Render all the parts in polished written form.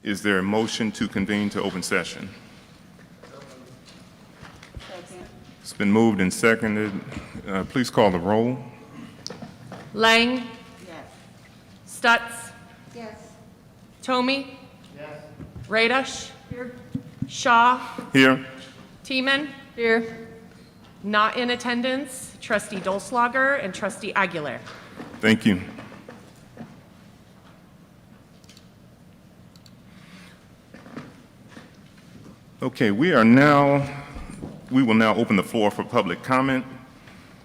Is there a motion to convene to open session? It's been moved and seconded. Please call the roll. Lang. Yes. Stutz. Yes. Tomey. Yes. Radosh. Here. Shaw. Here. Teeman. Here. Not in attendance, Trustee Dolslager and Trustee Aguilar. Thank you. Okay, we will now open the floor for public comment.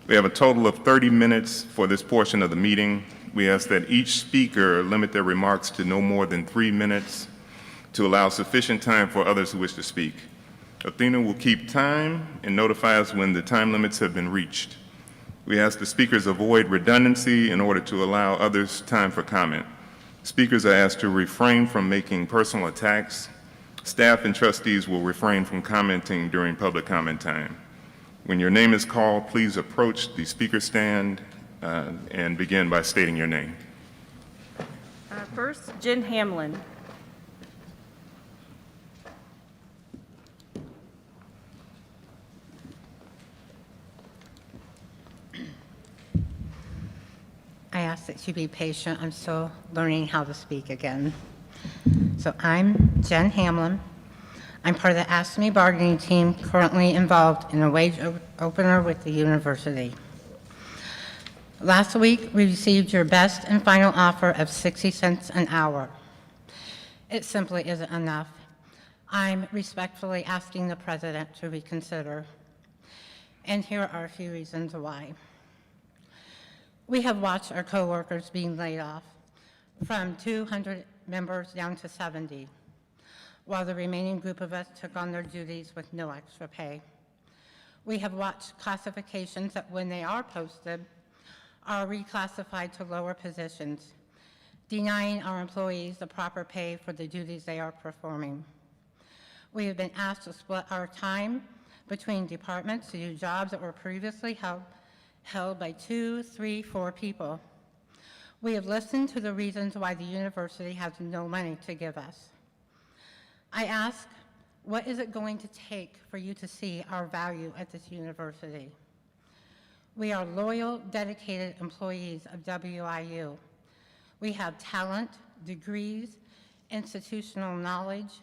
We have a total of 30 minutes for this portion of the meeting. We ask that each speaker limit their remarks to no more than 3 minutes to allow sufficient time for others who wish to speak. Athena will keep time and notify us when the time limits have been reached. We ask the speakers avoid redundancy in order to allow others time for comment. Speakers are asked to refrain from making personal attacks. Staff and trustees will refrain from commenting during public comment time. When your name is called, please approach the speaker stand and begin by stating your name. First, Jen Hamlin. I ask that you be patient. I'm still learning how to speak again. So I'm Jen Hamlin. I'm part of the ASME bargaining team currently involved in a wage opener with the university. Last week, we received your best and final offer of 60 cents an hour. It simply isn't enough. I'm respectfully asking the president to reconsider. And here are a few reasons why. We have watched our coworkers being laid off from 200 members down to 70, while the remaining group of us took on their duties with no extra pay. We have watched classifications that, when they are posted, are reclassified to lower positions, denying our employees the proper pay for the duties they are performing. We have been asked to split our time between departments to do jobs that were previously held by 2, 3, 4 people. We have listened to the reasons why the university has no money to give us. I ask, what is it going to take for you to see our value at this university? We are loyal, dedicated employees of WIU. We have talent, degrees, institutional knowledge,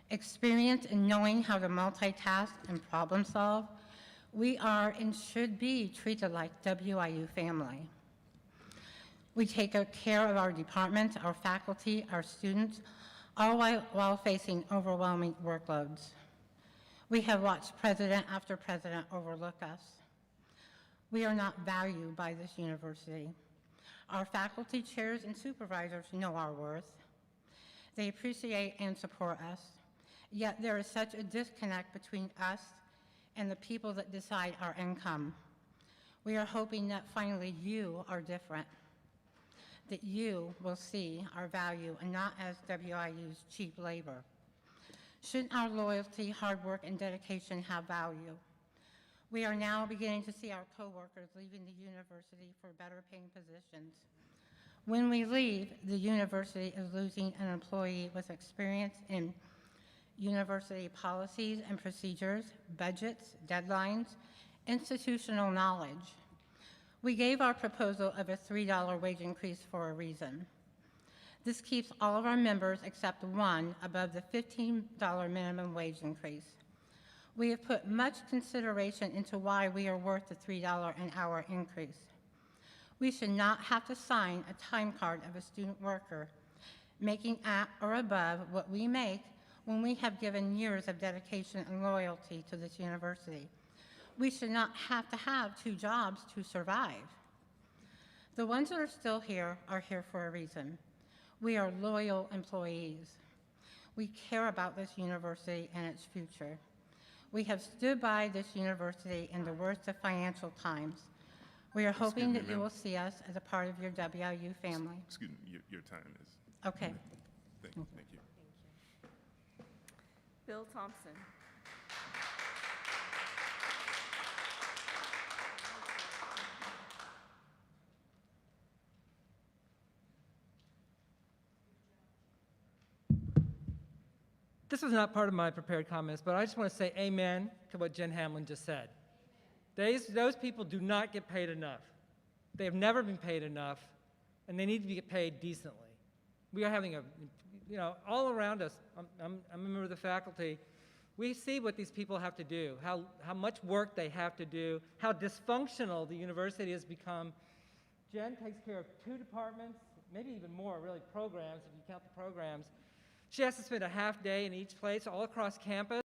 experience in knowing how to multitask and problem solve. We are and should be treated like WIU family. We take care of our departments, our faculty, our students, all while facing overwhelming workloads. We have watched president after president overlook us. We are not valued by this university. Our faculty, chairs, and supervisors know our worth. They appreciate and support us, yet there is such a disconnect between us and the people that decide our income. We are hoping that finally you are different, that you will see our value and not as WIU's cheap labor. Shouldn't our loyalty, hard work, and dedication have value? We are now beginning to see our coworkers leaving the university for better paying positions. When we leave, the university is losing an employee with experience in university policies and procedures, budgets, deadlines, institutional knowledge. We gave our proposal of a $3 wage increase for a reason. This keeps all of our members except one above the $15 minimum wage increase. We have put much consideration into why we are worth the $3 an hour increase. We should not have to sign a time card of a student worker making at or above what we make when we have given years of dedication and loyalty to this university. We should not have to have 2 jobs to survive. The ones that are still here are here for a reason. We are loyal employees. We care about this university and its future. We have stood by this university in the worst of financial times. We are hoping that you will see us as a part of your WIU family. Excuse me, your time is. Okay. Thank you. Bill Thompson. This was not part of my prepared comments, but I just want to say amen to what Jen Hamlin just said. Those people do not get paid enough. They have never been paid enough, and they need to get paid decently. We are having all around us, I'm a member of the faculty, we see what these people have to do, how much work they have to do, how dysfunctional the university has become. Jen takes care of 2 departments, maybe even more, really, programs, if you count the programs. She has to spend a half day in each place all across campus.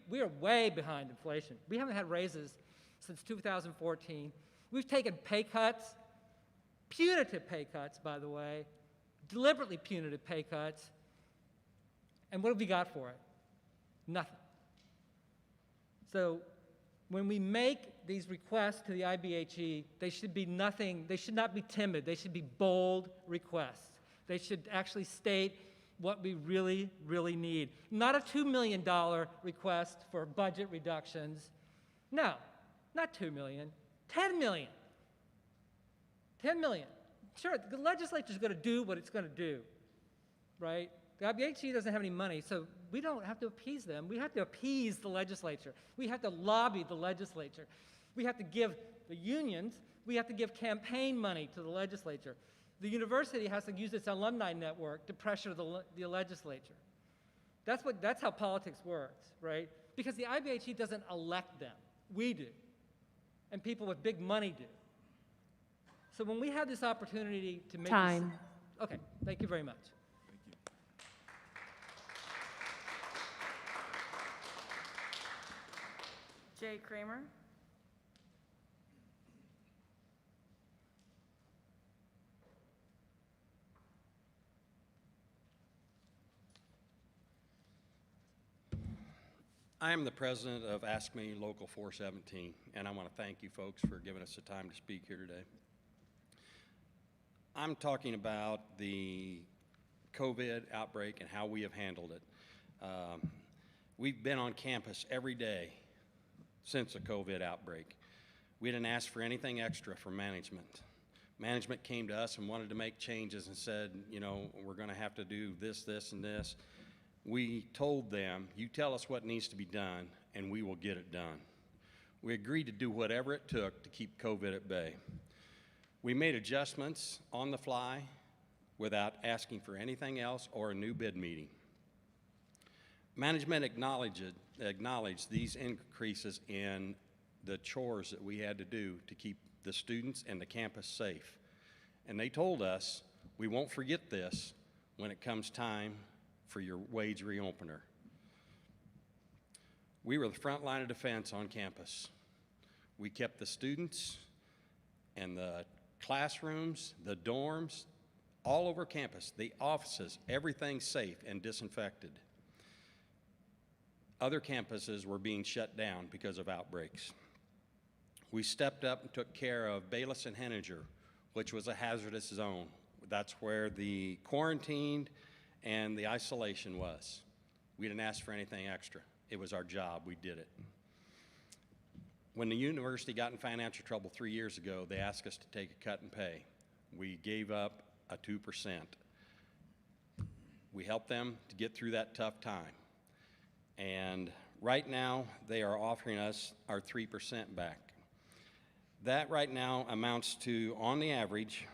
We are way behind inflation. We haven't had raises since 2014. We've taken pay cuts, punitive pay cuts, by the way, deliberately punitive pay cuts. And what have we got for it? Nothing. So when we make these requests to the IBHE, they should be nothing, they should not be timid, they should be bold requests. They should actually state what we really, really need. Not a $2 million request for budget reductions. No, not $2 million, $10 million. $10 million. Sure, the legislature's going to do what it's going to do, right? The IBHE doesn't have any money, so we don't have to appease them. We have to appease the legislature. We have to lobby the legislature. We have to give the unions, we have to give campaign money to the legislature. The university has to use its alumni network to pressure the legislature. That's how politics works, right? Because the IBHE doesn't elect them. We do. And people with big money do. So when we have this opportunity to make Time. Okay, thank you very much. Thank you. Jay Kramer. I am the president of Ask Me Local 417, and I want to thank you folks for giving us the time to speak here today. I'm talking about the COVID outbreak and how we have handled it. We've been on campus every day since the COVID outbreak. We didn't ask for anything extra from management. Management came to us and wanted to make changes and said, you know, we're going to have to do this, this, and this. We told them, you tell us what needs to be done, and we will get it done. We agreed to do whatever it took to keep COVID at bay. We made adjustments on the fly without asking for anything else or a new bid meeting. Management acknowledged these increases in the chores that we had to do to keep the students and the campus safe. And they told us, we won't forget this when it comes time for your wage reopener. We were the front line of defense on campus. We kept the students and the classrooms, the dorms, all over campus, the offices, everything safe and disinfected. Other campuses were being shut down because of outbreaks. We stepped up and took care of Bayless and Henninger, which was a hazardous zone. That's where the quarantined and the isolation was. We didn't ask for anything extra. It was our job. We did it. When the university got in financial trouble 3 years ago, they asked us to take a cut in pay. We gave up a 2%. We helped them to get through that tough time. And right now, they are offering us our 3% back. That right now amounts to, on the average,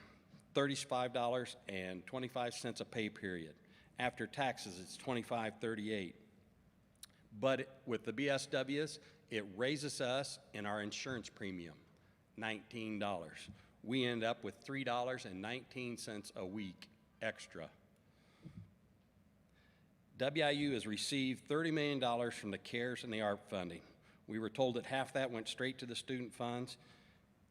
$35.25 a pay period. After taxes, it's $25.38. But with the BSWs, it raises us in our insurance premium, $19. We end up with $3.19 a week extra. WIU has received $30 million from the CARES and the ARP funding. We were told that half that went straight to the student funds,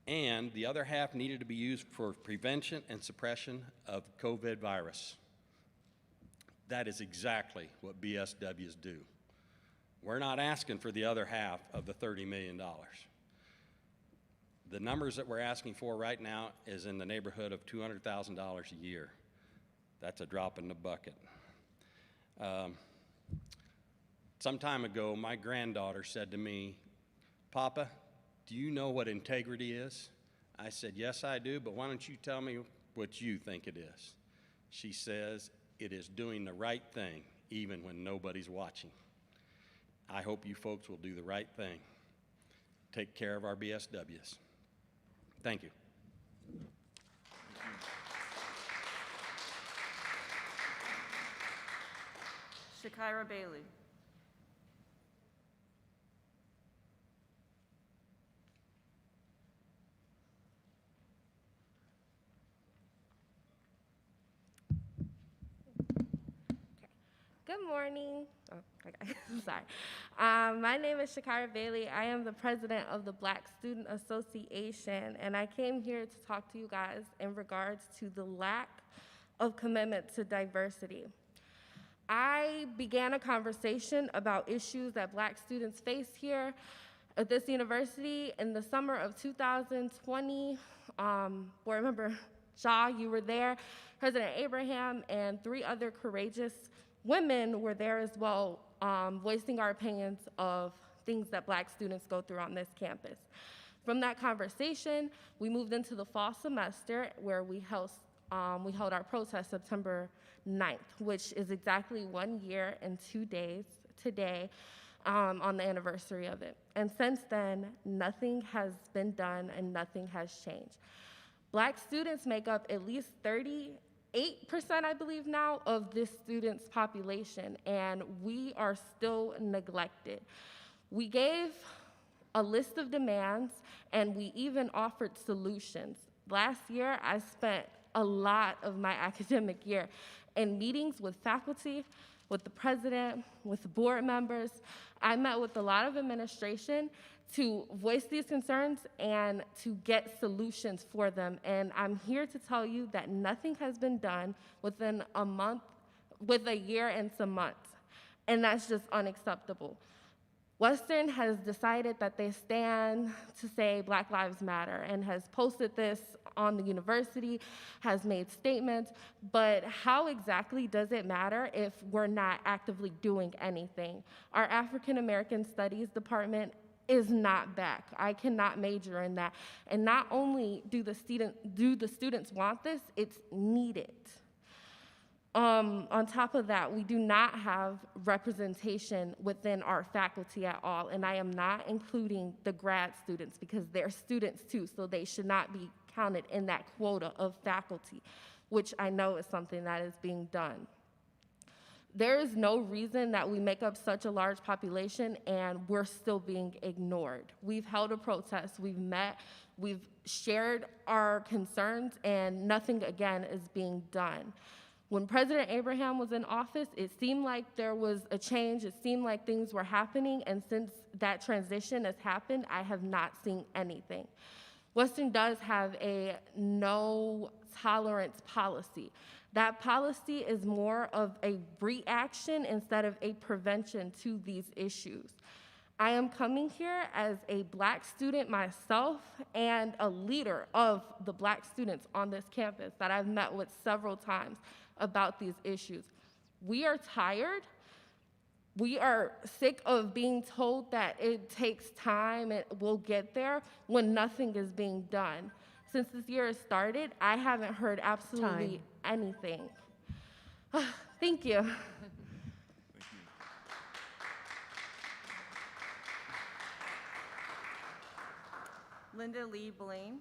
and the other half needed to be used for prevention and suppression of COVID virus. That is exactly what BSWs do. We're not asking for the other half of the $30 million. The numbers that we're asking for right now is in the neighborhood of $200,000 a year. That's a drop in the bucket. Some time ago, my granddaughter said to me, "Papa, do you know what integrity is?" I said, "Yes, I do, but why don't you tell me what you think it is?" She says, "It is doing the right thing, even when nobody's watching." I hope you folks will do the right thing. Take care of our BSWs. Thank you. Shakira Bailey. Good morning. Oh, okay. Sorry. My name is Shakira Bailey. I am the president of the Black Student Association, and I came here to talk to you guys in regards to the lack of commitment to diversity. I began a conversation about issues that Black students face here at this university in the summer of 2020. Board Member Shaw, you were there, President Abraham, and 3 other courageous women were there as well, voicing our opinions of things that Black students go through on this campus. From that conversation, we moved into the fall semester where we held our protest September 9th, which is exactly 1 year and 2 days today on the anniversary of it. And since then, nothing has been done and nothing has changed. Black students make up at least 38%, I believe now, of this student's population, and we are still neglected. We gave a list of demands, and we even offered solutions. Last year, I spent a lot of my academic year in meetings with faculty, with the president, with the board members. I met with a lot of administration to voice these concerns and to get solutions for them. And I'm here to tell you that nothing has been done within a month, with a year and some months. And that's just unacceptable. Western has decided that they stand to say Black Lives Matter and has posted this on the university, has made statements, but how exactly does it matter if we're not actively doing anything? Our African American Studies department is not back. I cannot major in that. And not only do the students want this, it's needed. On top of that, we do not have representation within our faculty at all, and I am not including the grad students because they're students too, so they should not be counted in that quota of faculty, which I know is something that is being done. There is no reason that we make up such a large population and we're still being ignored. We've held a protest, we've met, we've shared our concerns, and nothing again is being done. When President Abraham was in office, it seemed like there was a change, it seemed like things were happening, and since that transition has happened, I have not seen anything. Western does have a no tolerance policy. That policy is more of a reaction instead of a prevention to these issues. I am coming here as a Black student myself and a leader of the Black students on this campus that I've met with several times about these issues. We are tired we are sick of being told that it takes time and we'll get there when nothing is being done. Since this year has started, I haven't heard absolutely anything. Thank you. Linda Lee Blaine.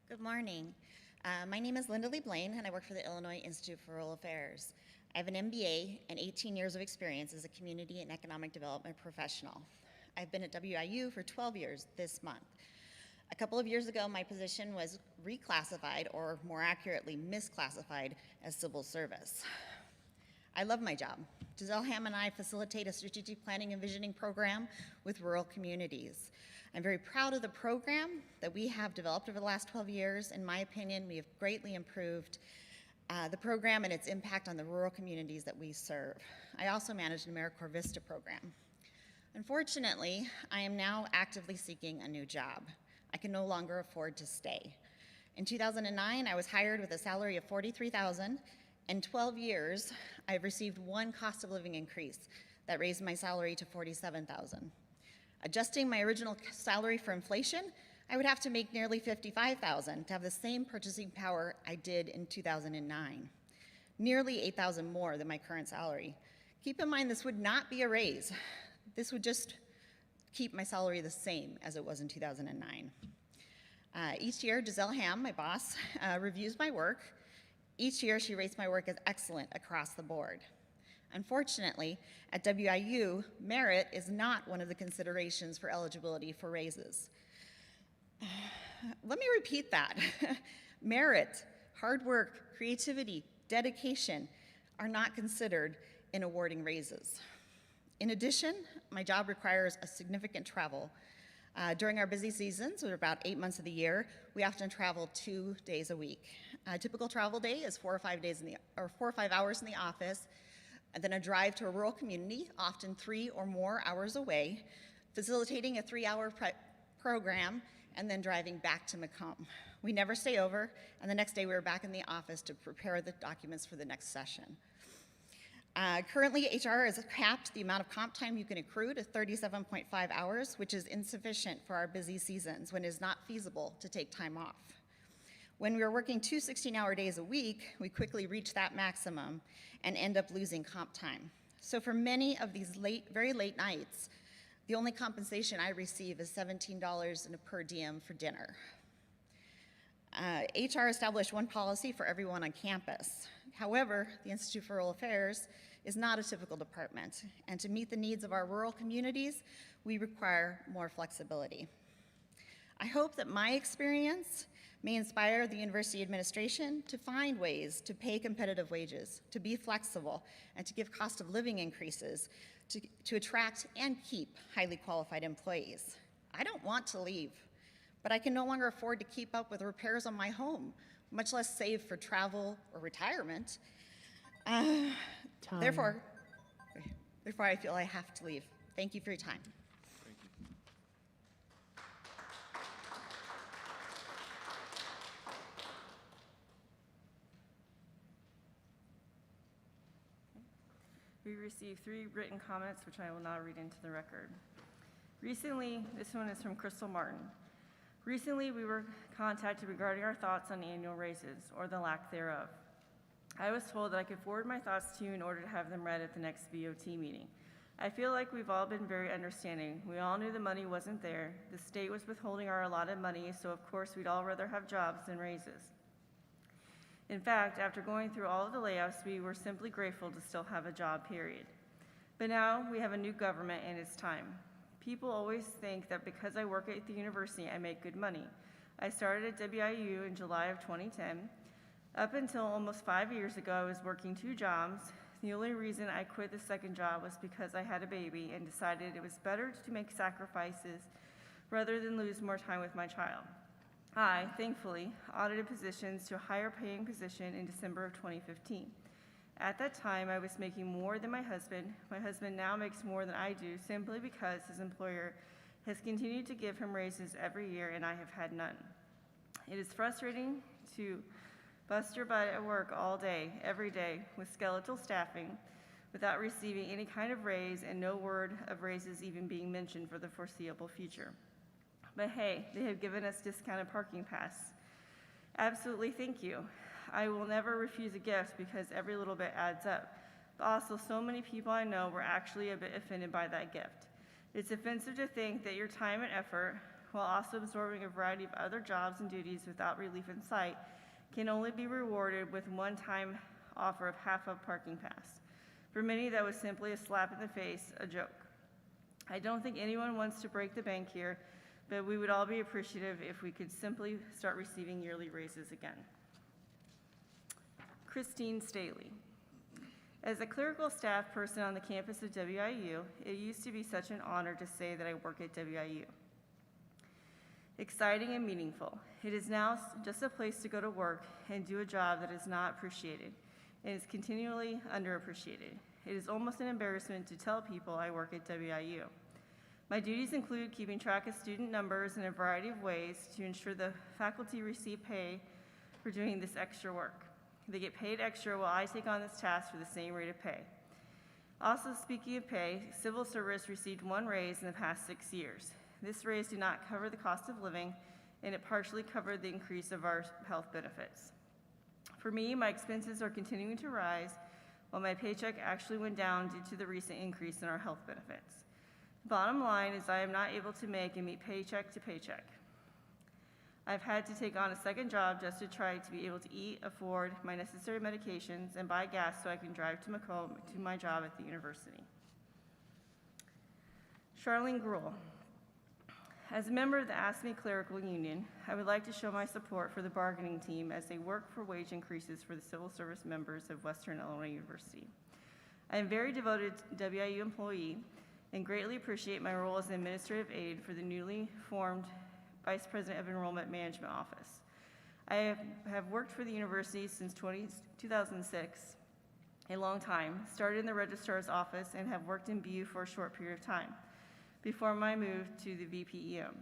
Good morning. My name is Linda Lee Blaine, and I work for the Illinois Institute for Rural Affairs. I have an MBA and 18 years of experience as a community and economic development professional. I've been at WIU for 12 years this month. A couple of years ago, my position was reclassified, or more accurately, misclassified as civil service. I love my job. Giselle Ham and I facilitate a strategic planning and visioning program with rural communities. I'm very proud of the program that we have developed over the last 12 years. In my opinion, we have greatly improved the program and its impact on the rural communities that we serve. I also manage an AmeriCorps Vista program. Unfortunately, I am now actively seeking a new job. I can no longer afford to stay. In 2009, I was hired with a salary of $43,000. In 12 years, I've received one cost of living increase that raised my salary to $47,000. Adjusting my original salary for inflation, I would have to make nearly $55,000 to have the same purchasing power I did in 2009, nearly $8,000 more than my current salary. Keep in mind, this would not be a raise. This would just keep my salary the same as it was in 2009. Each year, Giselle Ham, my boss, reviews my work. Each year, she rates my work as excellent across the board. Unfortunately, at WIU, merit is not one of the considerations for eligibility for raises. Let me repeat that. Merit, hard work, creativity, dedication are not considered in awarding raises. In addition, my job requires a significant travel. During our busy seasons, or about 8 months of the year, we often travel 2 days a week. A typical travel day is 4 or 5 hours in the office, and then a drive to a rural community, often 3 or more hours away, facilitating a 3-hour program, and then driving back to Macomb. We never stay over, and the next day we were back in the office to prepare the documents for the next session. Currently, HR has capped the amount of comp time you can accrue to 37.5 hours, which is insufficient for our busy seasons when it is not feasible to take time off. When we are working 2 16-hour days a week, we quickly reach that maximum and end up losing comp time. So for many of these very late nights, the only compensation I receive is $17 and a per diem for dinner. HR established one policy for everyone on campus. However, the Institute for Rural Affairs is not a typical department, and to meet the needs of our rural communities, we require more flexibility. I hope that my experience may inspire the university administration to find ways to pay competitive wages, to be flexible, and to give cost of living increases to attract and keep highly qualified employees. I don't want to leave, but I can no longer afford to keep up with repairs on my home, much less save for travel or retirement. Therefore, I feel I have to leave. Thank you for your time. We received 3 written comments, which I will now read into the record. Recently, this one is from Crystal Martin. Recently, we were contacted regarding our thoughts on annual raises, or the lack thereof. I was told that I could forward my thoughts to you in order to have them read at the next BOT meeting. I feel like we've all been very understanding. We all knew the money wasn't there. The state was withholding our allotted money, so of course we'd all rather have jobs than raises. In fact, after going through all of the layoffs, we were simply grateful to still have a job, period. But now we have a new government and it's time. People always think that because I work at the university, I make good money. I started at WIU in July of 2010. Up until almost 5 years ago, I was working 2 jobs. The only reason I quit the second job was because I had a baby and decided it was better to make sacrifices rather than lose more time with my child. I, thankfully, audited positions to a higher paying position in December of 2015. At that time, I was making more than my husband. My husband now makes more than I do simply because his employer has continued to give him raises every year, and I have had none. It is frustrating to bust your butt at work all day, every day, with skeletal staffing, without receiving any kind of raise and no word of raises even being mentioned for the foreseeable future. But hey, they have given us discounted parking pass. Absolutely, thank you. I will never refuse a gift because every little bit adds up. But also, so many people I know were actually a bit offended by that gift. It's offensive to think that your time and effort, while also absorbing a variety of other jobs and duties without relief in sight, can only be rewarded with one-time offer of half a parking pass. For many, that was simply a slap in the face, a joke. I don't think anyone wants to break the bank here, but we would all be appreciative if we could simply start receiving yearly raises again. Christine Staley. As a clerical staff person on the campus of WIU, it used to be such an honor to say that I work at WIU. Exciting and meaningful. It is now just a place to go to work and do a job that is not appreciated and is continually underappreciated. It is almost an embarrassment to tell people I work at WIU. My duties include keeping track of student numbers in a variety of ways to ensure the faculty receive pay for doing this extra work. They get paid extra while I take on this task for the same rate of pay. Also, speaking of pay, civil service received one raise in the past 6 years. This raise did not cover the cost of living, and it partially covered the increase of our health benefits. For me, my expenses are continuing to rise, while my paycheck actually went down due to the recent increase in our health benefits. Bottom line is I am not able to make and meet paycheck to paycheck. I've had to take on a second job just to try to be able to eat, afford my necessary medications, and buy gas so I can drive to Macomb to my job at the university. Charlene Gruhl. As a member of the ASME Clerical Union, I would like to show my support for the bargaining team as they work for wage increases for the civil service members of Western Illinois University. I am very devoted WIU employee and greatly appreciate my role as an administrative aide for the newly formed Vice President of Enrollment Management Office. I have worked for the university since 2006, a long time, started in the registrar's office and have worked in BU for a short period of time before my move to the VPEM.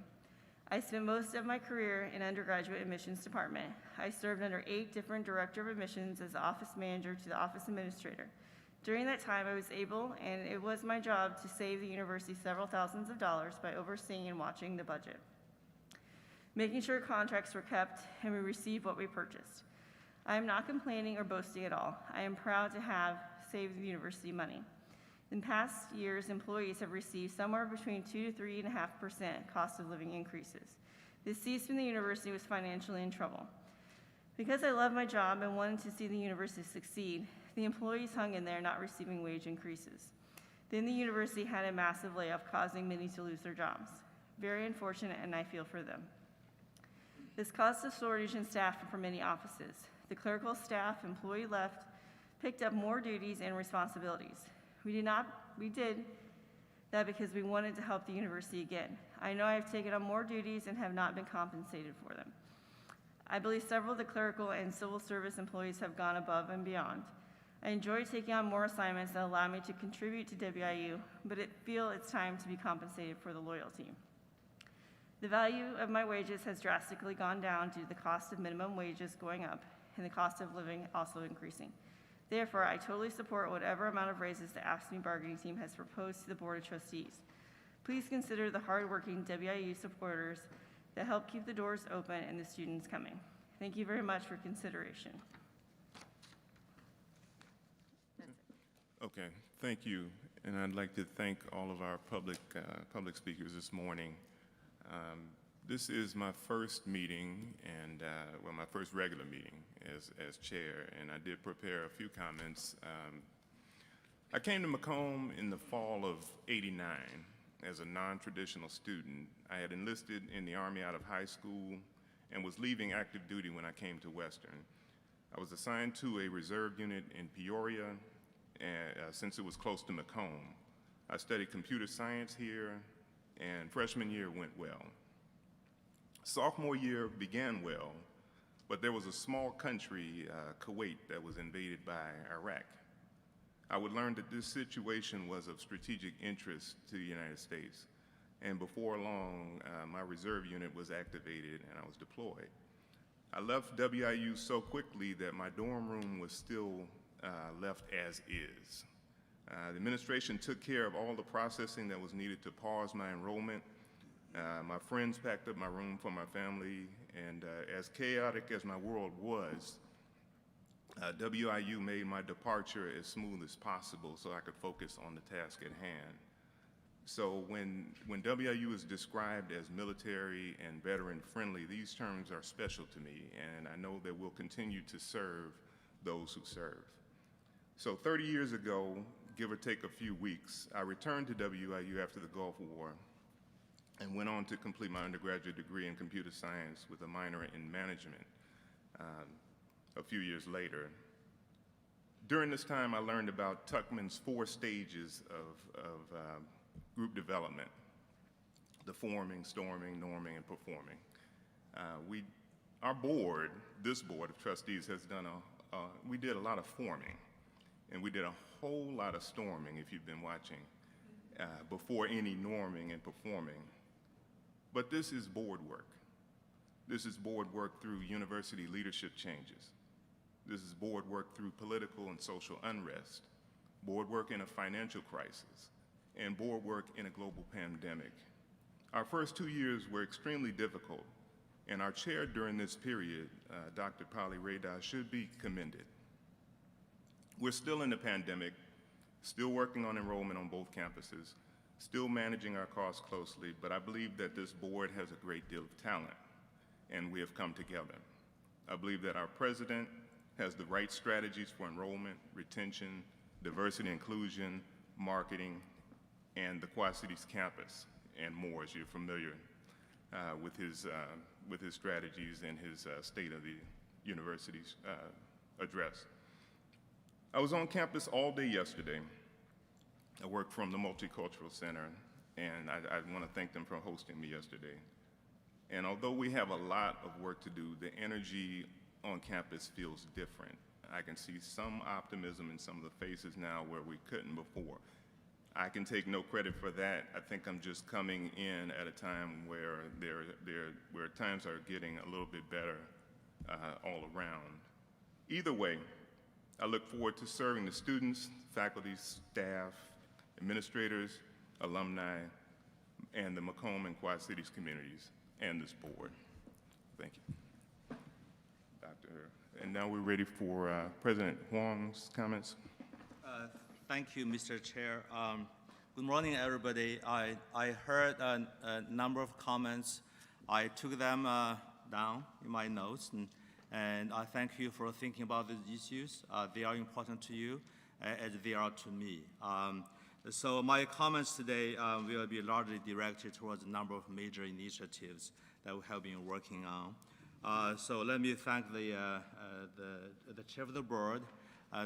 I spent most of my career in undergraduate admissions department. I served under 8 different director of admissions as the office manager to the office administrator. During that time, I was able, and it was my job, to save the university several thousands of dollars by overseeing and watching the budget, making sure contracts were kept and we received what we purchased. I am not complaining or boasting at all. I am proud to have saved the university money. In past years, employees have received somewhere between 2 to 3.5% cost of living increases. This ceased when the university was financially in trouble. Because I love my job and wanted to see the university succeed, the employees hung in there, not receiving wage increases. Then the university had a massive layoff, causing many to lose their jobs. Very unfortunate, and I feel for them. This caused a shortage in staff for many offices. The clerical staff employee left, picked up more duties and responsibilities. We did that because we wanted to help the university again. I know I have taken on more duties and have not been compensated for them. I believe several of the clerical and civil service employees have gone above and beyond. I enjoy taking on more assignments that allow me to contribute to WIU, but I feel it's time to be compensated for the loyalty. The value of my wages has drastically gone down due to the cost of minimum wages going up and the cost of living also increasing. Therefore, I totally support whatever amount of raises the AFSCME bargaining team has proposed to the Board of Trustees. Please consider the hardworking WIU supporters that help keep the doors open and the students coming. Thank you very much for consideration. Okay, thank you. And I'd like to thank all of our public speakers this morning. This is my first meeting and, well, my first regular meeting as chair, and I did prepare a few comments. I came to Macomb in the fall of '89 as a non-traditional student. I had enlisted in the Army out of high school and was leaving active duty when I came to Western. I was assigned to a reserve unit in Peoria since it was close to Macomb. I studied computer science here, and freshman year went well. Sophomore year began well, but there was a small country, Kuwait, that was invaded by Iraq. I would learn that this situation was of strategic interest to the United States, and before long, my reserve unit was activated and I was deployed. I left WIU so quickly that my dorm room was still left as is. The administration took care of all the processing that was needed to pause my enrollment. My friends packed up my room for my family, and as chaotic as my world was, WIU made my departure as smooth as possible so I could focus on the task at hand. So when WIU is described as military and veteran friendly, these terms are special to me, and I know that we'll continue to serve those who serve. So 30 years ago, give or take a few weeks, I returned to WIU after the Gulf War and went on to complete my undergraduate degree in computer science with a minor in management a few years later. During this time, I learned about Tuckman's 4 stages of group development: the forming, storming, norming, and performing. Our board, this board of trustees, has done we did a lot of forming, and we did a whole lot of storming, if you've been watching, before any norming and performing. But this is board work. This is board work through university leadership changes. This is board work through political and social unrest, board work in a financial crisis, and board work in a global pandemic. Our first 2 years were extremely difficult, and our chair during this period, Dr. Polly Rada, should be commended. We're still in the pandemic, still working on enrollment on both campuses, still managing our costs closely, but I believe that this board has a great deal of talent, and we have come together. I believe that our president has the right strategies for enrollment, retention, diversity, inclusion, marketing, and the Quad Cities campus, and more, as you're familiar with his strategies and his State of the University's address. I was on campus all day yesterday. I work from the Multicultural Center, and I want to thank them for hosting me yesterday. And although we have a lot of work to do, the energy on campus feels different. I can see some optimism in some of the faces now where we couldn't before. I can take no credit for that. I think I'm just coming in at a time where where times are getting a little bit better all around. Either way, I look forward to serving the students, faculty, staff, administrators, alumni, and the Macomb and Quad Cities communities, and this board. Thank you. And now we're ready for President Huang's comments. Thank you, Mr. Chair. Good morning, everybody. I heard a number of comments. I took them down in my notes, and I thank you for thinking about these issues. They are important to you, as they are to me. So my comments today will be largely directed towards a number of major initiatives that we have been working on. So let me thank the chair of the board,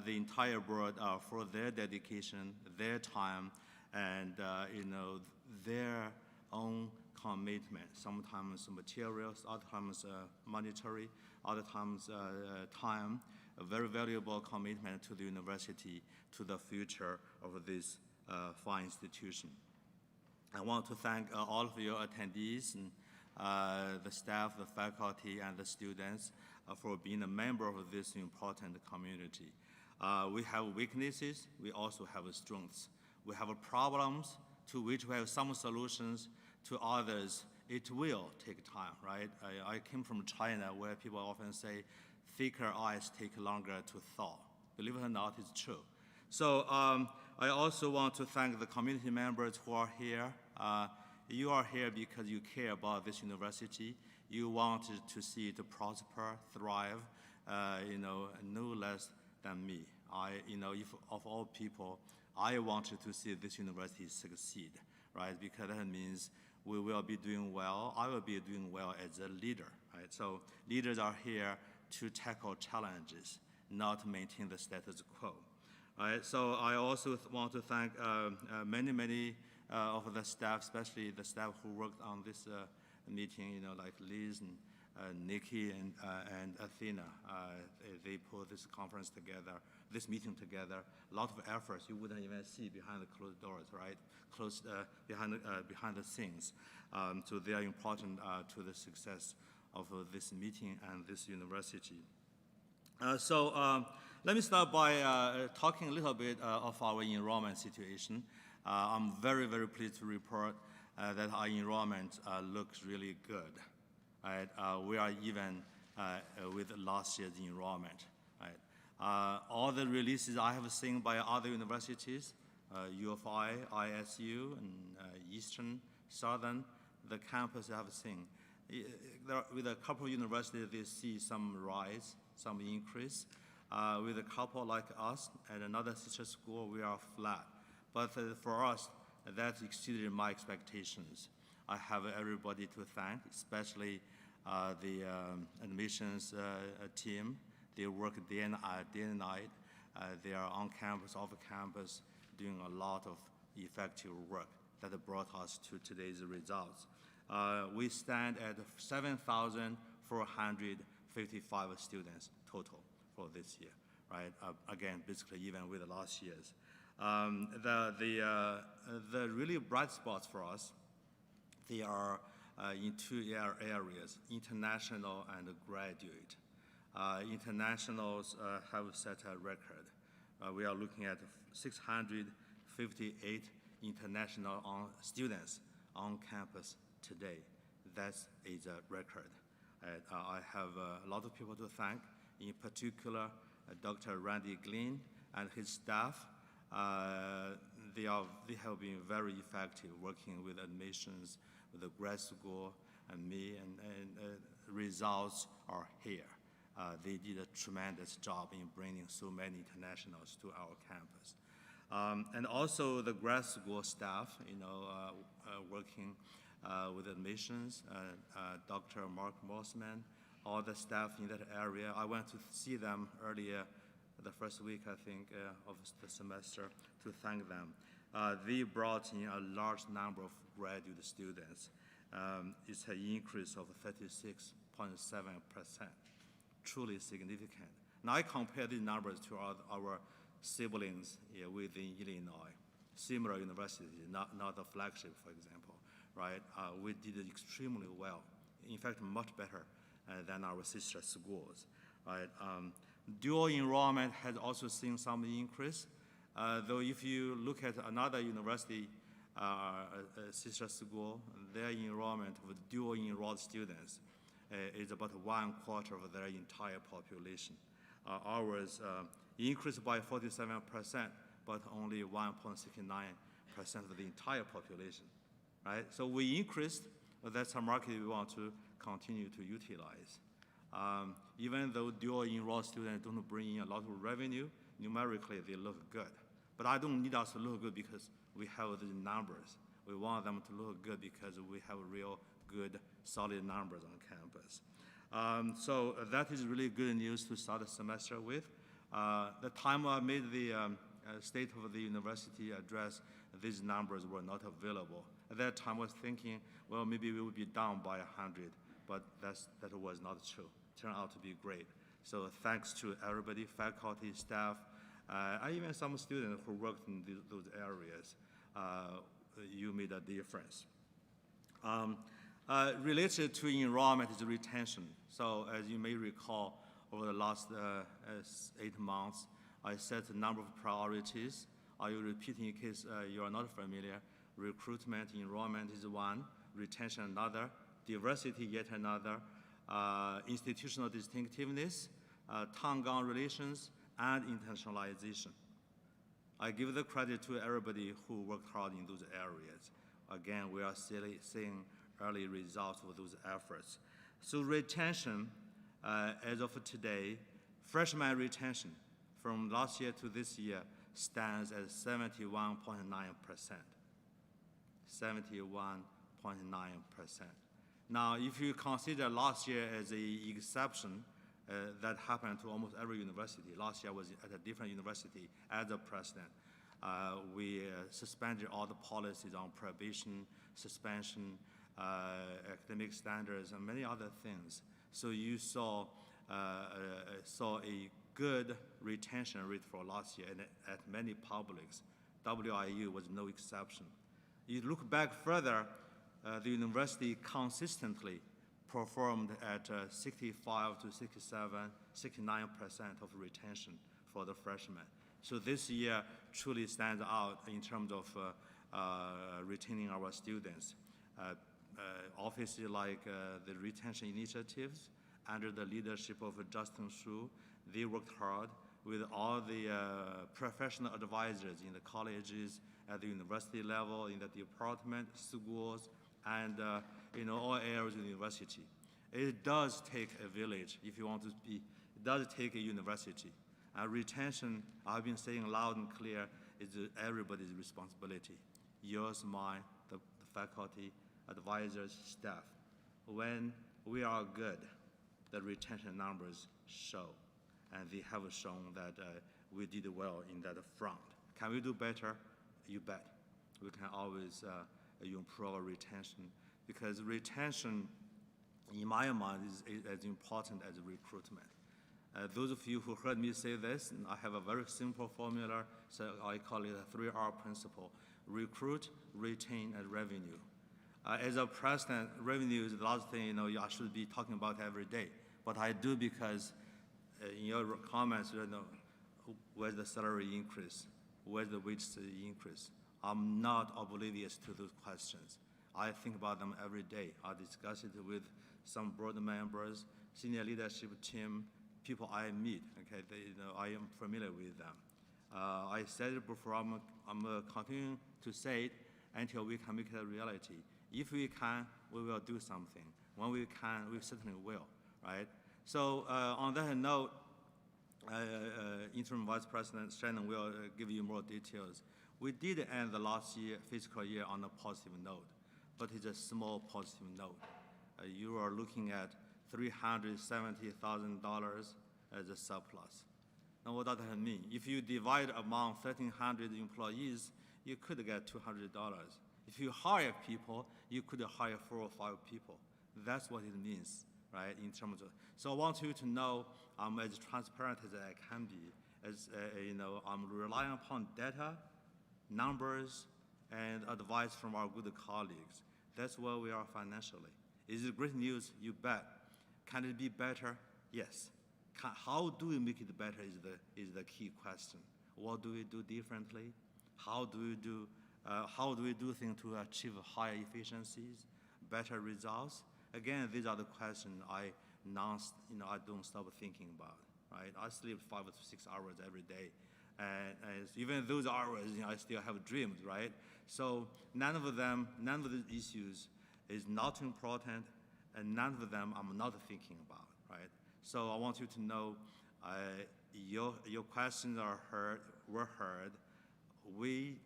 the entire board for their dedication, their time, and their own commitment. Sometimes materials, other times monetary, other times time. A very valuable commitment to the university, to the future of this fine institution. I want to thank all of your attendees and the staff, the faculty, and the students for being a member of this important community. We have weaknesses, we also have strengths. We have problems to which we have some solutions, to others it will take time, right? I came from China where people often say thicker ice take longer to thaw. Believe it or not, it's true. So I also want to thank the community members who are here. You are here because you care about this university. You want to see it prosper, thrive, no less than me. If of all people, I wanted to see this university succeed, right? Because that means we will be doing well. I will be doing well as a leader, right? So leaders are here to tackle challenges, not maintain the status quo. All right, so I also want to thank many of the staff, especially the staff who worked on this meeting, like Liz and Nikki and Athena. They put this conference together this meeting together. A lot of efforts you wouldn't even see behind the closed doors, right? Behind the scenes. So they are important to the success of this meeting and this university. Let me start by talking a little bit of our enrollment situation. I'm very, very pleased to report that our enrollment looks really good. Right? We are even with last year's enrollment. Right? All the releases I have seen by other universities, U of I, ISU, and Eastern, Southern, the campus I have seen, with a couple of universities, they see some rise, some increase. With a couple like us and another sister school, we are flat. But for us, that exceeded my expectations. I have everybody to thank, especially the admissions team. They work day and night. They are on campus, off campus, doing a lot of effective work that brought us to today's results. We stand at 7,455 students total for this year, right? Again, basically even with last year's. The really bright spots for us, they are in two areas, international and graduate. Internationals have set a record. We are looking at 658 international students on campus today. That is a record. I have a lot of people to thank, in particular Dr. Randy Glean and his staff. They have been very effective working with admissions, with the grad school, and me, and results are here. They did a tremendous job in bringing so many internationals to our campus. And also the grad school staff, working with admissions, Dr. Mark Mossman, all the staff in that area. I went to see them earlier, the first week, I think, of the semester, to thank them. They brought in a large number of graduate students. It's an increase of 36.7%, truly significant. Now I compare these numbers to our siblings within Illinois, similar universities, not the flagship, for example, right? We did extremely well, in fact, much better than our sister schools, right? Dual enrollment has also seen some increase, though if you look at another university, sister school, their enrollment with dual enrolled students is about 1/4 of their entire population. Ours increased by 47%, but only 1.69% of the entire population, right? So we increased, but that's a market we want to continue to utilize. Even though dual enrolled students don't bring in a lot of revenue, numerically they look good. But I don't need us to look good because we have the numbers. We want them to look good because we have real good, solid numbers on campus. So that is really good news to start the semester with. The time I made the State of the University address, these numbers were not available. At that time I was thinking, well, maybe we would be down by 100, but that was not true. Turned out to be great. So thanks to everybody, faculty, staff, and even some students who worked in those areas. You made a difference. Related to enrollment is retention. So as you may recall, over the last 8 months, I set a number of priorities. I will repeat in case you are not familiar. Recruitment, enrollment is one, retention another, diversity yet another, institutional distinctiveness, town-gown relations, and internationalization. I give the credit to everybody who worked hard in those areas. Again, we are still seeing early results of those efforts. So retention, as of today, freshman retention from last year to this year stands at 71.9%. 71.9%. Now, if you consider last year as an exception, that happened to almost every university. Last year I was at a different university as a president. We suspended all the policies on probation, suspension, academic standards, and many other things. So you saw a good retention rate for last year, and at many publics, WIU was no exception. You look back further, the university consistently performed at 65 to 67, 69% of retention for the freshmen. So this year truly stands out in terms of retaining our students. Offices like the retention initiatives under the leadership of Justin Shu, they worked hard with all the professional advisors in the colleges, at the university level, in the department, schools, and all areas of the university. It does take a village if you want to be, it does take a university. Retention, I've been saying loud and clear, is everybody's responsibility. Yours, mine, the faculty, advisors, staff. When we are good, the retention numbers show, and they have shown that we did well in that front. Can we do better? You bet. We can always improve our retention, because retention, in my mind, is as important as recruitment. Those of you who heard me say this, I have a very simple formula, so I call it a 3R principle: recruit, retain, and revenue. As a president, revenue is the last thing I should be talking about every day, but I do because in your comments, where's the salary increase? Where's the wage increase? I'm not oblivious to those questions. I think about them every day. I discuss it with some board members, senior leadership team, people I meet. Okay, I am familiar with them. I said it before. I'm continuing to say it until we can make it a reality. If we can, we will do something. When we can, we certainly will. Right. So on that note, Interim Vice President Shannon will give you more details. We did end the last fiscal year on a positive note, but it's a small positive note. You are looking at $370,000 as a surplus. Now, what does that mean? If you divide among 1,300 employees, you could get $200. If you hire people, you could hire 4 or 5 people. That's what it means, right? In terms of, so I want you to know I'm as transparent as I can be. As I'm relying upon data, numbers, and advice from our good colleagues. That's where we are financially. Is it great news? You bet. Can it be better? Yes. How do we make it better is the key question. What do we do differently? How do we do things to achieve higher efficiencies, better results? Again, these are the questions I don't stop thinking about. Right? I sleep 5 to 6 hours every day, and even those hours, I still have dreams. Right? So none of these issues is not important, and none of them I'm not thinking about. Right? So I want you to know your questions were heard. We,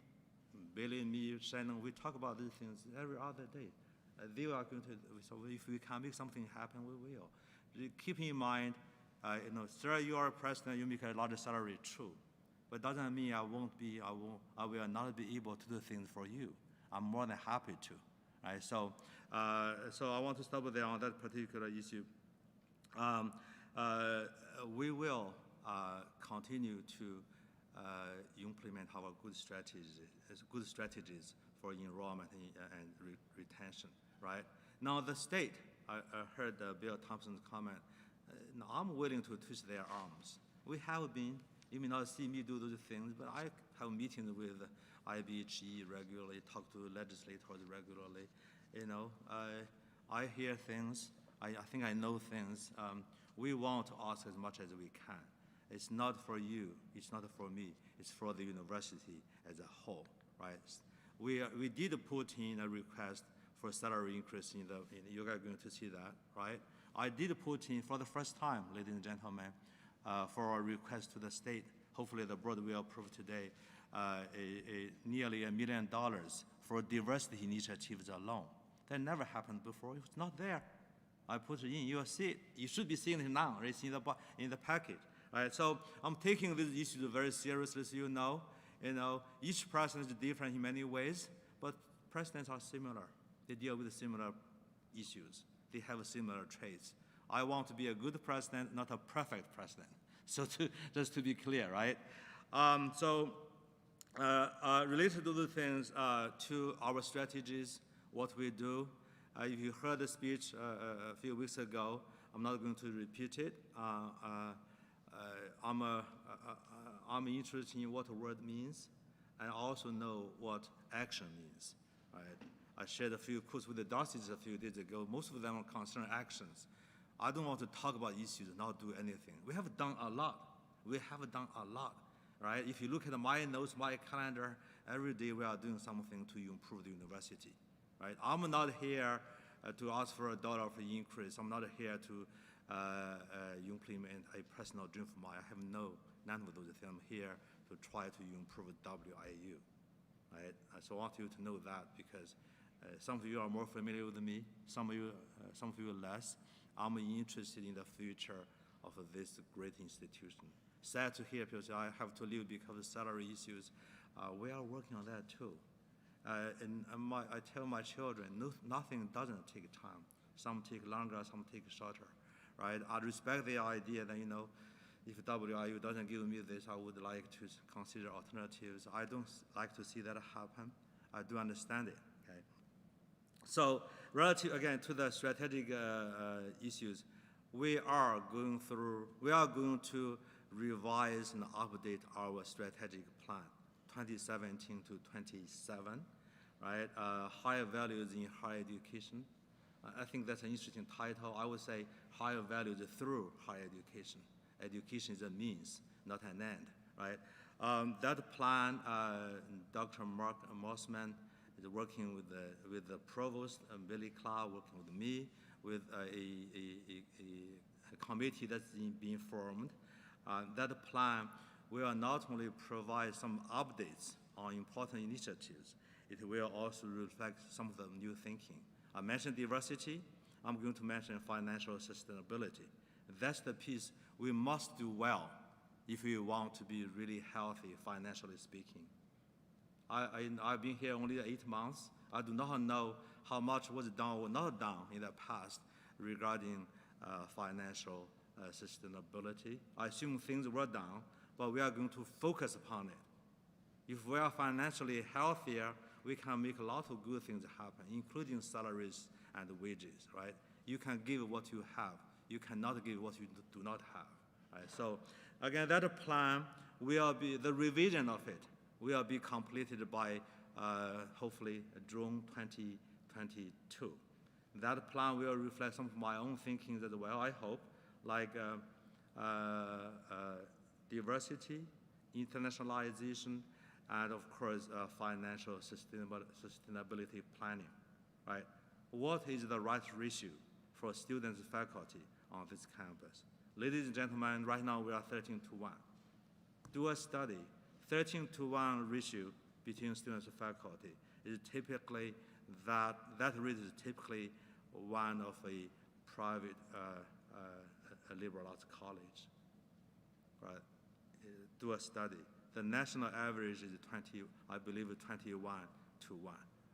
believe me, Shannon, we talk about these things every other day. They are going to. So if we can make something happen, we will. Keep in mind, sir, you are president. You make a larger salary, true, but doesn't mean I will not be able to do things for you. I'm more than happy to. Right? So I want to stop there on that particular issue. We will continue to implement our good strategies for enrollment and retention. Right now, the state. I heard Bill Thompson's comment. I'm willing to twist their arms. We have been. You may not see me do those things, but I have meetings with IBHE regularly, talk to legislators regularly. I hear things. I think I know things. We want to ask as much as we can. It's not for you. It's not for me. It's for the university as a whole, right? We did put in a request for salary increase you guys are going to see that, right? I did put in for the first time, ladies and gentlemen, for a request to the state. Hopefully the board will approve today nearly $1 million for diversity initiatives alone. That never happened before. It's not there. I put it in. You'll see it. You should be seeing it now. It's in the package. All right. So I'm taking these issues very seriously. So you know, each president is different in many ways, but presidents are similar. They deal with similar issues. They have similar traits. I want to be a good president, not a perfect president. So just to be clear, right? Related to the things, to our strategies, what we do, if you heard the speech a few weeks ago, I'm not going to repeat it. I'm interested in what the word means, and I also know what action means. Right? I shared a few quotes with the Trustees a few days ago. Most of them are concern actions. I don't want to talk about issues and not do anything. We have done a lot. Right? If you look at my notes, my calendar, every day we are doing something to improve the university. Right? I'm not here to ask for $1 of increase. I'm not here to implement a personal dream for mine. I have none of those things. I'm here to try to improve WIU. Right? So I want you to know that because some of you are more familiar with me, some of you less. I'm interested in the future of this great institution. Sad to hear people say, I have to leave because of salary issues. We are working on that too. And I tell my children, nothing doesn't take time. Some take longer, some take shorter, right? I respect the idea that, if WIU doesn't give me this, I would like to consider alternatives. I don't like to see that happen. I do understand it, okay? So relative, again, to the strategic issues, we are going to revise and update our strategic plan, 2017 to 27, right? Higher values in higher education. I think that's an interesting title. I would say higher values through higher education. Education is a means, not an end, right? That plan, Dr. Mark Mossman is working with the provost, Billy Clark, working with me, with a committee that's being formed. That plan will not only provide some updates on important initiatives, it will also reflect some of the new thinking. I mentioned diversity. I'm going to mention financial sustainability. That's the piece we must do well if we want to be really healthy, financially speaking. I've been here only 8 months. I do not know how much was done or not done in the past regarding financial sustainability. I assume things were done, but we are going to focus upon it. If we are financially healthier, we can make a lot of good things happen, including salaries and wages, right? You can give what you have. You cannot give what you do not have, right? So again, that plan will be, the revision of it will be completed by hopefully June 2022. That plan will reflect some of my own thinking as well, I hope, like diversity, internationalization, and of course, financial sustainability planning, right? What is the right ratio for students and faculty on this campus? Ladies and gentlemen, right now we are 13:1. Do a study, 13:1 ratio between students and faculty is typically, that rate is typically one of a private liberal arts college, right? Do a study. The national average is 20, I believe 21:1.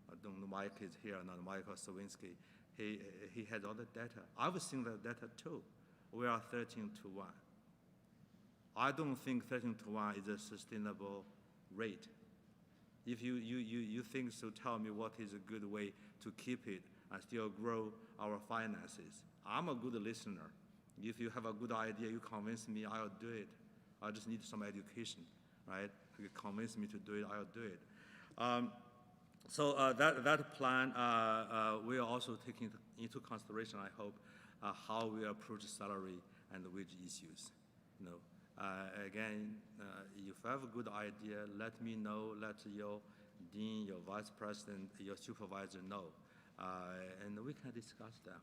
I don't know, Mike is here, not Michael Sawinski. He has all the data. I've seen the data too. We are 13:1. I don't think 13:1 is a sustainable rate. If you think so, tell me what is a good way to keep it and still grow our finances. I'm a good listener. If you have a good idea, you convince me, I'll do it. I just need some education, right? You convince me to do it, I'll do it. So that plan will also take into consideration, I hope, how we approach salary and wage issues. Again, if you have a good idea, let me know, let your dean, your vice president, your supervisor know, and we can discuss them.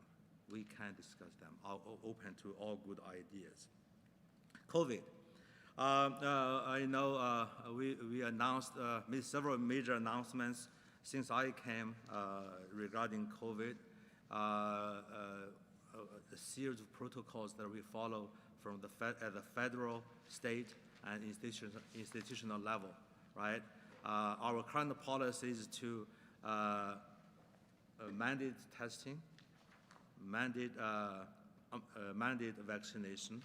I'm open to all good ideas. COVID. I know we announced, made several major announcements since I came regarding COVID. A series of protocols that we follow from at the federal, state, and institutional level, right? Our current policy is to mandate testing, mandate vaccination,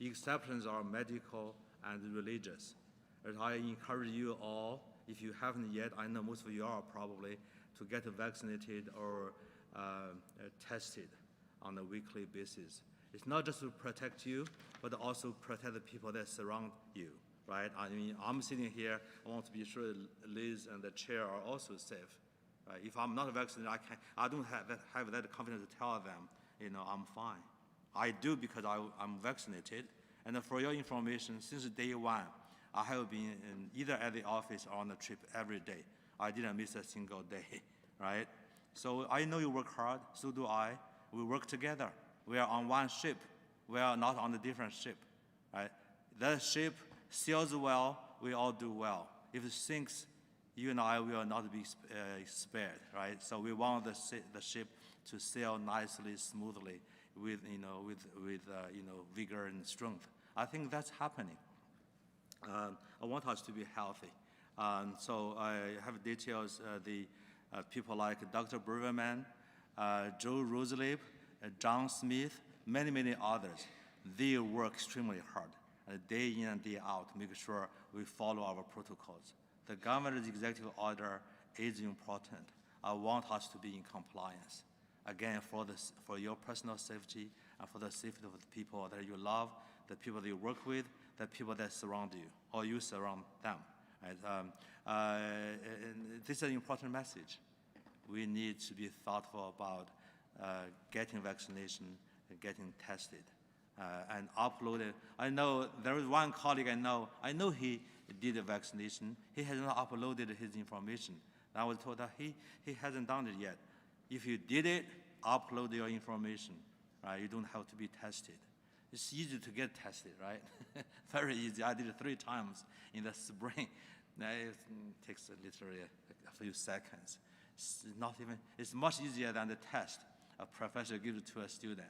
Exceptions are medical and religious. And I encourage you all, if you haven't yet, I know most of you are probably, to get vaccinated or tested on a weekly basis. It's not just to protect you, but also protect the people that surround you, right? I mean, I'm sitting here, I want to be sure Liz and the chair are also safe. Right? If I'm not vaccinated, I don't have that confidence to tell them, I'm fine. I do because I'm vaccinated. And for your information, since day one, I have been either at the office or on the trip every day. I didn't miss a single day, right? So I know you work hard, so do I. We work together. We are on one ship. We are not on a different ship, right? That ship sails well, we all do well. If it sinks, you and I will not be spared, right? So we want the ship to sail nicely, smoothly, with vigor and strength. I think that's happening. I want us to be healthy. So I have details, the people like Dr. Braverman, Joe Roselip, John Smith, many, many others. They work extremely hard, day in and day out, to make sure we follow our protocols. The governor's executive order is important. I want us to be in compliance. Again, for your personal safety and for the safety of the people that you love, the people that you work with, the people that surround you, or you surround them. Right? This is an important message. We need to be thoughtful about getting vaccination, getting tested, and uploaded. I know there is one colleague I know he did the vaccination. He has not uploaded his information. I was told that he hasn't done it yet. If you did it, upload your information, right? You don't have to be tested. It's easy to get tested, right? Very easy. I did it 3 times in the spring. It takes literally a few seconds. It's much easier than the test a professor gives to a student.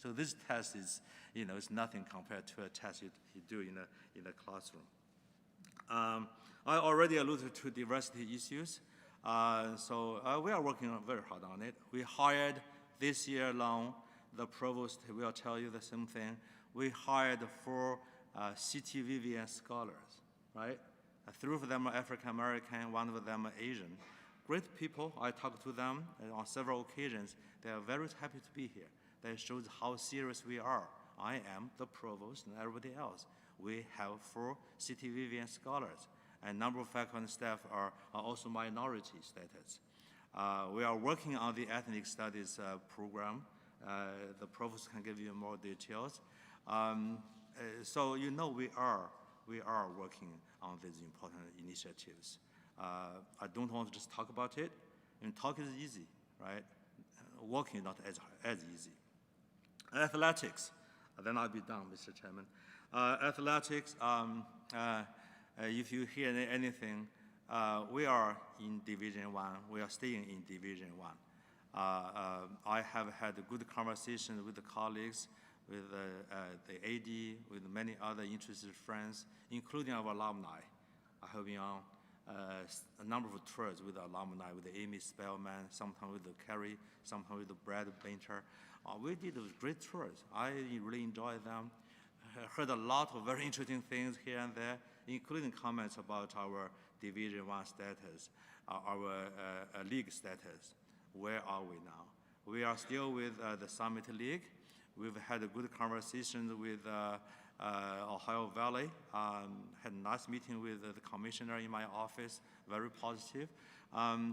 So this test is, it's nothing compared to a test you do in the classroom. I already alluded to diversity issues. So we are working very hard on it. We hired this year alone, the provost will tell you the same thing. We hired 4 CTVVN scholars, right? 3 of them are African American, 1 of them are Asian. Great people. I talked to them on several occasions. They are very happy to be here. That shows how serious we are. I am the provost and everybody else. We have 4 CTVVN scholars. And a number of faculty and staff are also minority status. We are working on the ethnic studies program. The provost can give you more details. So we are working on these important initiatives. I don't want to just talk about it. Talk is easy, right? Working is not as easy. Athletics, then I'll be done, Mr. Chairman. Athletics, if you hear anything, we are in Division 1. We are staying in Division 1. I have had a good conversation with the colleagues, with the AD, with many other interested friends, including our alumni. I have been on a number of tours with alumni, with Amy Spellman, sometimes with Kerry, sometimes with Brad Painter. We did great tours. I really enjoyed them. Heard a lot of very interesting things here and there, including comments about our Division 1 status, our league status. Where are we now? We are still with the Summit League. We've had a good conversation with Ohio Valley. Had a nice meeting with the commissioner in my office, very positive.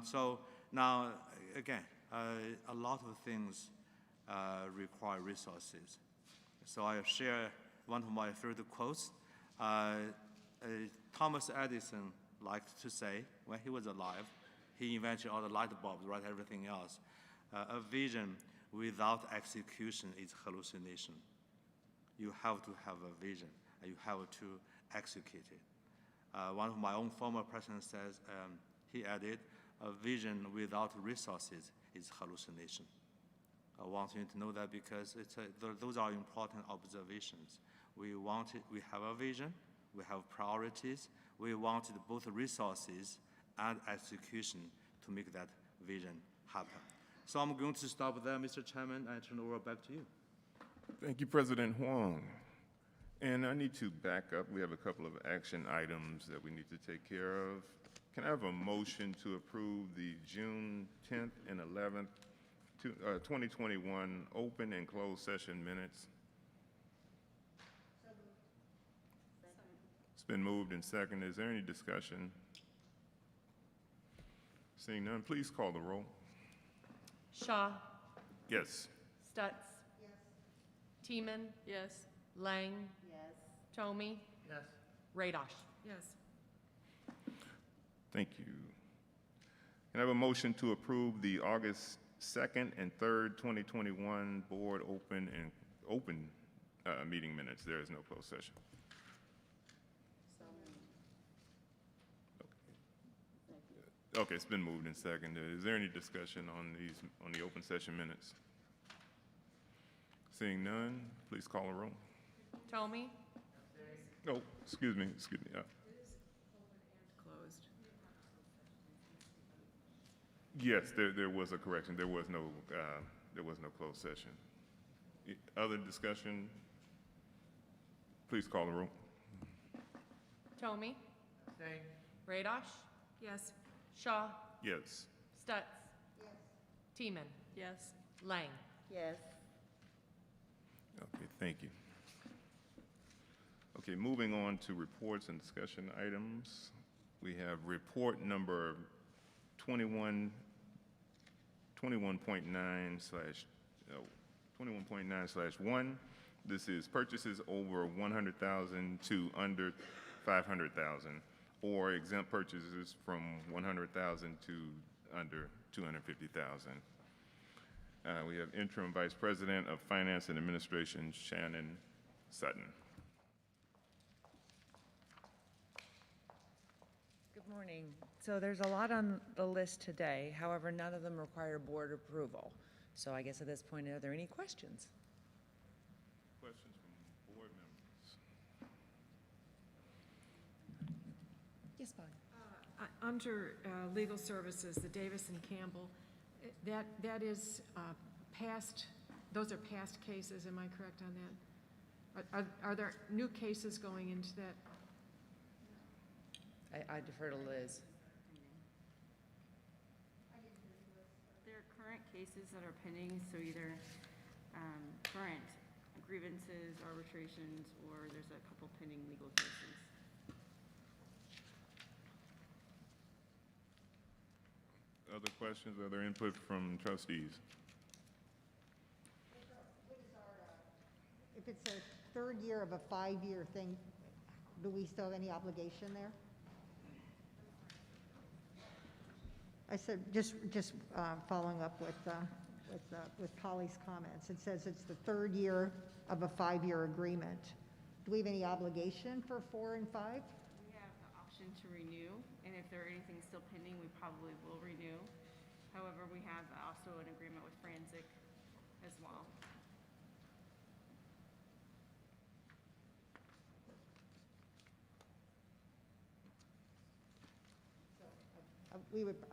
So now, again, a lot of things require resources. So I share one of my favorite quotes. Thomas Edison liked to say, when he was alive, he invented all the light bulbs, right, everything else. A vision without execution is hallucination. You have to have a vision, and you have to execute it. One of my own former presidents says, he added, a vision without resources is hallucination. I want you to know that because those are important observations. We have a vision, we have priorities, we wanted both resources and execution to make that vision happen. So I'm going to stop there, Mr. Chairman, and turn it over back to you. Thank you, President Huang. And I need to back up. We have a couple of action items that we need to take care of. Can I have a motion to approve the June 10th and 11th, 2021 open and closed session minutes? It's been moved and seconded. Is there any discussion? Seeing none, please call the roll. Shaw, Yes. Stutz. Yes. Teeman. Yes. Lang. Yes. Tomey. Yes. Radosh. Yes. Thank you. Can I have a motion to approve the August 2nd and 3rd, 2021 board open meeting minutes? There is no closed session. Okay, it's been moved and seconded. Is there any discussion on the open session minutes? Seeing none, please call a roll. Tomey. Oh, excuse me. Closed. Yes, there was a correction. There was no closed session. Other discussion? Please call the roll. Tomey. Radosh. Yes. Shaw. Yes. Stutz. Yes. Teeman. Yes. Lang. Yes. Okay, thank you. Okay, moving on to reports and discussion items. We have report number 21.9/1. This is purchases over 100,000 to under 500,000, or exempt purchases from 100,000 to under 250,000. We have Interim Vice President of Finance and Administration, Shannon Sutton. Good morning. So there's a lot on the list today. However, none of them require board approval. So I guess at this point, are there any questions? Questions from board members? Yes, Bob. Under legal services, the Davis and Campbell, that is past, those are past cases, am I correct on that? Are there new cases going into that? I defer to Liz. There are current cases that are pending, so either current grievances, arbitrations, or there's a couple pending legal cases. Other questions, other input from trustees? If it's a third year of a 5-year thing, do we still have any obligation there? I said, just following up with Polly's comments. It says it's the third year of a 5-year agreement. Do we have any obligation for 4 and 5? We have the option to renew, and if there are anything still pending, we probably will renew. However, we have also an agreement with Forensic as well.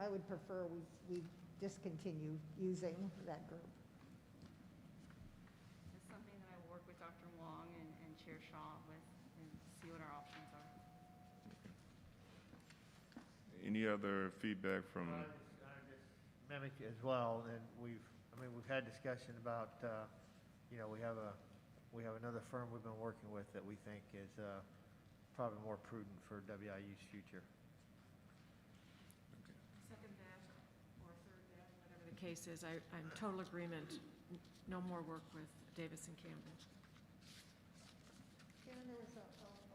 I would prefer we discontinue using that group. It's something that I will work with Dr. Wong and Chair Shaw with and see what our options are. Any other feedback from? I just mimic as well, and we've had discussion about, we have another firm we've been working with that we think is probably more prudent for WIU's future. Second that, or third that, whatever the case is, I'm total agreement, no more work with Davis and Campbell. Karen, there was a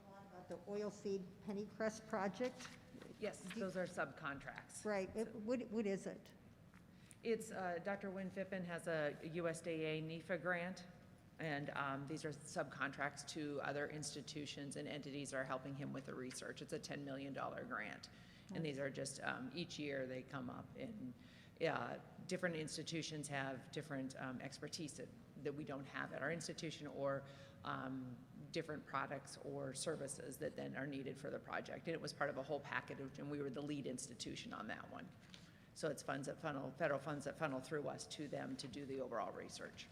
lot about the oilseed pennycrest project. Yes, those are subcontracts. Right. What is it? It's, Dr. Wynn Fippen has a USDA NEFA grant, and these are subcontracts to other institutions and entities that are helping him with the research. It's a $10 million grant. And these are just, each year they come up, and different institutions have different expertise that we don't have at our institution, or different products or services that then are needed for the project. And it was part of a whole package, and we were the lead institution on that one. So it's funds that funnel, federal funds that funnel through us to them to do the overall research.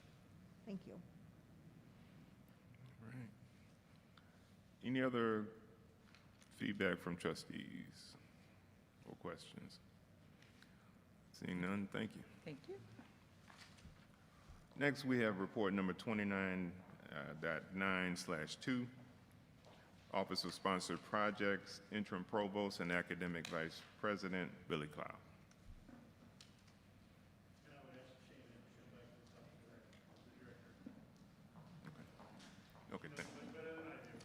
Thank you. All right. Any other feedback from trustees or questions? Seeing none, thank you. Thank you. Next, we have report number 29.9/2, Office of Sponsored Projects, Interim Provost and Academic Vice President, Billy Cloud.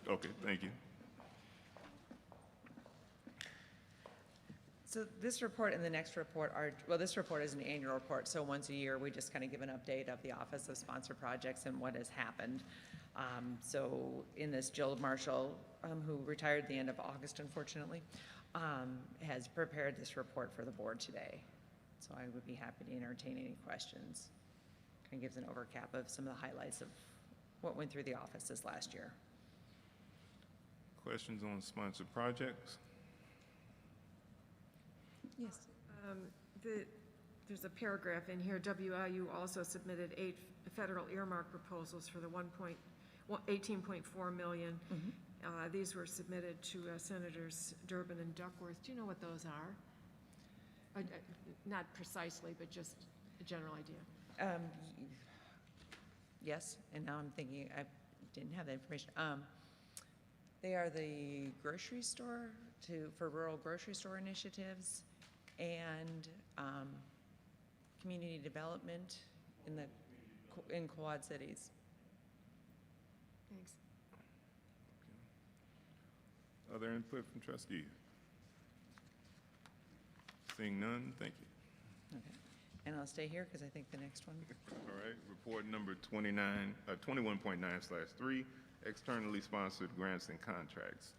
Okay, thank you. So this report and the next report are, well, this report is an annual report, so once a year, we just kind of give an update of the Office of Sponsored Projects and what has happened. So in this, Jill Marshall, who retired at the end of August, unfortunately, has prepared this report for the board today. So I would be happy to entertain any questions. Kind of gives an overcap of some of the highlights of what went through the office this last year. Questions on sponsored projects? Yes. There's a paragraph in here, WIU also submitted 8 federal earmark proposals for the 18.4 million. These were submitted to Senators Durbin and Duckworth. Do you know what those are? Not precisely, but just a general idea. Yes, and now I'm thinking, I didn't have that information. They are the grocery store for rural grocery store initiatives and community development in Quad Cities. Thanks. Other input from trustees? Seeing none, thank you. Okay. And I'll stay here because I think the next one. All right, report number 21.9/3, externally sponsored grants and contracts.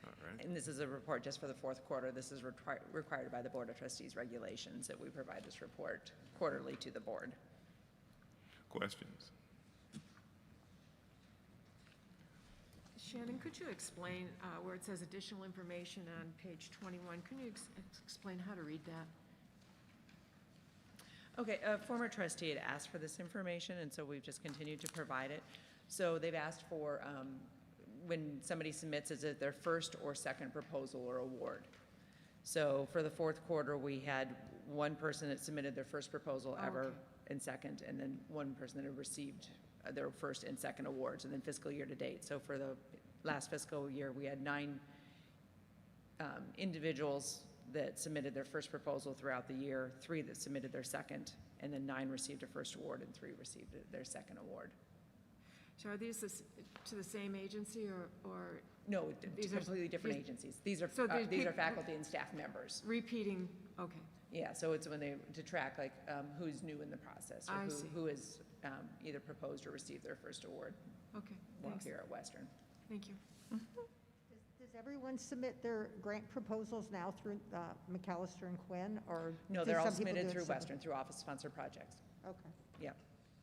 All right. And this is a report just for the fourth quarter. This is required by the Board of Trustees regulations that we provide this report quarterly to the board. Questions? Shannon, could you explain where it says additional information on page 21? Can you explain how to read that? Okay, a former trustee had asked for this information, and so we've just continued to provide it. So they've asked for, when somebody submits, is it their first or second proposal or award? So for the fourth quarter, we had one person that submitted their first proposal ever and second, and then one person that had received their first and second awards, and then fiscal year to date. So for the last fiscal year, we had 9 individuals that submitted their first proposal throughout the year, 3 that submitted their second, and then 9 received a first award and 3 received their second award. So are these to the same agency or? No, these are completely different agencies. These are faculty and staff members. Repeating, okay. Yeah, so it's when to track like who's new in the process or who has either proposed or received their first award. Okay, while thanks. here at Western. Thank you. Does everyone submit their grant proposals now through McAllister and Quinn, or? No, they're all submitted through Western, through office-sponsored projects. Okay. Yep,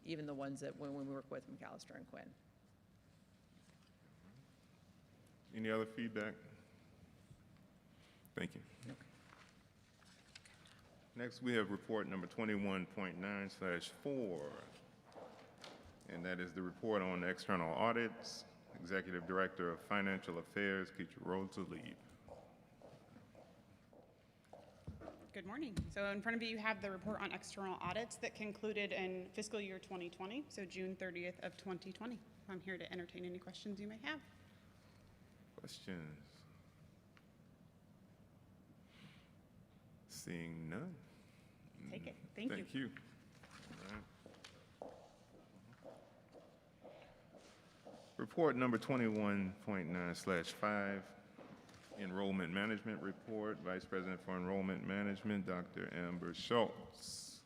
even the ones that when we work with McAllister and Quinn. Any other feedback? Thank you. Okay. Next, we have report number 21.9/4, and that is the report on external audits. Executive Director of Financial Affairs, Keisha Rhodes to lead. Good morning. So in front of you have the report on external audits that concluded in fiscal year 2020, so June 30th of 2020. I'm here to entertain any questions you may have. Questions? Seeing none. Take it. Thank you. Thank you. All right. Report number 21.9/5, Enrollment Management Report. Vice President for Enrollment Management, Dr. Amber Schultz.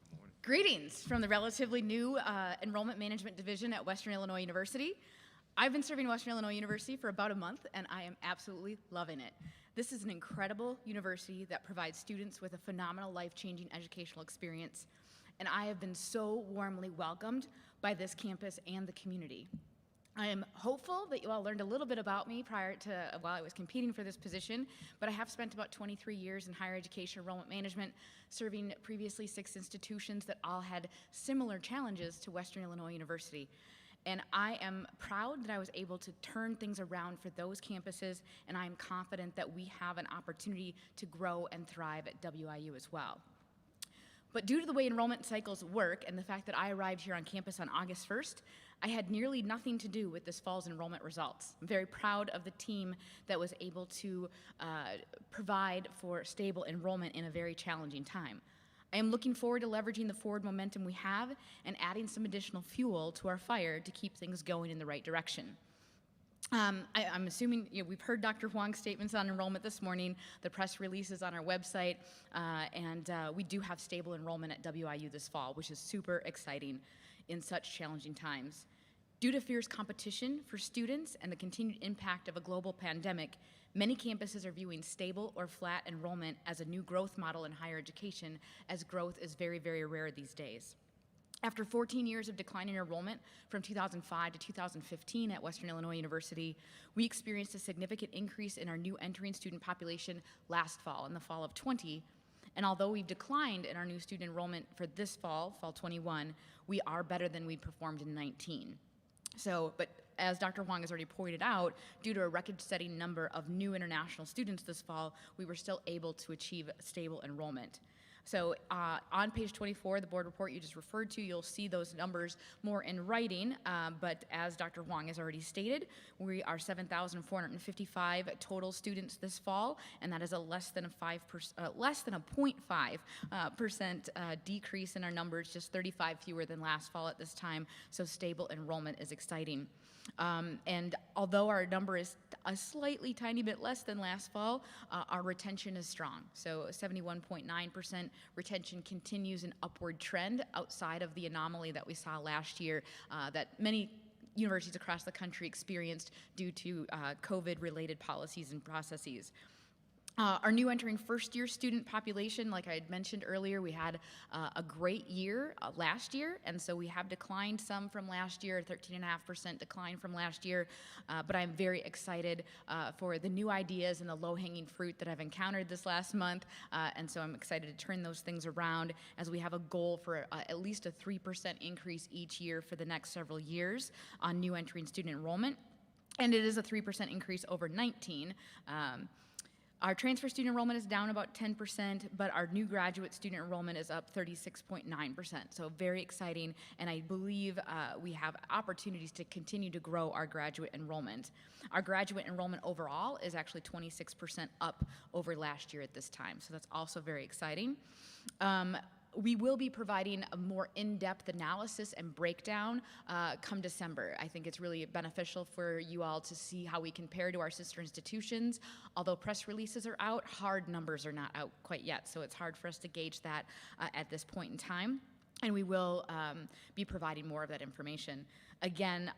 Good morning. Greetings from the relatively new Enrollment Management Division at Western Illinois University. I've been serving Western Illinois University for about a month, and I am absolutely loving it. This is an incredible university that provides students with a phenomenal life-changing educational experience, and I have been so warmly welcomed by this campus and the community. I am hopeful that you all learned a little bit about me prior to while I was competing for this position, but I have spent about 23 years in higher education enrollment management, serving previously 6 institutions that all had similar challenges to Western Illinois University. And I am proud that I was able to turn things around for those campuses, and I am confident that we have an opportunity to grow and thrive at WIU as well. But due to the way enrollment cycles work and the fact that I arrived here on campus on August 1st, I had nearly nothing to do with this fall's enrollment results. I'm very proud of the team that was able to provide for stable enrollment in a very challenging time. I am looking forward to leveraging the forward momentum we have and adding some additional fuel to our fire to keep things going in the right direction. I'm assuming we've heard Dr. Huang's statements on enrollment this morning, the press releases on our website, and we do have stable enrollment at WIU this fall, which is super exciting in such challenging times. Due to fierce competition for students and the continued impact of a global pandemic, many campuses are viewing stable or flat enrollment as a new growth model in higher education, as growth is very, very rare these days. After 14 years of declining enrollment from 2005 to 2015 at Western Illinois University, we experienced a significant increase in our new entering student population last fall, in the fall of 20. And although we've declined in our new student enrollment for this fall, fall 21, we are better than we performed in 19. But as Dr. Huang has already pointed out, due to a record-setting number of new international students this fall, we were still able to achieve stable enrollment. So on page 24, the board report you just referred to, you'll see those numbers more in writing, but as Dr. Huang has already stated, we are 7,455 total students this fall, and that is a less than a 0.5% decrease in our numbers, just 35 fewer than last fall at this time, so stable enrollment is exciting. And although our number is a slightly tiny bit less than last fall, our retention is strong. So 71.9% retention continues an upward trend outside of the anomaly that we saw last year that many universities across the country experienced due to COVID-related policies and processes. Our new entering first-year student population, like I had mentioned earlier, we had a great year last year, and so we have declined some from last year, 13.5% decline from last year, but I'm very excited for the new ideas and the low-hanging fruit that I've encountered this last month, and so I'm excited to turn those things around as we have a goal for at least a 3% increase each year for the next several years on new entering student enrollment, and it is a 3% increase over 19. Our transfer student enrollment is down about 10%, but our new graduate student enrollment is up 36.9%, so very exciting, and I believe we have opportunities to continue to grow our graduate enrollment. Our graduate enrollment overall is actually 26% up over last year at this time, so that's also very exciting. We will be providing a more in-depth analysis and breakdown come December. I think it's really beneficial for you all to see how we compare to our sister institutions. Although press releases are out, hard numbers are not out quite yet, so it's hard for us to gauge that at this point in time. And we will be providing more of that information. Again,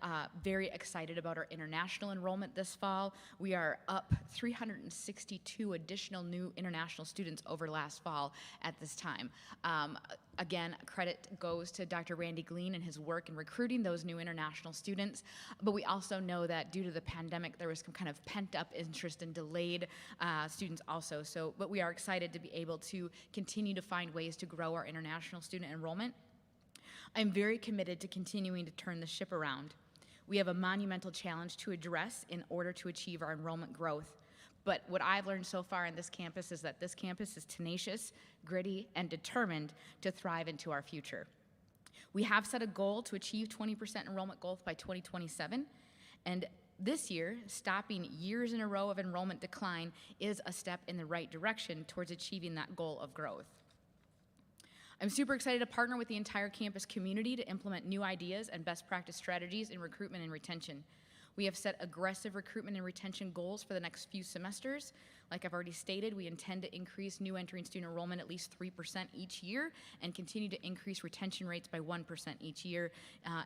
very excited about our international enrollment this fall. We are up 362 additional new international students over last fall at this time. Again, credit goes to Dr. Randy Glean and his work in recruiting those new international students, but we also know that due to the pandemic, there was some kind of pent-up interest and delayed students also. But we are excited to be able to continue to find ways to grow our international student enrollment. I'm very committed to continuing to turn the ship around. We have a monumental challenge to address in order to achieve our enrollment growth. But what I've learned so far in this campus is that this campus is tenacious, gritty, and determined to thrive into our future. We have set a goal to achieve 20% enrollment growth by 2027, and this year, stopping years in a row of enrollment decline is a step in the right direction towards achieving that goal of growth. I'm super excited to partner with the entire campus community to implement new ideas and best practice strategies in recruitment and retention. We have set aggressive recruitment and retention goals for the next few semesters. Like I've already stated, we intend to increase new entering student enrollment at least 3% each year and continue to increase retention rates by 1% each year.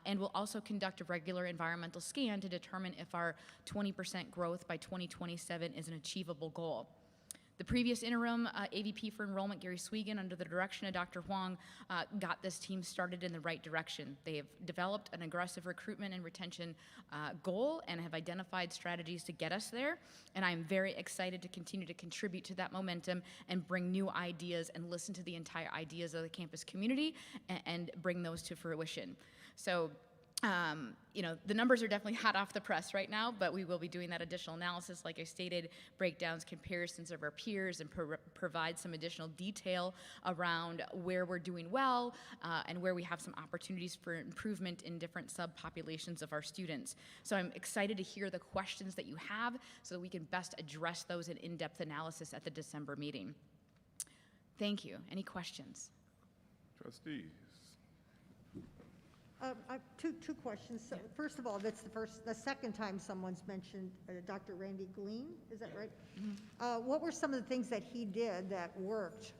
And we'll also conduct a regular environmental scan to determine if our 20% growth by 2027 is an achievable goal. The previous interim AVP for enrollment, Gary Swegan, under the direction of Dr. Huang, got this team started in the right direction. They have developed an aggressive recruitment and retention goal and have identified strategies to get us there. And I'm very excited to continue to contribute to that momentum and bring new ideas and listen to the entire ideas of the campus community and bring those to fruition. So You know, the numbers are definitely hot off the press right now, but we will be doing that additional analysis, like I stated, breakdowns, comparisons of our peers, and provide some additional detail around where we're doing well and where we have some opportunities for improvement in different subpopulations of our students. So I'm excited to hear the questions that you have so that we can best address those in in-depth analysis at the December meeting. Thank you. Any questions? Trustees. I have two questions. So, first of all, that's the second time someone's mentioned Dr. Randy Glean, is that right? What were some of the things that he did that worked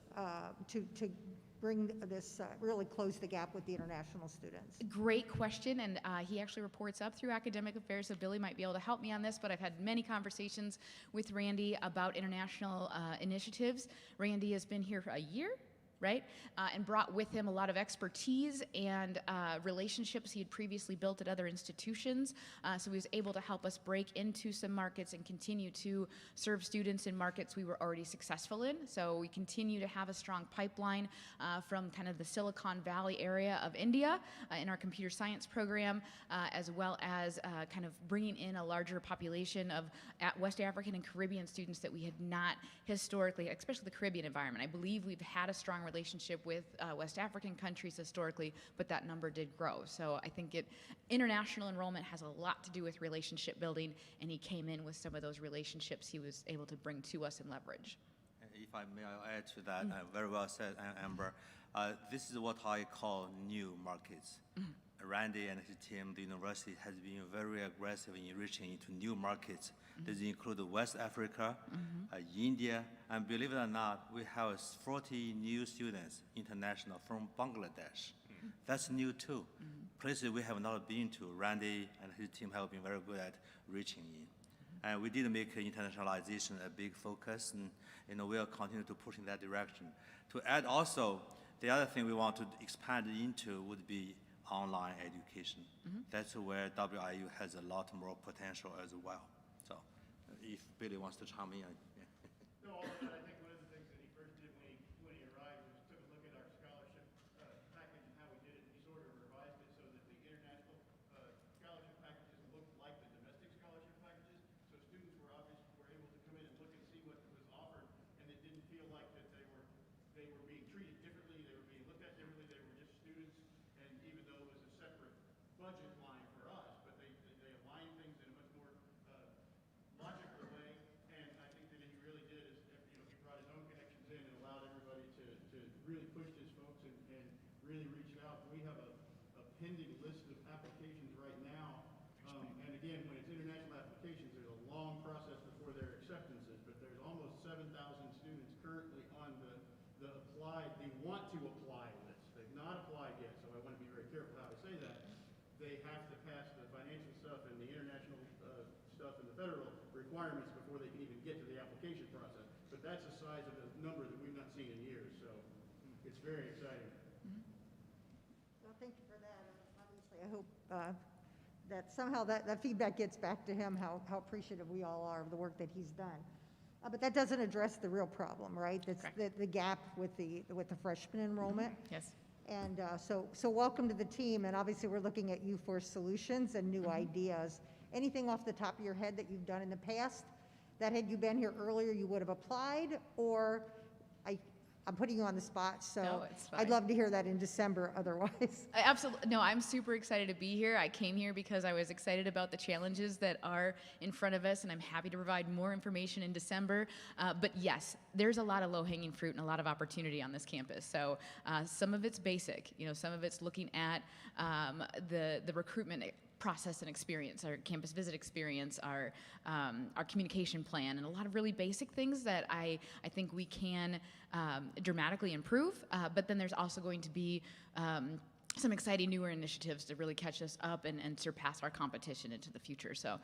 to bring this, really close the gap with the international students? Great question, and he actually reports up through academic affairs, so Billy might be able to help me on this, but I've had many conversations with Randy about international initiatives. Randy has been here for a year, right? And brought with him a lot of expertise and relationships he had previously built at other institutions. So he was able to help us break into some markets and continue to serve students in markets we were already successful in. So we continue to have a strong pipeline from kind of the Silicon Valley area of India in our computer science program, as well as kind of bringing in a larger population of West African and Caribbean students that we had not historically, especially the Caribbean environment. I believe we've had a strong relationship with West African countries historically, but that number did grow. So I think international enrollment has a lot to do with relationship building, and he came in with some of those relationships he was able to bring to us and leverage. If I may, I'll add to that. Very well said, Amber. This is what I call new markets. Randy and his team, the university, has been very aggressive in reaching into new markets. These include West Africa, India, and believe it or not, we have 40 new students, international, from Bangladesh. That's new too. Places we have not been to. Randy and his team have been very good at reaching in. And we did make internationalization a big focus, and we'll continue to push in that direction. To add also, the other thing we want to expand into would be online education. That's where WIU has a lot more potential as well. So if Billy wants to chime in. No, all of that, I think one of the things that he first did when he arrived was took a look at our scholarship package and how we did it, and he sort of revised it so that the international scholarship packages looked like the domestic scholarship packages. So students were able to come in and look and see what was offered, and it didn't feel like that they were being treated differently, they were being looked at differently, they were just students. And even though it was a separate budget line for us, but they aligned things in a much more logical way. And I think that he really did is, he brought his own connections in and allowed everybody to really push his folks and really reach out. We have a pending list of applications right now. And again, when it's international applications, there's a long process before their acceptances, but there's almost 7,000 students currently on the applied, they want to apply list. They've not applied yet, so I want to be very careful how I say that. They have to pass the financial stuff and the international stuff and the federal requirements before they can even get to the application process. But that's a size of a number that we've not seen in years, so it's very exciting. Well, thank you for that. Obviously, I hope that somehow that feedback gets back to him, how appreciative we all are of the work that he's done. But that doesn't address the real problem, right? That's the gap with the freshman enrollment. Yes. And so welcome to the team, and obviously we're looking at you for solutions and new ideas. Anything off the top of your head that you've done in the past that had you been here earlier you would have applied, or I'm putting you on the spot, so No, it's fine. I'd love to hear that in December otherwise. Absolutely. No, I'm super excited to be here. I came here because I was excited about the challenges that are in front of us, and I'm happy to provide more information in December. But yes, there's a lot of low-hanging fruit and a lot of opportunity on this campus. So some of it's basic. Some of it's looking at the recruitment process and experience, our campus visit experience, our communication plan, and a lot of really basic things that I think we can dramatically improve. But then there's also going to be some exciting newer initiatives to really catch us up and surpass our competition into the future. So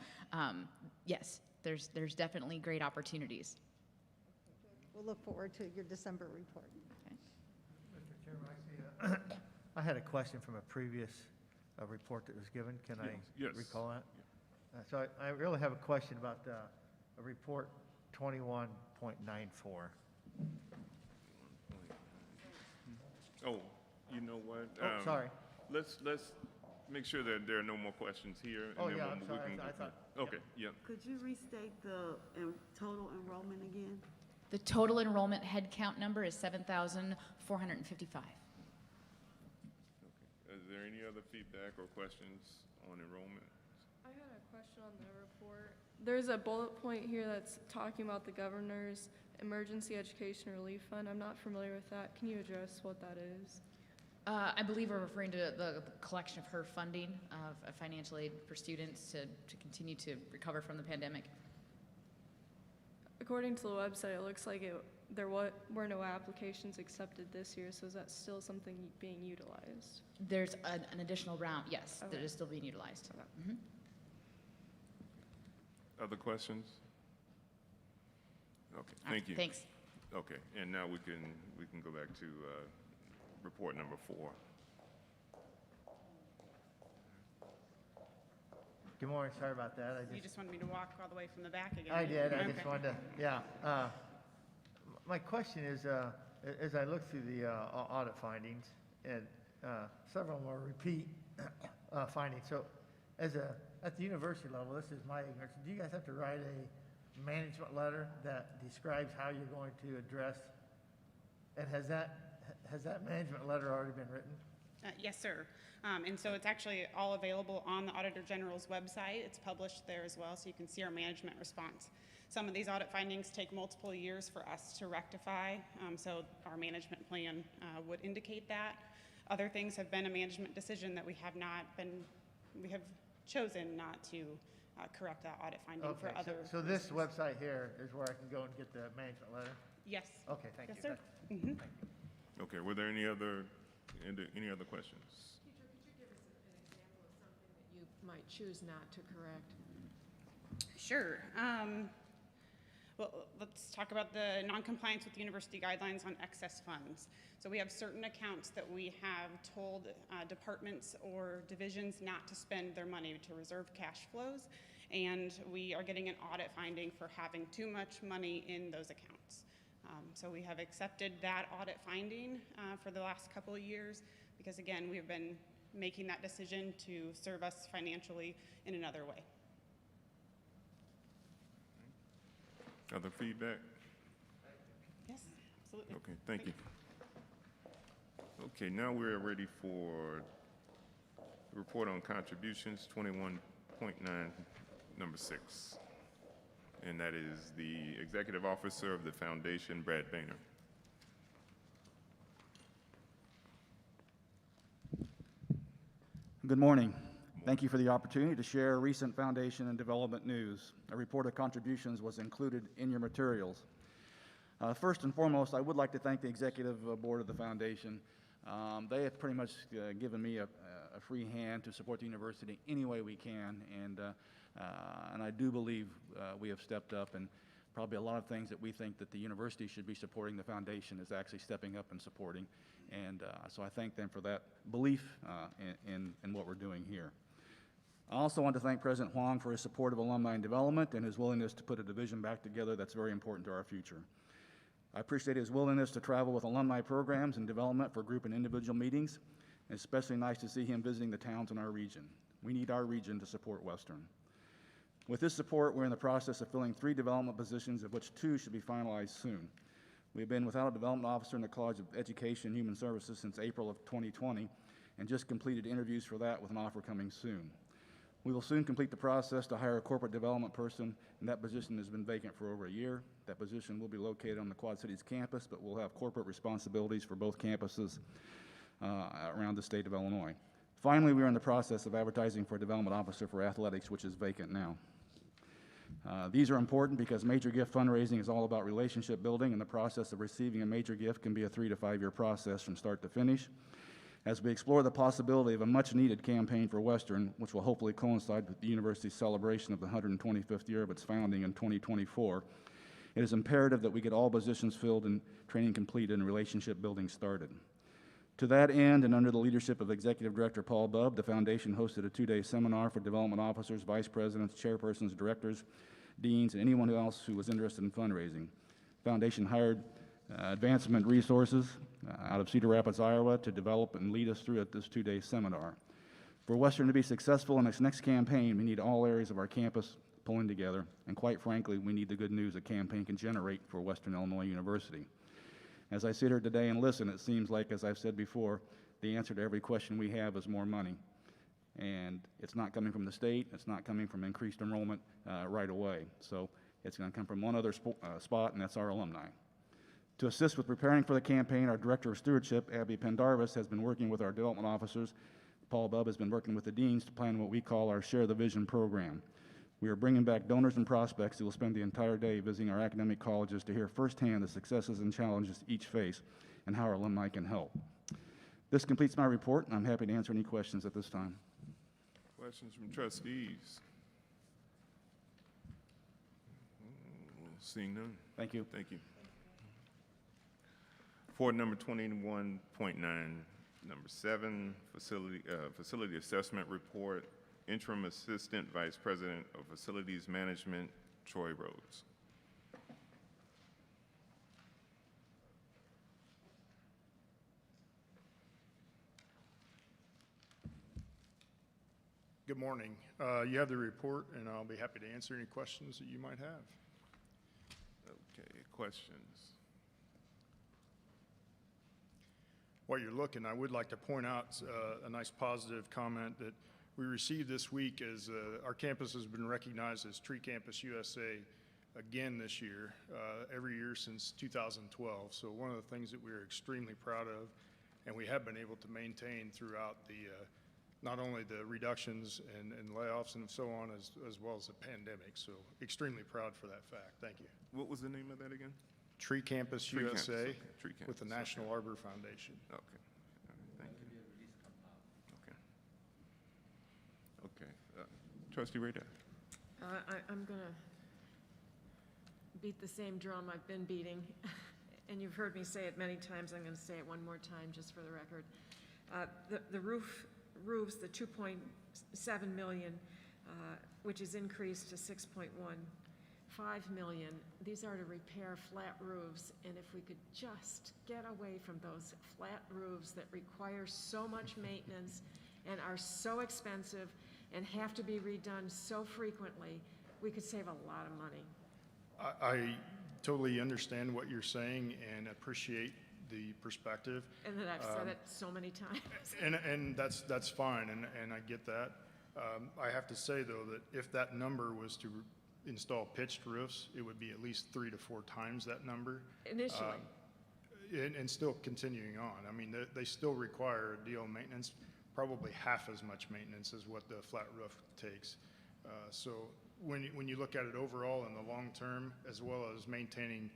yes, there's definitely great opportunities. We'll look forward to your December report. Okay. Mr. Chairman, I had a question from a previous report that was given. Can I recall that? So I really have a question about report 21.94. Oh, you know what? Sorry. Let's make sure that there are no more questions here. And Oh, then yeah, we'll- I'm we sorry, can I go thought- through. Okay, yeah. Could you restate the total enrollment again? The total enrollment head count number is 7,455. Is there any other feedback or questions on enrollment? I had a question on the report. There's a bullet point here that's talking about the governor's emergency education relief fund. I'm not familiar with that. Can you address what that is? I believe we're referring to the collection of her funding of financial aid for students to continue to recover from the pandemic. According to the website, it looks like there were no applications accepted this year, so is that still something being utilized? There's an additional round, yes, that Okay. is still being utilized. Okay. Mhm. Other questions? Okay, All right, thank you. Thanks. Okay, and now we can go back to report number 4. Good morning, sorry about that. You just wanted me to walk all the way from the back again? I did, I just Okay. wanted to, yeah. My question is, as I look through the audit findings, and several more repeat findings, so at the university level, this is my ignorance, do you guys have to write a management letter that describes how you're going to address, and has that management letter already been written? Yes, sir. And so it's actually all available on the Auditor General's website. It's published there as well, so you can see our management response. Some of these audit findings take multiple years for us to rectify, so our management plan would indicate that. Other things have been a management decision that we have chosen not to correct that audit finding for Okay, other. so this website here is where I can go and get the management letter? Yes. Okay, thank you. Yes, sir. Thank Mhm. Okay, were there any other questions? Teacher, could you give us an example of something that you might choose not to correct? Sure. Well, let's talk about the noncompliance with university guidelines on excess funds. So we have certain accounts that we have told departments or divisions not to spend their money to reserve cash flows, and we are getting an audit finding for having too much money in those accounts. So we have accepted that audit finding for the last couple of years because, again, we've been making that decision to serve us financially in another way. Other feedback? Yes, absolutely. Okay, thank you. Okay, now we're ready for the report on contributions, 21.9, number 6. And that is the Executive Officer of the Foundation, Brad Boehner. Good morning. Thank you for the opportunity to share recent foundation and development news. A report of contributions was included in your materials. First and foremost, I would like to thank the executive board of the foundation. They have pretty much given me a free hand to support the university any way we can, and I do believe we have stepped up, and probably a lot of things that we think that the university should be supporting, the foundation is actually stepping up and supporting, and so I thank them for that belief in what we're doing here. I also want to thank President Huang for his support of alumni development and his willingness to put a division back together that's very important to our future. I appreciate his willingness to travel with alumni programs and development for group and individual meetings. And it's especially nice to see him visiting the towns in our region. We need our region to support Western. With this support, we're in the process of filling 3 development positions, of which 2 should be finalized soon. We have been without a development officer in the College of Education and Human Services since April of 2020, and just completed interviews for that with an offer coming soon. We will soon complete the process to hire a corporate development person, and that position has been vacant for over a year. That position will be located on the Quad Cities campus, but will have corporate responsibilities for both campuses around the state of Illinois. Finally, we are in the process of advertising for a development officer for athletics, which is vacant now. These are important because major gift fundraising is all about relationship building, and the process of receiving a major gift can be a 3 to 5 year process from start to finish. As we explore the possibility of a much-needed campaign for Western, which will hopefully coincide with the university's celebration of the 125th year of its founding in 2024, it is imperative that we get all positions filled and training completed and relationship building started. To that end, and under the leadership of Executive Director Paul Bubb, the Foundation hosted a 2-day seminar for development officers, vice presidents, chairpersons, directors, deans, and anyone else who was interested in fundraising. The Foundation hired Advancement Resources out of Cedar Rapids, Iowa, to develop and lead us through this 2-day seminar. For Western to be successful in its next campaign, we need all areas of our campus pulling together, and quite frankly, we need the good news a campaign can generate for Western Illinois University. As I sit here today and listen, it seems like, as I've said before, the answer to every question we have is more money. And it's not coming from the state, it's not coming from increased enrollment right away. So it's going to come from one other spot, and that's our alumni. To assist with preparing for the campaign, our Director of Stewardship, Abby Pendarvis, has been working with our development officers. Paul Bubb has been working with the deans to plan what we call our Share the Vision program. We are bringing back donors and prospects who will spend the entire day visiting our academic colleges to hear firsthand the successes and challenges each face and how our alumni can help. This completes my report, and I'm happy to answer any questions at this time. Questions from trustees? Seeing none. Thank you. Thank you. For number 21.9, number 7, facility assessment report, interim assistant vice president of facilities management, Troy Rhodes. Good morning. You have the report, and I'll be happy to answer any questions that you might have. Okay, questions? While you're looking, I would like to point out a nice positive comment that we received this week as our campus has been recognized as Tree Campus USA again this year, every year since 2012. So one of the things that we're extremely proud of, and we have been able to maintain throughout the not only the reductions and layoffs and so on, as well as the pandemic. So extremely proud for that fact. Thank you. What was the name of that again? Tree Campus Tree USA Campus, okay. Tree Campus, with the National Arbor Foundation. Okay. All right, thank you. Okay. Okay. Trustee Rada. I'm going to beat the same drum I've been beating, and you've heard me say it many times. I'm going to say it one more time just for the record. The roofs, the 2.7 million, which is increased to 6.15 million, these are to repair flat roofs, and if we could just get away from those flat roofs that require so much maintenance and are so expensive and have to be redone so frequently, we could save a lot of money. I totally understand what you're saying and appreciate the perspective. And that I've said it so many times. And that's fine, and I get that. I have to say, though, that if that number was to install pitched roofs, it would be at least 3 to 4 times that number. Initially. And still continuing on. I mean, they still require a deal of maintenance, probably half as much maintenance as what the flat roof takes. So when you look at it overall in the long term, as well as maintaining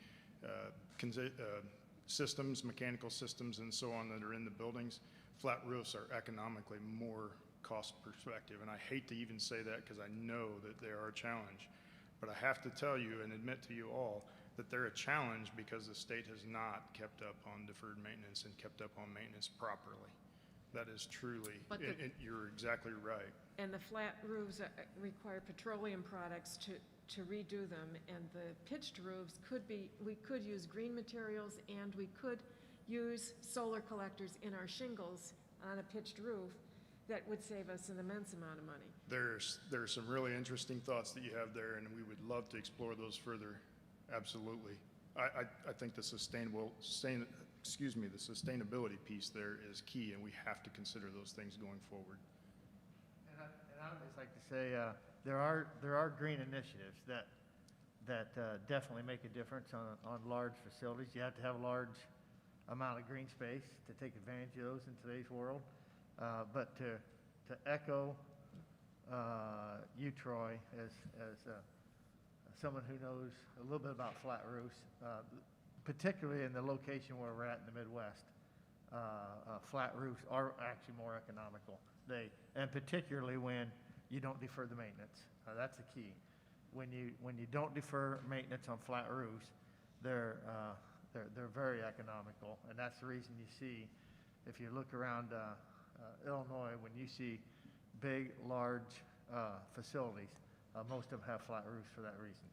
systems, mechanical systems, and so on that are in the buildings, flat roofs are economically more cost perspective. And I hate to even say that because I know that they are a challenge. But I have to tell you and admit to you all that they're a challenge because the state has not kept up on deferred maintenance and kept up on maintenance properly. That is truly, you're exactly right. And the flat roofs require petroleum products to redo them, and the pitched roofs we could use green materials, and we could use solar collectors in our shingles on a pitched roof that would save us an immense amount of money. There's some really interesting thoughts that you have there, and we would love to explore those further. Absolutely. I think the sustainability piece there is key, and we have to consider those things going forward. And I would just like to say there are green initiatives that definitely make a difference on large facilities. You have to have a large amount of green space to take advantage of those in today's world. But to echo you, Troy, as someone who knows a little bit about flat roofs, particularly in the location where we're at in the Midwest, flat roofs are actually more economical. And particularly when you don't defer the maintenance. That's the key. When you don't defer maintenance on flat roofs, they're very economical, and that's the reason you see, if you look around Illinois, when you see big, large facilities, most of them have flat roofs for that reason.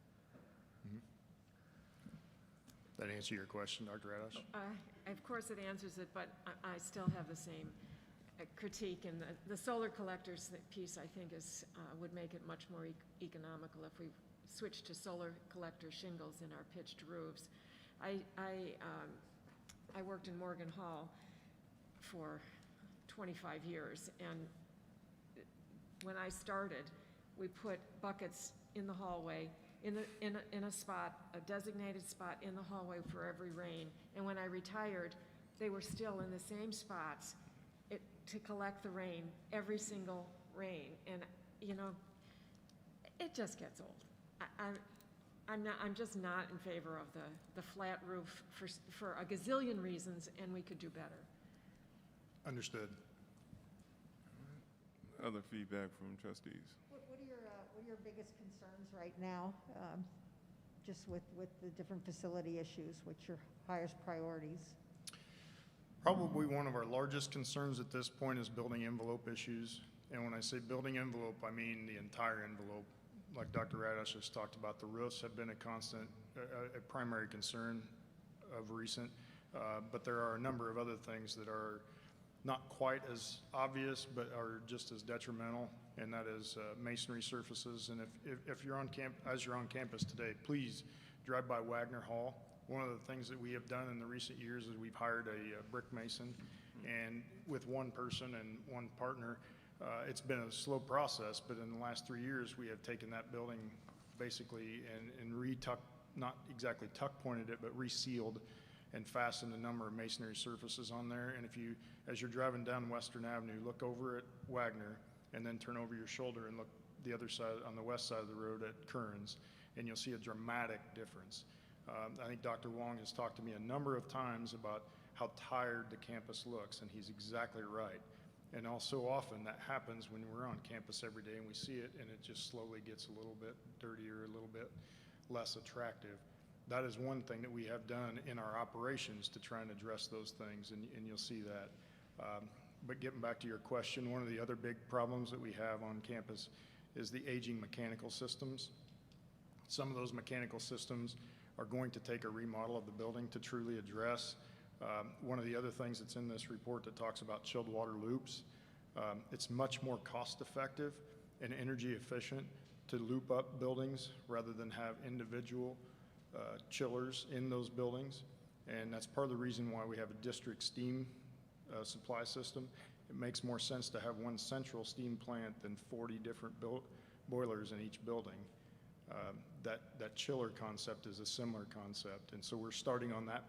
That answer your question, Dr. Radash? Of course it answers it, but I still have the same critique, and the solar collectors piece, I think, would make it much more economical if we switched to solar collector shingles in our pitched roofs. I worked in Morgan Hall for 25 years, and when I started, we put buckets in the hallway, in a spot, a designated spot in the hallway for every rain. And when I retired, they were still in the same spots to collect the rain, every single rain. And, you know, it just gets old. I'm just not in favor of the flat roof for a gazillion reasons, and we could do better. Understood. Other feedback from trustees? What are your biggest concerns right now, just with the different facility issues? What's your highest priorities? Probably one of our largest concerns at this point is building envelope issues. And when I say building envelope, I mean the entire envelope. Like Dr. Radash just talked about, the roofs have been a primary concern of recent, but there are a number of other things that are not quite as obvious, but are just as detrimental, and that is masonry surfaces. And if you're on campus today, please drive by Wagner Hall. One of the things that we have done in the recent years is we've hired a brick mason, and with one person and one partner, it's been a slow process, but in the last 3 years, we have taken that building basically and not exactly tuck pointed it, but resealed and fastened a number of masonry surfaces on there. And as you're driving down Western Avenue, look over at Wagner and then turn over your shoulder and look the other side, on the west side of the road at Kearns, and you'll see a dramatic difference. I think Dr. Wong has talked to me a number of times about how tired the campus looks, and he's exactly right. And also often that happens when we're on campus every day and we see it, and it just slowly gets a little bit dirtier, a little bit less attractive. That is one thing that we have done in our operations to try and address those things, and you'll see that. But getting back to your question, one of the other big problems that we have on campus is the aging mechanical systems. Some of those mechanical systems are going to take a remodel of the building to truly address. One of the other things that's in this report that talks about chilled water loops, it's much more cost effective and energy efficient to loop up buildings rather than have individual chillers in those buildings. And that's part of the reason why we have a district steam supply system. It makes more sense to have one central steam plant than 40 different boilers in each building. That chiller concept is a similar concept, and so we're starting on that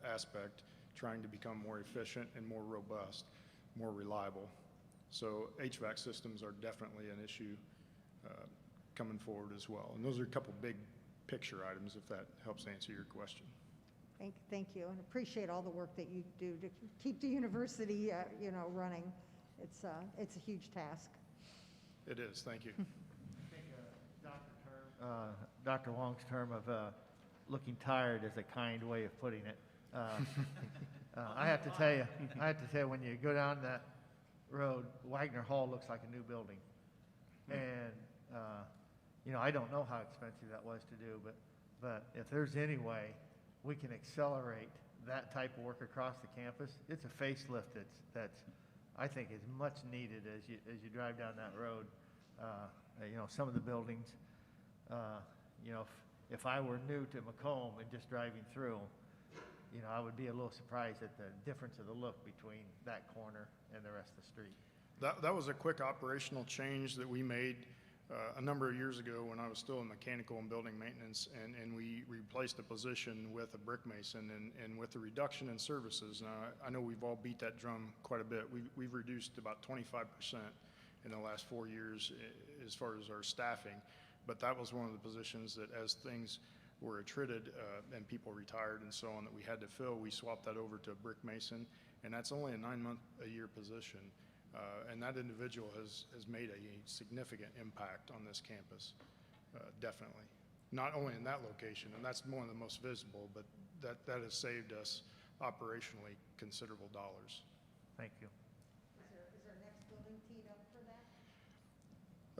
aspect, trying to become more efficient and more robust, more reliable. So HVAC systems are definitely an issue coming forward as well. And those are a couple big picture items, if that helps answer your question. Thank you, and appreciate all the work that you do to keep the university, running. It's a huge task. It is. Thank you. Dr. Wong's term of looking tired is a kind way of putting it. I have to tell you, when you go down that road, Wagner Hall looks like a new building. And, I don't know how expensive that was to do, but if there's any way we can accelerate that type of work across the campus, it's a facelift that's I think is much needed as you drive down that road. Some of the buildings, if I were new to Macomb and just driving through, I would be a little surprised at the difference of the look between that corner and the rest of the street. That was a quick operational change that we made a number of years ago when I was still in mechanical and building maintenance, and we replaced a position with a brick mason, and with the reduction in services. Now, I know we've all beat that drum quite a bit. We've reduced about 25% in the last 4 years as far as our staffing, but that was one of the positions that as things were attrited and people retired and so on that we had to fill, we swapped that over to a brick mason, and that's only a 9-month-a-year position. And that individual has made a significant impact on this campus, definitely. Not only in that location, and that's one of the most visible, but that has saved us operationally considerable dollars. Thank you. Is our next building teed up for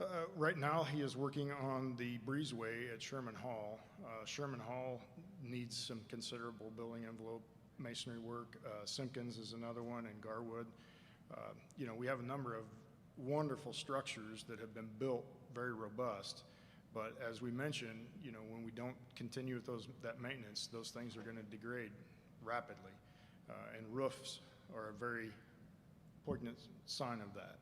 that? Right now, he is working on the breezeway at Sherman Hall. Sherman Hall needs some considerable building envelope masonry work. Simpkins is another one, and Garwood. You know, we have a number of wonderful structures that have been built very robust, but as we mentioned, you know, when we don't continue with that maintenance, those things are going to degrade rapidly, and roofs are a very poignant sign of that.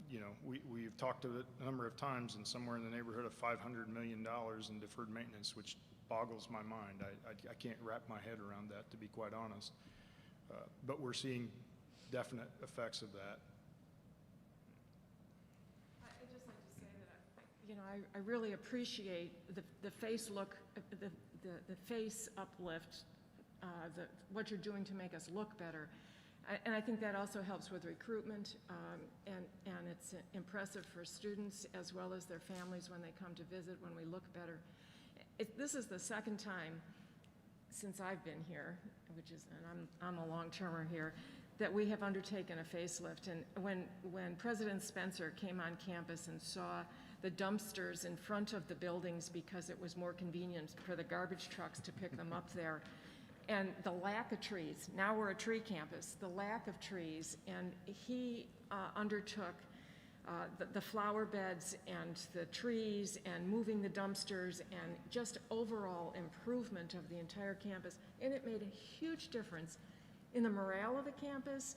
You know, we've talked of it a number of times, and somewhere in the neighborhood of $500 million in deferred maintenance, which boggles my mind. I can't wrap my head around that, to be quite honest. But we're seeing definite effects of that. I'd just like to say that, you know, I really appreciate the face look, the face uplift, what you're doing to make us look better. And I think that also helps with recruitment, and it's impressive for students as well as their families when they come to visit, when we look better. This is the second time since I've been here, and I'm a long-termer here, that we have undertaken a facelift. And when President Spencer came on campus and saw the dumpsters in front of the buildings because it was more convenient for the garbage trucks to pick them up there, and the lack of trees, now we're a tree campus, the lack of trees, and he undertook the flower beds and the trees and moving the dumpsters and just overall improvement of the entire campus. And it made a huge difference in the morale of the campus,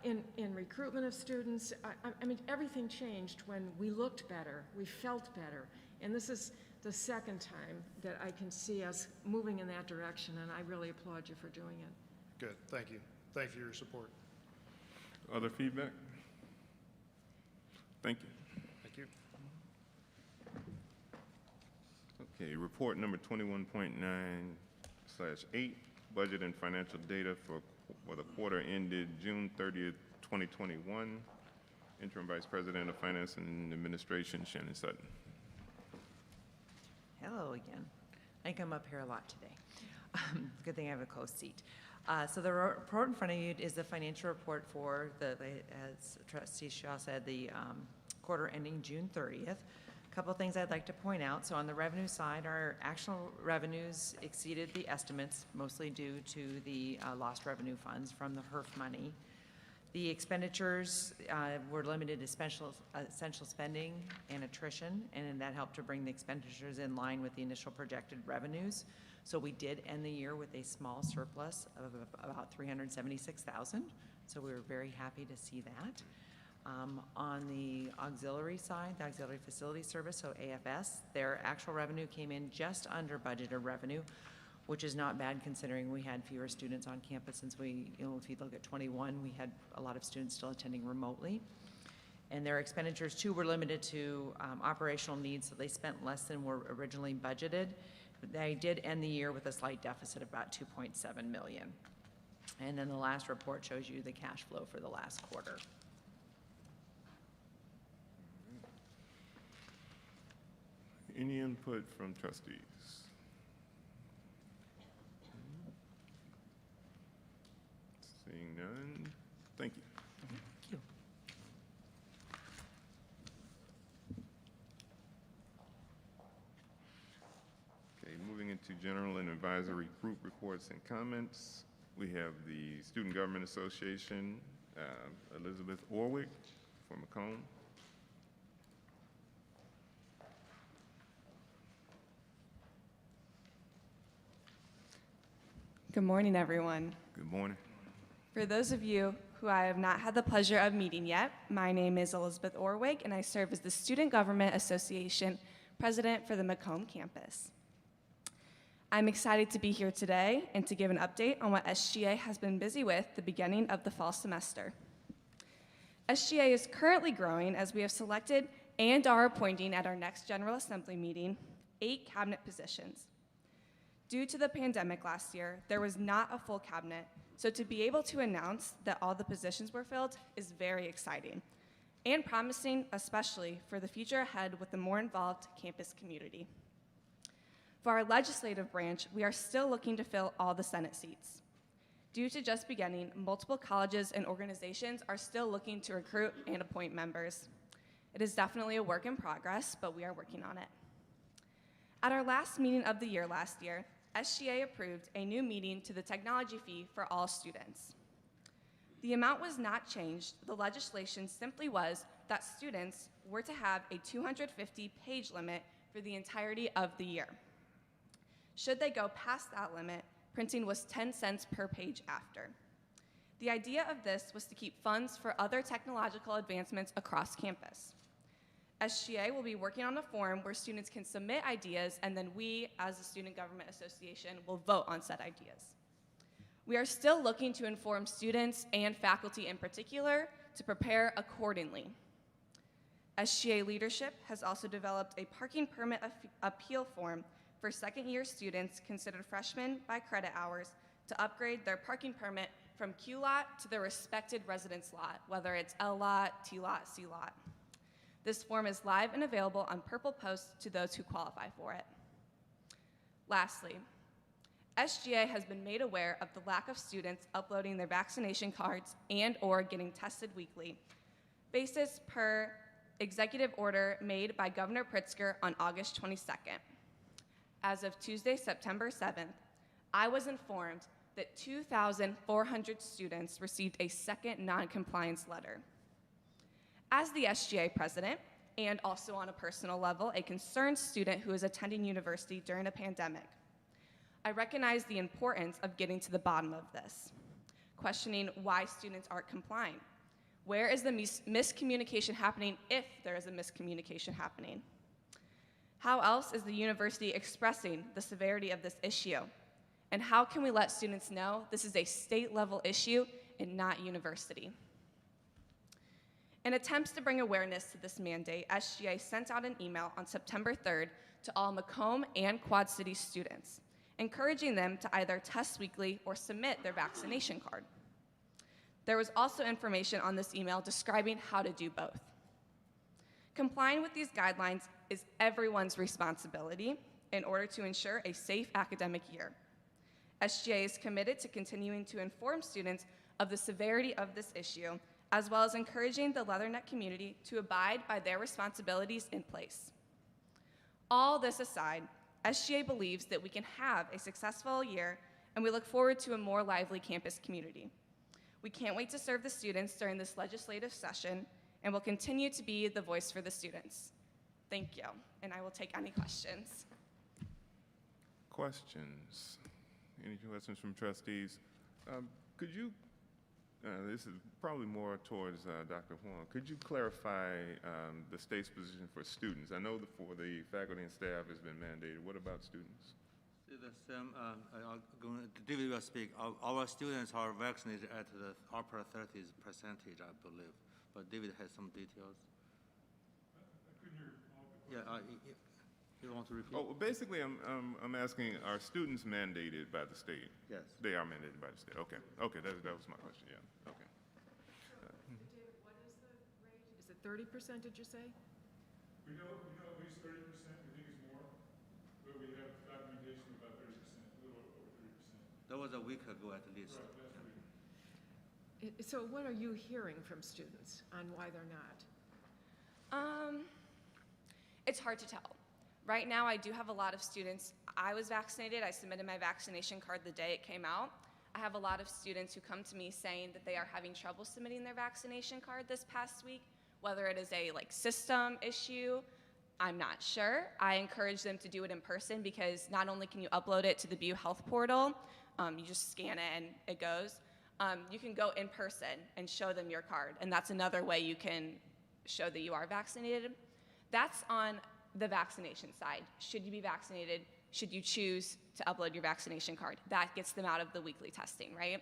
in recruitment of students. I mean, everything changed when we looked better, we felt better. And this is the second time that I can see us moving in that direction, and I really applaud you for doing it. Good, thank you. Thank you for your support. Other feedback? Thank you. Thank you. Okay, report number 21.9/8, budget and financial data for the quarter ended June 30th, 2021. Interim Vice President of Finance and Administration, Shannon Sutton. Hello again. I think I'm up here a lot today. Good thing I have a co-seat. So the report in front of you is the financial report for as Trustee Shaw said, the quarter ending June 30th. A couple of things I'd like to point out. So on the revenue side, our actual revenues exceeded the estimates, mostly due to the lost revenue funds from the HERF money. The expenditures were limited to essential spending and attrition, and that helped to bring the expenditures in line with the initial projected revenues. So we did end the year with a small surplus of about $376,000. So we were very happy to see that. On the auxiliary side, the Auxiliary Facility Service, so AFS, their actual revenue came in just under budgeted revenue, which is not bad considering we had fewer students on campus since we, you know, if you look at 21, we had a lot of students still attending remotely. And their expenditures too were limited to operational needs, so they spent less than were originally budgeted. They did end the year with a slight deficit of about $2.7 million. And then the last report shows you the cash flow for the last quarter. Any input from trustees? Seeing none, thank you. Thank you. Okay, moving into general and advisory group reports and comments. We have the Student Government Association, Elizabeth Orwick for Macomb. Good morning, everyone. Good morning. For those of you who I have not had the pleasure of meeting yet, my name is Elizabeth Orwig, and I serve as the Student Government Association President for the Macomb campus. I'm excited to be here today and to give an update on what SGA has been busy with the beginning of the fall semester. SGA is currently growing as we have selected and are appointing at our next General Assembly meeting 8 cabinet positions. Due to the pandemic last year, there was not a full cabinet, so to be able to announce that all the positions were filled is very exciting and promising, especially for the future ahead with the more involved campus community. For our legislative branch, we are still looking to fill all the Senate seats. Due to just beginning, multiple colleges and organizations are still looking to recruit and appoint members. It is definitely a work in progress, but we are working on it. At our last meeting of the year last year, SGA approved a new meeting to the technology fee for all students. The amount was not changed. The legislation simply was that students were to have a 250-page limit for the entirety of the year. Should they go past that limit, printing was 10 cents per page after. The idea of this was to keep funds for other technological advancements across campus. SGA will be working on a forum where students can submit ideas, and then we, as the Student Government Association, will vote on said ideas. We are still looking to inform students and faculty in particular to prepare accordingly. SGA leadership has also developed a parking permit appeal form for second-year students considered freshmen by credit hours to upgrade their parking permit from Q lot to their respected residence lot, whether it's L lot, T lot, C lot. This form is live and available on Purple Post to those who qualify for it. Lastly, SGA has been made aware of the lack of students uploading their vaccination cards and/or getting tested weekly, basis per executive order made by Governor Pritzker on August 22nd. As of Tuesday, September 7th, I was informed that 2,400 students received a second non-compliance letter. As the SGA president, and also on a personal level, a concerned student who is attending university during a pandemic, I recognize the importance of getting to the bottom of this, questioning why students aren't complying. Where is the miscommunication happening if there is a miscommunication happening? How else is the university expressing the severity of this issue? And how can we let students know this is a state-level issue and not university? In attempts to bring awareness to this mandate, SGA sent out an email on September 3rd to all Macomb and Quad City students, encouraging them to either test weekly or submit their vaccination card. There was also information on this email describing how to do both. Complying with these guidelines is everyone's responsibility in order to ensure a safe academic year. SGA is committed to continuing to inform students of the severity of this issue, as well as encouraging the Leatherneck community to abide by their responsibilities in place. All this aside, SGA believes that we can have a successful year, and we look forward to a more lively campus community. We can't wait to serve the students during this legislative session, and will continue to be the voice for the students. Thank you, and I will take any questions. Questions? Any questions from trustees? Could you, this is probably more towards Dr. Huang, could you clarify the state's position for students? I know that for the faculty and staff has been mandated. What about students? The same, David will speak. Our students are vaccinated at the upper 30s percentage, I believe. But David has some details. I couldn't hear all the questions. Yeah, you want to repeat? Oh, well, basically, I'm asking, are students mandated by the state? Yes. They are mandated by the state. Okay. Okay, that was my question. Yeah. Okay. David, what is the rate? Is it 30%, did you say? We know at least 30%, we think it's more, but we have documentation of about 30%, a little over 30%. That was a week ago at least. Right, last week. So what are you hearing from students on why they're not? It's hard to tell. Right now, I do have a lot of students. I was vaccinated. I submitted my vaccination card the day it came out. I have a lot of students who come to me saying that they are having trouble submitting their vaccination card this past week, whether it is a system issue, I'm not sure. I encourage them to do it in person because not only can you upload it to the WIU Health portal, you just scan it and it goes. You can go in person and show them your card, and that's another way you can show that you are vaccinated. That's on the vaccination side. Should you be vaccinated? Should you choose to upload your vaccination card? That gets them out of the weekly testing, right?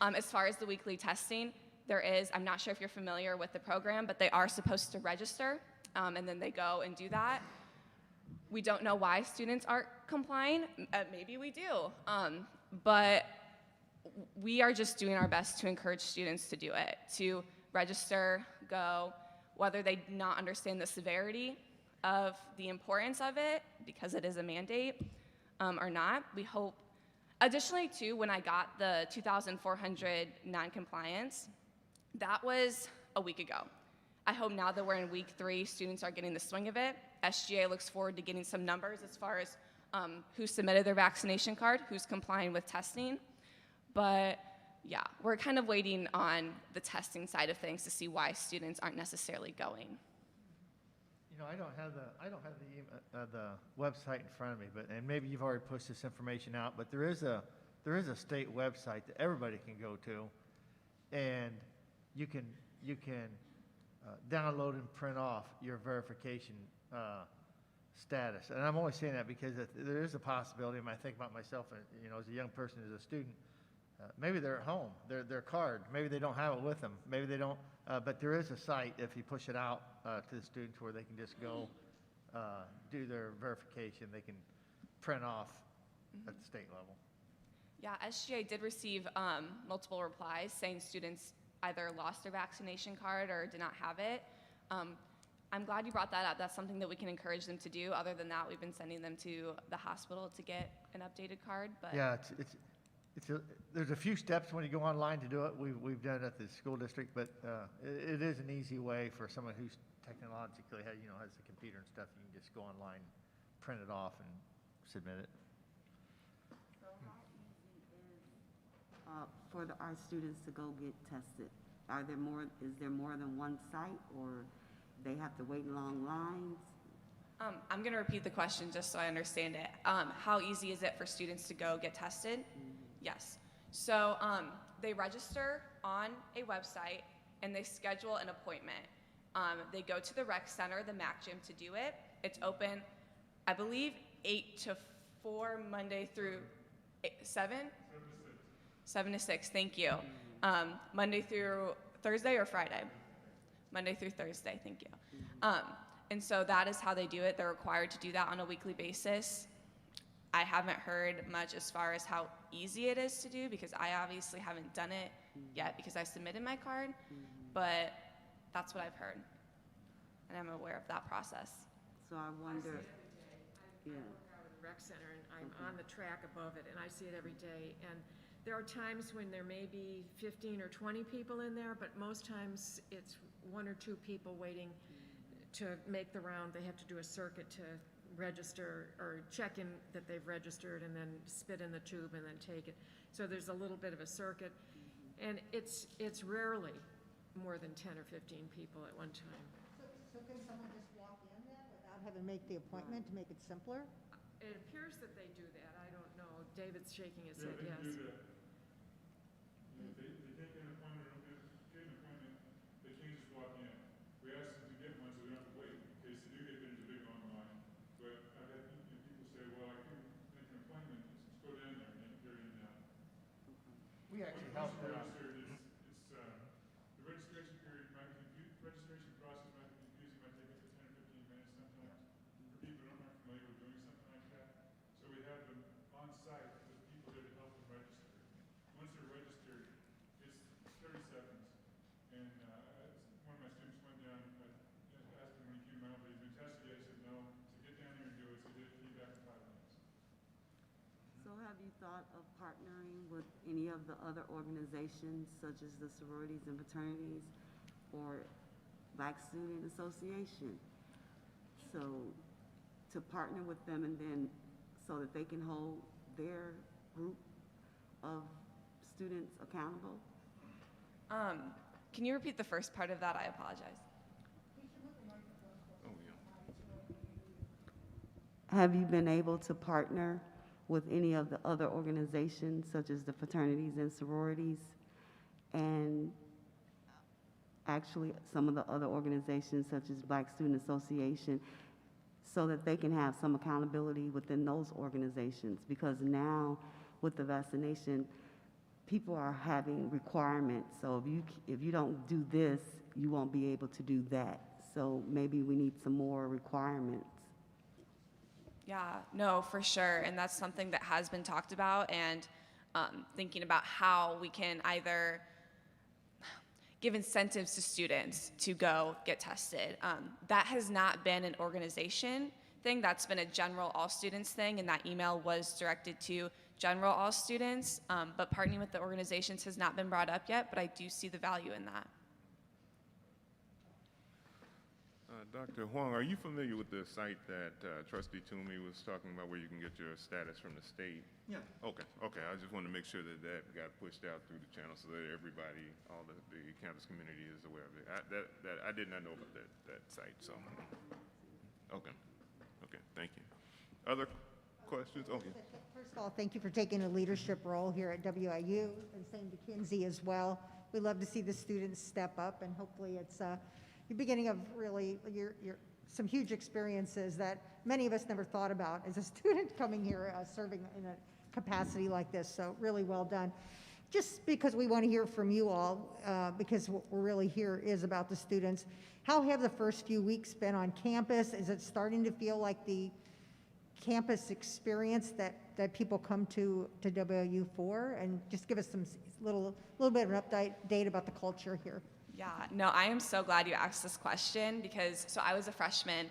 As far as the weekly testing, there is, I'm not sure if you're familiar with the program, but they are supposed to register, and then they go and do that. We don't know why students aren't complying. Maybe we do, but we are just doing our best to encourage students to do it, to register, go, whether they not understand the severity of the importance of it, because it is a mandate, or not. We hope. Additionally, too, when I got the 2,400 non-compliance, that was a week ago. I hope now that we're in week 3, students are getting the swing of it. SGA looks forward to getting some numbers as far as who submitted their vaccination card, who's complying with testing. But yeah, we're kind of waiting on the testing side of things to see why students aren't necessarily going. You know, I don't have the website in front of me, and maybe you've already pushed this information out, but there is a state website that everybody can go to, and you can download and print off your verification status. And I'm only saying that because there is a possibility, and I think about myself, you know, as a young person, as a student, maybe they're at home, their card, maybe they don't have it with them, maybe they don't, but there is a site, if you push it out to the students, where they can just go do their verification, they can print off at the state level. Yeah, SGA did receive multiple replies saying students either lost their vaccination card or did not have it. I'm glad you brought that up. That's something that we can encourage them to do. Other than that, we've been sending them to the hospital to get an updated card. But yeah, there's a few steps when you go online to do it. We've done it at the school district, but it is an easy way for someone who's technologically has the computer and stuff. You can just go online, print it off, and submit it. So how easy is for our students to go get tested? Is there more than one site, or they have to wait in long lines? I'm going to repeat the question just so I understand it. How easy is it for students to go get tested? Yes. So they register on a website and they schedule an appointment. They go to the rec center, the MAC gym, to do it. It's open, I believe, 8 to 4 Monday through 7? 7 to 6, thank you. Monday through Thursday or Friday? Monday through Thursday, thank you. And so that is how they do it. They're required to do that on a weekly basis. I haven't heard much as far as how easy it is to do, because I obviously haven't done it yet because I submitted my card, but that's what I've heard, and I'm aware of that process. So I wonder. I work out at the rec center, and I'm on the track above it, and I see it every day. And there are times when there may be 15 or 20 people in there, but most times it's 1 or 2 people waiting to make the round. They have to do a circuit to register or check in that they've registered, and then spit in the tube and then take it. So there's a little bit of a circuit, and it's rarely more than 10 or 15 people at one time. So can someone just walk in then without having to make the appointment to make it simpler? It appears that they do that. I don't know. David's shaking his head, Yeah, yes. they do that. They take an appointment, they can't just walk in. We ask them to get one so they don't have to wait in case they do get there, there's a big long line. But I've had people say, well, I couldn't make an appointment, just go down there and they're in now. We actually help the them. registration period might be registration process might be confusing, might take up to 10 or 15 minutes sometimes for people who aren't familiar with doing something like that. So we have them on site with people there to help them register. Once they're registered, it's 30 seconds. And one of my students went down, I asked him when he came out, but he's been tested yet. He said no. So get down there and do it. So he came back in 5 minutes. So have you thought of partnering with any of the other organizations, such as the sororities and fraternities or Black Student Association? So to partner with them, and then so that they can hold their group of students accountable? Can you repeat the first part of that? I apologize. Have you been able to partner with any of the other organizations, such as the fraternities and sororities, and actually some of the other organizations, such as Black Student Association, so that they can have some accountability within those organizations? Because now, with the vaccination, people are having requirements. So if you don't do this, you won't be able to do that. So maybe we need some more requirements. Yeah, no, for sure. And that's something that has been talked about, and thinking about how we can either give incentives to students to go get tested. That has not been an organization thing. That's been a general all students thing, and that email was directed to general all students. But partnering with the organizations has not been brought up yet, but I do see the value in that. Dr. Huang, are you familiar with the site that Trustee Toomey was talking about where you can get your status from the state? Yeah. Okay, okay. I just wanted to make sure that that got pushed out through the channel so that everybody, all the campus community is aware of it. I did not know about that site, so. Okay, okay, thank you. Other questions? Okay. First of all, thank you for taking a leadership role here at WIU, and same to Kinsey as well. We love to see the students step up, and hopefully it's the beginning of really some huge experiences that many of us never thought about as a student coming here, serving in a capacity like this. So really well done. Just because we want to hear from you all, because what we're really here is about the students. How have the first few weeks been on campus? Is it starting to feel like the campus experience that people come to WIU for? And just give us some little bit of an update about the culture here. Yeah, no, I am so glad you asked this question because, so I was a freshman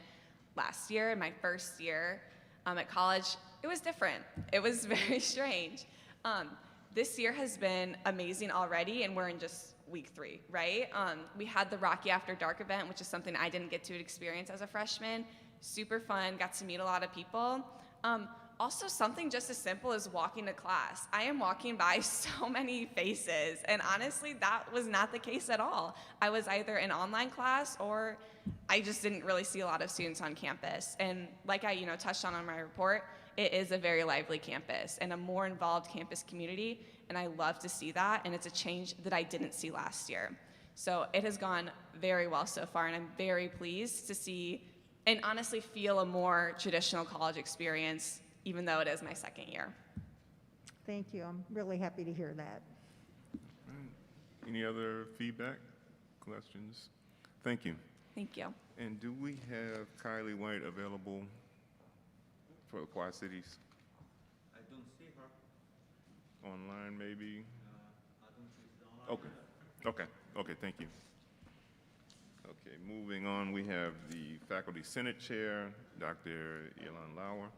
last year, in my first year at college. It was different. It was very strange. This year has been amazing already, and we're in just week 3, right? We had the Rocky After Dark event, which is something I didn't get to experience as a freshman. Super fun, got to meet a lot of people. Also, something just as simple as walking to class. I am walking by so many faces, and honestly, that was not the case at all. I was either in online class or I just didn't really see a lot of students on campus. And like I touched on in my report, it is a very lively campus and a more involved campus community, and I love to see that, and it's a change that I didn't see last year. So it has gone very well so far, and I'm very pleased to see and honestly feel a more traditional college experience, even though it is my second year. Thank you. I'm really happy to hear that. Any other feedback, questions? Thank you. Thank you. And do we have Kylie White available for the Quad Cities? I don't see her. Online, maybe? I don't see her online. Okay, okay, thank you. Okay, moving on, we have the Faculty Senate Chair, Dr. Elon Lauer.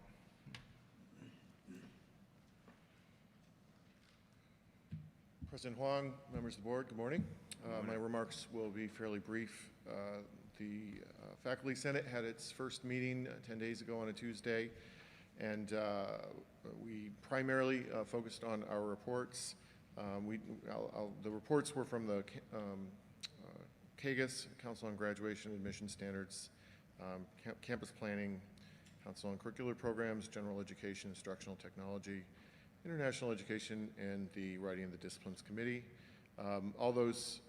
President Huang, members of the board, good morning. My remarks will be fairly brief. The Faculty Senate had its first meeting 10 days ago on a Tuesday, and we primarily focused on our reports. The reports were from the CAGIS, Council on Graduation Admission Standards, Campus Planning, Council on Curricular Programs, General Education, Instructional Technology, International Education, and the Writing of the Disciplines Committee. All those,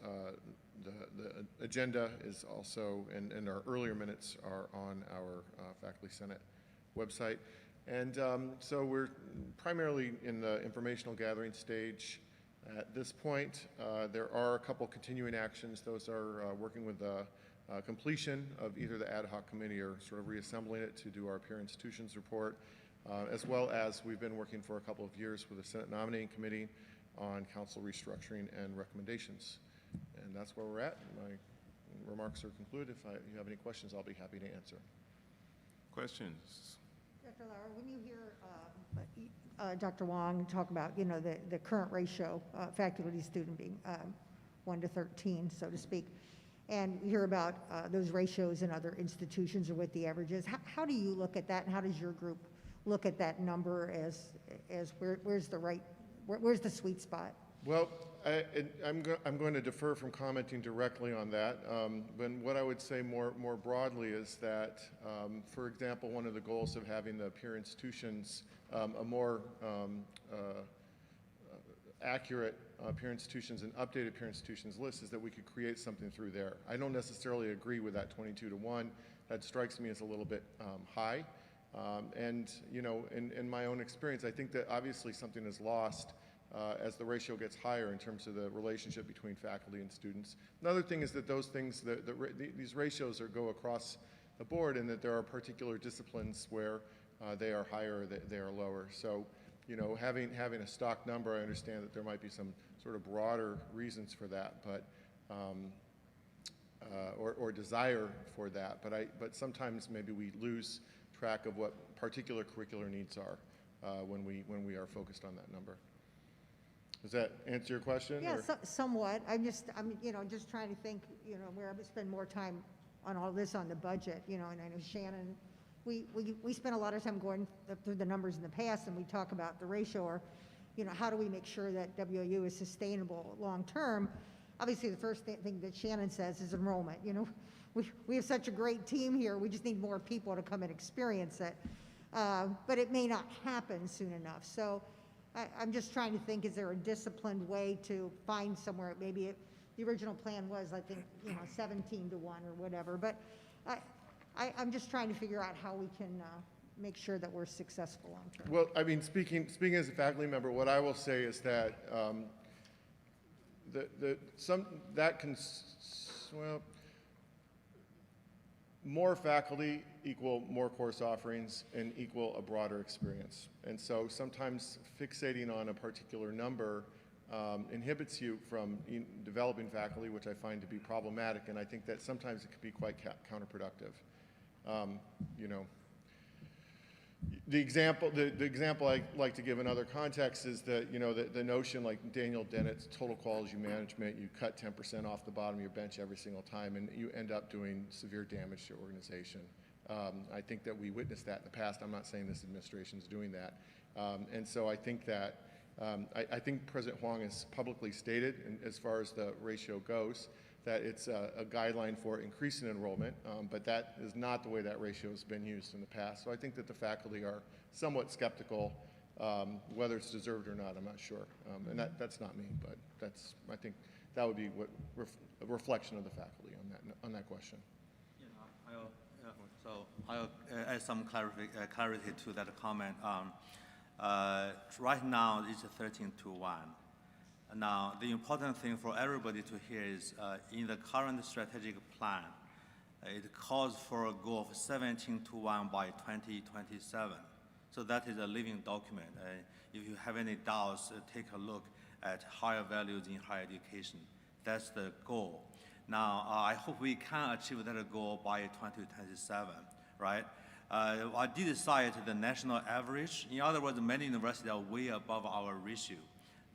the agenda is also, and our earlier minutes are on our Faculty Senate website. And so we're primarily in the informational gathering stage. At this point, there are a couple continuing actions. Those are working with the completion of either the ad hoc committee or sort of reassembling it to do our peer institutions report, as well as we've been working for a couple of years with the Senate Nominating Committee on council restructuring and recommendations. And that's where we're at. My remarks are concluded. If you have any questions, I'll be happy to answer. Questions? Dr. Lauer, when you hear Dr. Wong talk about, the current ratio, faculty student being 1 to 13, so to speak, and you hear about those ratios in other institutions or what the average is, how do you look at that, and how does your group look at that number as where's the sweet spot? Well, I'm going to defer from commenting directly on that. But what I would say more broadly is that, for example, one of the goals of having the peer institutions a more accurate peer institutions and updated peer institutions list is that we could create something through there. I don't necessarily agree with that 22 to 1. That strikes me as a little bit high. And in my own experience, I think that obviously something is lost as the ratio gets higher in terms of the relationship between faculty and students. Another thing is that those things, these ratios go across the board, and that there are particular disciplines where they are higher, they are lower. So, having a stock number, I understand that there might be some sort of broader reasons for that, but or desire for that. But sometimes maybe we lose track of what particular curricular needs are when we are focused on that number. Does that answer your question? Yeah, somewhat. I'm just trying to think, where I would spend more time on all this on the budget, you know, and I know Shannon, we spent a lot of time going through the numbers in the past, and we talk about the ratio, or, you know, how do we make sure that WIU is sustainable long-term? Obviously, the first thing that Shannon says is enrollment. You know, we have such a great team here, we just need more people to come and experience it. But it may not happen soon enough. So I'm just trying to think, is there a disciplined way to find somewhere, maybe the original plan was, I think, you know, 17 to 1 or whatever, but I'm just trying to figure out how we can make sure that we're successful long term. Well, I mean, speaking as a faculty member, what I will say is that more faculty equal more course offerings and equal a broader experience. And so sometimes fixating on a particular number inhibits you from developing faculty, which I find to be problematic, and I think that sometimes it can be quite counterproductive. You know, the example I like to give in other contexts is that, you know, the notion, like Daniel Dennett's total quality management, you cut 10% off the bottom of your bench every single time, and you end up doing severe damage to your organization. I think that we witnessed that in the past. I'm not saying this administration is doing that. And so I think that I think President Huang has publicly stated, and as far as the ratio goes, that it's a guideline for increasing enrollment, but that is not the way that ratio has been used in the past. So I think that the faculty are somewhat skeptical, whether it's deserved or not, I'm not sure. And that's not me, but I think that would be a reflection of the faculty on that question. So I'll add some clarity to that comment. Right now, it's 13 to 1. Now, the important thing for everybody to hear is in the current strategic plan, it calls for a goal of 17 to 1 by 2027. So that is a living document. If you have any doubts, take a look at higher values in higher education. That's the goal. Now, I hope we can achieve that goal by 2027, right? I did cite the national average. In other words, many universities are way above our ratio.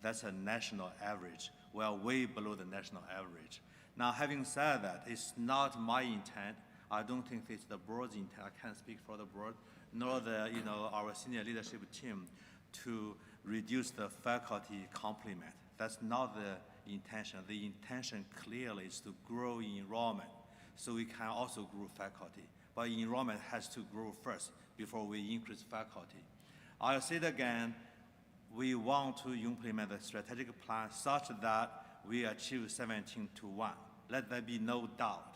That's a national average. We are way below the national average. Now, having said that, it's not my intent. I don't think it's the board's intent. I can't speak for the board, nor the, you know, our senior leadership team to reduce the faculty complement. That's not the intention. The intention clearly is to grow enrollment so we can also grow faculty. But enrollment has to grow first before we increase faculty. I'll say it again. We want to implement the strategic plan such that we achieve 17 to 1. Let there be no doubt.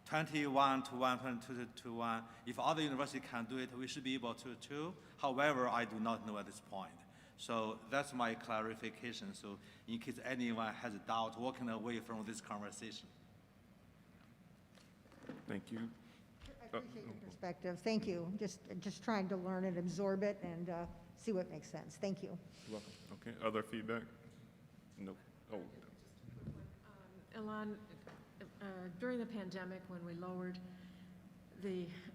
21 to 1, 22 to 1. If other universities can do it, we should be able to too. However, I do not know at this point. So that's my clarification. So in case anyone has a doubt walking away from this conversation. Thank you. I appreciate your perspective. Thank you. Just trying to learn and absorb it and see what makes sense. Thank you. You're welcome. Okay, other feedback? No. Oh. Elan, during the pandemic, when we lowered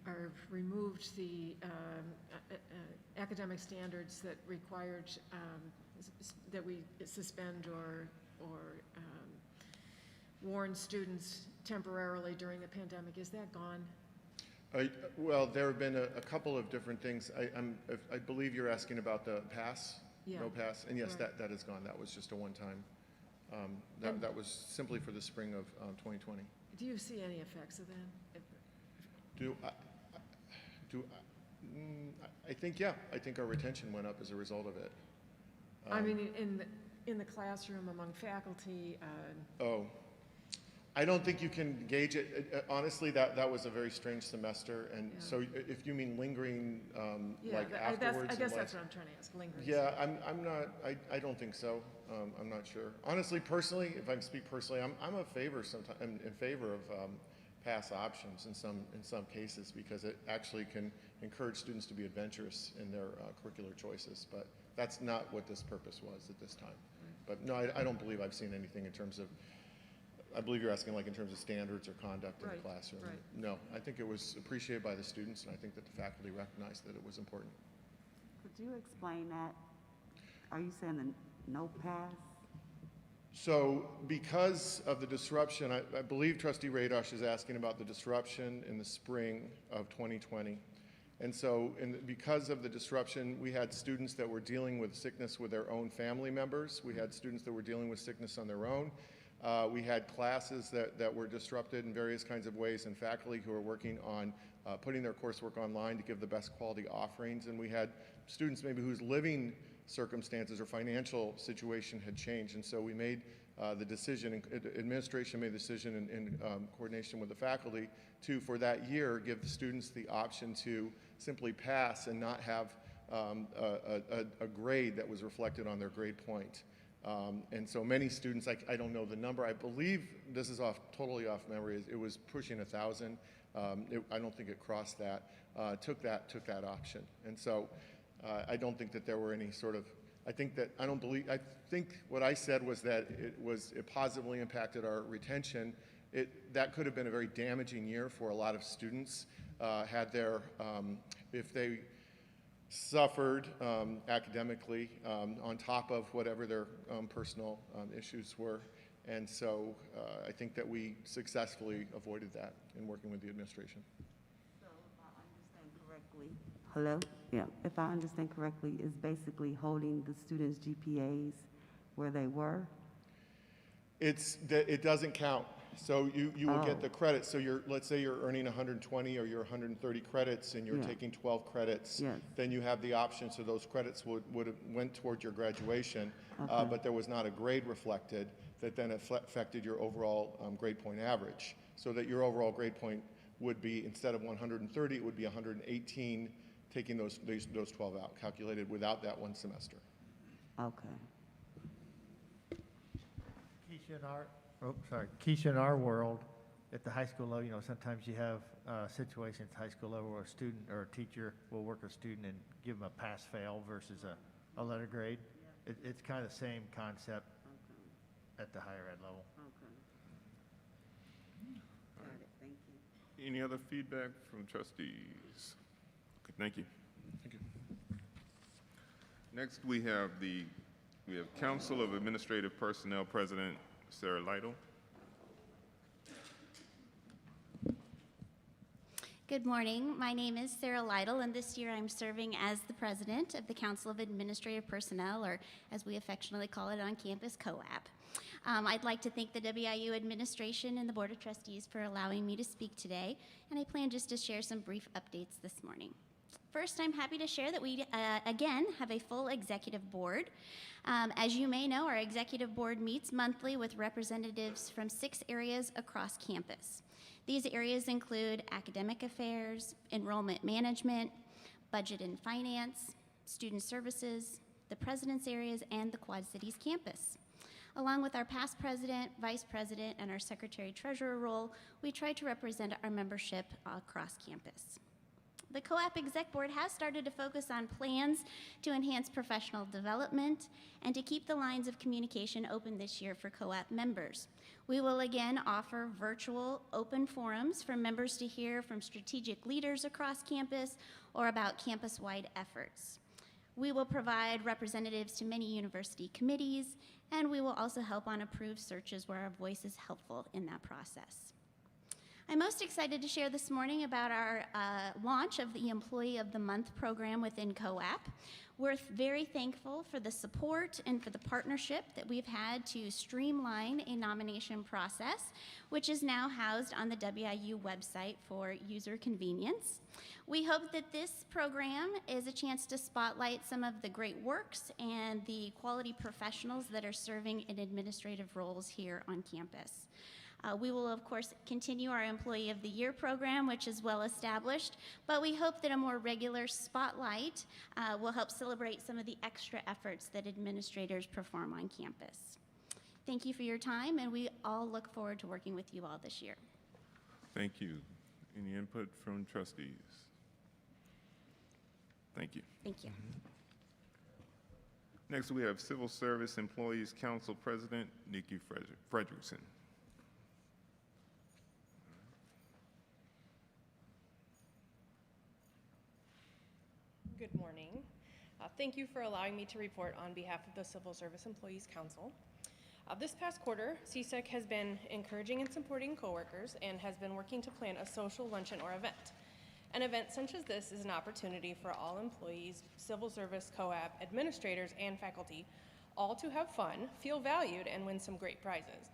or removed the academic standards that required that we suspend or warn students temporarily during the pandemic, is that gone? Well, there have been a couple of different things. I believe you're asking about the pass, no pass, and yes, right. that is gone. That was just a one-time. That was simply for the spring of 2020. Do you see any effects of that? I think, yeah. I think our retention went up as a result of it. I mean, in the classroom among faculty. I don't think you can gauge it. Honestly, that was a very strange semester, and so if you mean lingering, like afterwards. I guess that's what I'm trying to ask. Lingering. Yeah, I'm not. I don't think so. I'm not sure. Honestly, personally, if I can speak personally, I'm in favor of pass options in some cases, because it actually can encourage students to be adventurous in their curricular choices. But that's not what this purpose was at this time. Right. But no, I don't believe I've seen anything in terms of. I believe you're asking like in terms of standards or conduct in the classroom. Right. No, I think it was appreciated by the students, and I think that the faculty recognized that it was important. Could you explain that? Are you saying the no pass? So because of the disruption, I believe Trustee Radosh is asking about the disruption in the spring of 2020. And so because of the disruption, we had students that were dealing with sickness with their own family members. We had students that were dealing with sickness on their own. We had classes that were disrupted in various kinds of ways, and faculty who are working on putting their coursework online to give the best quality offerings. And we had students maybe whose living circumstances or financial situation had changed. And so we made the decision, administration made the decision in coordination with the faculty to, for that year, give the students the option to simply pass and not have a grade that was reflected on their grade point. And so many students, I don't know the number, I believe, this is totally off memory, it was pushing 1,000. I don't think it crossed that, took that option. And so I don't think that there were any sort of, I think what I said was that it positively impacted our retention. That could have been a very damaging year for a lot of students, if they suffered academically on top of whatever their personal issues were. And so I think that we successfully avoided that in working with the administration. So if I understand correctly, hello? Yeah, if I understand correctly, is basically holding the students' GPAs where they were? It doesn't count. So you will get the credits. So let's say you're earning 120 or you're 130 credits and you're taking 12 credits. Yes. Then you have the option. So those credits would have went toward your graduation, Okay. but there was not a grade reflected that then affected your overall grade point average. So that your overall grade point would be, instead of 130, it would be 118, taking those 12 out, calculated without that one semester. Okay. Keisha, in our world, at the high school level, sometimes you have situations at high school level where a student or a teacher will work with a student and give them a pass-fail versus a letter grade. It's kind of the same concept at the higher ed level. Okay. Got it, thank you. Any other feedback from trustees? Okay, thank you. Thank you. Next, we have Council of Administrative Personnel President Sarah Lytle. Good morning. My name is Sarah Lytle, and this year I'm serving as the president of the Council of Administrative Personnel, or as we affectionately call it on campus, COAP. I'd like to thank the WIU administration and the Board of Trustees for allowing me to speak today, and I plan just to share some brief updates this morning. First, I'm happy to share that we, again, have a full executive board. As you may know, our executive board meets monthly with representatives from 6 areas across campus. These areas include academic affairs, enrollment management, budget and finance, student services, the president's areas, and the Quad Cities campus. Along with our past president, vice president, and our secretary-treasurer role, we try to represent our membership across campus. The COAP Exec Board has started to focus on plans to enhance professional development and to keep the lines of communication open this year for COAP members. We will again offer virtual open forums for members to hear from strategic leaders across campus or about campus-wide efforts. We will provide representatives to many university committees, and we will also help on approved searches where our voice is helpful in that process. I'm most excited to share this morning about our launch of the Employee of the Month program within COAP. We're very thankful for the support and for the partnership that we've had to streamline a nomination process, which is now housed on the WIU website for user convenience. We hope that this program is a chance to spotlight some of the great works and the quality professionals that are serving in administrative roles here on campus. We will, of course, continue our Employee of the Year program, which is well established, but we hope that a more regular spotlight will help celebrate some of the extra efforts that administrators perform on campus. Thank you for your time, and we all look forward to working with you all this year. Thank you. Any input from trustees? Thank you. Thank you. Next, we have Civil Service Employees Council President Nikki Frederickson. Good morning. Thank you for allowing me to report on behalf of the Civil Service Employees Council. This past quarter, CSEC has been encouraging and supporting coworkers and has been working to plan a social luncheon or event. An event such as this is an opportunity for all employees, civil service, co-op, administrators, and faculty, all to have fun, feel valued, and win some great prizes.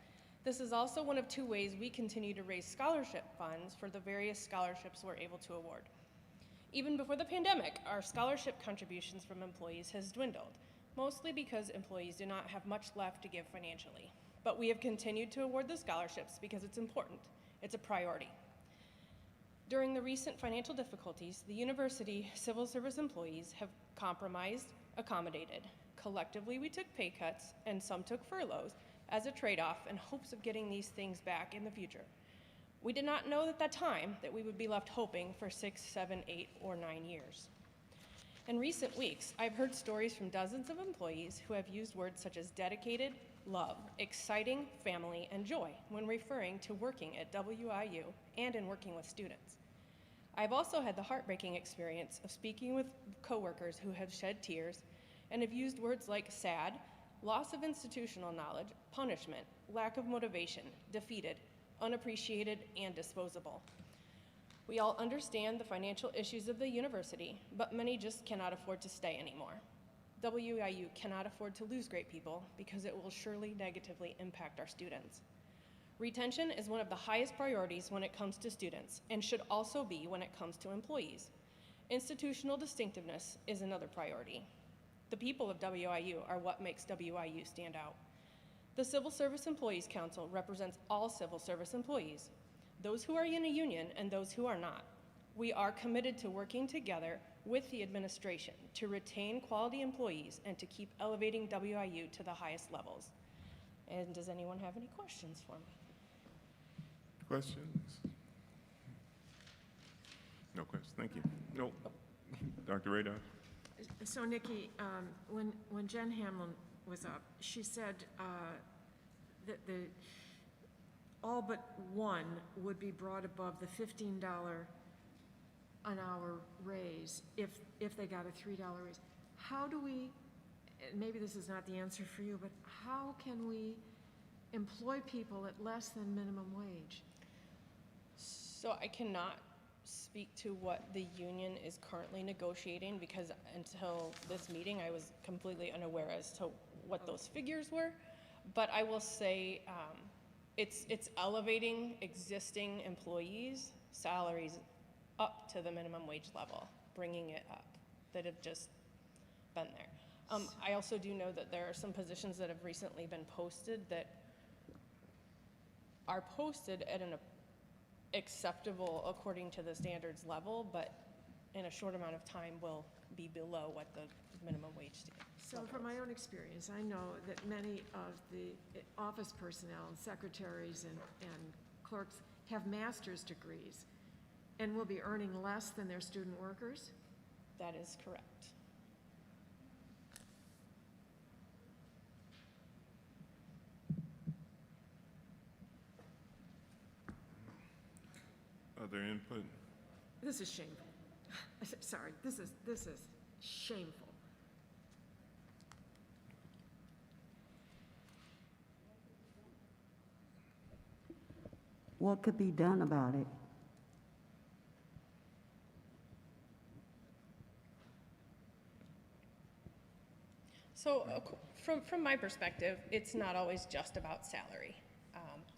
This is also one of 2 ways we continue to raise scholarship funds for the various scholarships we're able to award. Even before the pandemic, our scholarship contributions from employees has dwindled, mostly because employees do not have much left to give financially. But we have continued to award the scholarships because it's important. It's a priority. During the recent financial difficulties, the university civil service employees have compromised, accommodated. Collectively, we took pay cuts and some took furloughs as a trade-off in hopes of getting these things back in the future. We did not know at that time that we would be left hoping for 6, 7, 8, or 9 years. In recent weeks, I've heard stories from dozens of employees who have used words such as dedicated, love, exciting, family, and joy when referring to working at WIU and in working with students. I've also had the heartbreaking experience of speaking with coworkers who have shed tears and have used words like sad, loss of institutional knowledge, punishment, lack of motivation, defeated, unappreciated, and disposable. We all understand the financial issues of the university, but many just cannot afford to stay anymore. WIU cannot afford to lose great people because it will surely negatively impact our students. Retention is one of the highest priorities when it comes to students and should also be when it comes to employees. Institutional distinctiveness is another priority. The people of WIU are what makes WIU stand out. The Civil Service Employees Council represents all civil service employees, those who are in a union and those who are not. We are committed to working together with the administration to retain quality employees and to keep elevating WIU to the highest levels. And does anyone have any questions for me? Questions? No questions, thank you. No, Dr. Radar? So Nikki, when Jen Hamlin was up, she said that all but one would be brought above the $15 an hour raise if they got a $3 raise. How do we, maybe this is not the answer for you, but how can we employ people at less than minimum wage? So I cannot speak to what the union is currently negotiating because until this meeting I was completely unaware as to what those figures were. But I will say it's elevating existing employees' salaries up to the minimum wage level, bringing it up, that have just been there. I also do know that there are some positions that have recently been posted that are posted at an acceptable according to the standards level, but in a short amount of time will be below what the minimum wage So from my own experience, I know that many of the office personnel and secretaries and clerks have master's degrees and will be earning less than their student workers? That is correct. Other input? This is shameful. Sorry, this is shameful. What could be done about it? So from my perspective, it's not always just about salary.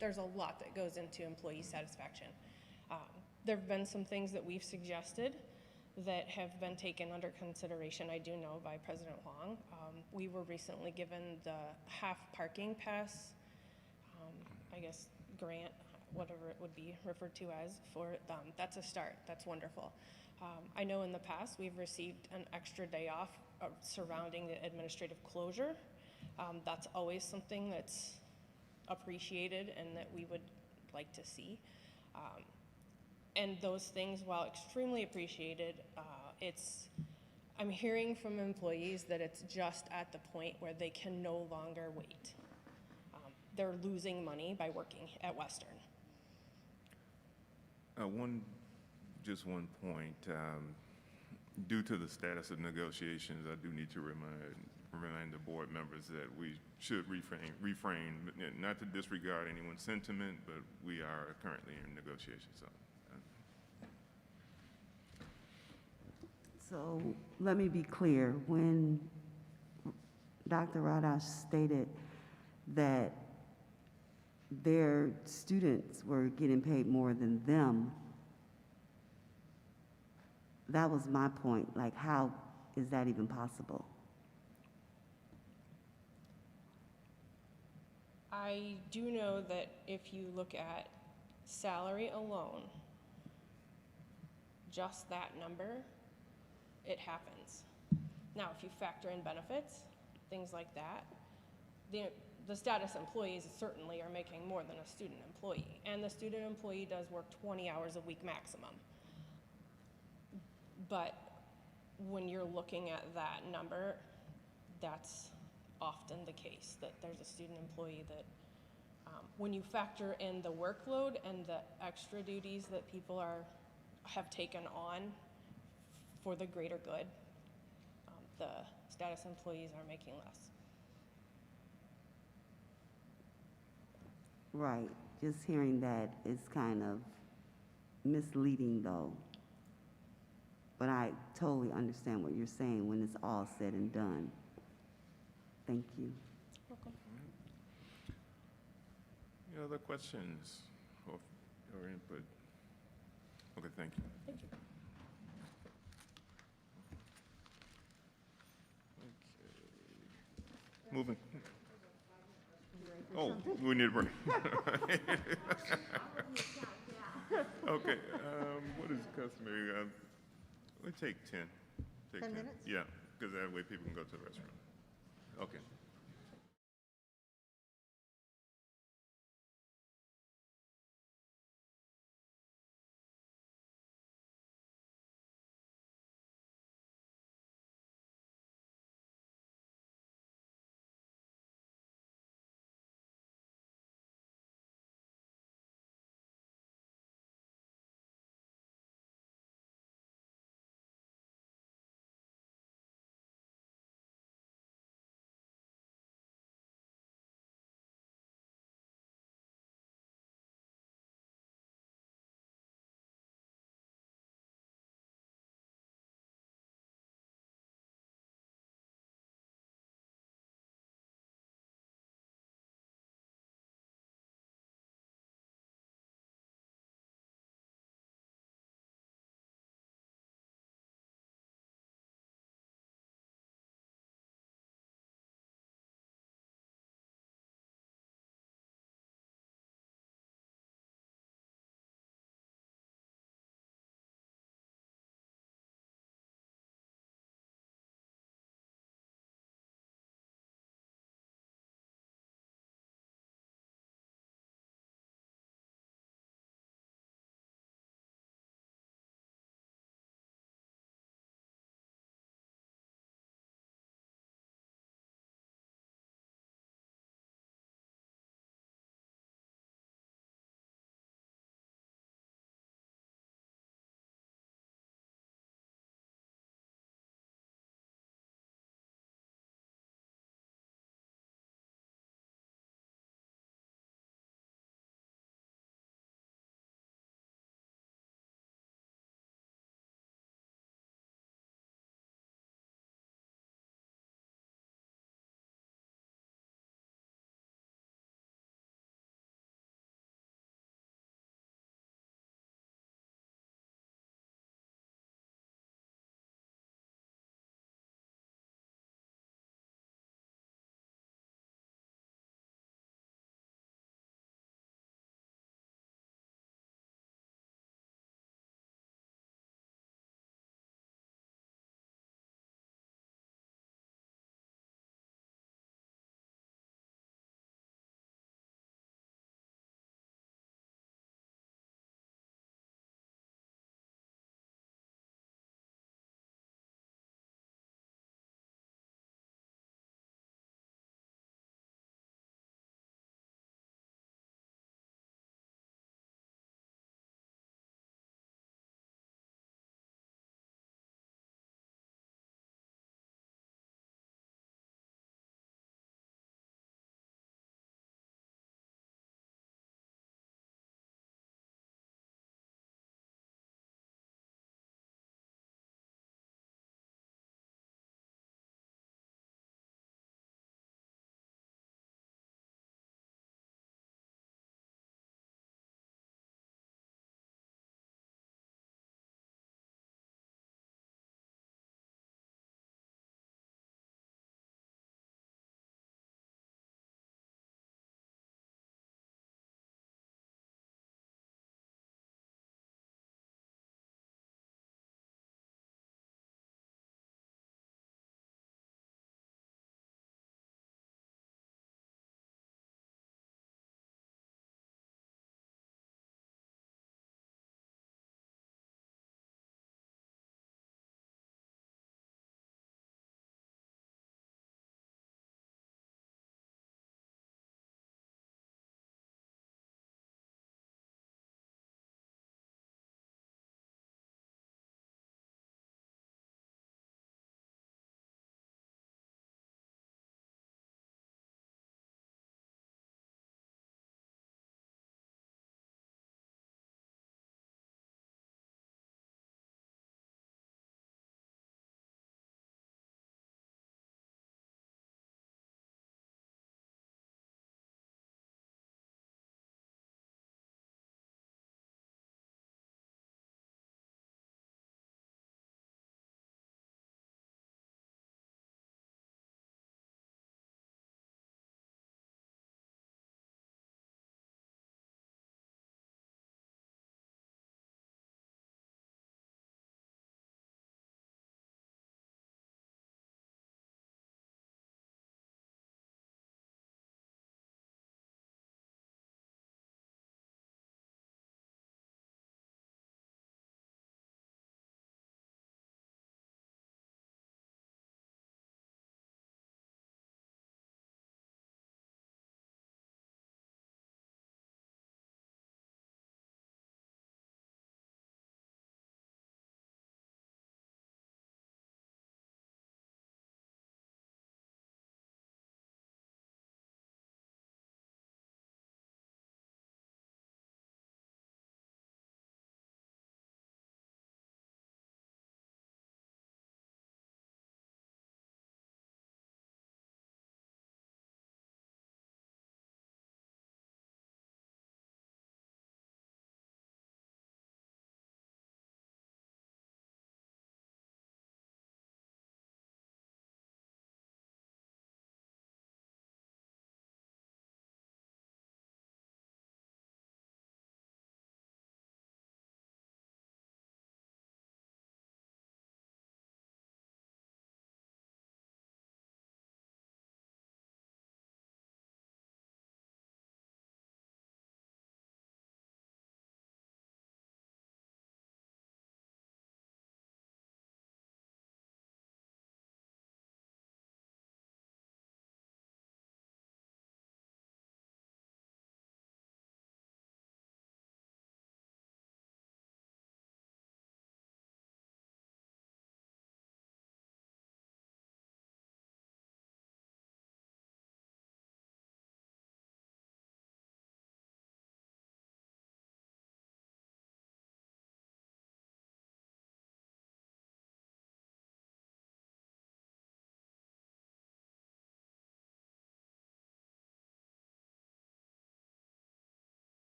There's a lot that goes into employee satisfaction. There have been some things that we've suggested that have been taken under consideration, I do know, by President Huang. We were recently given the half parking pass, I guess, grant, whatever it would be referred to as, for them. That's a start. That's wonderful. I know in the past we've received an extra day off surrounding the administrative closure. That's always something that's appreciated and that we would like to see. And those things, while extremely appreciated, I'm hearing from employees that it's just at the point where they can no longer wait. They're losing money by working at Western. Just one point. Due to the status of negotiations, I do need to remind remind the board members that we should refrain, not to disregard anyone's sentiment, but we are currently in negotiations. So let me be clear. When Dr. Radash stated that their students were getting paid more than them, that was my point. Like, how is that even possible? I do know that if you look at salary alone, just that number, it happens. Now, if you factor in benefits, things like that, the status employees certainly are making more than a student employee, and the student employee does work 20 hours a week maximum. But when you're looking at that number, that's often the case, that there's a student employee that, when you factor in the workload and the extra duties that people have taken on for the greater good, the status employees are making less. Right. Just hearing that is kind of misleading, though. But I totally understand what you're saying when it's all said and done. Thank you. Welcome. Any other questions or input? Okay, thank you. Thank you. Okay. Moving. Oh, we need a break. Okay, what is customary? We take 10. 10 minutes? Yeah, because that way people can go to the restroom. Okay.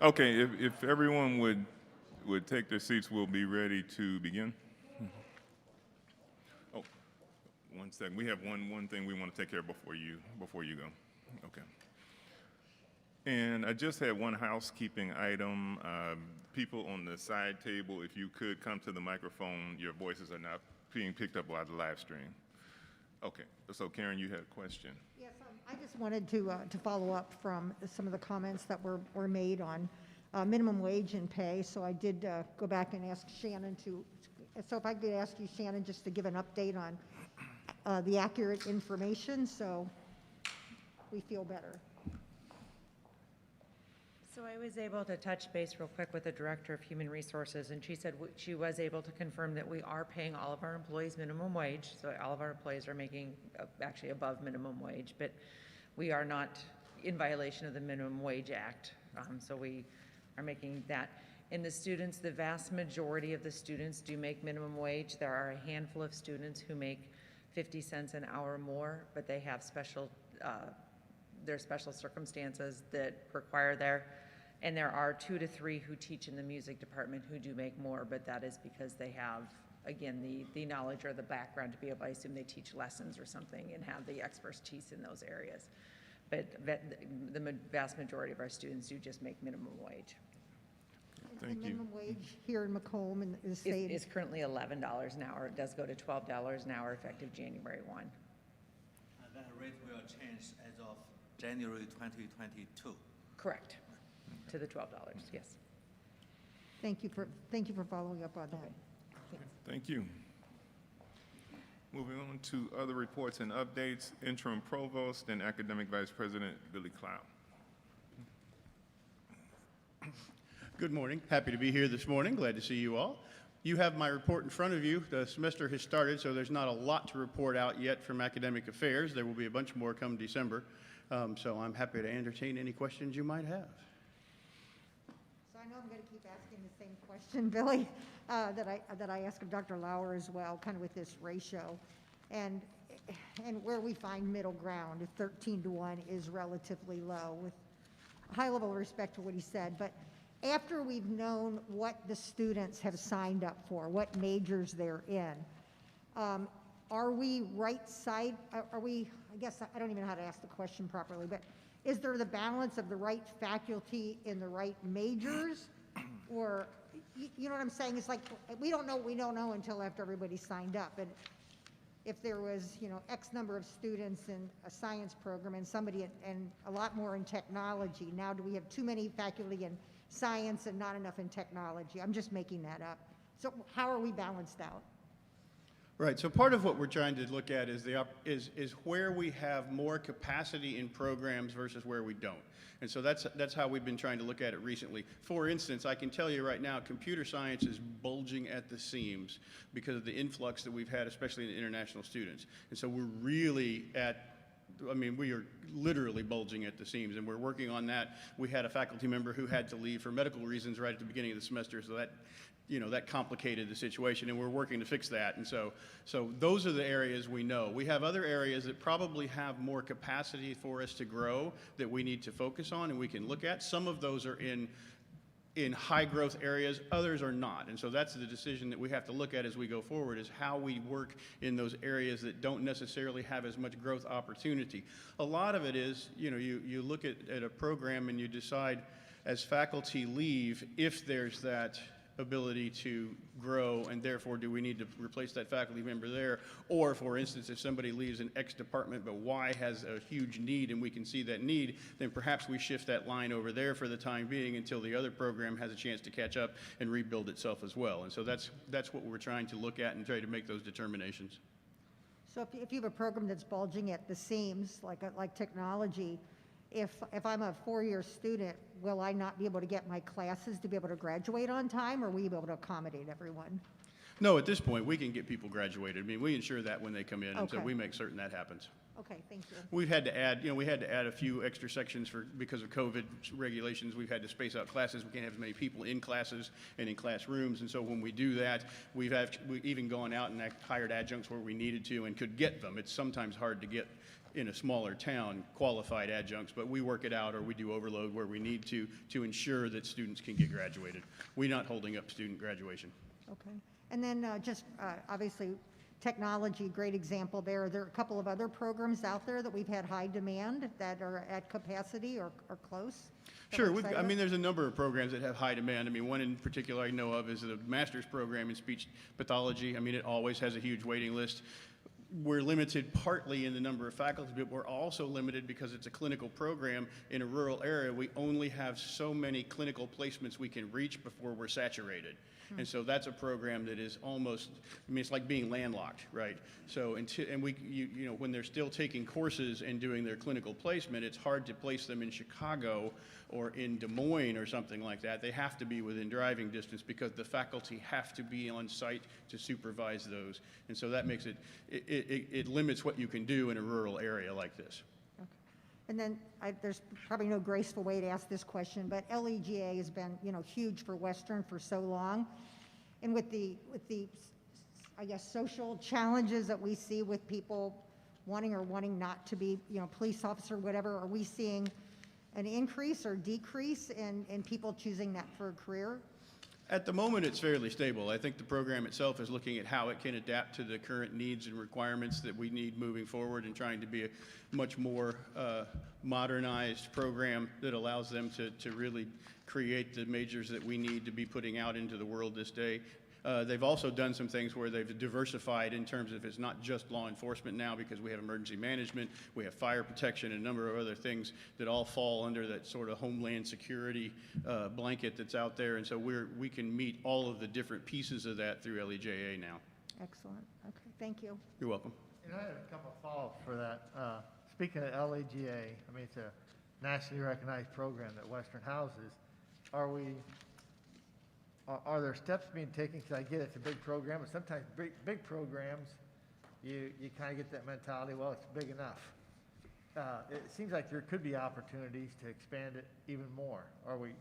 Okay, if everyone would take their seats, we'll be ready to begin. Oh, one second. We have one thing we want to take care of before you go. Okay. And I just had one housekeeping item. People on the side table, if you could come to the microphone, your voices are not being picked up by the live stream. Okay, so Karen, you had a question. Yes, I just wanted to follow up from some of the comments that were made on minimum wage and pay. So I did go back and ask Shannon so if I could ask you, Shannon, just to give an update on the accurate information so we feel better. So I was able to touch base real quick with the Director of Human Resources, and she said she was able to confirm that we are paying all of our employees minimum wage. So all of our employees are making actually above minimum wage, but we are not in violation of the Minimum Wage Act. So we are making that. And the students, the vast majority of the students do make minimum wage. There are a handful of students who make 50 cents an hour more, but they have their special circumstances that require and there are 2 to 3 who teach in the music department who do make more, but that is because they have, again, the knowledge or the background to be able, I assume they teach lessons or something and have the expertise in those areas. But the vast majority of our students do just make minimum wage. Thank you. Minimum wage here in Macomb and the state is currently $11 an hour. It does go to $12 an hour effective January 1. That rate will change as of January 2022. Correct. To the $12, yes. Thank you for following up on that. Thank you. Moving on to other reports and updates, Interim Provost and Academic Vice President Billy Cloud. Good morning. Happy to be here this morning. Glad to see you all. You have my report in front of you. The semester has started, so there's not a lot to report out yet from Academic Affairs. There will be a bunch more come December. So I'm happy to entertain any questions you might have. So I know I'm going to keep asking the same question, Billy, that I asked of Dr. Lauer as well, kind of with this ratio. And where we find middle ground, if 13-to-1 is relatively low, with a high level of respect to what he said. But after we've known what the students have signed up for, what majors they're in, are we right side, I guess I don't even know how to ask the question properly, but is there the balance of the right faculty in the right majors? Or, you know what I'm saying? It's like, we don't know until after everybody's signed up. And if there was, X number of students in a science program and somebody, and a lot more in technology, now do we have too many faculty in science and not enough in technology? I'm just making that up. So how are we balanced out? Right. So part of what we're trying to look at is is where we have more capacity in programs versus where we don't. And so that's how we've been trying to look at it recently. For instance, I can tell you right now, computer science is bulging at the seams because of the influx that we've had, especially in the international students. And so we're really we are literally bulging at the seams, and we're working on that. We had a faculty member who had to leave for medical reasons right at the beginning of the semester, so that complicated the situation, and we're working to fix that. And so those are the areas we know. We have other areas that probably have more capacity for us to grow that we need to focus on and we can look at. Some of those are in high growth areas, others are not. And so that's the decision that we have to look at as we go forward, is how we work in those areas that don't necessarily have as much growth opportunity. A lot of it is, you look at a program and you decide as faculty leave if there's that ability to grow, and therefore do we need to replace that faculty member there? Or, for instance, if somebody leaves in X department but Y has a huge need and we can see that need, then perhaps we shift that line over there for the time being until the other program has a chance to catch up and rebuild itself as well. And so that's what we're trying to look at and try to make those determinations. So if you have a program that's bulging at the seams, like technology, if I'm a 4-year student, will I not be able to get my classes to be able to graduate on time, or will you be able to accommodate everyone? No, at this point, we can get people graduated. I mean, we ensure that when they come in, and so Okay. we make certain that happens. Okay, thank you. We've had to add, a few extra sections because of COVID regulations. We've had to space out classes. We can't have as many people in classes and in classrooms. And so when we do that, we've even gone out and hired adjuncts where we needed to and could get them. It's sometimes hard to get in a smaller town, qualified adjuncts, but we work it out or we do overload where we need to ensure that students can get graduated. We're not holding up student graduation. Okay. And then obviously, technology, great example there. There are a couple of other programs out there that we've had high demand that are at capacity or close. Sure. I mean, there's a number of programs that have high demand. I mean, one in particular I know of is the master's program in speech pathology. I mean, it always has a huge waiting list. We're limited partly in the number of faculty, but we're also limited because it's a clinical program in a rural area. We only have so many clinical placements we can reach before we're saturated. And so that's a program that is almost, I mean, it's like being landlocked, right? So, you know, when they're still taking courses and doing their clinical placement, it's hard to place them in Chicago or in Des Moines or something like that. They have to be within driving distance because the faculty have to be on site to supervise those. And so that makes it limits what you can do in a rural area like this. And then there's probably no graceful way to ask this question, but LEGA has been, you know, huge for Western for so long. And with the I guess, social challenges that we see with people wanting or wanting not to be, you know, police officer, whatever, are we seeing an increase or decrease in people choosing that for a career? At the moment, it's fairly stable. I think the program itself is looking at how it can adapt to the current needs and requirements that we need moving forward and trying to be a much more modernized program that allows them to really create the majors that we need to be putting out into the world this day. They've also done some things where they've diversified in terms of it's not just law enforcement now because we have emergency management, we have fire protection, and a number of other things that all fall under that sort of homeland security blanket that's out there. And so we can meet all of the different pieces of that through LEJA now. Excellent. Okay, thank you. You're welcome. And I have a couple of follow-ups for that. Speaking of LEGA, I mean, it's a nationally recognized program that Western houses. Are there steps being taken? Because I get it's a big program, but sometimes big programs, you kind of get that mentality, well, it's big enough. It seems like there could be opportunities to expand it even more. Are we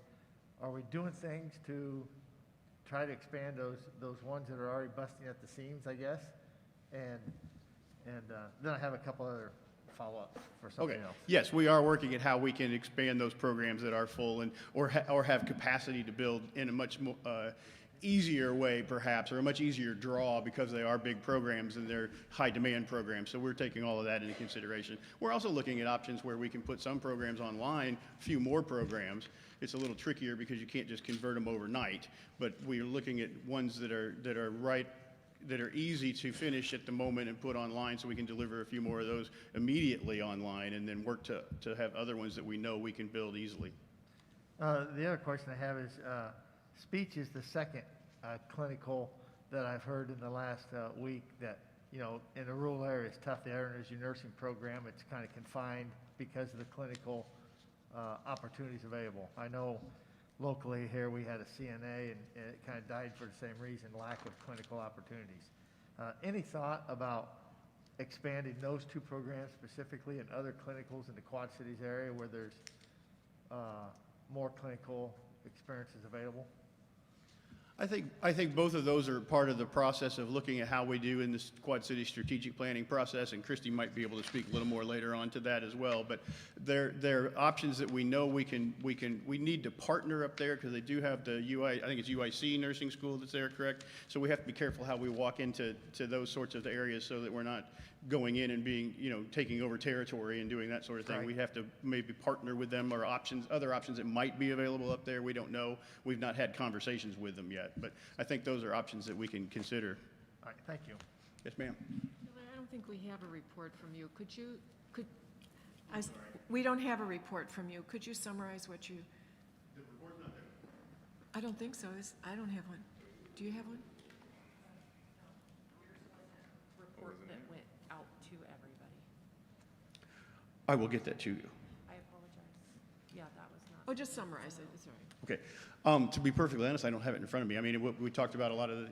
doing things to try to expand those ones that are already busting at the seams, I guess? And then I have a couple other follow-ups for something else. Yes, we are working at how we can expand those programs that are full or have capacity to build in a much more easier way, perhaps, or a much easier draw because they are big programs and they're high-demand programs. So we're taking all of that into consideration. We're also looking at options where we can put some programs online, a few more programs. It's a little trickier because you can't just convert them overnight, but we're looking at ones that are easy to finish at the moment and put online so we can deliver a few more of those immediately online and then work to have other ones that we know we can build easily. The other question I have is, speech is the second clinical that I've heard in the last week that, you know, in a rural area it's tough. The Energy Nursing Program, it's kind of confined because of the clinical opportunities available. I know locally here we had a CNA and it kind of died for the same reason, lack of clinical opportunities. Any thought about expanding those two programs specifically and other clinicals in the Quad Cities area where there's more clinical experiences available? I think both of those are part of the process of looking at how we do in this Quad City strategic planning process, and Christy might be able to speak a little more later on to that as well. But there are options that we know we need to partner up there because they do have the I think it's UIC nursing school that's there, correct? So we have to be careful how we walk into those sorts of areas so that we're not going in and being, you know, taking over territory and doing that sort of thing. Right. We have to maybe partner with them or other options that might be available up there. We don't know. We've not had conversations with them yet, but I think those are options that we can consider. All right, thank you. Yes, ma'am. I don't think we have a report from you. We don't have a report from you. Could you summarize what you? The report's not there. I don't think so. I don't have one. Do you have one? Report that went out to everybody. I will get that to you. I apologize. Yeah, that was not. Oh, just summarize it. Sorry. Okay. To be perfectly honest, I don't have it in front of me. I mean, we talked about a lot of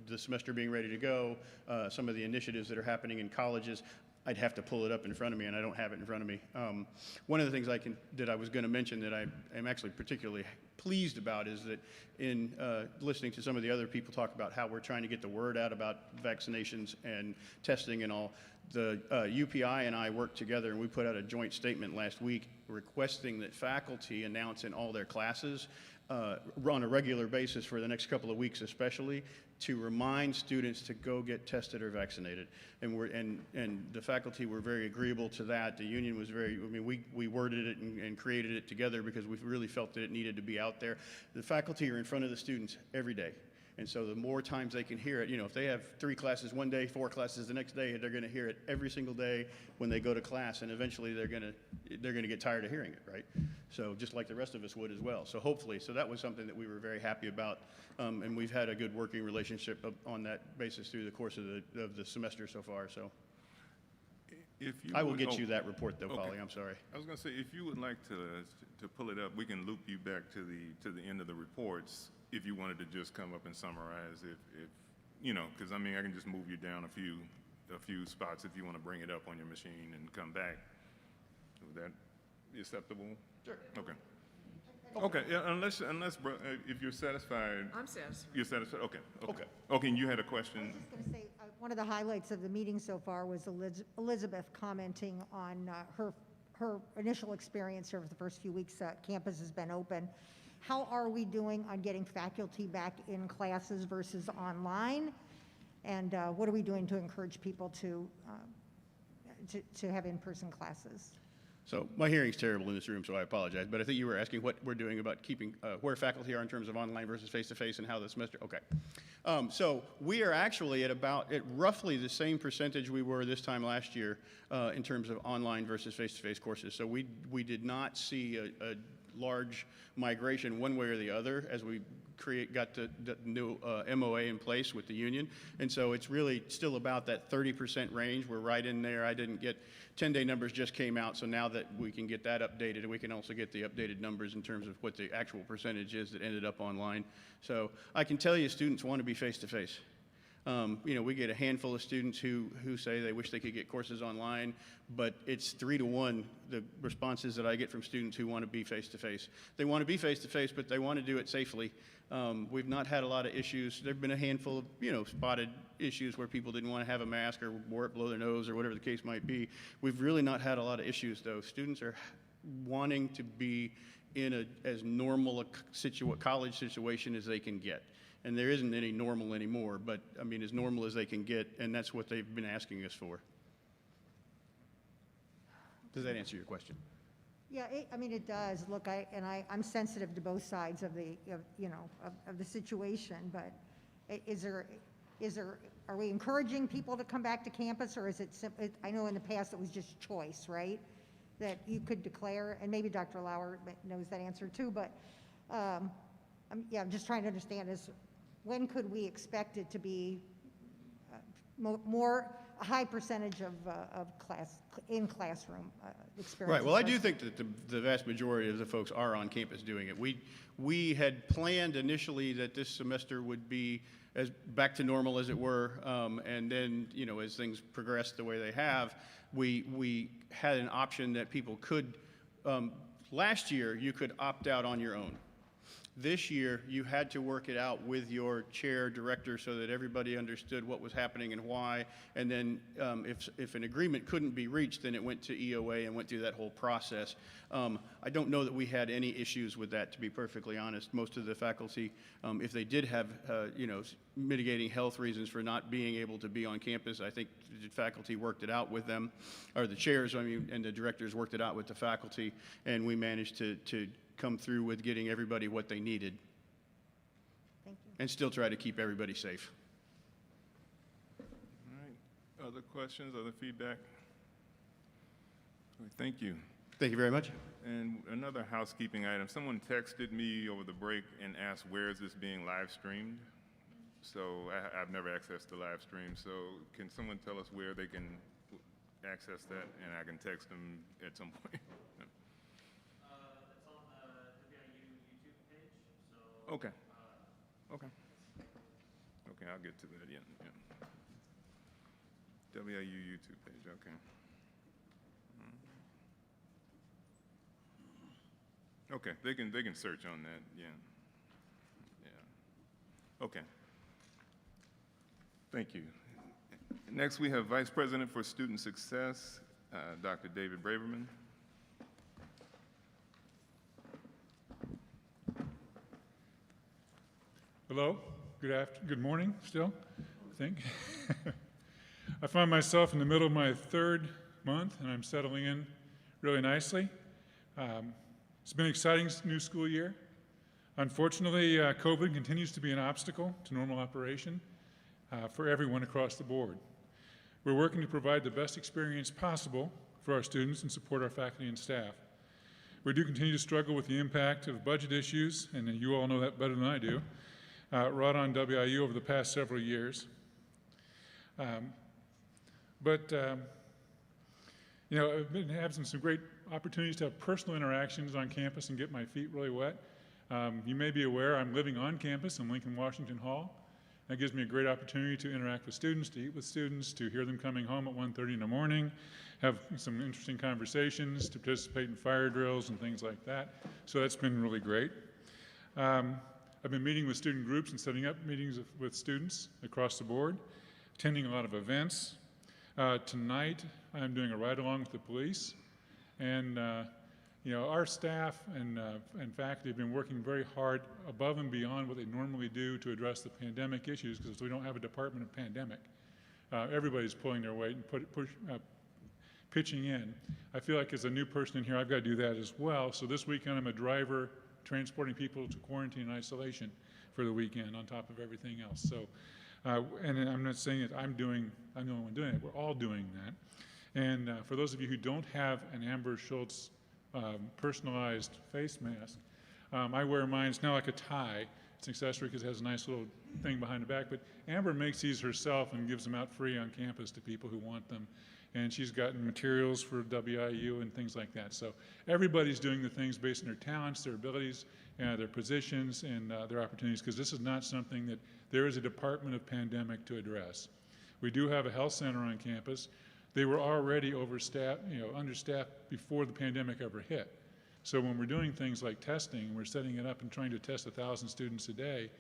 the semester being ready to go, some of the initiatives that are happening in colleges. I'd have to pull it up in front of me, and I don't have it in front of me. One of the things that I was going to mention that I am actually particularly pleased about is that in listening to some of the other people talk about how we're trying to get the word out about vaccinations and testing and all, the UPI and I worked together, and we put out a joint statement last week requesting that faculty announce in all their classes on a regular basis for the next couple of weeks especially, to remind students to go get tested or vaccinated. And the faculty were very agreeable to that. The union was very, I mean, we worded it and created it together because we really felt that it needed to be out there. The faculty are in front of the students every day. And so the more times they can hear it, you know, if they have 3 classes one day, 4 classes the next day, they're going to hear it every single day when they go to class, and eventually they're going to get tired of hearing it, right? So just like the rest of us would as well. So hopefully, so that was something that we were very happy about, and we've had a good working relationship on that basis through the course of the semester so far. So I will get you that report though, Polly. I'm sorry. I was going to say, if you would like to pull it up, we can loop you back to the end of the reports. If you wanted to just come up and summarize, if you know, because I mean, I can just move you down a few spots if you want to bring it up on your machine and come back. Would that be acceptable? Sure. Okay. Okay. Yeah, unless if you're satisfied. I'm satisfied. You're satisfied. Okay. Okay. Okay. And you had a question. I was just going to say, one of the highlights of the meeting so far was Elizabeth commenting on her initial experience over the first few weeks campus has been open. How are we doing on getting faculty back in classes versus online? And what are we doing to encourage people to have in-person classes? So my hearing's terrible in this room, so I apologize. But I think you were asking what we're doing about keeping where faculty are in terms of online versus face-to-face and how the semester. Okay. So we are actually at roughly the same percentage we were this time last year in terms of online versus face-to-face courses. So we did not see a large migration one way or the other as we got the new MOA in place with the union. And so it's really still about that 30% range. We're right in there. I didn't get 10-day numbers just came out, so now that we can get that updated, we can also get the updated numbers in terms of what the actual percentage is that ended up online. So I can tell you students want to be face-to-face. You know, we get a handful of students who say they wish they could get courses online, but it's 3 to 1, the responses that I get from students who want to be face-to-face. They want to be face-to-face, but they want to do it safely. We've not had a lot of issues. There have been a handful of, you know, spotted issues where people didn't want to have a mask or wore it below their nose or whatever the case might be. We've really not had a lot of issues, though. Students are wanting to be in as normal a college situation as they can get. And there isn't any normal anymore, but I mean, as normal as they can get, and that's what they've been asking us for. Does that answer your question? Yeah, I mean, it does. Look, I'm sensitive to both sides of the situation, but are we encouraging people to come back to campus, or is it simply, I know in the past it was just choice, right? That you could declare, and maybe Dr. Lauer knows that answer too, but I'm just trying to understand when could we expect it to be a high percentage of in-classroom experience? Right. Well, I do think that the vast majority of the folks are on campus doing it. We had planned initially that this semester would be as back to normal as it were, and then, you know, as things progressed the way they have, we had an option that people could. Last year, you could opt out on your own. This year, you had to work it out with your chair director so that everybody understood what was happening and why. And then if an agreement couldn't be reached, then it went to EOA and went through that whole process. I don't know that we had any issues with that, to be perfectly honest. Most of the faculty, if they did have, you know, mitigating health reasons for not being able to be on campus, I think the faculty worked it out with them, or the chairs, I mean, and the directors worked it out with the faculty, and we managed to come through with getting everybody what they needed. Thank you. And still try to keep everybody safe. All right. Other questions, other feedback? Thank you. Thank you very much. And another housekeeping item. Someone texted me over the break and asked, where is this being live streamed? So I've never accessed the live stream. So can someone tell us where they can access that? And I can text them at some point. Okay. Okay. Okay, I'll get to that. Yeah. WIU YouTube page, okay. Okay, they can search on that, yeah. Yeah. Okay. Thank you. Next, we have Vice President for Student Success, Dr. David Braverman. Hello, good morning still, I think. I find myself in the middle of my third month and I'm settling in really nicely. It's been an exciting new school year. Unfortunately, COVID continues to be an obstacle to normal operation for everyone across the board. We're working to provide the best experience possible for our students and support our faculty and staff. We do continue to struggle with the impact of budget issues, and you all know that better than I do, wrought on WIU over the past several years. You know, I've been having some great opportunities to have personal interactions on campus and get my feet really wet. You may be aware I'm living on campus in Lincoln Washington Hall. That gives me a great opportunity to interact with students, to eat with students, to hear them coming home at 1:30 in the morning, have some interesting conversations, to participate in fire drills and things like that. So that's been really great. I've been meeting with student groups and setting up meetings with students across the board, attending a lot of events. Tonight, I'm doing a ride-along with the police. And you know, our staff and faculty have been working very hard above and beyond what they normally do to address the pandemic issues, because we don't have a department of pandemic. Everybody's pulling their weight and pitching in. I feel like as a new person in here, I've got to do that as well. So this weekend, I'm a driver transporting people to quarantine and isolation for the weekend on top of everything else. So, and I'm not saying that I'm the only one doing it. We're all doing that. And for those of you who don't have an Amber Schultz personalized face mask, I wear mine. It's now like a tie. It's an accessory because it has a nice little thing behind the back. But Amber makes these herself and gives them out free on campus to people who want them. And she's gotten materials for WIU and things like that. So everybody's doing the things based on their talents, their abilities, their positions, and their opportunities, because this is not something that there is a Department of Pandemic to address. We do have a health center on campus. They were already overstaffed, understaffed before the pandemic ever hit. So when we're doing things like testing, we're setting it up and trying to test 1,000 students a day,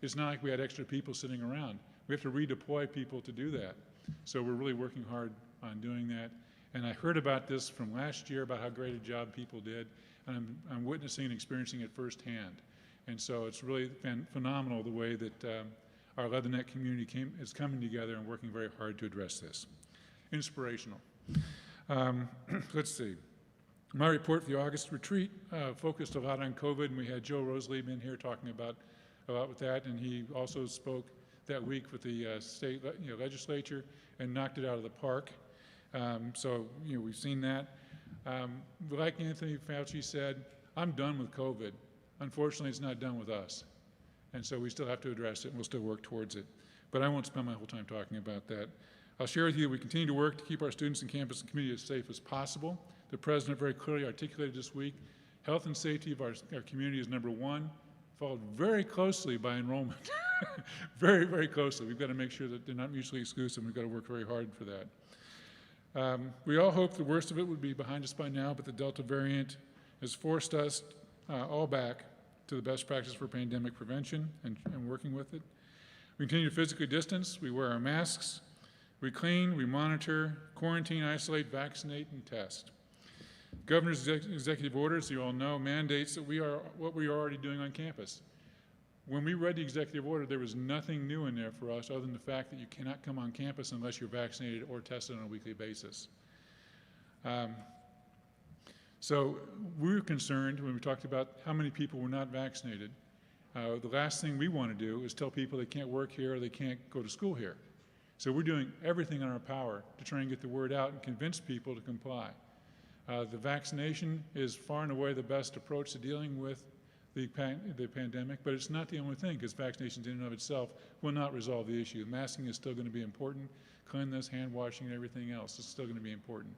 it's not like we had extra people sitting around. We have to redeploy people to do that. So we're really working hard on doing that. And I heard about this from last year, about how great a job people did, and I'm witnessing and experiencing it firsthand. And so it's really phenomenal the way that our Leatherneck community is coming together and working very hard to address this. Inspirational. Let's see. My report for the August retreat focused a lot on COVID, and we had Joe Rosalieb in here talking about a lot with that, and he also spoke that week with the state legislature and knocked it out of the park. So we've seen that. Like Anthony Fauci said, I'm done with COVID. Unfortunately, it's not done with us, and so we still have to address it, and we'll still work towards it. But I won't spend my whole time talking about that. I'll share with you, we continue to work to keep our students and campus and community as safe as possible. The President very clearly articulated this week, health and safety of our community is number one, followed very closely by enrollment. Very, very closely. We've got to make sure that they're not mutually exclusive. We've got to work very hard for that. We all hope the worst of it would be behind us by now, but the Delta variant has forced us all back to the best practice for pandemic prevention and working with it. We continue to physically distance. We wear our masks. We clean, we monitor, quarantine, isolate, vaccinate, and test. Governor's executive orders, you all know, mandates that what we are already doing on campus. When we read the executive order, there was nothing new in there for us other than the fact that you cannot come on campus unless you're vaccinated or tested on a weekly basis. So we were concerned when we talked about how many people were not vaccinated. The last thing we want to do is tell people they can't work here or they can't go to school here. So we're doing everything in our power to try and get the word out and convince people to comply. The vaccination is far and away the best approach to dealing with the pandemic, but it's not the only thing, because vaccinations in and of itself will not resolve the issue. Masking is still going to be important. Cleanliness, hand washing, and everything else is still going to be important.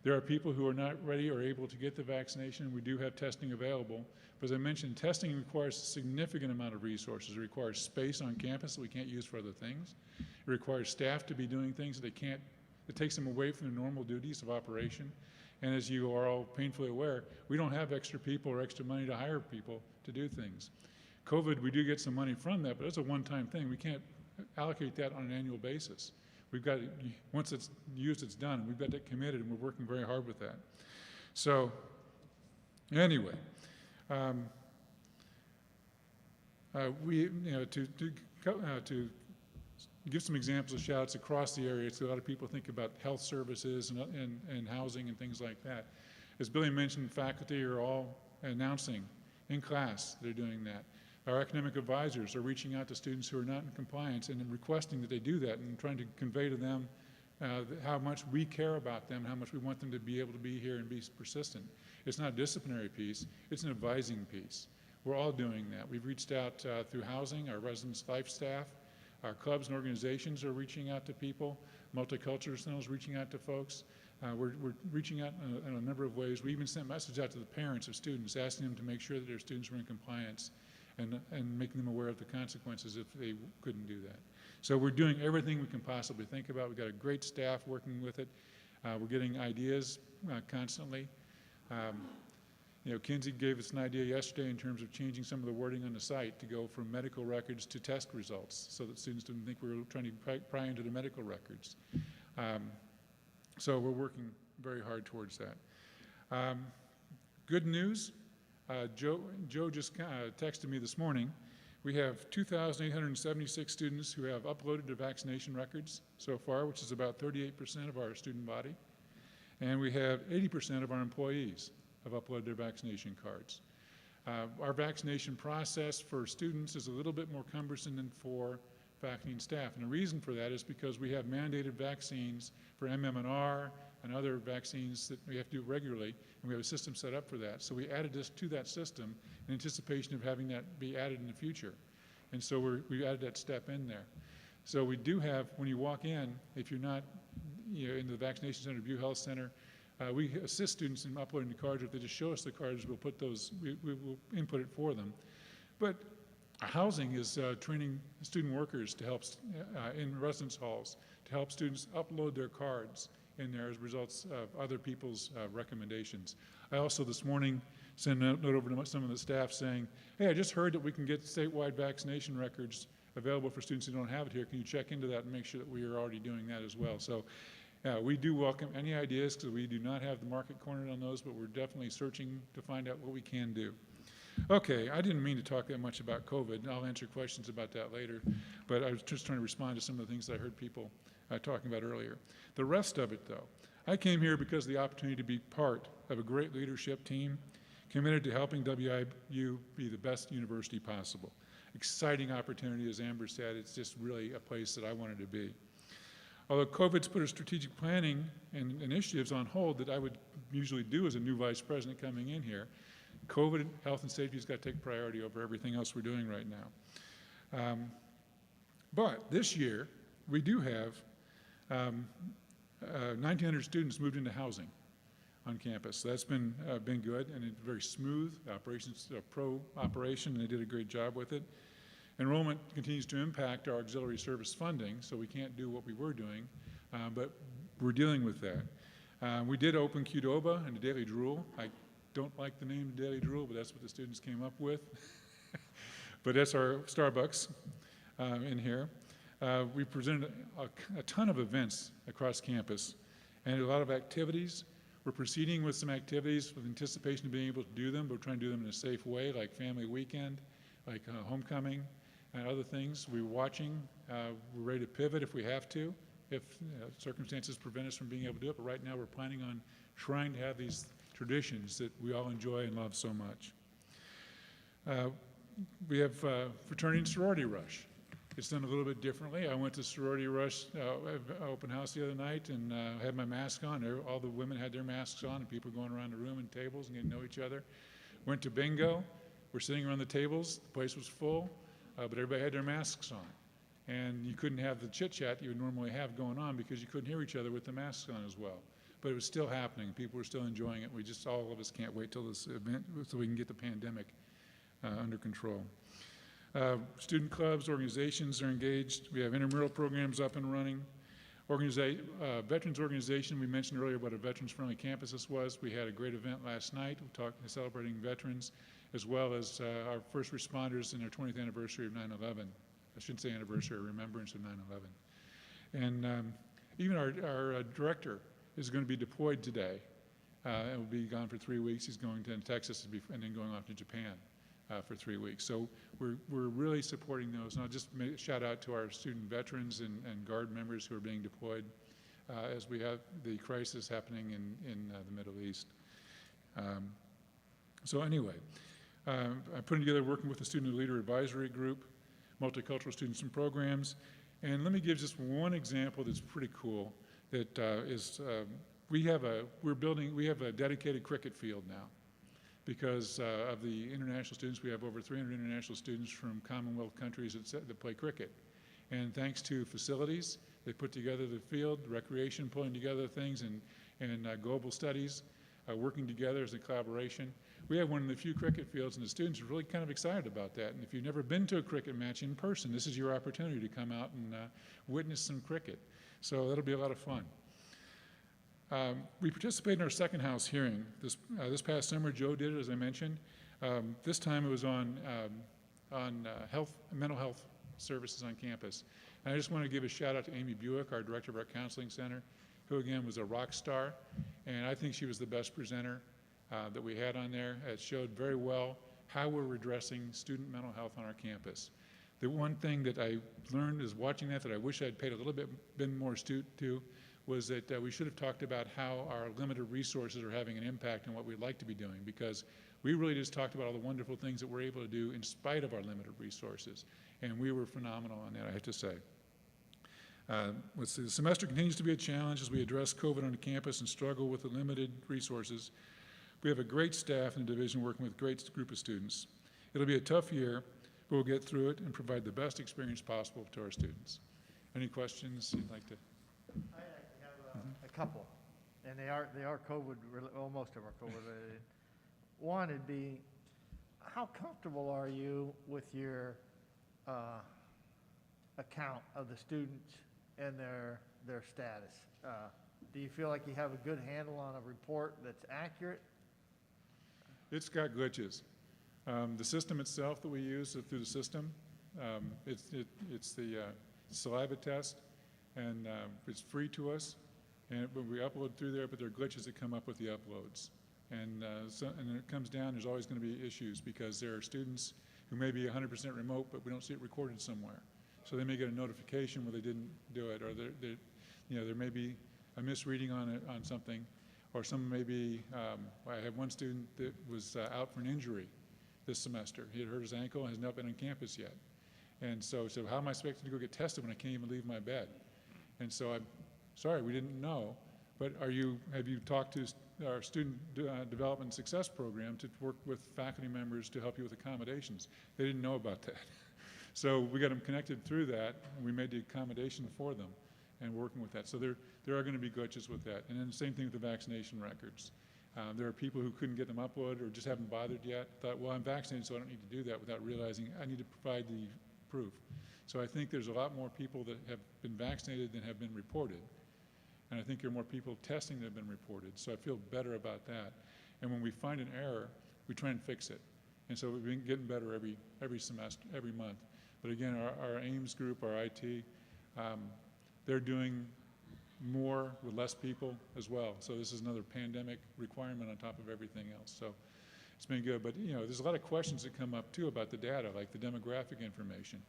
There are people who are not ready or able to get the vaccination. We do have testing available. But as I mentioned, testing requires a significant amount of resources. It requires space on campus that we can't use for other things. It It requires staff to be doing things that they can't, it takes them away from the normal duties of operation. And as you are all painfully aware, we don't have extra people or extra money to hire people to do things. COVID, we do get some money from that, but it's a one-time thing. We can't allocate that on an annual basis. We've got, once it's used, it's done. We've got that committed, and we're working very hard with that. So, anyway, to give some examples of shout-outs across the area, so a lot of people think about health services and housing and things like that. As Billy mentioned, faculty are all announcing in class they're doing that. Our academic advisors are reaching out to students who are not in compliance and requesting that they do that and trying to convey to them how much we care about them, how much we want them to be able to be here and be persistent. It's not a disciplinary piece, it's an advising piece. We're all doing that. We've reached out through housing, our residence life staff, our clubs and organizations are reaching out to people, Multicultural Center is reaching out to folks. We're reaching out in a number of ways. We even sent messages out to the parents of students, asking them to make sure that their students were in compliance and making them aware of the consequences if they couldn't do that. So we're doing everything we can possibly think about. We've got a great staff working with it. We're getting ideas constantly. You know, Kinsey gave us an idea yesterday in terms of changing some of the wording on the site to go from medical records to test results so that students didn't think we were trying to pry into the medical records. So we're working very hard towards that. Good news. Joe just texted me this morning. We have 2,876 students who have uploaded their vaccination records so far, which is about 38% of our student body. And we have 80% of our employees have uploaded their vaccination cards. Our vaccination process for students is a little bit more cumbersome than for faculty and staff. And the reason for that is because we have mandated vaccines for MMR and other vaccines that we have to do regularly, and we have a system set up for that. So we added this to that system in anticipation of having that be added in the future. And so we added that step in there. So we do have, when you walk in, if you're not in the vaccination center, WIU Health Center, we assist students in uploading the cards. If they just show us the cards, we'll put those, we will input it for them. But housing is training student workers to help in residence halls, to help students upload their cards in there as results of other people's recommendations. I also this morning sent a note over to some of the staff saying, hey, I just heard that we can get statewide vaccination records available for students who don't have it here. Can you check into that and make sure that we are already doing that as well? So we do welcome any ideas because we do not have the market cornered on those, but we're definitely searching to find out what we can do. Okay, I didn't mean to talk that much about COVID. I'll answer questions about that later, but I was just trying to respond to some of the things that I heard people talking about earlier. The rest of it, though, I came here because of the opportunity to be part of a great leadership team committed to helping WIU be the best university possible. Exciting opportunity, as Amber said. It's just really a place that I wanted to be. Although COVID's put a strategic planning and initiatives on hold that I would usually do as a new vice president coming in here, COVID, health and safety has got to take priority over everything else we're doing right now. But this year, we do have 1,900 students moved into housing on campus. So that's been good, and it's very smooth. Operations, pro operation, and they did a great job with it. Enrollment continues to impact our auxiliary service funding, so we can't do what we were doing, but we're dealing with that. We did open Qdoba and the Daily Drool. I don't like the name Daily Drool, but that's what the students came up with. But that's our Starbucks in here. We presented a ton of events across campus and a lot of activities. We're proceeding with some activities with anticipation of being able to do them, but we're trying to do them in a safe way, like family weekend, like homecoming, and other things. We're watching. We're ready to pivot if we have to, if circumstances prevent us from being able to do it. But right now we're planning on trying to have these traditions that we all enjoy and love so much. We have fraternity and sorority rush. It's done a little bit differently. I went to sorority rush open house the other night and had my mask on. All the women had their masks on and people going around the room and tables and getting to know each other. Went to bingo. We're sitting around the tables. The place was full, but everybody had their masks on. And you couldn't have the chit-chat you would normally have going on because you couldn't hear each other with the masks on as well. But it was still happening. People were still enjoying it. We just, all of us can't wait till this event so we can get the pandemic under control. Student clubs, organizations are engaged. We have intramural programs up and running. Veterans organization, we mentioned earlier what a veterans-friendly campus this was. We had a great event last night celebrating veterans, as well as our first responders in their 20th anniversary of 9/11. I shouldn't say anniversary, remembrance of 9/11. And even our director is going to be deployed today and will be gone for 3 weeks. He's going to Texas and then going off to Japan for 3 weeks. So we're really supporting those. And I'll just shout out to our student veterans and Guard members who are being deployed as we have the crisis happening in the Middle East. So anyway, I'm putting together, working with the Student Leader Advisory Group, multicultural students and programs. And let me give just one example that's pretty cool. That we have a dedicated cricket field now. Because of the international students, we have over 300 international students from Commonwealth countries that play cricket. And thanks to facilities, they put together the field, recreation, pulling together things, and global studies, working together as a collaboration. We have one of the few cricket fields, and the students are really kind of excited about that. And if you've never been to a cricket match in person, this is your opportunity to come out and witness some cricket. So that'll be a lot of fun. We participated in our second House hearing. This past summer, Joe did it, as I mentioned. This time it was on mental health services on campus. And I just want to give a shout out to Amy Buick, our director of our counseling center, who again was a rock star. And I think she was the best presenter that we had on there. It showed very well how we're addressing student mental health on our campus. The one thing that I learned is watching that I wish I'd paid a little bit more astute to was that we should have talked about how our limited resources are having an impact on what we'd like to be doing, because we really just talked about all the wonderful things that we're able to do in spite of our limited resources. And we were phenomenal on that, I have to say. The semester continues to be a challenge as we address COVID on the campus and struggle with the limited resources. We have a great staff in the division working with a great group of students. It'll be a tough year, but we'll get through it and provide the best experience possible to our students. Any questions you'd like to? I actually have a couple, and they are COVID, well, most of them are COVID related. One would be, how comfortable are you with your account of the students and their status? Do you feel like you have a good handle on a report that's accurate? It's got glitches. The system itself that we use through the system, it's the saliva test, and it's free to us. And when we upload through there, but there are glitches that come up with the uploads. And when it comes down, there's always going to be issues because there are students who may be 100% remote, but we don't see it recorded somewhere. So they may get a notification where they didn't do it, or there may be a misreading on something, or some may be. I have one student that was out for an injury this semester. He had hurt his ankle and has not been on campus yet. And so how am I expected to go get tested when I can't even leave my bed? And so I'm sorry, we didn't know, but have you talked to our Student Development Success Program to work with faculty members to help you with accommodations? They didn't know about that. So we got them connected through that, and we made the accommodation for them and working with that. So there are going to be glitches with that. And then the same thing with the vaccination records. There are people who couldn't get them uploaded or just haven't bothered yet, thought, well, I'm vaccinated, so I don't need to do that, without realizing I need to provide the proof. So I think there's a lot more people that have been vaccinated than have been reported. And I think there are more people testing that have been reported. So I feel better about that. And when we find an error, we try and fix it. And so we've been getting better every semester, every month. But again, our AIMS group, our IT, they're doing more with less people as well. So this is another pandemic requirement on top of everything else. So it's been good. But there's a lot of questions that come up too about the data, like the demographic information.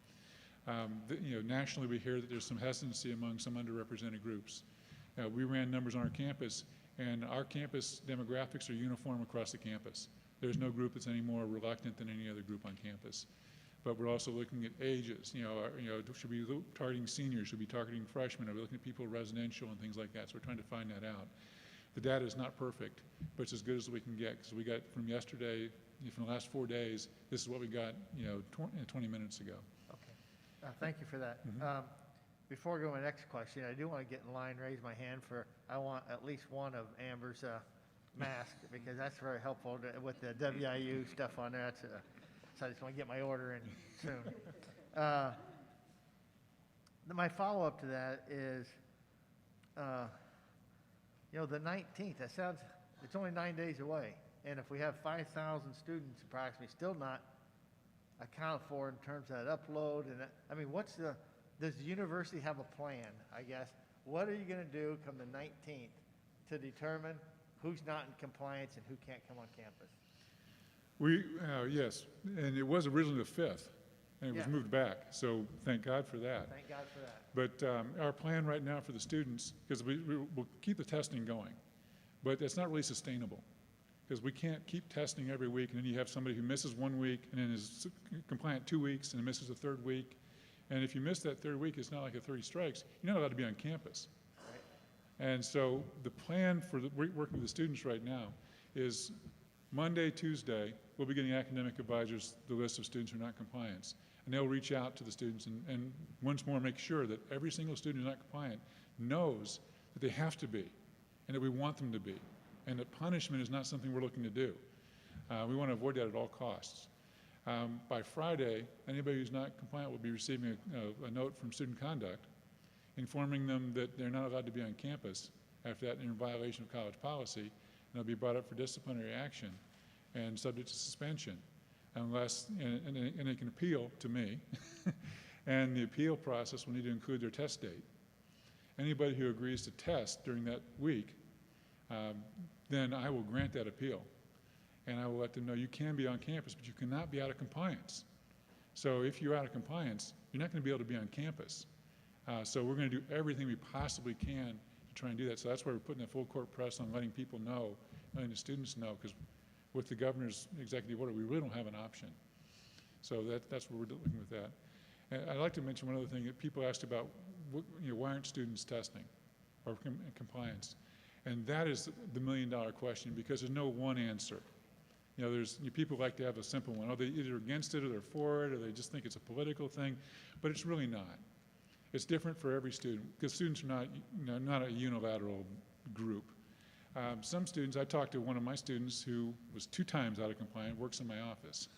Nationally, we hear that there's some hesitancy among some underrepresented groups. We ran numbers on our campus, and our campus demographics are uniform across the campus. There's no group that's any more reluctant than any other group on campus. But we're also looking at ages. Should we be targeting seniors? Should we be targeting freshmen? Are we looking at people residential and things like that? So we're trying to find that out. The data is not perfect, but it's as good as we can get. Because we got from yesterday, from the last 4 days, this is what we got 20 minutes ago. Okay. Thank you for that. Before I go to my next question, I do want to get in line, raise my hand for, I want at least one of Amber's mask, because that's very helpful with the WIU stuff on there. so I just want to get my order in soon. My follow-up to that is, the 19th, that sounds, it's only 9 days away. And if we have 5,000 students approximately still not accounted for in terms of that upload, and does the university have a plan, I guess? What are you going to do come the 19th to determine who's not in compliance and who can't come on campus? Yes, and it was originally the 5th, and it was Yeah. moved back, so thank God for that. Thank God for that. But our plan right now for the students, because we'll keep the testing going, but it's not really sustainable, because we can't keep testing every week, and then you have somebody who misses 1 week and then is compliant 2 weeks and misses the 3rd week. And if you miss that 3rd week, it's not like a 30 strikes. You're not allowed to be on campus. Right. And so the plan for working with the students right now is Monday, Tuesday, we'll be getting academic advisors the list of students who are not compliant. And they'll reach out to the students and once more make sure that every single student who's not compliant knows that they have to be and that we want them to be. And that punishment is not something we're looking to do. We want to avoid that at all costs. By Friday, anybody who's not compliant will be receiving a note from student conduct informing them that they're not allowed to be on campus after that in violation of college policy, and they'll be brought up for disciplinary action and subject to suspension unless, and they can appeal to me, and the appeal process will need to include their test date. Anybody who agrees to test during that week, then I will grant that appeal. And I will let them know you can be on campus, but you cannot be out of compliance. So if you're out of compliance, you're not going to be able to be on campus. So we're going to do everything we possibly can to try and do that. So that's why we're putting a full court press on letting people know, letting the students know, because with the governor's executive order, we really don't have an option. So that's what we're looking with that. And I'd like to mention one other thing that people asked about, why aren't students testing or compliance? And that is the million-dollar question, because there's no one answer. People like to have a simple one. Oh, they're either against it or they're for it, or they just think it's a political thing, but it's really not. It's different for every student, because students are not a unilateral group. Some students, I talked to one of my students who was 2 times out of compliance, works in my office.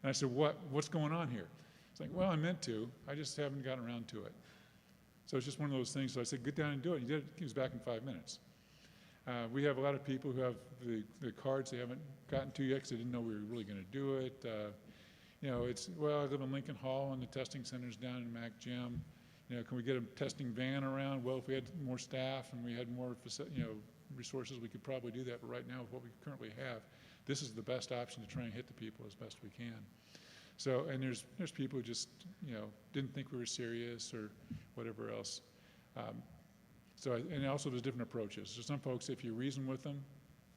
And I said, what's going on here? It's like, well, I meant to, I just haven't gotten around to it. So it's just one of those things. So I said, get down and do it. He did it. He was back in 5 minutes. We have a lot of people who have the cards they haven't gotten to yet because they didn't know we were really going to do it. I live in Lincoln Hall and the testing center's down in Mac Gym. Can we get a testing van around? Well, if we had more staff and we had more resources, we could probably do that. But right now, with what we currently have, this is the best option to try and hit the people as best we can. So, and there's people who just didn't think we were serious or whatever else. And also there's different approaches. So some folks, if you reason with them,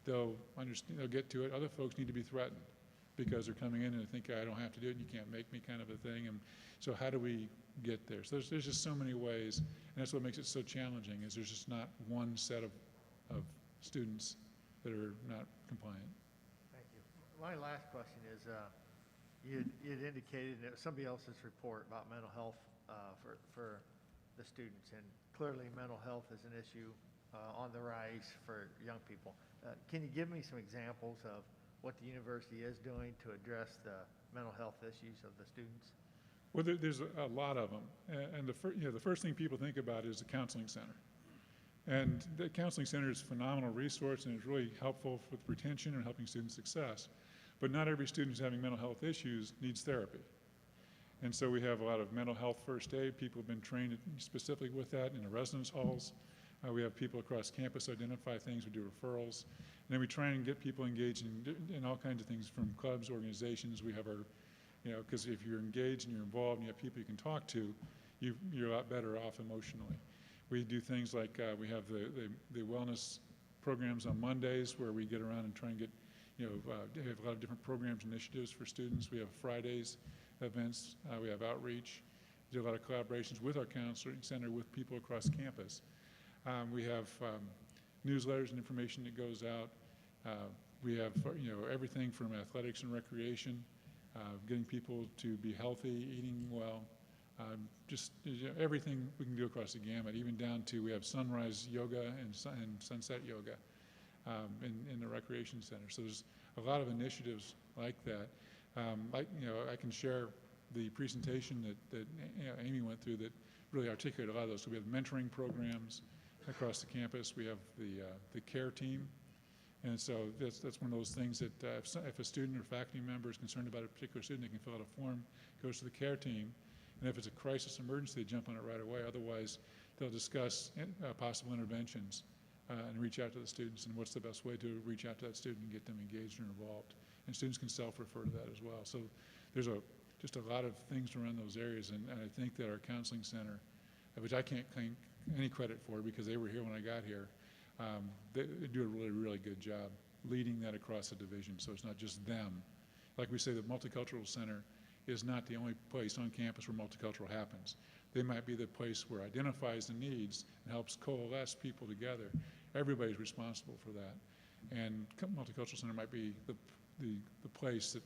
they'll understand, they'll get to it. Other folks need to be threatened because they're coming in and they think, I don't have to do it and you can't make me, kind of a thing. And so how do we get there? So there's just so many ways, and that's what makes it so challenging, is there's just not one set of students that are not compliant. Thank you. My last question is, you'd indicated that it was somebody else's report about mental health for the students, and clearly mental health is an issue on the rise for young people. Can you give me some examples of what the university is doing to address the mental health issues of the students? Well, there's a lot of them, and the first thing people think about is the counseling center. And the counseling center is a phenomenal resource, and it's really helpful with retention and helping student success. But not every student who's having mental health issues needs therapy. And so we have a lot of mental health first aid. People have been trained specifically with that in the residence halls. We have people across campus identify things. We do referrals. And then we try and get people engaged in all kinds of things, from clubs, organizations. We have our, because if you're engaged and you're involved and you have people you can talk to, you're a lot better off emotionally. We do things like we have the wellness programs on Mondays where we get around and try and get, we have a lot of different programs, initiatives for students. We have Fridays events. We have outreach. We do a lot of collaborations with our counseling center with people across campus. We have newsletters and information that goes out. We have everything from athletics and recreation, getting people to be healthy, eating well, just everything we can do across the gamut, even down to we have sunrise yoga and sunset yoga in the recreation center. So there's a lot of initiatives like that. I can share the presentation that Amy went through that really articulated a lot of those. So we have mentoring programs across the campus. We have the care team. And so that's one of those things that if a student or faculty member is concerned about a particular student, they can fill out a form, goes to the care team, and if it's a crisis emergency, they jump on it right away. Otherwise, they'll discuss possible interventions and reach out to the students and what's the best way to reach out to that student and get them engaged and involved. And students can self-refer to that as well. So there's just a lot of things around those areas, and I think that our counseling center, which I can't claim any credit for because they were here when I got here, they do a really, really good job leading that across the division. So it's not just them. Like we say, the Multicultural Center is not the only place on campus where multicultural happens. They might be the place where it identifies the needs and helps coalesce people together. Everybody's responsible for that. And Multicultural Center might be the place that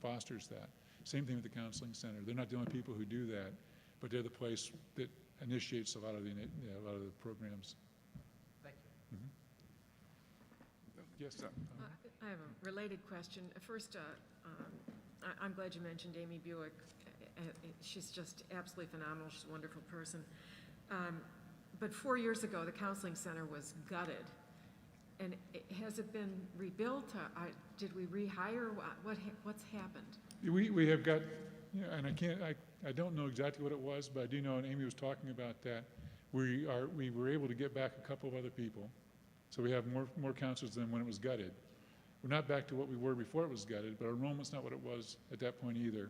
fosters that. Same thing with the Counseling Center. They're not the only people who do that, but they're the place that initiates a lot of the programs. Thank you. Yes, sir. I have a related question. First, I'm glad you mentioned Amy Buick. She's just absolutely phenomenal. She's a wonderful person. But 4 years ago, the Counseling Center was gutted. And has it been rebuilt? Did we rehire? What's happened? We have got, and I don't know exactly what it was, but I do know, and Amy was talking about that, we were able to get back a couple of other people. So we have more counselors than when it was gutted. We're not back to what we were before it was gutted, but enrollment's not what it was at that point either.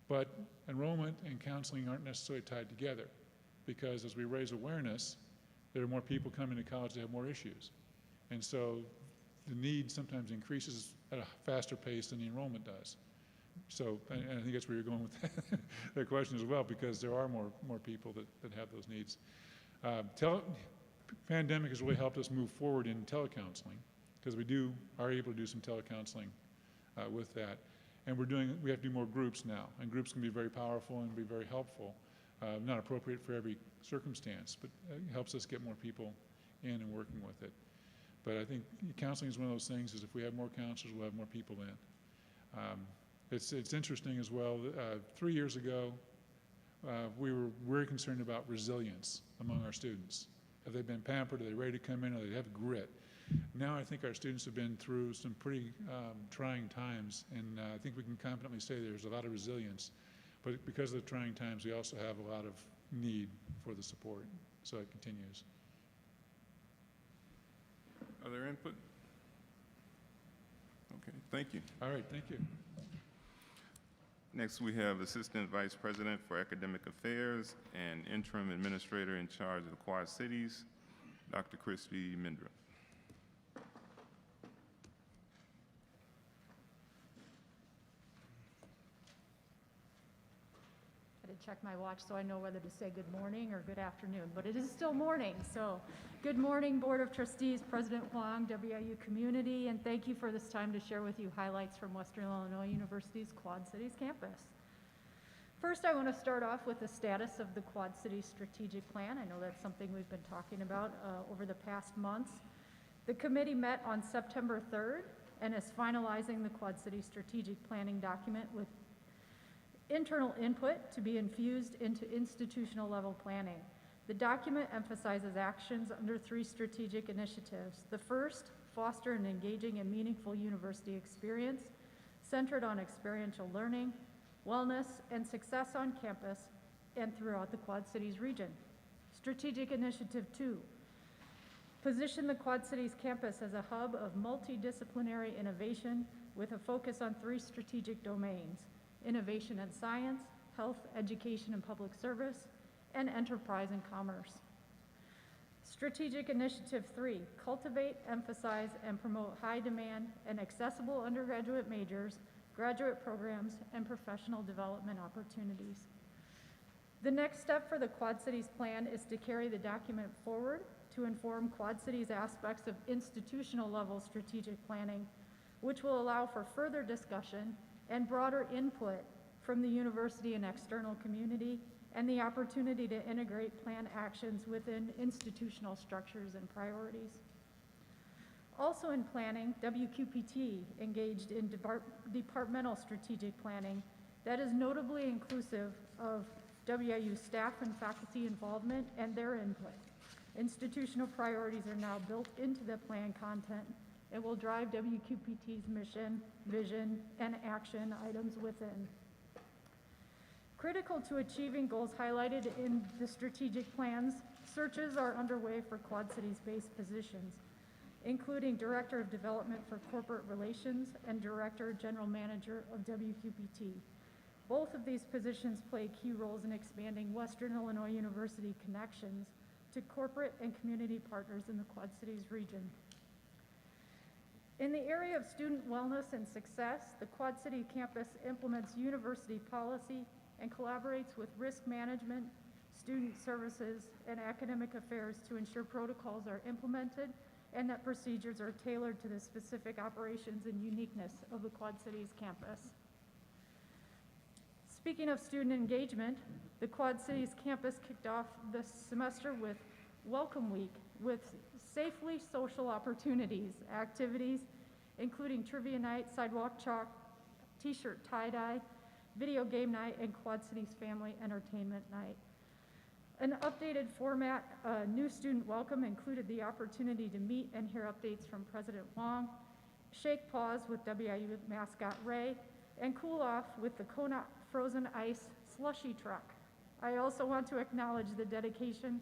But enrollment and counseling aren't necessarily tied together, because as we raise awareness, there are more people coming to college that have more issues. And so the need sometimes increases at a faster pace than the enrollment does. So, and I think that's where you're going with that question as well, because there are more people that have those needs. Pandemic has really helped us move forward in telecounseling, because we are able to do some telecounseling with that. And we have to do more groups now, and groups can be very powerful and be very helpful. Not appropriate for every circumstance, but it helps us get more people in and working with it. But I think counseling is one of those things, is if we have more counselors, we'll have more people in. It's interesting as well, 3 years ago, we were very concerned about resilience among our students. Have they been pampered? Are they ready to come in? Or do they have grit? Now I think our students have been through some pretty trying times, and I think we can confidently say there's a lot of resilience. But because of the trying times, we also have a lot of need for the support. So it continues. Other input? Okay, thank you. All right, thank you. Next, we have Assistant Vice President for Academic Affairs and Interim Administrator in charge of the Quad Cities, Dr. Christy Mindra. I had to check my watch so I know whether to say good morning or good afternoon, but it is still morning. So good morning, Board of Trustees, President Huang, WIU community, and thank you for this time to share with you highlights from Western Illinois University's Quad Cities campus. First, I want to start off with the status of the Quad Cities strategic plan. I know that's something we've been talking about over the past months. The committee met on September 3rd and is finalizing the Quad Cities strategic planning document with internal input to be infused into institutional level planning. The document emphasizes actions under 3 strategic initiatives. The first, foster an engaging and meaningful university experience centered on experiential learning, wellness, and success on campus and throughout the Quad Cities region. Strategic Initiative 2, position the Quad Cities campus as a hub of multidisciplinary innovation with a focus on 3 strategic domains: innovation and science, health, education, and public service, and enterprise and commerce. Strategic Initiative 3, cultivate, emphasize, and promote high demand and accessible undergraduate majors, graduate programs, and professional development opportunities. The next step for the Quad Cities plan is to carry the document forward to inform Quad Cities aspects of institutional level strategic planning, which will allow for further discussion and broader input from the university and external community, and the opportunity to integrate plan actions within institutional structures and priorities. Also in planning, WQPT engaged in departmental strategic planning that is notably inclusive of WIU staff and faculty involvement and their input. Institutional priorities are now built into the plan content and will drive WQPT's mission, vision, and action items within. Critical to achieving goals highlighted in the strategic plans, searches are underway for Quad Cities-based positions, including Director of Development for Corporate Relations and Director General Manager of WQPT. Both of these positions play key roles in expanding Western Illinois University connections to corporate and community partners in the Quad Cities region. In the area of student wellness and success, the Quad City campus implements university policy and collaborates with risk management, student services, and academic affairs to ensure protocols are implemented and that procedures are tailored to the specific operations and uniqueness of the Quad Cities campus. Speaking of student engagement, the Quad Cities campus kicked off this semester with Welcome Week with safely social opportunities, activities, including trivia night, sidewalk chalk, t-shirt tie-dye, video game night, and Quad Cities family entertainment night. An updated format, new student welcome included the opportunity to meet and hear updates from President Wong, shake paws with WIU mascot Ray, and cool off with the Kona frozen ice slushy truck. I also want to acknowledge the dedication,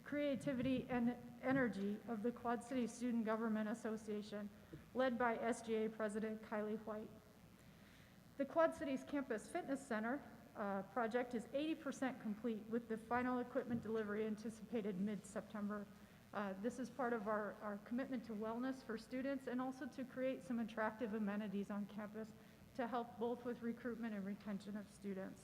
creativity, and energy of the Quad City Student Government Association, led by SGA President Kylie White. The Quad Cities Campus Fitness Center project is 80% complete with the final equipment delivery anticipated mid-September. This is part of our commitment to wellness for students and also to create some attractive amenities on campus to help both with recruitment and retention of students.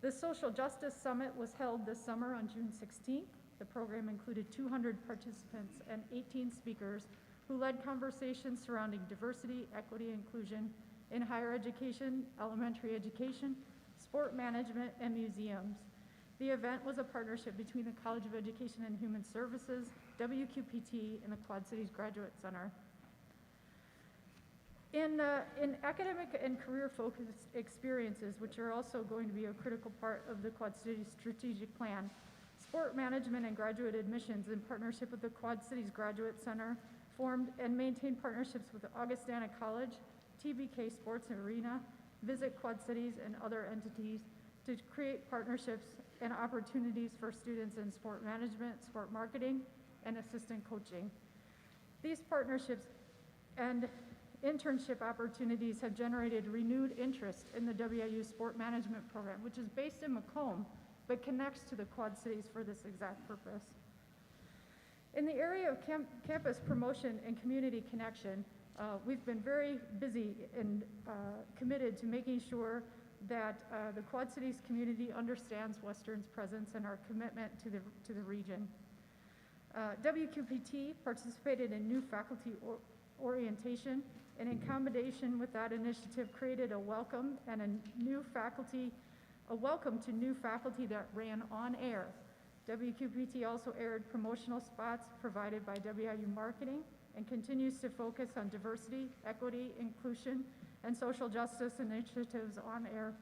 The Social Justice Summit was held this summer on June 16th. The program included 200 participants and 18 speakers who led conversations surrounding diversity, equity, inclusion in higher education, elementary education, sport management, and museums. The event was a partnership between the College of Education and Human Services, WQPT, and the Quad Cities Graduate Center. In academic and career-focused experiences, which are also going to be a critical part of the Quad Cities strategic plan, sport management and graduate admissions in partnership with the Quad Cities Graduate Center formed and maintained partnerships with Augustana College, TBK Sports Arena, Visit Quad Cities, and other entities to create partnerships and opportunities for students in sport management, sport marketing, and assistant coaching. These partnerships and internship opportunities have generated renewed interest in the WIU Sport Management Program, which is based in Macomb, but connects to the Quad Cities for this exact purpose. In the area of campus promotion and community connection, we've been very busy and committed to making sure that the Quad Cities community understands Western's presence and our commitment to the region. WQPT participated in new faculty orientation, and in combination with that initiative created a welcome and a welcome to new faculty that ran on air. WQPT also aired promotional spots provided by WIU Marketing and continues to focus on diversity, equity, inclusion, and social justice initiatives on air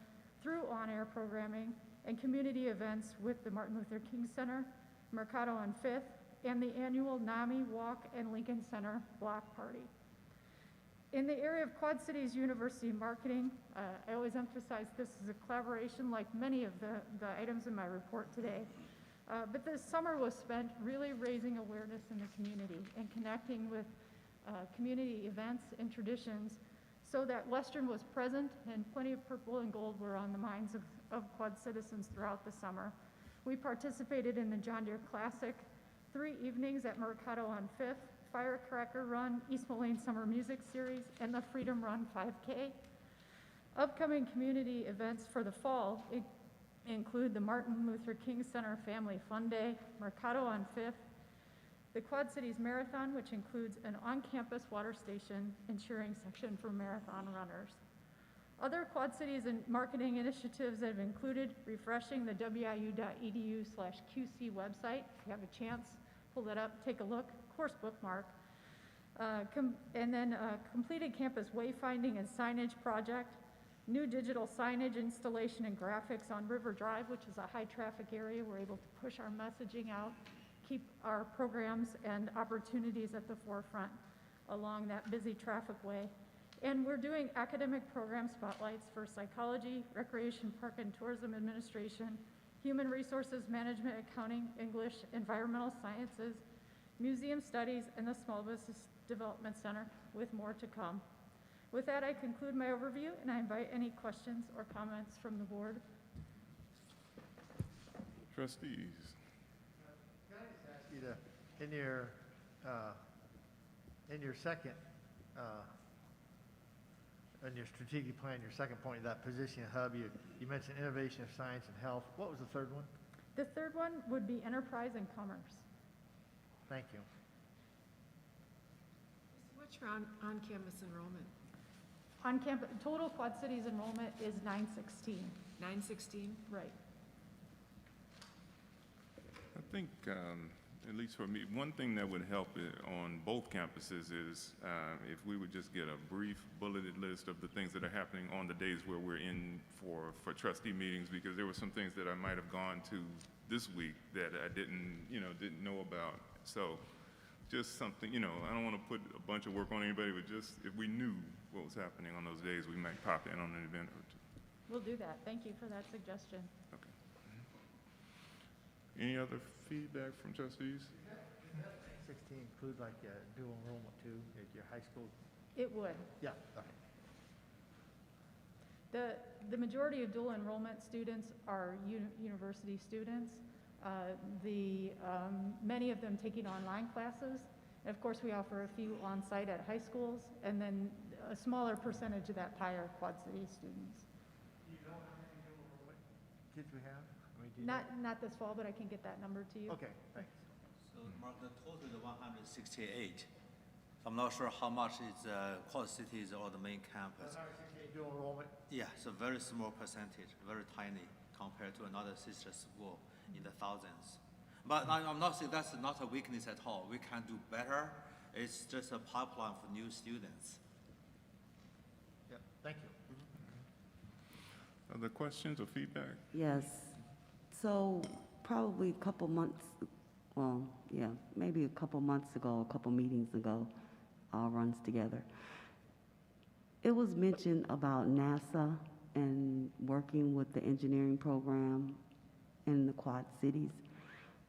through on-air programming and community events with the Martin Luther King Center, Mercado on 5th, and the annual NAMI Walk and Lincoln Center Block Party. In the area of Quad Cities University marketing, I always emphasize this is a collaboration like many of the items in my report today. But this summer was spent really raising awareness in the community and connecting with community events and traditions so that Western was present and plenty of purple and gold were on the minds of Quad citizens throughout the summer. We participated in the John Deere Classic, 3 evenings at Mercado on 5th, Firecracker Run, East Moline Summer Music Series, and the Freedom Run 5K. Upcoming community events for the fall include the Martin Luther King Center Family Fun Day, Mercado on 5th, the Quad Cities Marathon, which includes an on-campus water station and cheering section for marathon runners. Other Quad Cities and marketing initiatives that have included refreshing the wiu.edu/QC website. If you have a chance, pull that up, take a look, of course bookmark. And then completed campus wayfinding and signage project, new digital signage installation and graphics on River Drive, which is a high-traffic area. We're able to push our messaging out, keep our programs and opportunities at the forefront along that busy traffic way. And we're doing academic program spotlights for psychology, recreation, park and tourism administration, human resources management, accounting, English, environmental sciences, museum studies, and the Small Business Development Center, with more to come. With that, I conclude my overview, and I invite any questions or comments from the board. Trustees. Can I just ask you to, in your second, in your strategic plan, your second point, that position hub, you mentioned innovation of science and health. What was the third one? The third one would be enterprise and commerce. Thank you. What's your on-campus enrollment? On campus, total Quad Cities enrollment is 916. 916? Right. I think, at least for me, one thing that would help on both campuses is if we would just get a brief bulleted list of the things that are happening on the days where we're in for trustee meetings, because there were some things that I might have gone to this week that I didn't know about. So just something, I don't want to put a bunch of work on anybody, but just if we knew what was happening on those days, we might pop in on an event or two. We'll do that. Thank you for that suggestion. Okay. Any other feedback from trustees? 16 include like dual enrollment too at your high school? It would. Yeah, okay. The majority of dual enrollment students are university students. Many of them taking online classes. And of course, we offer a few on-site at high schools, and then a smaller percentage of that pie are Quad City students. Do you know how many dual enrollment kids we have? I mean, do you know? Not this fall, but I can get that number to you. Okay, thanks. So Mark, the total is 168. I'm not sure how much is Quad Cities or the main campus. 168 dual enrollment? Yeah, it's a very small percentage, very tiny compared to another sister school in the thousands. But I'm not saying that's not a weakness at all. We can do better. It's just a pipeline for new students. Yeah, thank you. Other questions or feedback? Yes. So probably a couple months, well, yeah, maybe a couple months ago, a couple meetings ago, all runs together. It was mentioned about NASA and working with the engineering program in the Quad Cities,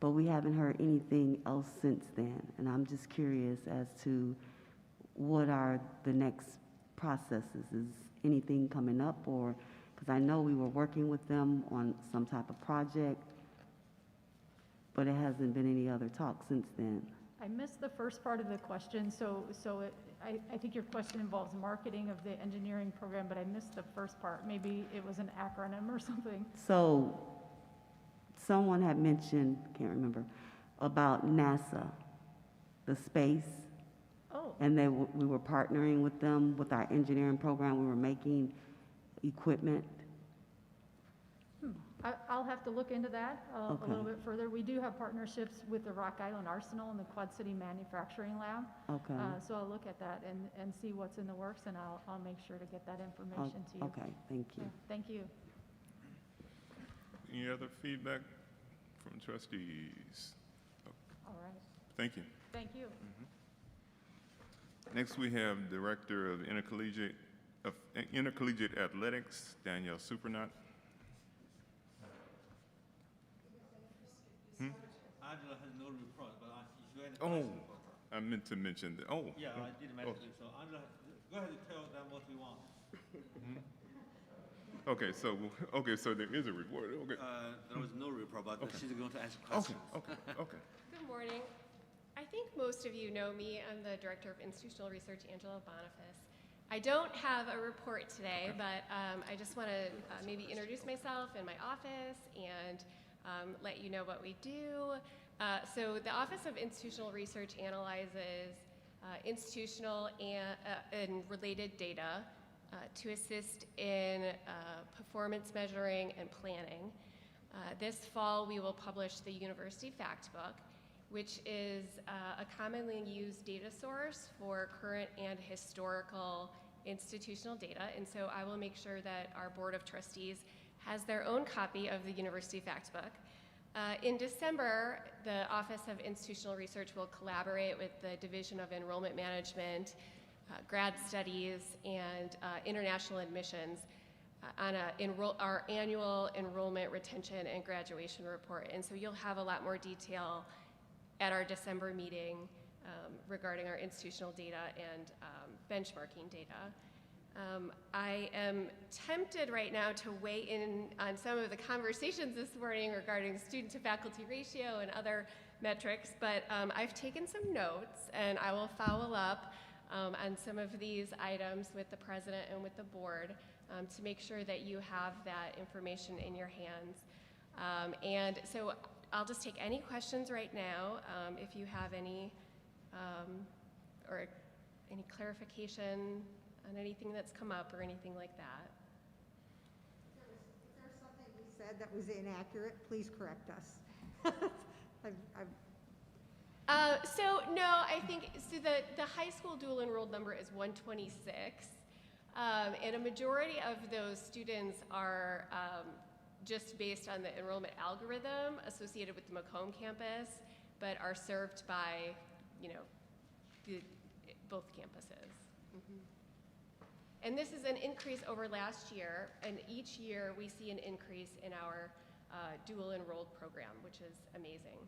but we haven't heard anything else since then. And I'm just curious as to what are the next processes? Is anything coming up, or, because I know we were working with them on some type of project, but it hasn't been any other talk since then. I missed the first part of the question, I think your question involves marketing of the engineering program, but I missed the first part. Maybe it was an acronym or something. So someone had mentioned, can't remember, about NASA, the space. Oh. And we were partnering with them with our engineering program. We were making equipment. I'll have to look into that a Okay. little bit further. We do have partnerships with the Rock Island Arsenal and the Quad City Manufacturing Lab. Okay. So I'll look at that and see what's in the works, and I'll make sure to get that information to you. Okay, thank you. Yeah, thank you. Any other feedback from trustees? All right. Thank you. Thank you. Next, we have Director of Intercollegiate Athletics, Danielle Supernot. Angela has no report, but if you had a Oh, question for her. I meant to mention that. Oh. Yeah, I did mention it. So Angela, go ahead and tell them what you want. Okay, so there is a report. Okay. There was no report, but Okay. she's going to ask questions. Okay. Good morning. I think most of you know me. I'm the Director of Institutional Research, Angela Boniface. I don't have a report today, but I just want to maybe introduce myself and my office and let you know what we do. So the Office of Institutional Research analyzes institutional and related data to assist in performance measuring and planning. This fall, we will publish the University Fact Book, which is a commonly used data source for current and historical institutional data. And so I will make sure that our Board of Trustees has their own copy of the University Factbook. In December, the Office of Institutional Research will collaborate with the Division of Enrollment Management, Grad Studies, and International Admissions on our annual enrollment, retention, and graduation report. And so you'll have a lot more detail at our December meeting regarding our institutional data and benchmarking data. I am tempted right now to weigh in on some of the conversations this morning regarding student to faculty ratio and other metrics, but I've taken some notes and I will follow up on some of these items with the president and with the board to make sure that you have that information in your hands. And so I'll just take any questions right now if you have any or any clarification on anything that's come up or anything like that. Is there something we said that was inaccurate? Please correct us. So no, I think so the high school dual enrolled number is 126, and a majority of those students are just based on the enrollment algorithm associated with the Macomb campus, but are served by, both campuses. Mm-hmm. And this is an increase over last year, and each year we see an increase in our dual enrolled program, which is amazing.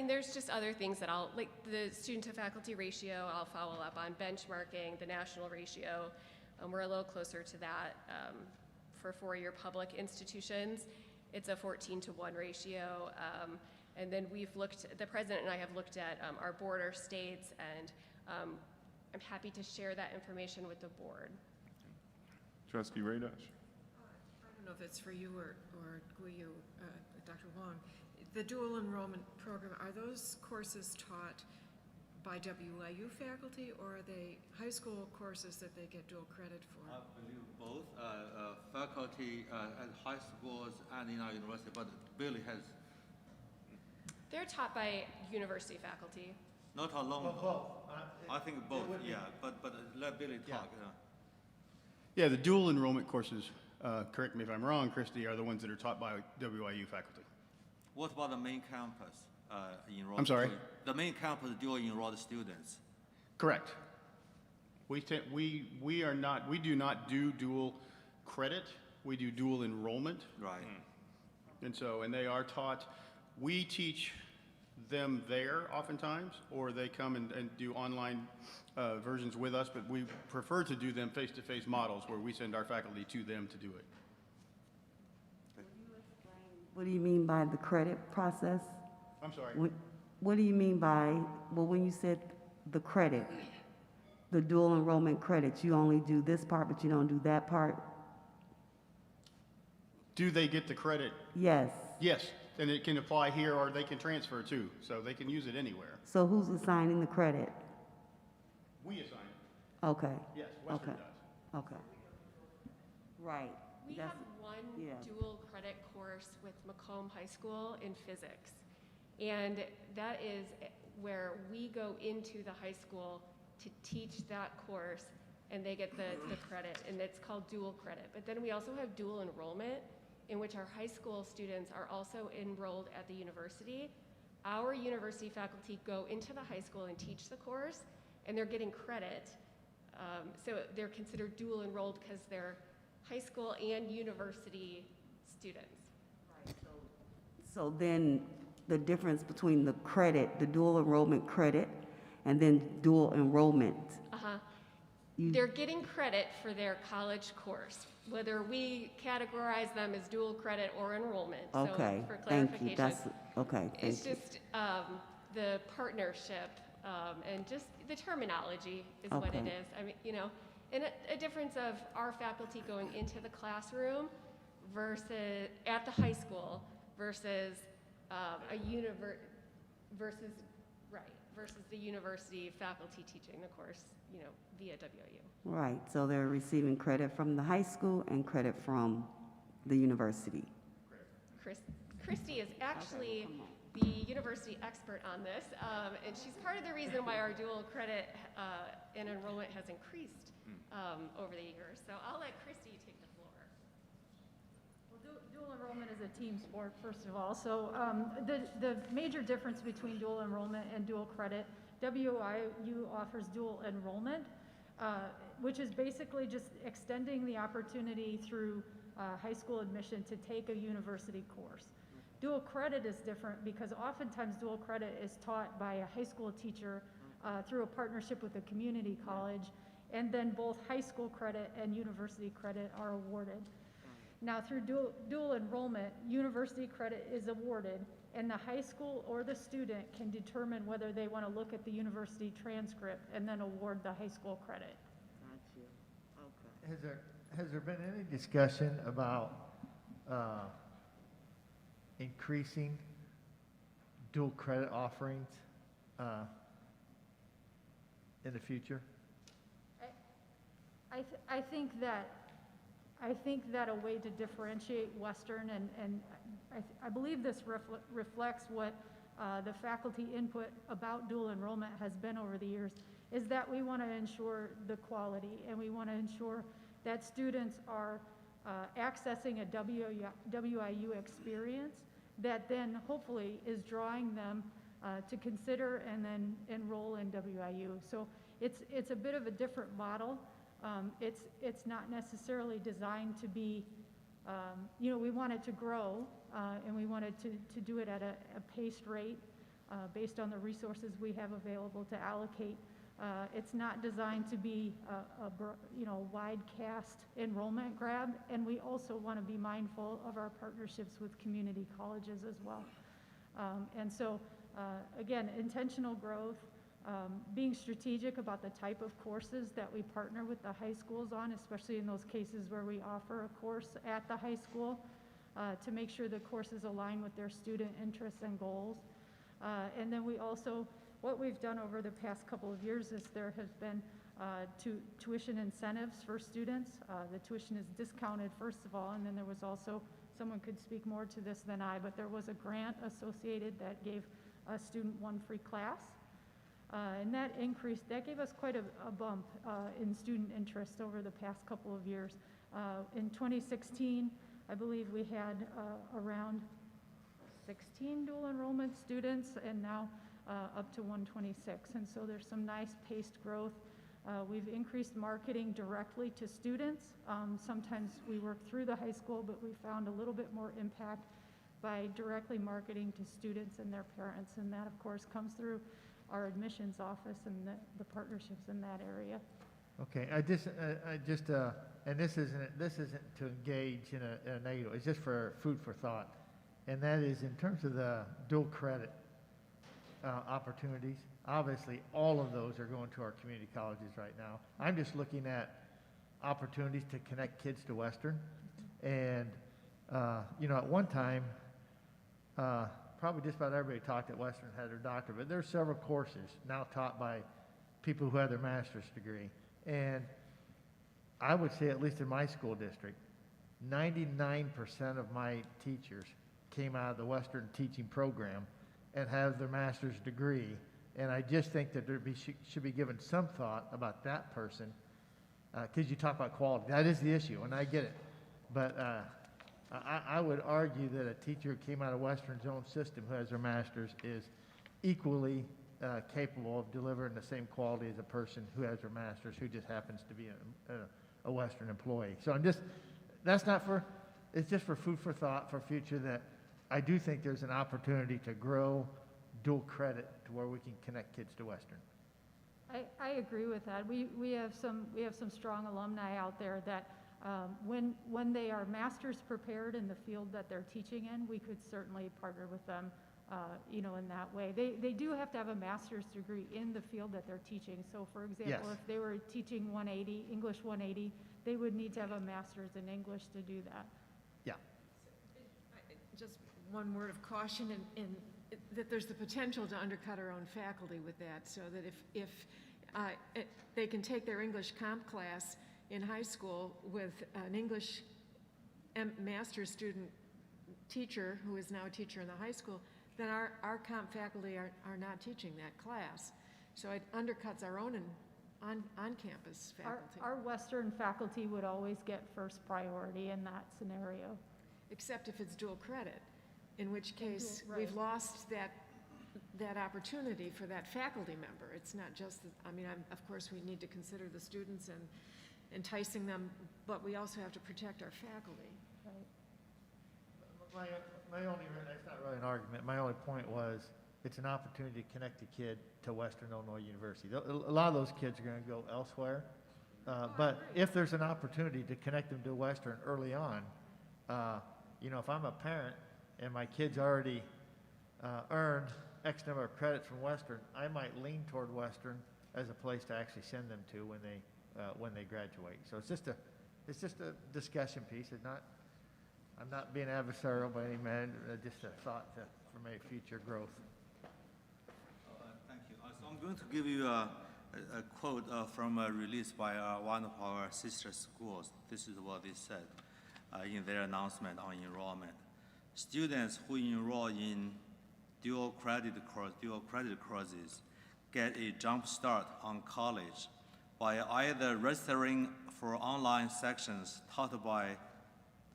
There's just other things that like the student to faculty ratio, I'll follow up on benchmarking, the national ratio. We're a little closer to that for four-year public institutions. It's a 14-to-1 ratio. And then the president and I have looked at our border states, and I'm happy to share that information with the board. Trustee Radash. I don't know if it's for you or WIU, Dr. Wong. The dual enrollment program, are those courses taught by WIU faculty, or are they high school courses that they get dual credit for? I believe both faculty at high schools and in our university, but Billy has. They're taught by university faculty. Not alone. Both. I think both, yeah, but let Billy talk. Yeah, the dual enrollment courses, correct me if I'm wrong, Christy, are the ones that are taught by WIU faculty. What about the main campus enrolled? I'm sorry? The main campus dual enrolled students. Correct. We do not do dual credit. We do dual enrollment. Right. And they are taught. We teach them there oftentimes, or they come and do online versions with us, but we prefer to do them face-to-face models where we send our faculty to them to do it. What do you mean by the credit process? I'm sorry. What do you mean by, when you said the credit, the dual enrollment credits, you only do this part, but you don't do that part? Do they get the credit? Yes. Yes, and it can apply here or they can transfer too, so they can use it anywhere. So who's assigning the credit? We assign it. Okay. Yes, Western Okay. does. Okay. Right. We have one dual credit course with Macomb High School in physics. And that is where we go into the high school to teach that course, and they get the credit, and it's called dual credit. But then we also have dual enrollment, in which our high school students are also enrolled at the university. Our university faculty go into the high school and teach the course, and they're getting credit. So they're considered dual enrolled because they're high school and university students. Right. So then the difference between the credit, the dual enrollment credit, and then dual enrollment. They're getting credit for their college course, whether we categorize them as dual credit or enrollment. Okay, So for thank clarification, you. That's, okay, thank it's you. just the partnership and just the terminology is what it Okay. is. And a difference of our faculty going into the classroom versus at the high school versus versus the university faculty teaching the course, via WIU. Right, so they're receiving credit from the high school and credit from the university. Christy is actually the university expert on this, and she's part of the reason why our dual credit and enrollment has increased over the years. So I'll let Christy take the floor. Well, dual enrollment is a team sport, first of all. So the major difference between dual enrollment and dual credit, WIU offers dual enrollment, which is basically just extending the opportunity through high school admission to take a university course. Dual credit is different because oftentimes dual credit is taught by a high school teacher through a partnership with a community college, and then both high school credit and university credit are awarded. Now through dual enrollment, university credit is awarded, and the high school or the student can determine whether they want to look at the university transcript and then award the high school credit. Has there been any discussion about increasing dual credit offerings in the future? I think that a way to differentiate Western, and I believe this reflects what the faculty input about dual enrollment has been over the years, is that we want to ensure the quality, and we want to ensure that students are accessing a WIU experience that then hopefully is drawing them to consider and then enroll in WIU. So it's a bit of a different model. It's not necessarily designed to be, we want it to grow, and we wanted to do it at a paced rate based on the resources we have available to allocate. It's not designed to be a wide cast enrollment grab, and we also want to be mindful of our partnerships with community colleges as well. And so, again, intentional growth, being strategic about the type of courses that we partner with the high schools on, especially in those cases where we offer a course at the high school, to make sure the courses align with their student interests and goals. And then we also, what we've done over the past couple of years is there has been tuition incentives for students. The tuition is discounted, first of all, and then there was also, someone could speak more to this than I, but there was a grant associated that gave a student one free class. And that increased, that gave us quite a bump in student interest over the past couple of years. In 2016, I believe we had around 16 dual enrollment students, and now up to 126. And so there's some nice paced growth. We've increased marketing directly to students. Sometimes we work through the high school, but we found a little bit more impact by directly marketing to students and their parents. And that, of course, comes through our admissions office and the partnerships in that area. Okay, and this isn't to engage in a negative, it's just for food for thought. And that is in terms of the dual credit opportunities. Obviously, all of those are going to our community colleges right now. I'm just looking at opportunities to connect kids to Western. And, at one time, probably just about everybody taught at Western had their doctorate, but there's several courses now taught by people who have their master's degree. And I would say, at least in my school district, 99% of my teachers came out of the Western teaching program and have their master's degree. And I just think that there should be given some thought about that person, because you talk about quality. That is the issue, and I get it. But I would argue that a teacher who came out of Western's own system who has their master's is equally capable of delivering the same quality as a person who has their master's who just happens to be a Western employee. So it's just for food for thought for future, that I do think there's an opportunity to grow dual credit to where we can connect kids to Western. I agree with that. We have some strong alumni out there that when they are master's prepared in the field that they're teaching in, we could certainly partner with them, in that way. They do have to have a master's degree in the field that they're teaching. So, for example, Yes. if they were teaching English 180, they would need to have a master's in English to do that. Yeah. Just one word of caution, in that there's the potential to undercut our own faculty with that, so that if they can take their English comp class in high school with an English master's student teacher, who is now a teacher in the high school, then our comp faculty are not teaching that class. So it undercuts our own on-campus faculty. Our Western faculty would always get first priority in that scenario. Except if it's dual credit, in which case Right. we've lost that opportunity for that faculty member. It's not just, of course, we need to consider the students and enticing them, but we also have to protect our faculty. Right. My only, that's not really an argument, my only point was, it's an opportunity to connect the kid to Western Illinois University. A lot of those kids are gonna go elsewhere, but if there's an opportunity to connect them to Western early on, if I'm a parent and my kid's already earned X number of credits from Western, I might lean toward Western as a place to actually send them to when they graduate. So it's just a discussion piece. I'm not being adversarial by any means. Just a thought for maybe future growth. Thank you. So I'm going to give you a quote from a release by one of our sister schools. This is what they said in their announcement on enrollment. Students who enroll in dual credit courses get a jump start on college by either registering for online sections taught by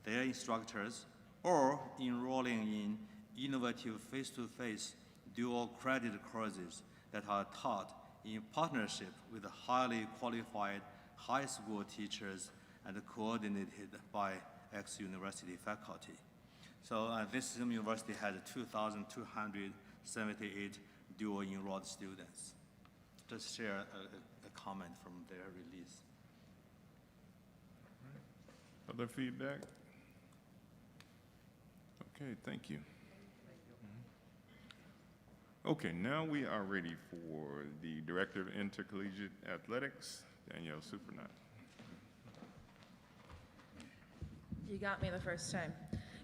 their instructors or enrolling in innovative face-to-face dual credit courses that are taught in partnership with highly qualified high school teachers and coordinated by ex-university faculty. So this university had 2,278 dual enrolled students. Just share a comment from their release. Other feedback? Okay, thank you. Okay, now we are ready for the Director of Intercollegiate Athletics, Danielle Supernat. You got me the first time.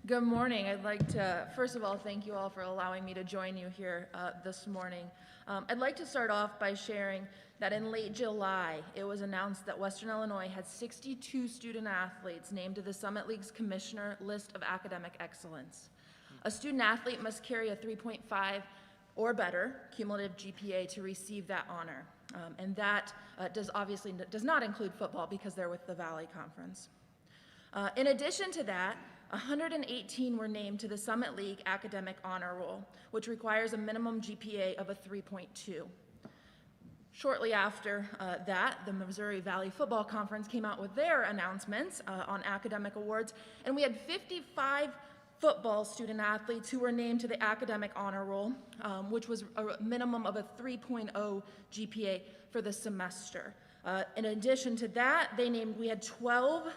Good morning. I'd like to, first of all, thank you all for allowing me to join you here this morning. I'd like to start off by sharing that in late July, it was announced that Western Illinois had 62 student athletes named to the Summit League's Commissioner List of Academic Excellence. A student athlete must carry a 3.5 or better cumulative GPA to receive that honor. And that obviously does not include football because they're with the Valley Conference. In addition to that, 118 were named to the Summit League Academic Honor Roll, which requires a minimum GPA of a 3.2. Shortly after that, the Missouri Valley Football Conference came out with their announcements on academic awards, and we had 55 football student athletes who were named to the Academic Honor Roll, which was a minimum of a 3.0 GPA for the semester. In addition to that, we had 12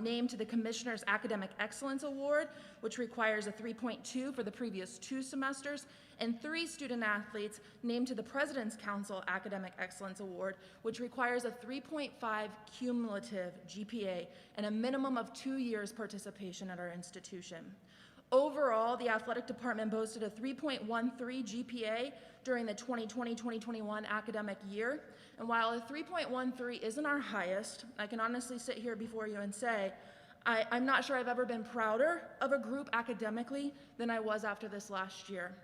named to the Commissioner's Academic Excellence Award, which requires a 3.2 for the previous 2 semesters, and 3 student athletes named to the President's Council Academic Excellence Award, which requires a 3.5 cumulative GPA and a minimum of 2 years participation at our institution. Overall, the athletic department boasted a 3.13 GPA during the 2020-2021 academic year. And while a 3.13 isn't our highest, I can honestly sit here before you and say, I'm not sure I've ever been prouder of a group academically than I was after this last year.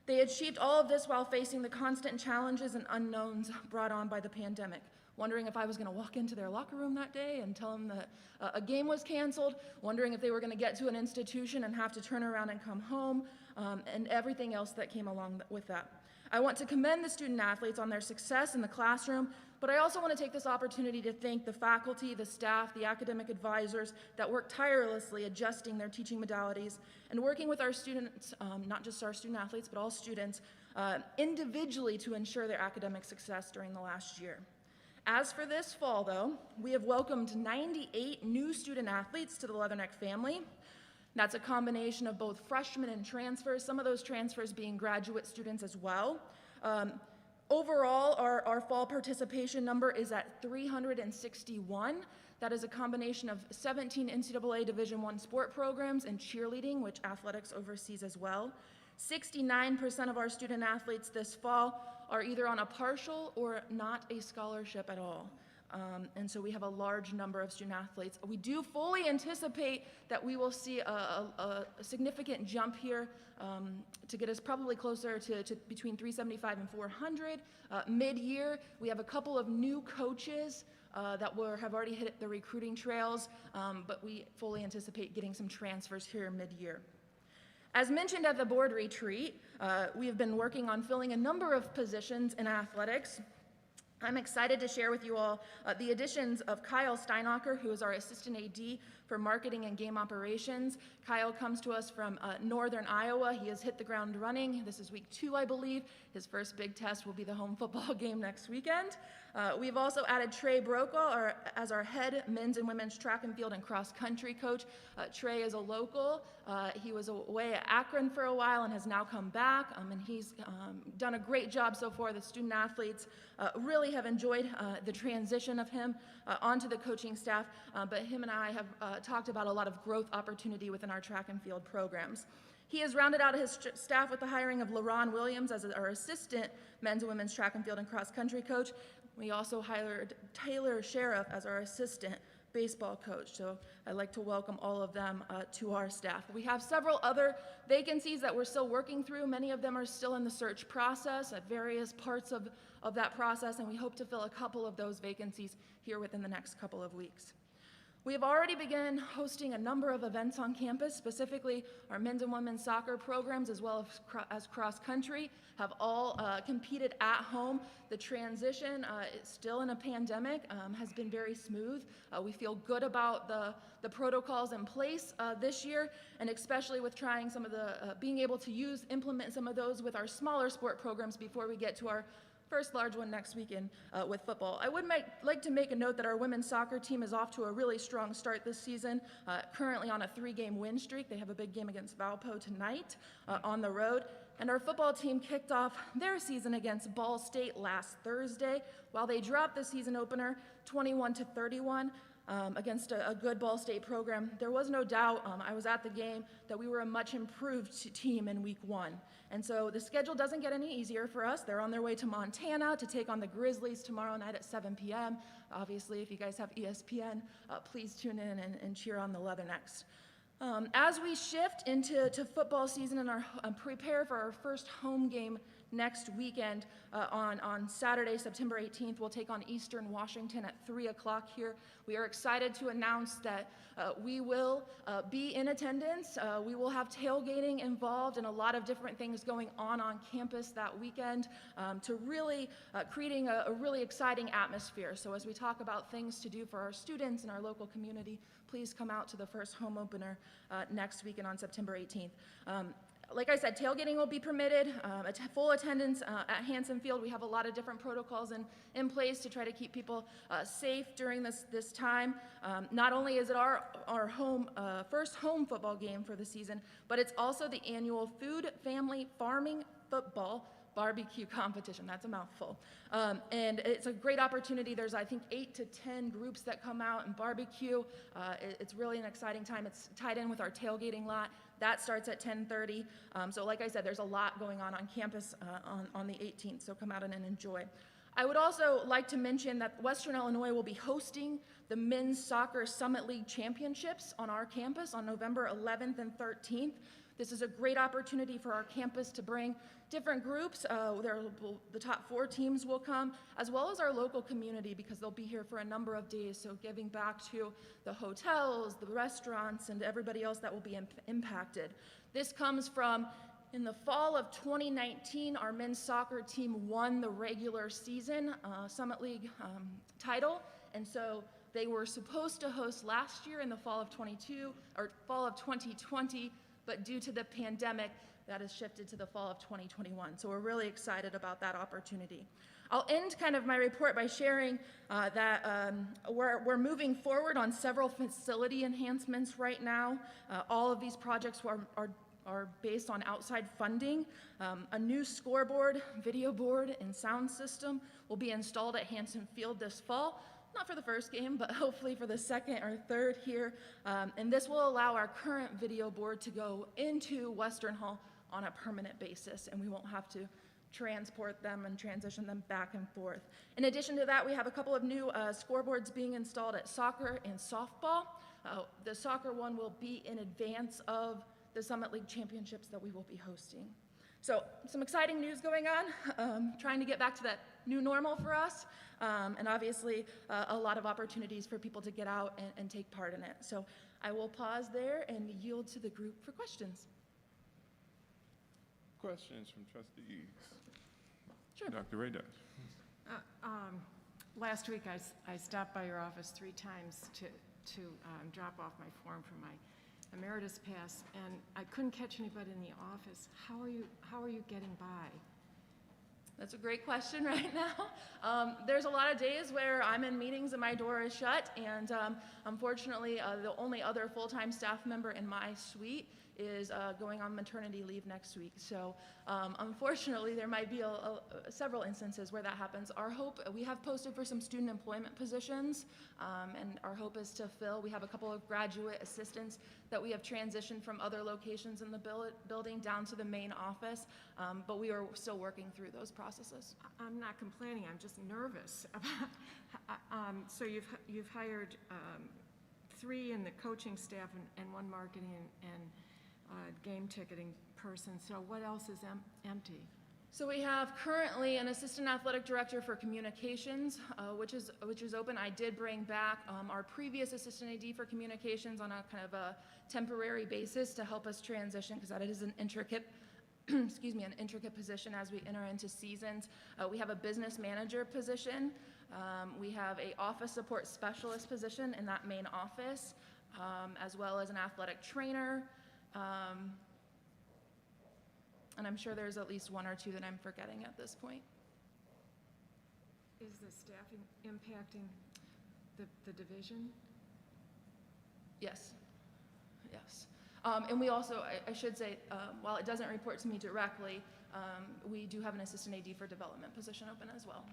They achieved all of this while facing the constant challenges and unknowns brought on by the pandemic. Wondering if I was going to walk into their locker room that day and tell them that a game was canceled, wondering if they were going to get to an institution and have to turn around and come home, and everything else that came along with that. I want to commend the student athletes on their success in the classroom, but I also want to take this opportunity to thank the faculty, the staff, the academic advisors that work tirelessly adjusting their teaching modalities and working with our students, not just our student athletes, but all students, individually to ensure their academic success during the last year. As for this fall, though, we have welcomed 98 new student athletes to the Leatherneck family. That's a combination of both freshmen and transfers, some of those transfers being graduate students as well. Overall, our fall participation number is at 361. That is a combination of 17 NCAA Division I sport programs and cheerleading, which athletics oversees as well. 69% of our student athletes this fall are either on a partial or not a scholarship at all. And so we have a large number of student athletes. We do fully anticipate that we will see a significant jump here to get us probably closer to between 375 and 400. Mid-year, we have a couple of new coaches that have already hit the recruiting trails, but we fully anticipate getting some transfers here mid-year. As mentioned at the board retreat, we have been working on filling a number of positions in athletics. I'm excited to share with you all the additions of Kyle Steinacher, who is our Assistant AD for Marketing and Game Operations. Kyle comes to us from Northern Iowa. He has hit the ground running. This is week 2, I believe. His first big test will be the home football game next weekend. We've also added Trey Brokaw as our head men's and women's track and field and cross country coach. Trey is a local. He was away at Akron for a while and has now come back, and he's done a great job so far. The student athletes really have enjoyed the transition of him onto the coaching staff, but him and I have talked about a lot of growth opportunity within our track and field programs. He has rounded out his staff with the hiring of LaRon Williams as our assistant men's and women's track and field and cross country coach. We also hired Taylor Sheriff as our assistant baseball coach, so I'd like to welcome all of them to our staff. We have several other vacancies that we're still working through. Many of them are still in the search process at various parts of that process, and we hope to fill a couple of those vacancies here within the next couple of weeks. We have already begun hosting a number of events on campus. Specifically, our men's and women's soccer programs, as well as cross country, have all competed at home. The transition, still in a pandemic, has been very smooth. We feel good about the protocols in place this year, and especially with trying some of the, being able to implement some of those with our smaller sport programs before we get to our first large one next weekend with football. I would like to make a note that our women's soccer team is off to a really strong start this season, currently on a 3-game win streak. They have a big game against Valpo tonight on the road. And our football team kicked off their season against Ball State last Thursday, while they dropped the season opener 21-31. Against a good Ball State program. There was no doubt, I was at the game, that we were a much improved team in week 1. And so the schedule doesn't get any easier for us. They're on their way to Montana to take on the Grizzlies tomorrow night at 7 p.m. Obviously, if you guys have ESPN, please tune in and cheer on the Leathernecks. As we shift into football season and prepare for our first home game next weekend on Saturday, September 18th, we'll take on Eastern Washington at 3 o'clock here. We are excited to announce that we will be in attendance. We will have tailgating involved and a lot of different things going on campus that weekend to really creating a really exciting atmosphere. So as we talk about things to do for our students and our local community, please come out to the first home opener next weekend on September 18th. Like I said, tailgating will be permitted, full attendance at Hansen Field. We have a lot of different protocols in place to try to keep people safe during this time. Not only is it our first home football game for the season, but it's also the annual Food, Family, Farming, Football barbecue competition. That's a mouthful. And it's a great opportunity. There's, I think, 8 to 10 groups that come out and barbecue. It's really an exciting time. It's tied in with our tailgating lot. That starts at 10:30. So like I said, there's a lot going on campus on the 18th, so come out and enjoy. I would also like to mention that Western Illinois will be hosting the Men's Soccer Summit League Championships on our campus on November 11th and 13th. This is a great opportunity for our campus to bring different groups. The top 4 teams will come, as well as our local community, because they'll be here for a number of days, so giving back to the hotels, the restaurants, and everybody else that will be impacted. This comes from, in the fall of 2019, our men's soccer team won the regular season Summit League title, and so they were supposed to host last year in the fall of 2020, but due to the pandemic, that has shifted to the fall of 2021. So we're really excited about that opportunity. I'll end kind of my report by sharing that we're moving forward on several facility enhancements right now. All of these projects are based on outside funding. A new scoreboard, video board, and sound system will be installed at Hansen Field this fall. Not for the first game, but hopefully for the second or third here. And this will allow our current video board to go into Western Hall on a permanent basis, and we won't have to transport them and transition them back and forth. In addition to that, we have a couple of new scoreboards being installed at soccer and softball. The soccer one will be in advance of the Summit League Championships that we will be hosting. So some exciting news going on, trying to get back to that new normal for us, and obviously a lot of opportunities for people to get out and take part in it. So I will pause there and yield to the group for questions. Questions from trustees? Sure. Dr. Raydash. Last week, I stopped by your office 3 times to drop off my form for my emeritus pass, and I couldn't catch anybody in the office. How are you getting by? That's a great question right now. There's a lot of days where I'm in meetings and my door is shut, and unfortunately, the only other full-time staff member in my suite is going on maternity leave next week. So unfortunately, there might be several instances where that happens. Our hope, we have posted for some student employment positions, and our hope is to fill. We have a couple of graduate assistants that we have transitioned from other locations in the building down to the main office, but we are still working through those processes. I'm not complaining, I'm just nervous about, so you've hired 3 in the coaching staff and 1 marketing and game ticketing person, so what else is empty? So we have currently an assistant athletic director for communications, which is open. I did bring back our previous assistant AD for communications on a kind of a temporary basis to help us transition, because that is an intricate excuse me, an intricate position as we enter into seasons. We have a business manager position. We have a office support specialist position in that main office, as well as an athletic trainer. And I'm sure there's at least 1 or 2 that I'm forgetting at this point. Is the staffing impacting the division? Yes, yes. And we also, I should say, while it doesn't report to me directly, we do have an assistant AD for development position open as well.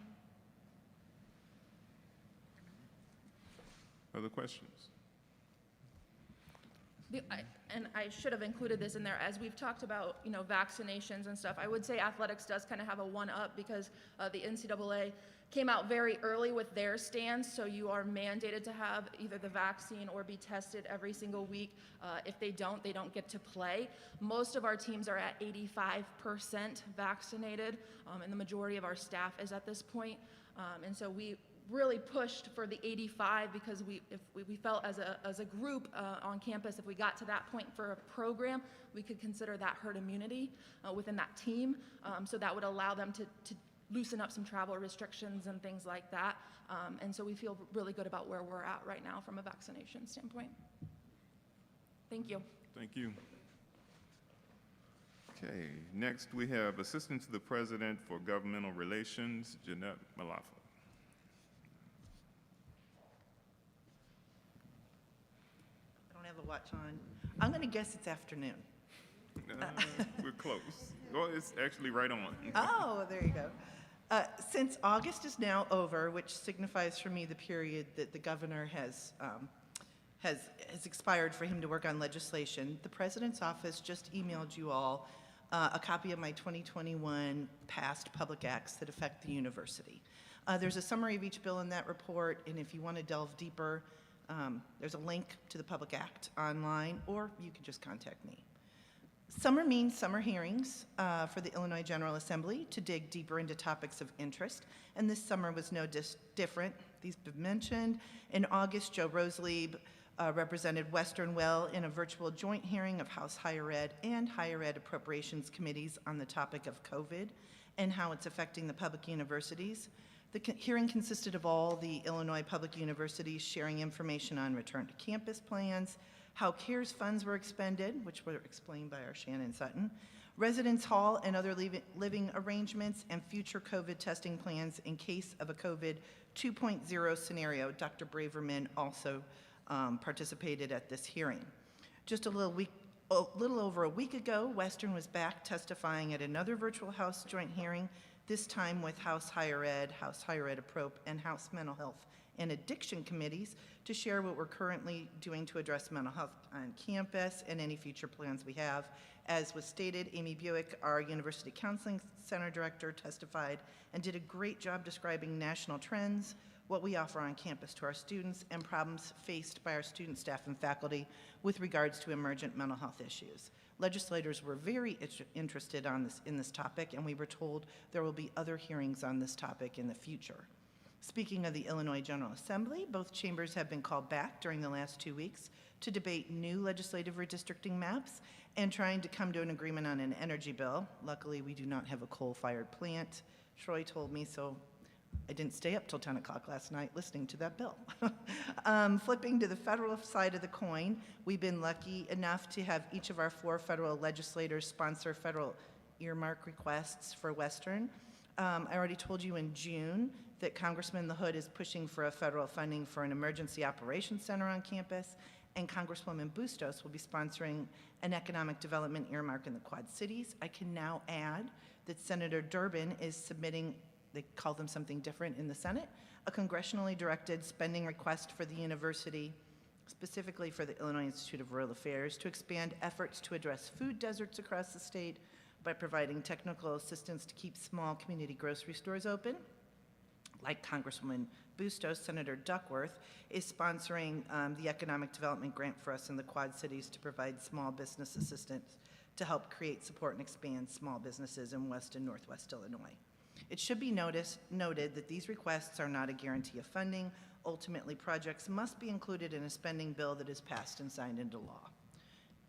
Other questions? And I should have included this in there, as we've talked about, vaccinations and stuff. I would say athletics does kind of have a one-up because the NCAA came out very early with their stance, so you are mandated to have either the vaccine or be tested every single week. If they don't get to play. Most of our teams are at 85% vaccinated, and the majority of our staff is at this point. And so we really pushed for the 85 because we felt as a group on campus, if we got to that point for a program, we could consider that herd immunity within that team. So that would allow them to loosen up some travel restrictions and things like that. And so we feel really good about where we're at right now from a vaccination standpoint. Thank you. Thank you. Okay, next we have Assistant to the President for Governmental Relations, Jeanette Malafa. The watch on. I'm going to guess it's afternoon. We're close. Well, it's actually right on. Oh, there you go. Since August is now over, which signifies for me the period that the governor has expired for him to work on legislation, the President's office just emailed you all a copy of my 2021 passed public acts that affect the university. There's a summary of each bill in that report, and if you want to delve deeper, there's a link to the Public Act online, or you can just contact me. Summer means summer hearings for the Illinois General Assembly to dig deeper into topics of interest, and this summer was no different. These have been mentioned. In August, Joe Roselieb represented Western Well in a virtual joint hearing of House Higher Ed and Higher Ed Appropriations Committees on the topic of COVID and how it's affecting the public universities. The hearing consisted of all the Illinois public universities sharing information on return to campus plans, how CARES funds were expended, which were explained by our Shannon Sutton, residence hall and other living arrangements, and future COVID testing plans in case of a COVID 2.0 scenario. Dr. Braverman also participated at this hearing. Just a little over a week ago, Western was back testifying at another virtual House joint hearing, this time with House Higher Ed Approp, and House Mental Health and addiction committees to share what we're currently doing to address mental health on campus and any future plans we have. As was stated, Amy Buick, our University Counseling Center Director, testified and did a great job describing national trends, what we offer on campus to our students, and problems faced by our student, staff, and faculty with regards to emergent mental health issues. Legislators were very interested in this topic, and we were told there will be other hearings on this topic in the future. Speaking of the Illinois General Assembly, both chambers have been called back during the last 2 weeks to debate new legislative redistricting maps and trying to come to an agreement on an energy bill. Luckily, we do not have a coal-fired plant. Troy told me, so I didn't stay up till 10 o'clock last night listening to that bill. Flipping to the federal side of the coin, we've been lucky enough to have each of our 4 federal legislators sponsor federal earmark requests for Western. I already told you in June that Congressman LaHood is pushing for a federal funding for an emergency operations center on campus, and Congresswoman Bustos will be sponsoring an economic development earmark in the Quad Cities. I can now add that Senator Durbin is submitting, they call them something different in the Senate, a congressionally directed spending request for the university, specifically for the Illinois Institute of Rural Affairs, to expand efforts to address food deserts across the state by providing technical assistance to keep small community grocery stores open. Like Congresswoman Bustos, Senator Duckworth is sponsoring the economic development grant for us in the Quad Cities to provide small business assistance to help create, support, and expand small businesses in West and Northwest Illinois. It should be noted that these requests are not a guarantee of funding. Ultimately, projects must be included in a spending bill that is passed and signed into law.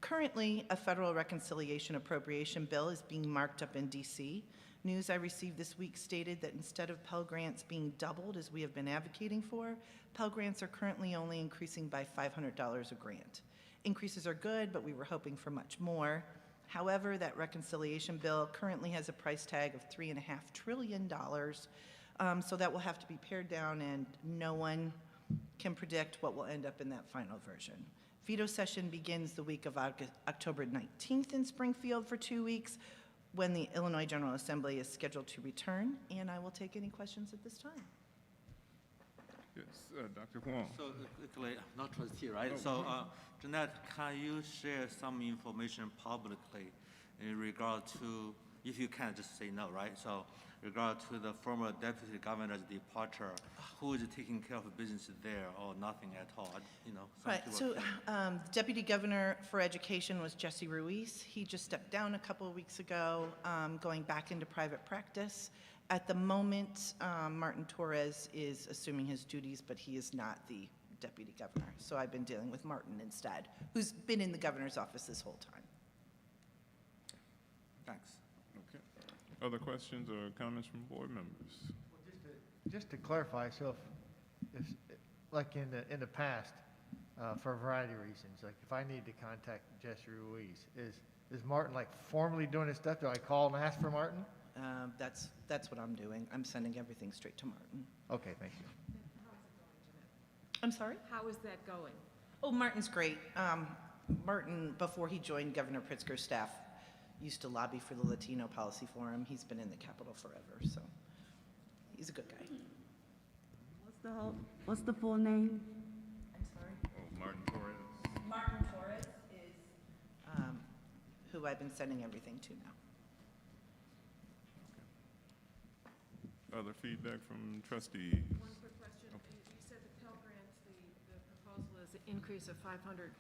Currently, a federal reconciliation appropriation bill is being marked up in DC. News I received this week stated that instead of Pell Grants being doubled, as we have been advocating for, Pell Grants are currently only increasing by $500 a grant. Increases are good, but we were hoping for much more. However, that reconciliation bill currently has a price tag of $3.5 trillion, so that will have to be pared down, and no one can predict what will end up in that final version. Veto session begins the week of October 19th in Springfield for 2 weeks, when the Illinois General Assembly is scheduled to return, and I will take any questions at this time. Yes, Dr. Huang. So quickly, not trustee, right? So Jeanette, can you share some information publicly in regard to, if you can just say no, right? So regard to the former deputy governor's departure, who is taking care of business there or nothing at all? You know, right, so Deputy Governor for Education was Jesse Ruiz. He just stepped down a couple of weeks ago, going back into private practice. At the moment, Martin Torres is assuming his duties, but he is not the deputy governor. So I've been dealing with Martin instead, who's been in the governor's office this whole time. Thanks. Okay. Other questions or comments from board members? Well, just to clarify, so if like in the past, for a variety of reasons, like if I need to contact Jesse Ruiz, is Martin like formally doing his stuff? Do I call and ask for Martin? That's what I'm doing. I'm sending everything straight to Martin. Okay, thank you. I'm sorry? How is that going? Oh, Martin's great. Martin, before he joined Governor Pritzker's staff, used to lobby for the Latino Policy Forum. He's been in the Capitol forever, so he's a good guy. What's the full name? I'm sorry? Oh, Martin Torres. Martin Torres is who I've been sending everything to now. Other feedback from trustees? One quick question. You said the Pell Grants, the proposal is an increase of 500.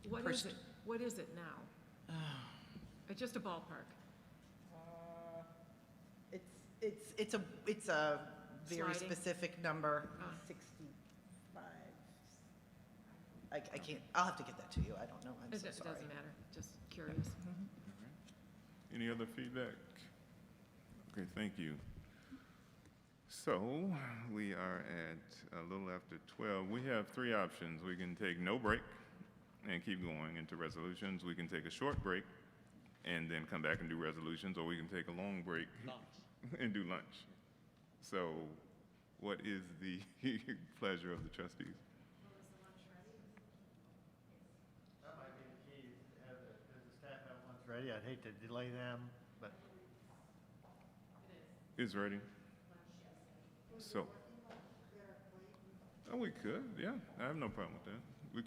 What is it? What is it now? It's just a ballpark. It's a very Sliding? specific number. 65. I can't. I'll have to get that to you. I don't know. I'm so sorry. It doesn't matter. Just curious. Any other feedback? Okay, thank you. So we are at a little after 12. We have 3 options. We can take no break and keep going into resolutions. We can take a short break and then come back and do resolutions, or we can take a long break and do lunch. So what is the pleasure of the trustees? That might be the key, does the staff have lunch ready? I'd hate to delay them, but. Is ready. So, Oh, we could, yeah, I have no problem with that. We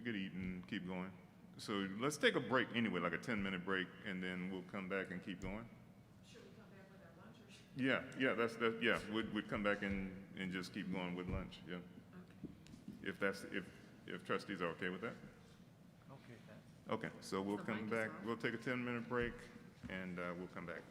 could eat and keep going. So let's take a break anyway, like a 10-minute break, and then we'll come back and keep going. Should we come back with our lunch or should? Yeah, yeah, we'd come back and just keep going with lunch, yeah. Okay. If trustees are okay with that? Okay, with that. Okay, so we'll The come mic is back, on. we'll take a 10-minute break, and we'll come back.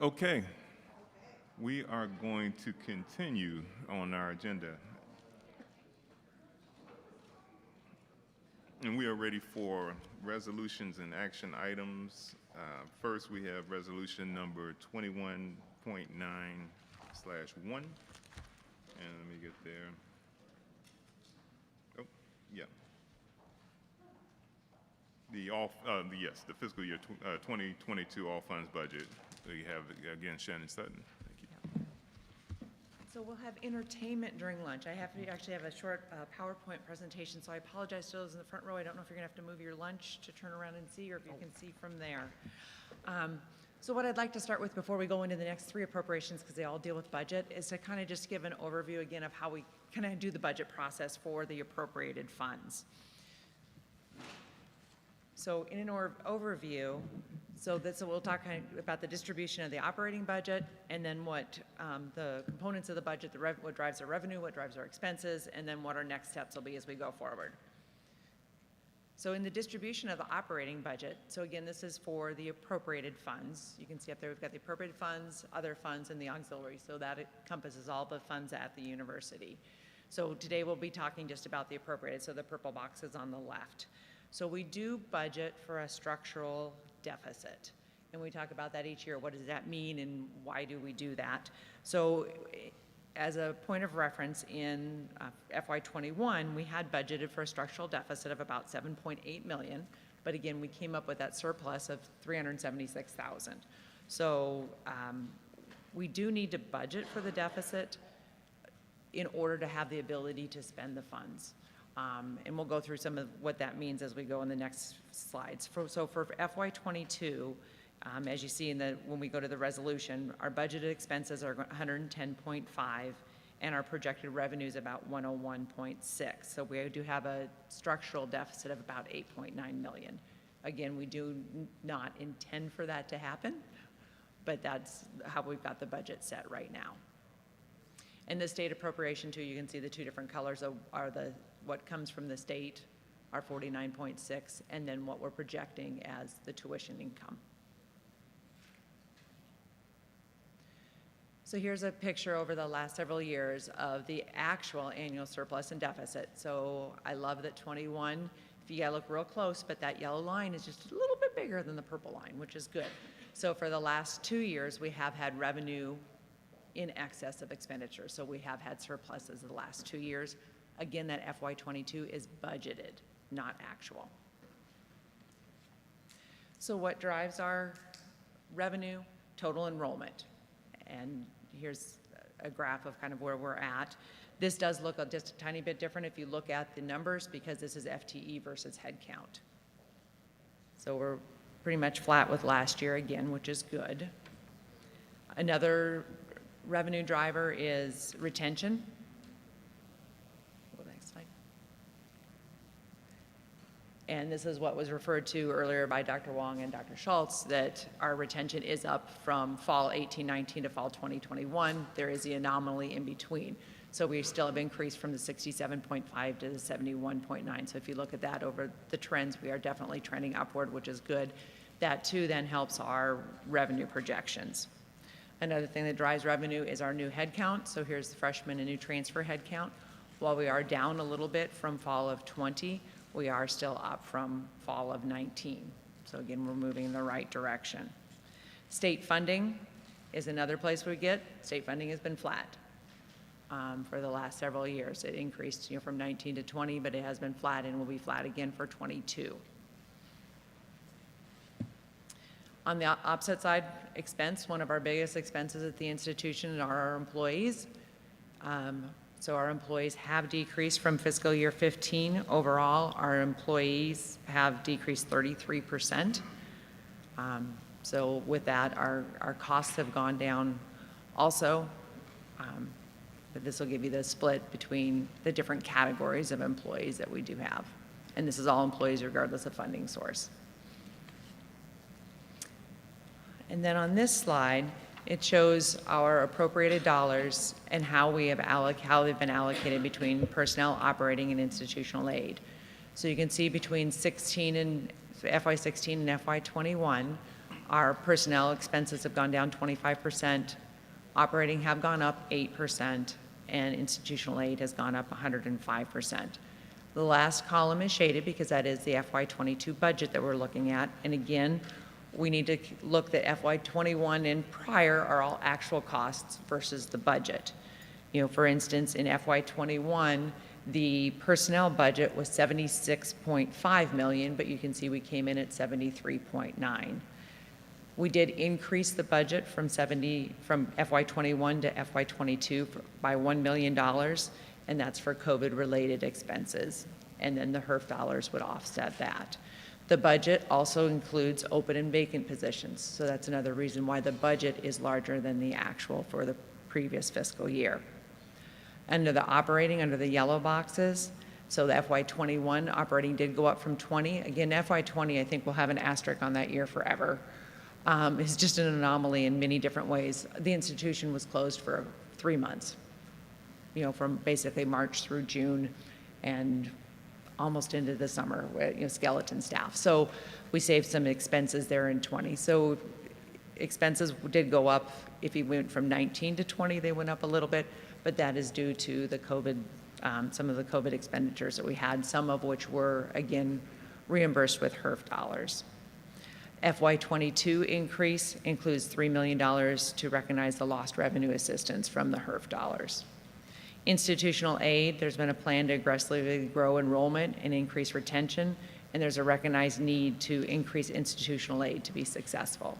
Okay, we are going to continue on our agenda. And we are ready for resolutions and action items. First, we have resolution number 21.9/1. And let me get there. Oh, yeah. The fiscal year 2022 all funds budget. We have, again, Shannon Sutton. Thank you. So we'll have entertainment during lunch. I have to actually have a short PowerPoint presentation, so I apologize to those in the front row. I don't know if you're gonna have to move your lunch to turn around and see, or if you can see from there. So what I'd like to start with before we go into the next three appropriations, because they all deal with budget, is to kind of just give an overview again of how we kind of do the budget process for the appropriated funds. So in an overview, so we'll talk kind of about the distribution of the operating budget, and then what the components of the budget, what drives our revenue, what drives our expenses, and then what our next steps will be as we go forward. So in the distribution of the operating budget, so again, this is for the appropriated funds. You can see up there we've got the appropriated funds, other funds, and the auxiliary, so that encompasses all the funds at the university. So today we'll be talking just about the appropriated, so the purple box is on the left. So we do budget for a structural deficit, and we talk about that each year. What does that mean, and why do we do that? So as a point of reference, in FY21, we had budgeted for a structural deficit of about $7.8 million, but again, we came up with that surplus of $376,000. So we do need to budget for the deficit in order to have the ability to spend the funds. And we'll go through some of what that means as we go in the next slides. So for FY22, as you see when we go to the resolution, our budgeted expenses are 110.5, and our projected revenue is about 101.6. So we do have a structural deficit of about 8.9 million. Again, we do not intend for that to happen, but that's how we've got the budget set right now. And the state appropriation too, you can see the two different colors are what comes from the state, our 49.6, and then what we're projecting as the tuition income. So here's a picture over the last several years of the actual annual surplus and deficit. So I love that 21, if you gotta look real close, but that yellow line is just a little bit bigger than the purple line, which is good. So for the last 2 years, we have had revenue in excess of expenditure. So we have had surpluses the last 2 years. Again, that FY22 is budgeted, not actual. So what drives our revenue? Total enrollment. And here's a graph of kind of where we're at. This does look just a tiny bit different if you look at the numbers, because this is FTE versus head count. So we're pretty much flat with last year again, which is good. Another revenue driver is retention. Go next slide. And this is what was referred to earlier by Dr. Wong and Dr. Schultz, that our retention is up from fall 18-19 to fall 2021. There is the anomaly in between. So we still have increased from the 67.5 to the 71.9. So if you look at that over the trends, we are definitely trending upward, which is good. That too then helps our revenue projections. Another thing that drives revenue is our new head count. So here's the freshman and new transfer head count. While we are down a little bit from fall of 20, we are still up from fall of 19. So again, we're moving in the right direction. State funding is another place we get. State funding has been flat for the last several years. It increased from 19 to 20, but it has been flat and will be flat again for 22. On the opposite side, expense, one of our biggest expenses at the institution are our employees. So our employees have decreased from fiscal year 15. Overall, our employees have decreased 33%. So with that, our costs have gone down also. But this will give you the split between the different categories of employees that we do have. And this is all employees regardless of funding source. And then on this slide, it shows our appropriated dollars and how they've been allocated between personnel, operating, and institutional aid. So you can see between FY16 and FY21, Our personnel expenses have gone down 25%, operating have gone up 8%, and institutional aid has gone up 105%. The last column is shaded because that is the FY22 budget that we're looking at. And again, we need to look that FY21 and prior are all actual costs versus the budget. You know, for instance, in FY21, the personnel budget was $76.5 million, but you can see we came in at $73.9. We did increase the budget from FY21 to FY22 by $1 million, and that's for COVID-related expenses. And then the HERF dollars would offset that. The budget also includes open and vacant positions, so that's another reason why the budget is larger than the actual for the previous fiscal year. Under the operating, under the yellow boxes, so the FY21 operating did go up from 20. Again, FY20, I think we'll have an asterisk on that year forever. It's just an anomaly in many different ways. The institution was closed for 3 months, you know, from basically March through June and almost into the summer, with, you know, skeleton staff. So we saved some expenses there in 20. So expenses did go up. If you went from 19 to 20, they went up a little bit, but that is due to the COVID, some of the COVID expenditures that we had, some of which were, again, reimbursed with HERF dollars. FY22 increase includes $3 million to recognize the lost revenue assistance from the HERF dollars. Institutional aid, there's been a plan to aggressively grow enrollment and increase retention, and there's a recognized need to increase institutional aid to be successful.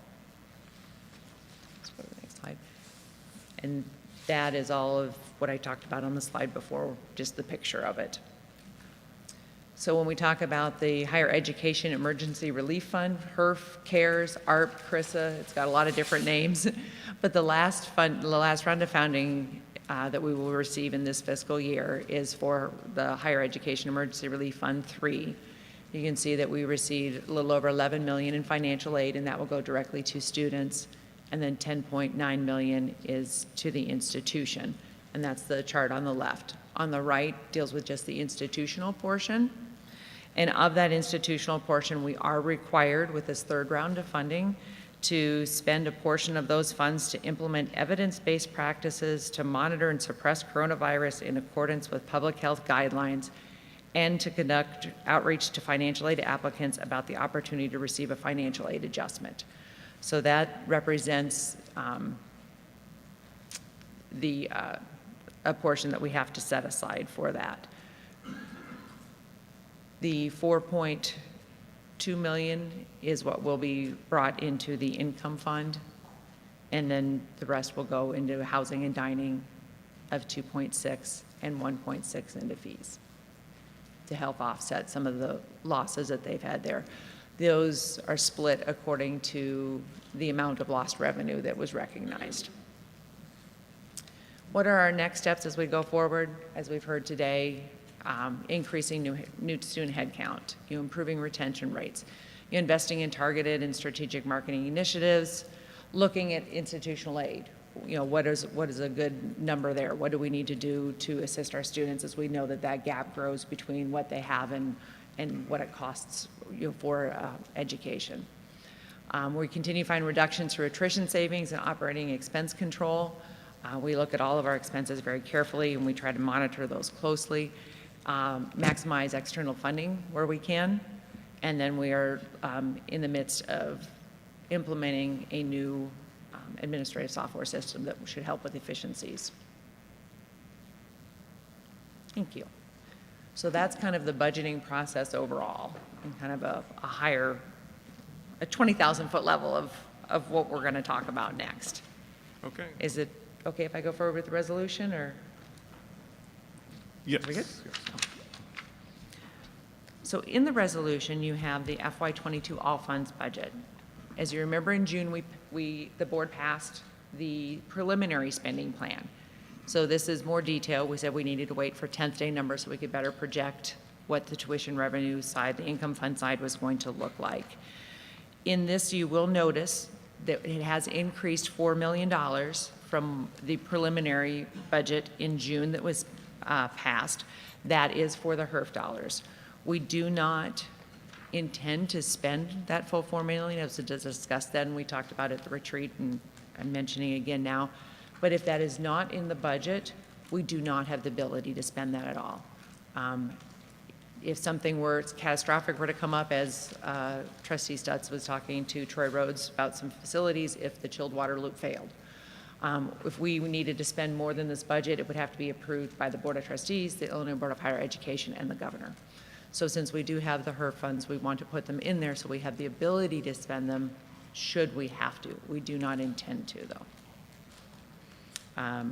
Let's go to the next slide. And that is all of what I talked about on the slide before, just the picture of it. So when we talk about the Higher Education Emergency Relief Fund, HERF, CARES, ARP, CRISA, it's got a lot of different names, but the last round of funding that we will receive in this fiscal year is for the Higher Education Emergency Relief Fund 3. You can see that we received a little over $11 million in financial aid, and that will go directly to students, and then $10.9 million is to the institution, and that's the chart on the left. On the right deals with just the institutional portion, and of that institutional portion, we are required with this third round of funding to spend a portion of those funds to implement evidence-based practices to monitor and suppress coronavirus in accordance with public health guidelines, and to conduct outreach to financial aid applicants about the opportunity to receive a financial aid adjustment. So that represents a portion that we have to set aside for that. The $4.2 million is what will be brought into the income fund, and then the rest will go into housing and dining of 2.6 and 1.6 into fees to help offset some of the losses that they've had there. Those are split according to the amount of lost revenue that was recognized. What are our next steps as we go forward? As we've heard today, increasing new student headcount, improving retention rates, investing in targeted and strategic marketing initiatives, looking at institutional aid. What is a good number there? What do we need to do to assist our students, as we know that that gap grows between what they have and what it costs for education. We continue to find reductions through attrition savings and operating expense control. We look at all of our expenses very carefully, and we try to monitor those closely. Maximize external funding where we can, and then we are in the midst of implementing a new administrative software system that should help with efficiencies. Thank you. So that's kind of the budgeting process overall, and kind of a 20,000-foot level of what we're going to talk about next. Okay. Is it okay if I go forward with the resolution, or? Yes. Are we good? So in the resolution, you have the FY22 all funds budget. As you remember, in June, the board passed the preliminary spending plan. So this is more detail. We said we needed to wait for 10th day numbers so we could better project what the tuition revenue side, the income fund side, was going to look like. In this, you will notice that it has increased $4 million from the preliminary budget in June that was passed. That is for the HERF dollars. We do not intend to spend that full 4 million, as to discuss that, and we talked about it at the retreat, and I'm mentioning again now. But if that is not in the budget, we do not have the ability to spend that at all. If something were catastrophic were to come up, as Trustee Stutz was talking to Troy Rhodes about some facilities, if the chilled water loop failed. If we needed to spend more than this budget, it would have to be approved by the Board of Trustees, the Illinois Board of Higher Education, and the governor. So since we do have the HERF funds, we want to put them in there so we have the ability to spend them should we have to. We do not intend to, though. I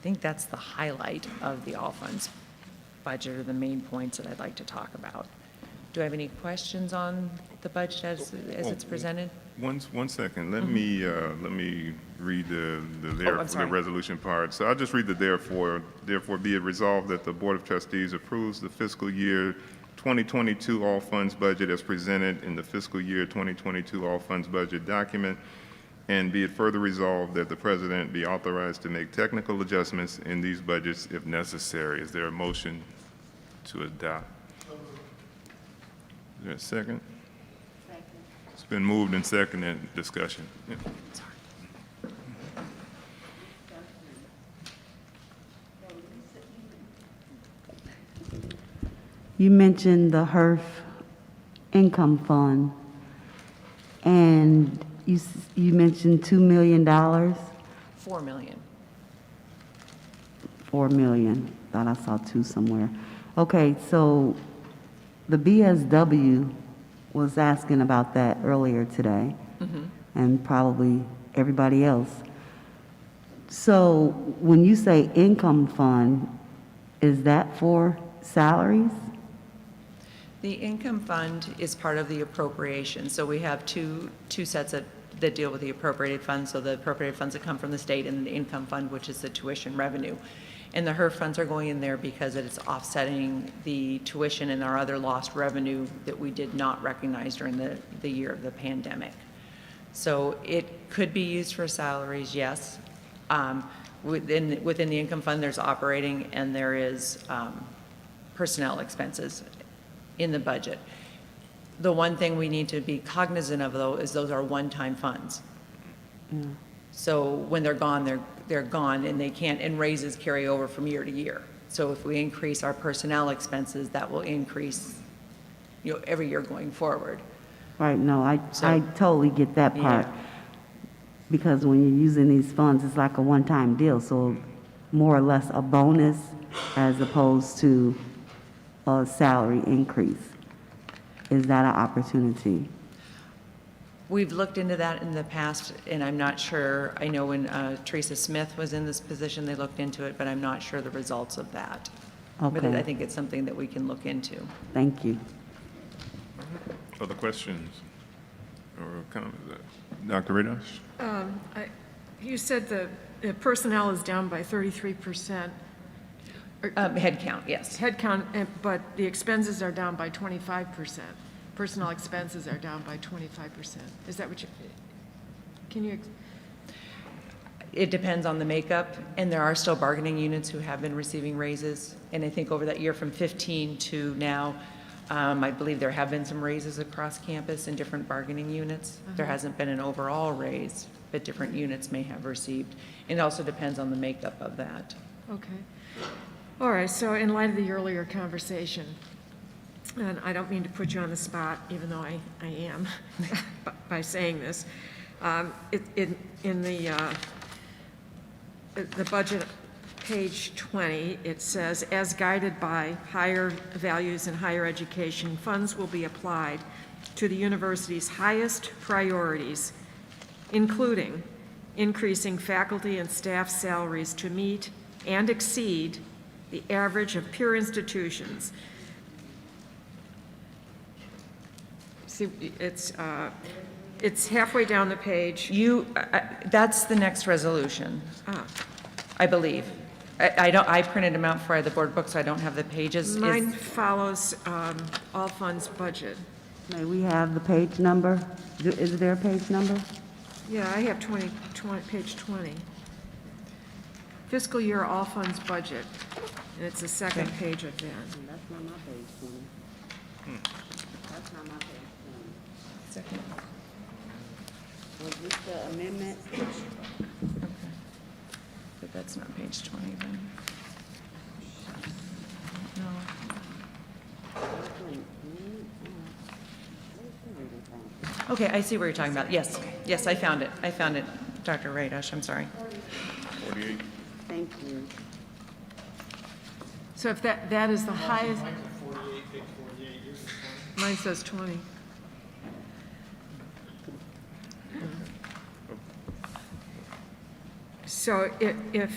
think that's the highlight of the all funds budget, or the main points that I'd like to talk about. Do I have any questions on the budget as it's presented? One second. Let me read the resolution part. So I'll just read the therefore. Therefore, be it resolved that the Board of Trustees approves the fiscal year 2022 all funds budget as presented in the fiscal year 2022 all funds budget document. And be it further resolved that the President be authorized to make technical adjustments in these budgets if necessary. Is there a motion to adopt? Is there a second? Second. It's been moved and seconded. Discussion. Yeah. You mentioned the HERF income fund, and you mentioned $2 million? 4 million. 4 million. Thought I saw 2 somewhere. Okay, so the BSW was asking about that earlier today, and probably everybody else. So when you say income fund, is that for salaries? The income fund is part of the appropriation. So we have two sets that deal with the appropriated funds. So the appropriated funds that come from the state, and the income fund, which is the tuition revenue. And the HERF funds are going in there because it's offsetting the tuition and our other lost revenue that we did not recognize during the year of the pandemic. So it could be used for salaries, yes. Within the income fund, there's operating and there is personnel expenses in the budget. The one thing we need to be cognizant of, though, is those are one-time funds. So when they're gone, they're gone, and they can't, and raises carry over from year to year. So if we increase our personnel expenses, that will increase, every year going forward. Right, no, I totally get that part. Because when you're using these funds, it's like a one-time deal, so more or less a bonus as opposed to a salary increase. Is that an opportunity? We've looked into that in the past, and I'm not sure. I know when Teresa Smith was in this position, they looked into it, but I'm not sure the results of that. Okay. But I think it's something that we can look into. Thank you. Other questions or comments? Dr. Radosh? You said the personnel is down by 33%. Head count, yes. Head count, but the expenses are down by 25%. Personnel expenses are down by 25%. Is that what can you? It depends on the makeup, and there are still bargaining units who have been receiving raises. And I think over that year from 15 to now, I believe there have been some raises across campus in different bargaining units. There hasn't been an overall raise, but different units may have received. And it also depends on the makeup of that. Okay. All right, so in light of the earlier conversation, and I don't mean to put you on the spot, even though I am, by saying this, in the budget, page 20, it says, as guided by higher values in higher education, funds will be applied to the university's highest priorities, including increasing faculty and staff salaries to meet and exceed the average of peer institutions. See, it's halfway down the page. That's the next resolution, I believe. I printed them out for the board book, so I don't have the pages. Mine follows all funds budget. May we have the page number? Is there a page number? Yeah, I have page 20. Fiscal year all funds budget, and it's the second page of that. That's not my page 20. That's not my page 20. Second. Was this the amendment? But that's not page 20 then. No. Okay, I see where you're talking about. Yes, yes, I found it. I found it, Dr. Radash, I'm sorry. 48. Thank you. So if that is the highest. Mine says 20. So if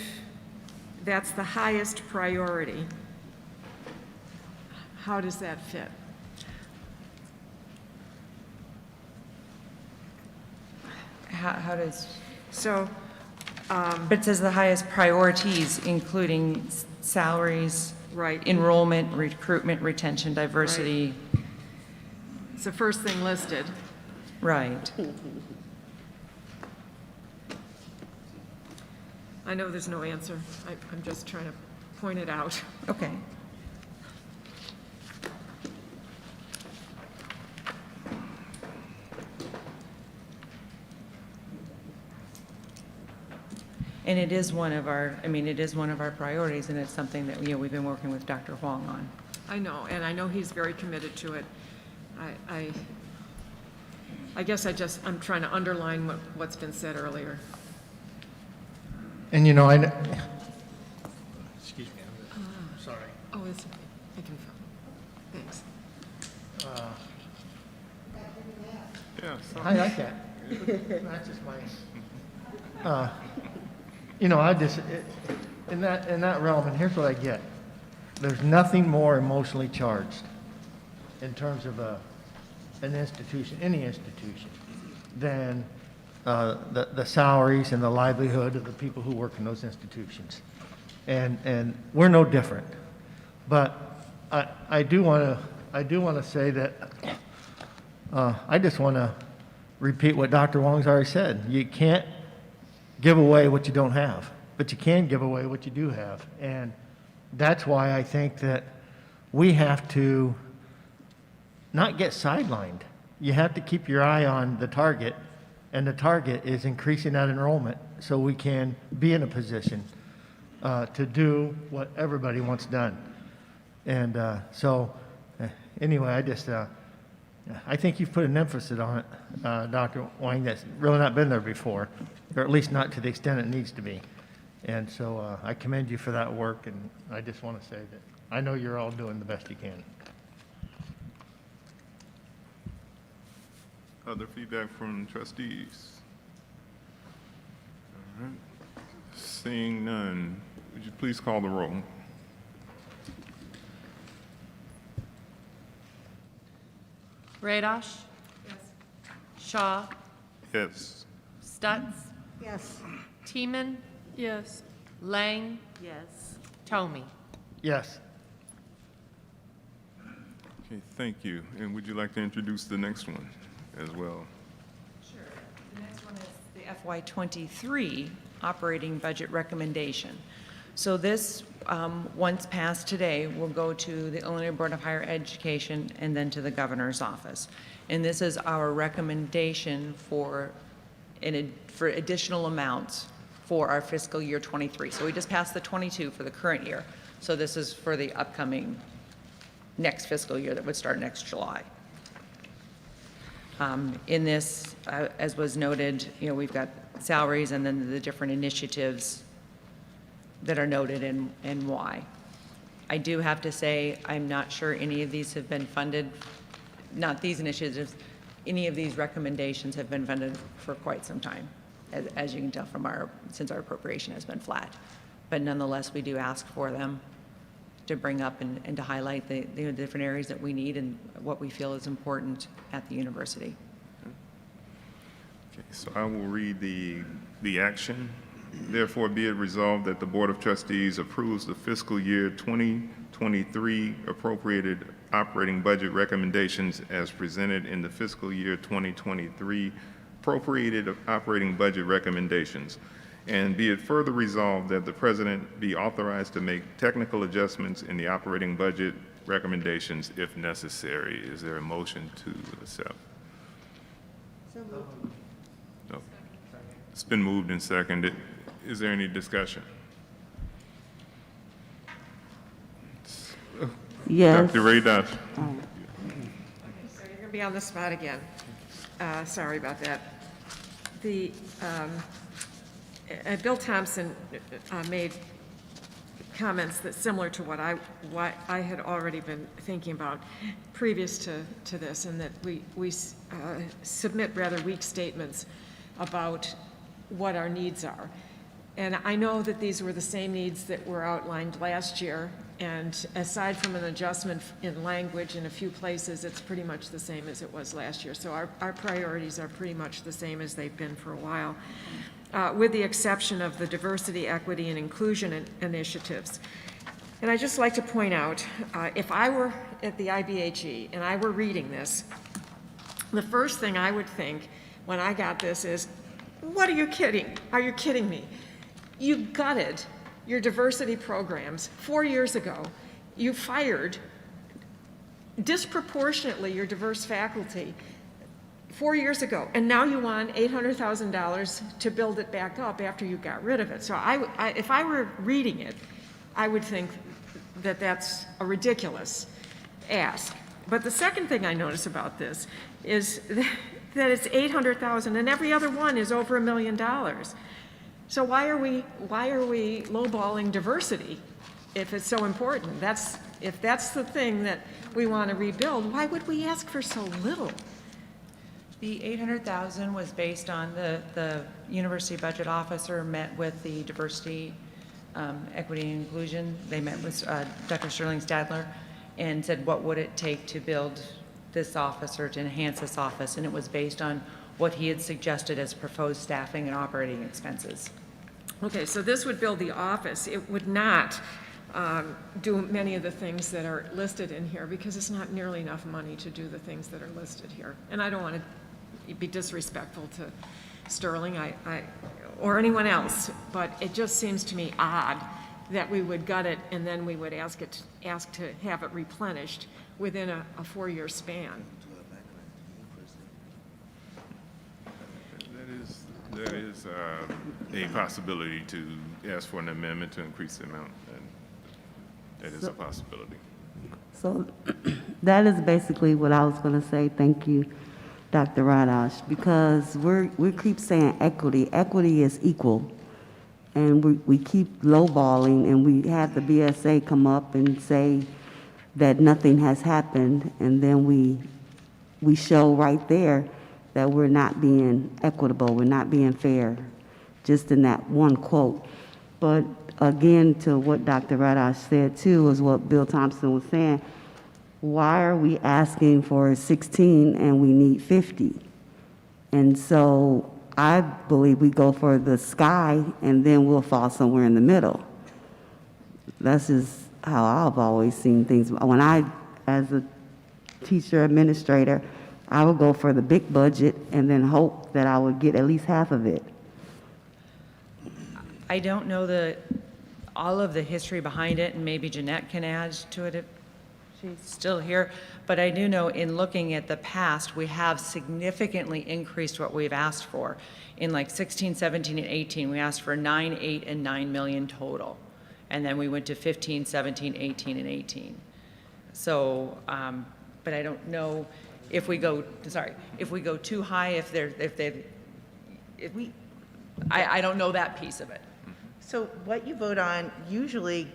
that's the highest priority, how does that fit? How does, So, but it says the highest priorities, including salaries, right, enrollment, recruitment, retention, diversity. it's the first thing listed. Right. I know there's no answer. I'm just trying to point it out. Okay. And it is one of our, it is one of our priorities, and it's something that, we've been working with Dr. Huang on. I know, and I know he's very committed to it. I guess I'm trying to underline what's been said earlier. And excuse me, I'm sorry. Oh, it's, I can, thanks. I like that. That's just my, in that realm, and here's what I get. There's nothing more emotionally charged in terms of an institution, any institution, than the salaries and the livelihood of the people who work in those institutions. And we're no different. But I do want to say that I just want to repeat what Dr. Wong's already said. You can't give away what you don't have, but you can give away what you do have. And that's why I think that we have to not get sidelined. You have to keep your eye on the target, and the target is increasing that enrollment so we can be in a position to do what everybody wants done. And anyway, I think you've put an emphasis on it, Dr. Wang, that's really not been there before, or at least not to the extent it needs to be. And so I commend you for that work, and I just want to say that I know you're all doing the best you can. Other feedback from trustees? All right. Seeing none, would you please call the roll? Radosh? Yes. Shaw? Yes. Stutz? Yes. Teeman? Yes. Lang? Yes. Tomey? Yes. Okay, thank you. And would you like to introduce the next one as well? Sure. The next one is the FY23 operating budget recommendation. So this, once passed today, will go to the Illinois Board of Higher Education and then to the governor's office. And this is our recommendation for additional amounts for our fiscal year 23. So we just passed the 22 for the current year. So this is for the upcoming next fiscal year that would start next July. In this, as was noted, we've got salaries and then the different initiatives that are noted and why. I do have to say, I'm not sure any of these have been funded, not these initiatives, any of these recommendations have been funded for quite some time, as you can tell from since our appropriation has been flat. But nonetheless, we do ask for them to bring up and to highlight the different areas that we need and what we feel is important at the university. Okay, so I will read the action. Therefore, be it resolved that the Board of Trustees approves the fiscal year 2023 appropriated operating budget recommendations as presented in the fiscal year 2023 appropriated operating budget recommendations. And be it further resolved that the President be authorized to make technical adjustments in the operating budget recommendations if necessary. Is there a motion to accept? So moved. No. It's been moved and seconded. Is there any discussion? Yes. Dr. Ray Duff. So you're going to be on the spot again. Sorry about that. Bill Thompson made comments that similar to what I had already been thinking about previous to this, and that we submit rather weak statements about what our needs are. And I know that these were the same needs that were outlined last year, and aside from an adjustment in language in a few places, it's pretty much the same as it was last year. So our priorities are pretty much the same as they've been for a while, with the exception of the diversity, equity, and inclusion initiatives. And I'd just like to point out, if I were at the IBHE and I were reading this, the first thing I would think when I got this is, what are you kidding? Are you kidding me? You gutted your diversity programs 4 years ago. You fired disproportionately your diverse faculty 4 years ago, and now you want $800,000 to build it back up after you got rid of it. So if I were reading it, I would think that that's a ridiculous ask. But the second thing I notice about this is that it's $800,000, and every other one is over $1 million. So why are we lowballing diversity if it's so important? If that's the thing that we want to rebuild, why would we ask for so little? The $800,000 was based on the university budget officer met with the diversity, equity, and inclusion. They met with Dr. Sterling Stadler and said, what would it take to build this office or to enhance this office? And it was based on what he had suggested as proposed staffing and operating expenses. Okay, so this would build the office. It would not do many of the things that are listed in here, because it's not nearly enough money to do the things that are listed here. And I don't want to be disrespectful to Sterling or anyone else, but it just seems to me odd that we would gut it and then we would ask to have it replenished within a 4-year span. That is a possibility to ask for an amendment to increase the amount, and that is a possibility. So that is basically what I was going to say. Thank you, Dr. Radash, because we keep saying equity. Equity is equal, and we keep lowballing, and we have the BSA come up and say that nothing has happened, and then we show right there that we're not being equitable, we're not being fair, just in that one quote. But again, to what Dr. Radash said too, is what Bill Thompson was saying. Why are we asking for 16 and we need 50? And so I believe we go for the sky and then we'll fall somewhere in the middle. That's just how I've always seen things. When as a teacher administrator, I would go for the big budget and then hope that I would get at least half of it. I don't know all of the history behind it, and maybe Jeanette can add to it if she's still here. But I do know, in looking at the past, we have significantly increased what we've asked for. In like 16, 17, and 18, we asked for 9, 8, and 9 million total. And then we went to 15, 17, 18, and 18. So, but I don't know if we go too high, I don't know that piece of it. So what you vote on usually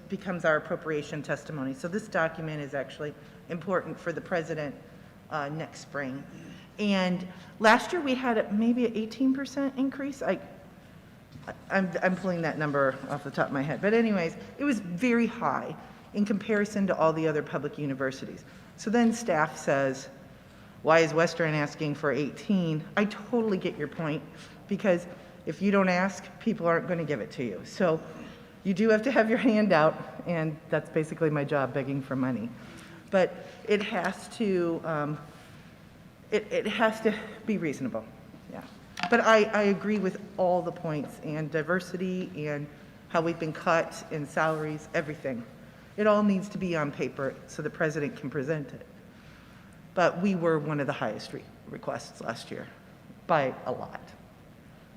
becomes our appropriation testimony. So this document is actually important for the president next spring. And last year we had maybe an 18% increase. I'm pulling that number off the top of my head. But anyways, it was very high in comparison to all the other public universities. So then staff says, why is Western asking for 18? I totally get your point, because if you don't ask, people aren't going to give it to you. So you do have to have your hand out, and that's basically my job, begging for money. But it has to, it has to be reasonable, yeah. But I agree with all the points, and diversity, and how we've been cut in salaries, everything. It all needs to be on paper so the president can present it. But we were one of the highest requests last year by a lot.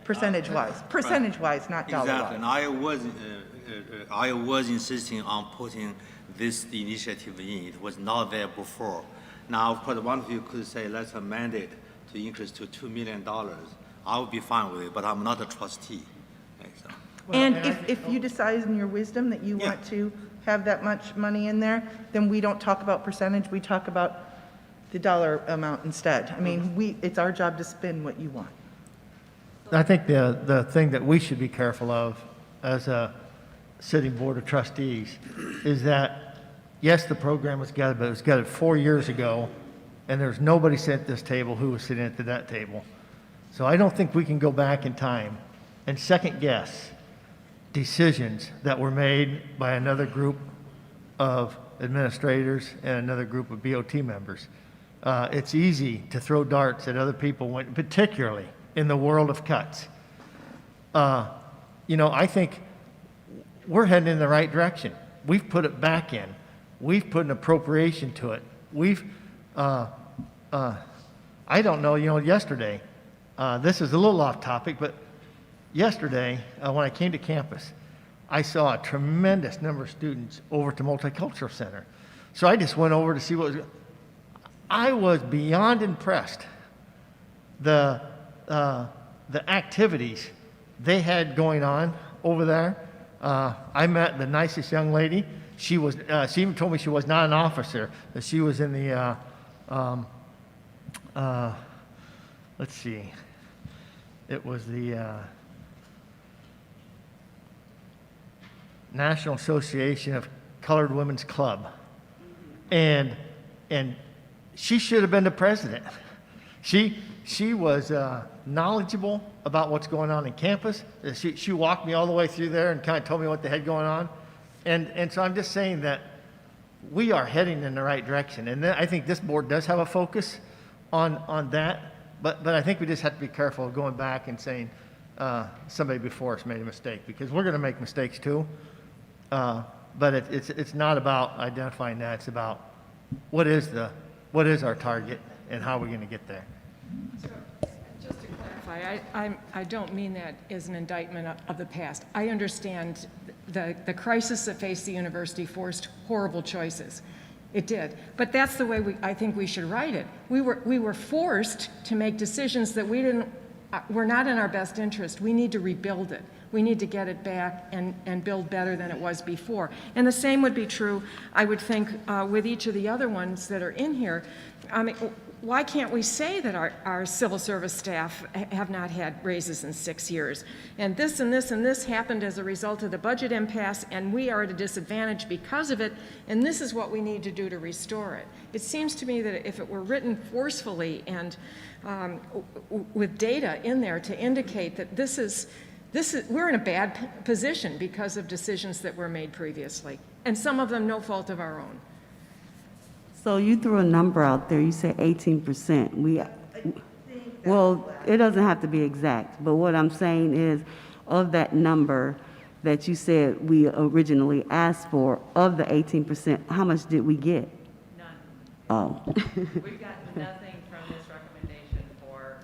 Percentage-wise, not dollar-wise. Exactly, and I was insisting on putting this initiative in. It was not there before. Now, of course, one of you could say, let's amend it to increase to $2 million. I would be fine with it, but I'm not a trustee. Okay, so. And if you decide in your wisdom that you want to have that much money in there, then we don't talk about percentage, we talk about the dollar amount instead. I mean, it's our job to spend what you want. I think the thing that we should be careful of as a sitting board of trustees is that, yes, the program was gutted, but it was gutted 4 years ago, and there's nobody sitting at this table who was sitting at that table. So I don't think we can go back in time and second guess decisions that were made by another group of administrators and another group of BOT members. It's easy to throw darts at other people, particularly in the world of cuts. I think we're heading in the right direction. We've put it back in. We've put an appropriation to it. I don't know, yesterday, this is a little off topic, but yesterday, when I came to campus, I saw a tremendous number of students over to Multicultural Center. So I just went over to see what was. I was beyond impressed. The activities they had going on over there. I met the nicest young lady. She even told me she was not an officer, that she was in the, let's see, it was the National Association of Colored Women's Club. And she should have been the president. She was knowledgeable about what's going on in campus. She walked me all the way through there and kind of told me what they had going on. And so I'm just saying that we are heading in the right direction. And then I think this board does have a focus on that. But I think we just have to be careful of going back and saying somebody before us made a mistake, because we're going to make mistakes too. But it's not about identifying that. It's about what is our target and how are we going to get there. Just to clarify, I don't mean that as an indictment of the past. I understand the crisis that faced the university forced horrible choices. It did. But that's the way I think we should write it. We were forced to make decisions that were not in our best interest. We need to rebuild it. We need to get it back and build better than it was before. And the same would be true, I would think, with each of the other ones that are in here. I mean, why can't we say that our civil service staff have not had raises in 6 years? And this and this and this happened as a result of the budget impasse, and we are at a disadvantage because of it, and this is what we need to do to restore it. It seems to me that if it were written forcefully and with data in there to indicate that we're in a bad position because of decisions that were made previously, and some of them no fault of our own. So you threw a number out there, you said 18%. Well, it doesn't have to be exact, but what I'm saying is, of that number that you said we originally asked for, of the 18%, how much did we get? None. Oh. We've gotten nothing from this recommendation for,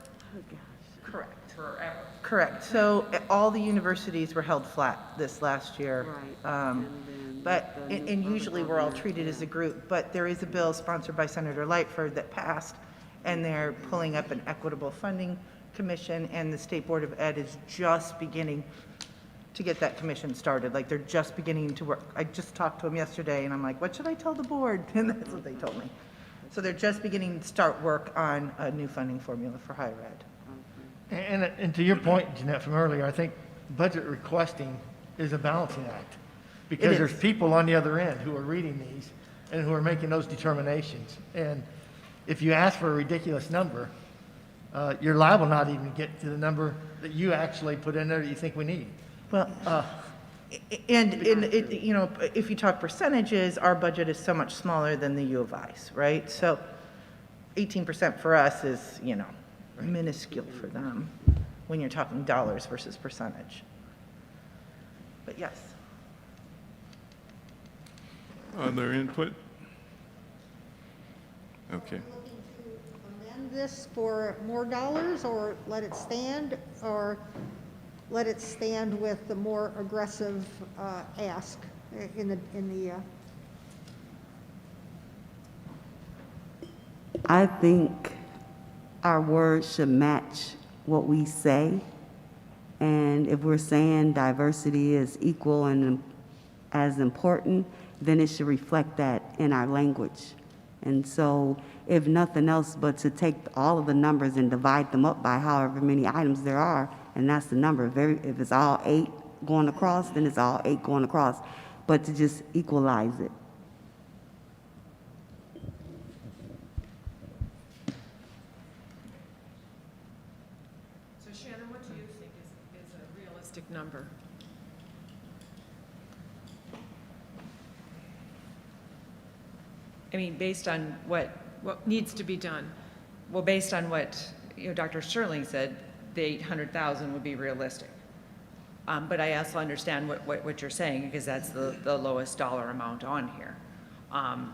forever. Correct. So all the universities were held flat this last year. Right. And usually we're all treated as a group, but there is a bill sponsored by Senator Lightford that passed, and they're pulling up an equitable funding commission, and the State Board of Ed is just beginning to get that commission started. Like, they're just beginning to work. I just talked to them yesterday, and I'm like, what should I tell the board? And that's what they told me. So they're just beginning to start work on a new funding formula for higher ed. And to your point, Jeanette, from earlier, I think budget requesting is a balancing act, because there's people on the other end who are reading these and who are making those determinations. And if you ask for a ridiculous number, you're liable not even to get to the number that you actually put in there that you think we need. Well, if you talk percentages, our budget is so much smaller than the U of I's, right? So 18% for us is, minuscule for them when you're talking dollars versus percentage. But yes. Other input? Okay. Amend this for more dollars, or let it stand, or let it stand with the more aggressive ask in the I think our words should match what we say. And if we're saying diversity is equal and as important, then it should reflect that in our language. And so, if nothing else but to take all of the numbers and divide them up by however many items there are, and that's the number. If it's all 8 going across, then it's all 8 going across. But to just equalize it. So Shannon, what do you think is a realistic number? I mean, based on what needs to be done? Well, based on what, Dr. Sterling said, the 800,000 would be realistic. But I also understand what you're saying, because that's the lowest dollar amount on here. I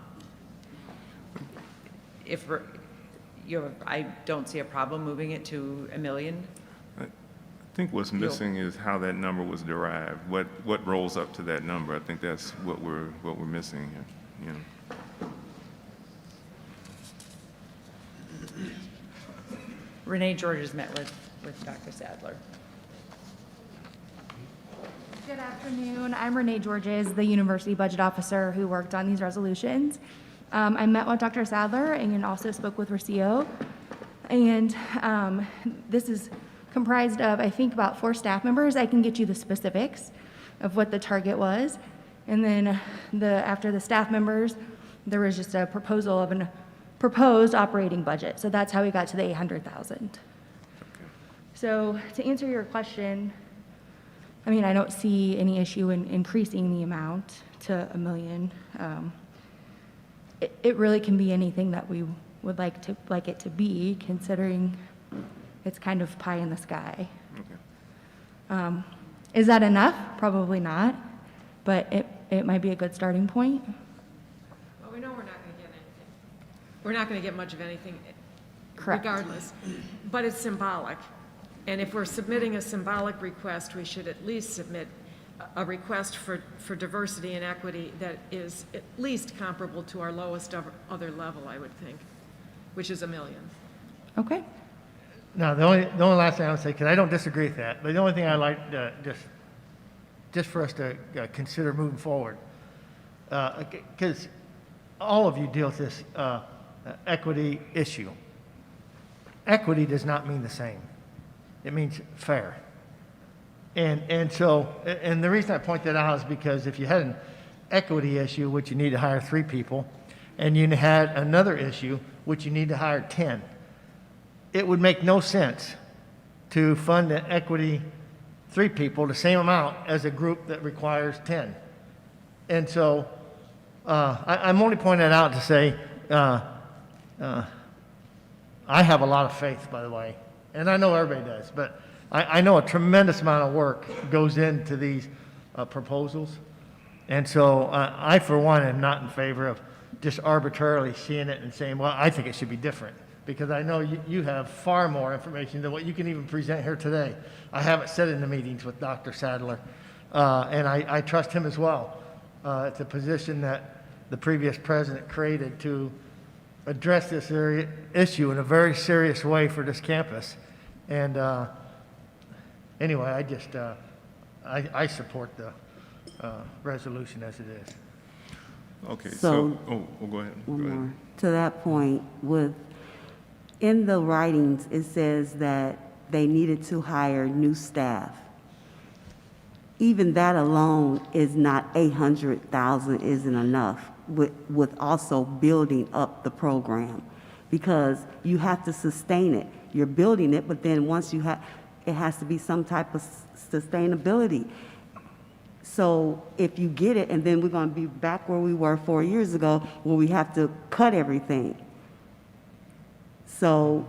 don't see a problem moving it to $1 million. I think what's missing is how that number was derived. What rolls up to that number? I think that's what we're missing here. Yeah. Renee George has met with Dr. Sadler. Good afternoon. I'm Renee Georges, the University Budget Officer who worked on these resolutions. I met with Dr. Sadler and also spoke with Rocio. And this is comprised of, I think, about 4 staff members. I can get you the specifics of what the target was. And then after the staff members, there was just a proposal of a proposed operating budget. So that's how we got to the 800,000. So to answer your question, I mean, I don't see any issue in increasing the amount to $1 million. It really can be anything that we would like it to be, considering it's kind of pie in the sky. Okay. Is that enough? Probably not, but it might be a good starting point. Well, we know we're not going to get anything. We're not going to get much of anything Correct. regardless, but it's symbolic. And if we're submitting a symbolic request, we should at least submit a request for diversity and equity that is at least comparable to our lowest other level, I would think, which is $1 million. Okay. No, the only last thing I would say, because I don't disagree with that, but the only thing I'd like just for us to consider moving forward, because all of you deal with this equity issue. Equity does not mean the same. It means fair. And so the reason I point that out is because if you had an equity issue, which you need to hire 3 people, and you had another issue, which you need to hire 10, it would make no sense to fund the equity 3 people the same amount as a group that requires 10. And so I'm only pointing that out to say I have a lot of faith, by the way, and I know everybody does, but I know a tremendous amount of work goes into these proposals. And so I, for one, am not in favor of just arbitrarily seeing it and saying, well, I think it should be different, because I know you have far more information than what you can even present here today. I haven't sat in the meetings with Dr. Sadler, and I trust him as well. It's a position that the previous president created to address this issue in a very serious way for this campus. And anyway, I support the resolution as it is. Okay, So, go ahead. One Go ahead. more. To that point, in the writings, it says that they needed to hire new staff. Even that alone is not 800,000 isn't enough with also building up the program, because you have to sustain it. You're building it, but then once it has to be some type of sustainability. So if you get it, and then we're going to be back where we were 4 years ago, where we have to cut everything. So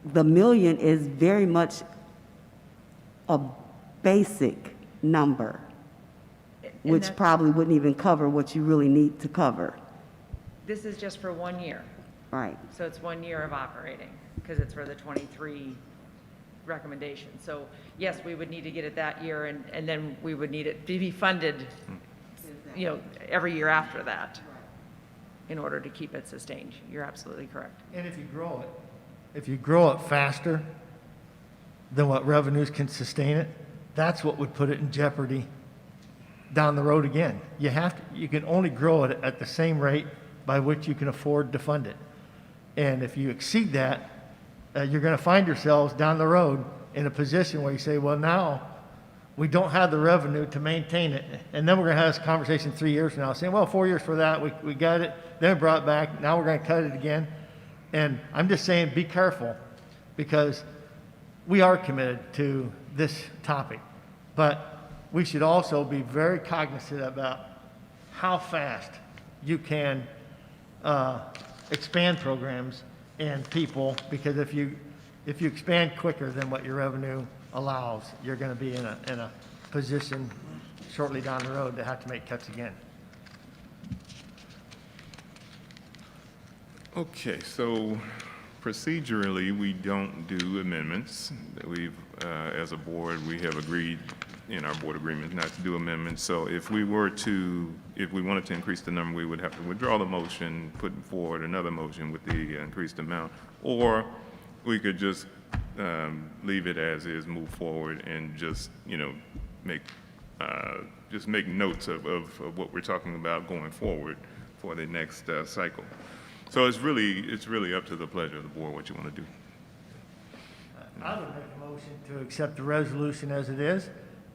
the $1 million is very much a basic number. which that's- probably wouldn't even cover what you really need to cover. This is just for 1 year. Right. So it's 1 year of operating, because it's for the 23 recommendation. So yes, we would need to get it that year, and then we would need it to be funded, every year after that in order to keep it sustained. You're absolutely correct. And if you grow it faster than what revenues can sustain it, that's what would put it in jeopardy down the road again. You can only grow it at the same rate by which you can afford to fund it. And if you exceed that, you're going to find yourselves down the road in a position where you say, well, now we don't have the revenue to maintain it. And then we're going to have this conversation 3 years from now saying, well, 4 years for that, we got it, then we brought it back, now we're going to cut it again. And I'm just saying, be careful, because we are committed to this topic. But we should also be very cognizant about how fast you can expand programs and people, because if you expand quicker than what your revenue allows, you're going to be in a position shortly down the road to have to make cuts again. Okay, so procedurally, we don't do amendments. As a board, we have agreed in our board agreement not to do amendments. So if we wanted to increase the number, we would have to withdraw the motion, put forward another motion with the increased amount, or we could just leave it as is, move forward, and just make notes of what we're talking about going forward for the next cycle. So it's really up to the pleasure of the board what you want to do. I would make a motion to accept the resolution as it is,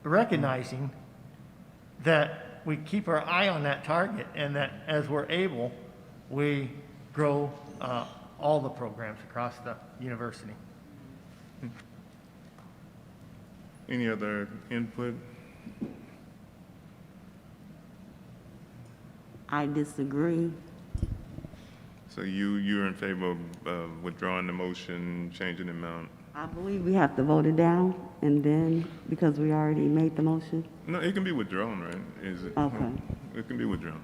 recognizing that we keep our eye on that target, and that as we're able, we grow all the programs across the university. Any other input? I disagree. So you're in favor of withdrawing the motion, changing the amount? I believe we have to vote it down, and then, because we already made the motion. No, it can be withdrawn, right? Is it? Okay. It can be withdrawn.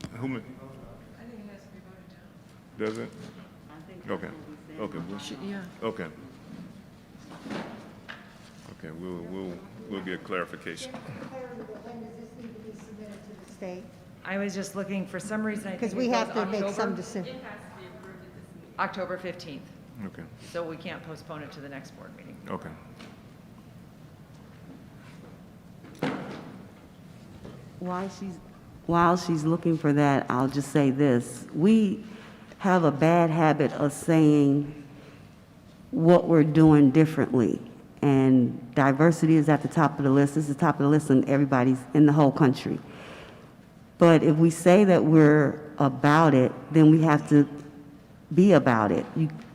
I think it has to be voted down. Does it? Okay. Okay. Yeah. Okay. Okay. We'll get clarification. When does this need to be submitted to the state? I was just looking, for some reason, I think Because we it have goes to make some October- decision. October 15th. Okay. So we can't postpone it to the next board meeting. Okay. While she's looking for that, I'll just say this. We have a bad habit of saying what we're doing differently. And diversity is at the top of the list. It's the top of the list in everybody's, in the whole country. But if we say that we're about it, then we have to be about it.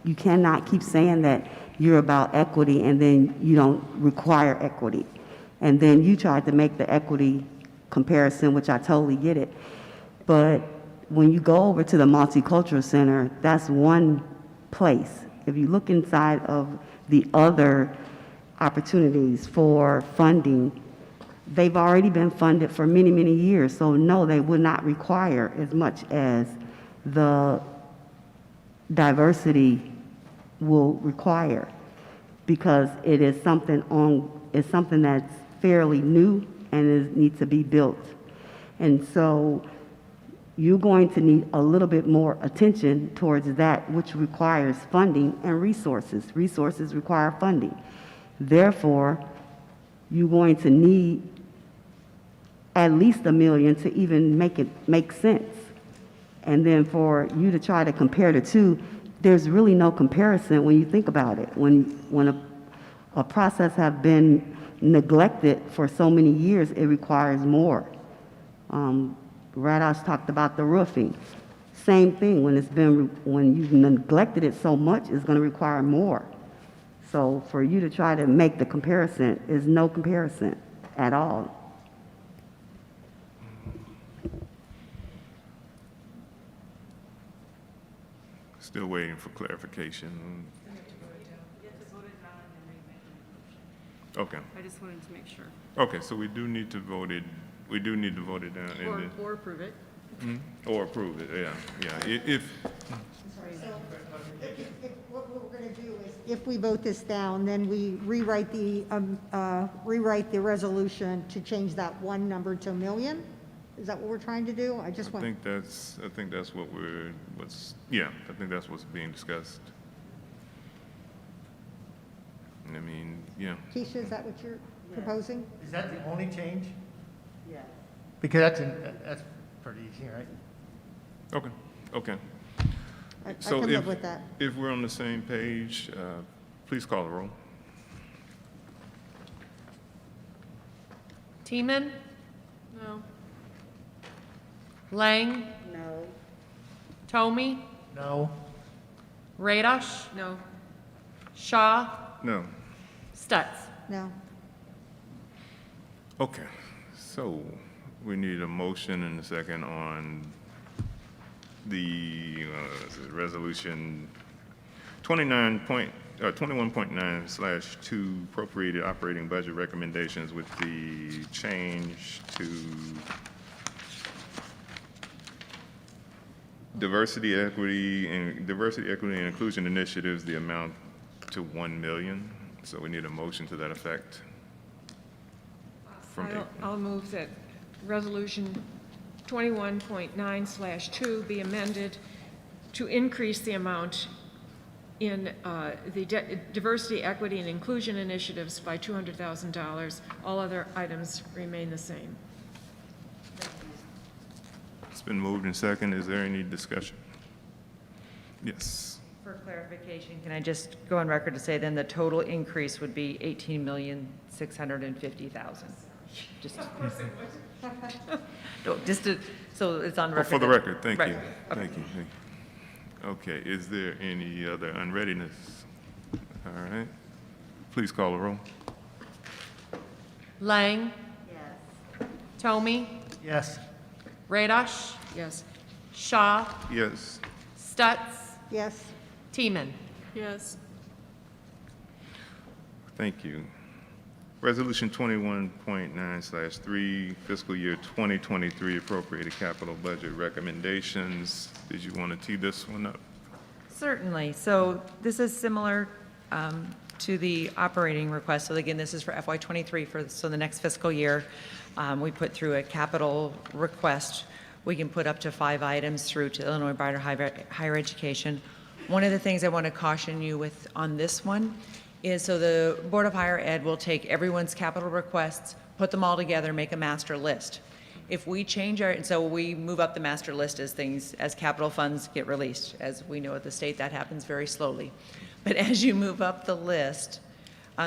You cannot keep saying that you're about equity and then you don't require equity. And then you tried to make the equity comparison, which I totally get it. But when you go over to the Multicultural Center, that's one place. If you look inside of the other opportunities for funding, they've already been funded for many, many years. So no, they would not require as much as the diversity will require, because it is something that's fairly new and needs to be built. And so you're going to need a little bit more attention towards that, which requires funding and resources. Resources require funding. Therefore, you're going to need at least $1 million to even make it make sense. And then for you to try to compare the two, there's really no comparison when you think about it. When a process has been neglected for so many years, it requires more. Radosh talked about the roofing. Same thing, when you've neglected it so much, it's going to require more. So for you to try to make the comparison is no comparison at all. Still waiting for clarification. Okay. I just wanted to make sure. Okay, so we do need to vote it We do need to vote it down. Or approve it. Or approve it, yeah. If, What we're going to do is, if we vote this down, then we rewrite the resolution to change that one number to a million? Is that what we're trying to do? I just I want, think that's what I think that's what's being discussed. I mean, yeah. Keisha, is that what you're proposing? Is that the only change? Yeah. Because that's pretty easy, right? Okay. I So can live with that. if we're on the same page, please call the roll. Teeman? No. Lang? No. Tomey? No. Radosh? No. Shaw? No. Stutz? No. Okay, so we need a motion and a second on the resolution 21.9/2 appropriated operating budget recommendations with the change to diversity, equity, and inclusion initiatives, the amount to 1 million. So we need a motion to that effect. I'll move that Resolution 21.9/2 be amended to increase the amount in the diversity, equity, and inclusion initiatives by $200,000. All other items remain the same. It's been moved and second. Is there any discussion? Yes. For clarification, can I just go on record to say then the total increase would be $18,650,000? Just. No, just to, so it's on record. For the record, thank Right. you. Thank you. Okay, is there any other unreadiness? All right. Please call the roll. Lang? Yes. Tomey? Yes. Radosh? Yes. Shaw? Yes. Stutz? Yes. Teeman? Yes. Thank you. Resolution 21.9/3 fiscal year 2023 appropriated capital budget recommendations. Did you want to tee this one up? Certainly. So this is similar to the operating request. So again, this is for FY23 so the next fiscal year. We put through a capital request. We can put up to 5 items through to Illinois Brighter Higher Education. One of the things I want to caution you with on this one is so the Board of Higher Ed will take everyone's capital requests, put them all together, make a master list. If we change and so we move up the master list as capital funds get released. As we know at the state, that happens very slowly. But as you move up the list,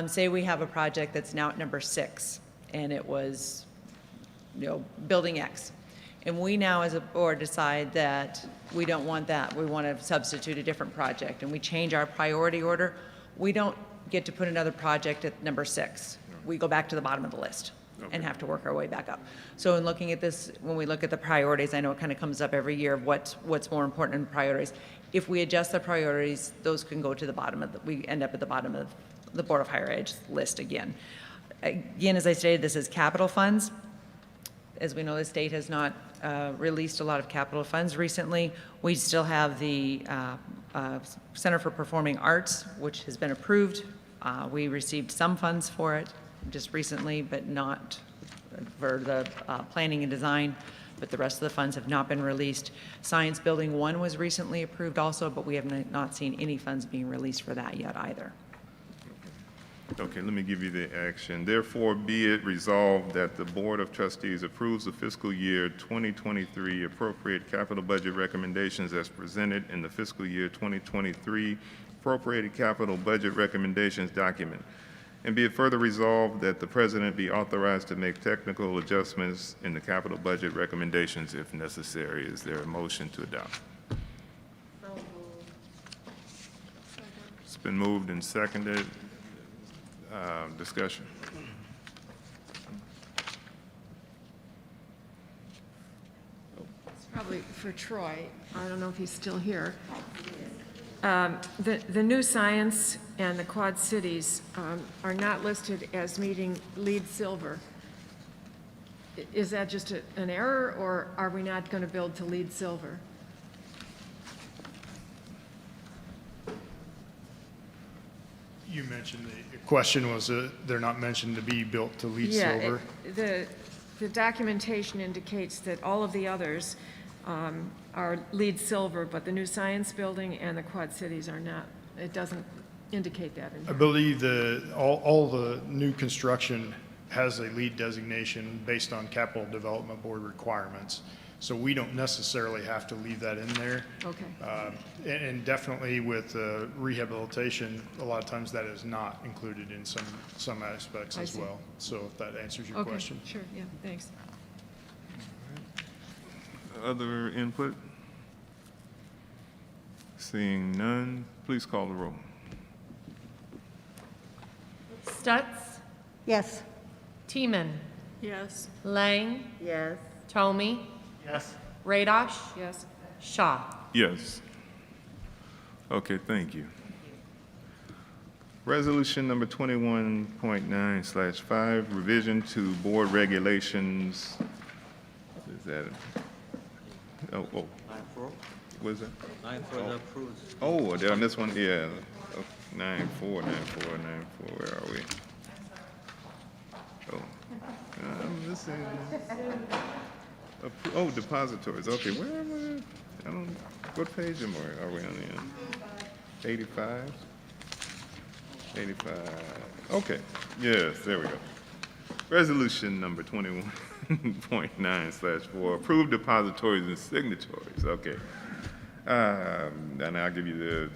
say we have a project that's now at number 6, and it was, building X. And we now as a board decide that we don't want that. We want to substitute a different project, and we change our priority order. We don't get to put another project at number 6. We go back to the bottom of the list and have to work our way back up. So in looking at this, when we look at the priorities, I know it kind of comes up every year of what's more important in priorities. If we adjust the priorities, those can go to the bottom we end up at the bottom of the Board of Higher Ed list again. Again, as I stated, this is capital funds. As we know, the state has not released a lot of capital funds recently. We still have the Center for Performing Arts, which has been approved. We received some funds for it just recently, but not for the planning and design, but the rest of the funds have not been released. Science Building 1 was recently approved also, but we have not seen any funds being released for that yet either. Okay, let me give you the action. Therefore, be it resolved that the Board of Trustees approves the fiscal year 2023 appropriate capital budget recommendations as presented in the fiscal year 2023 appropriated capital budget recommendations document. And be it further resolved that the President be authorized to make technical adjustments in the capital budget recommendations if necessary. Is there a motion to adopt? It's been moved and seconded. Discussion. It's probably for Troy. I don't know if he's still here. The new science and the Quad Cities are not listed as meeting lead silver. Is that just an error, or are we not going to build to LEED Silver? You mentioned, the question was they're not mentioned to be built to LEED Silver. The documentation indicates that all of the others are LEED Silver, but the new science building and the Quad Cities are not. It doesn't indicate that in I here. believe all the new construction has a LEED designation based on Capital Development Board requirements. So we don't necessarily have to leave that in there. Okay. And definitely with rehabilitation, a lot of times that is not included in some aspects I as see. well. So if that answers your Okay, question. sure, yeah, thanks. Other input? Seeing none, please call the roll. Stutz? Yes. Teeman? Yes. Lang? Yes. Tomey? Yes. Radosh? Yes. Shaw? Yes. Okay, thank you. Resolution number 21.9/5, revision to board regulations. Is that? Oh. What is that? 9 for the approved. Oh, they're on this one, yeah. 9-4, where are we? Oh, I'm missing. Oh, depositories, okay, where am I? I don't, what page are we on in? 85? 85, okay, yes, there we go. Resolution number 21.9/4, approved depositories and signatories, okay. And I'll give you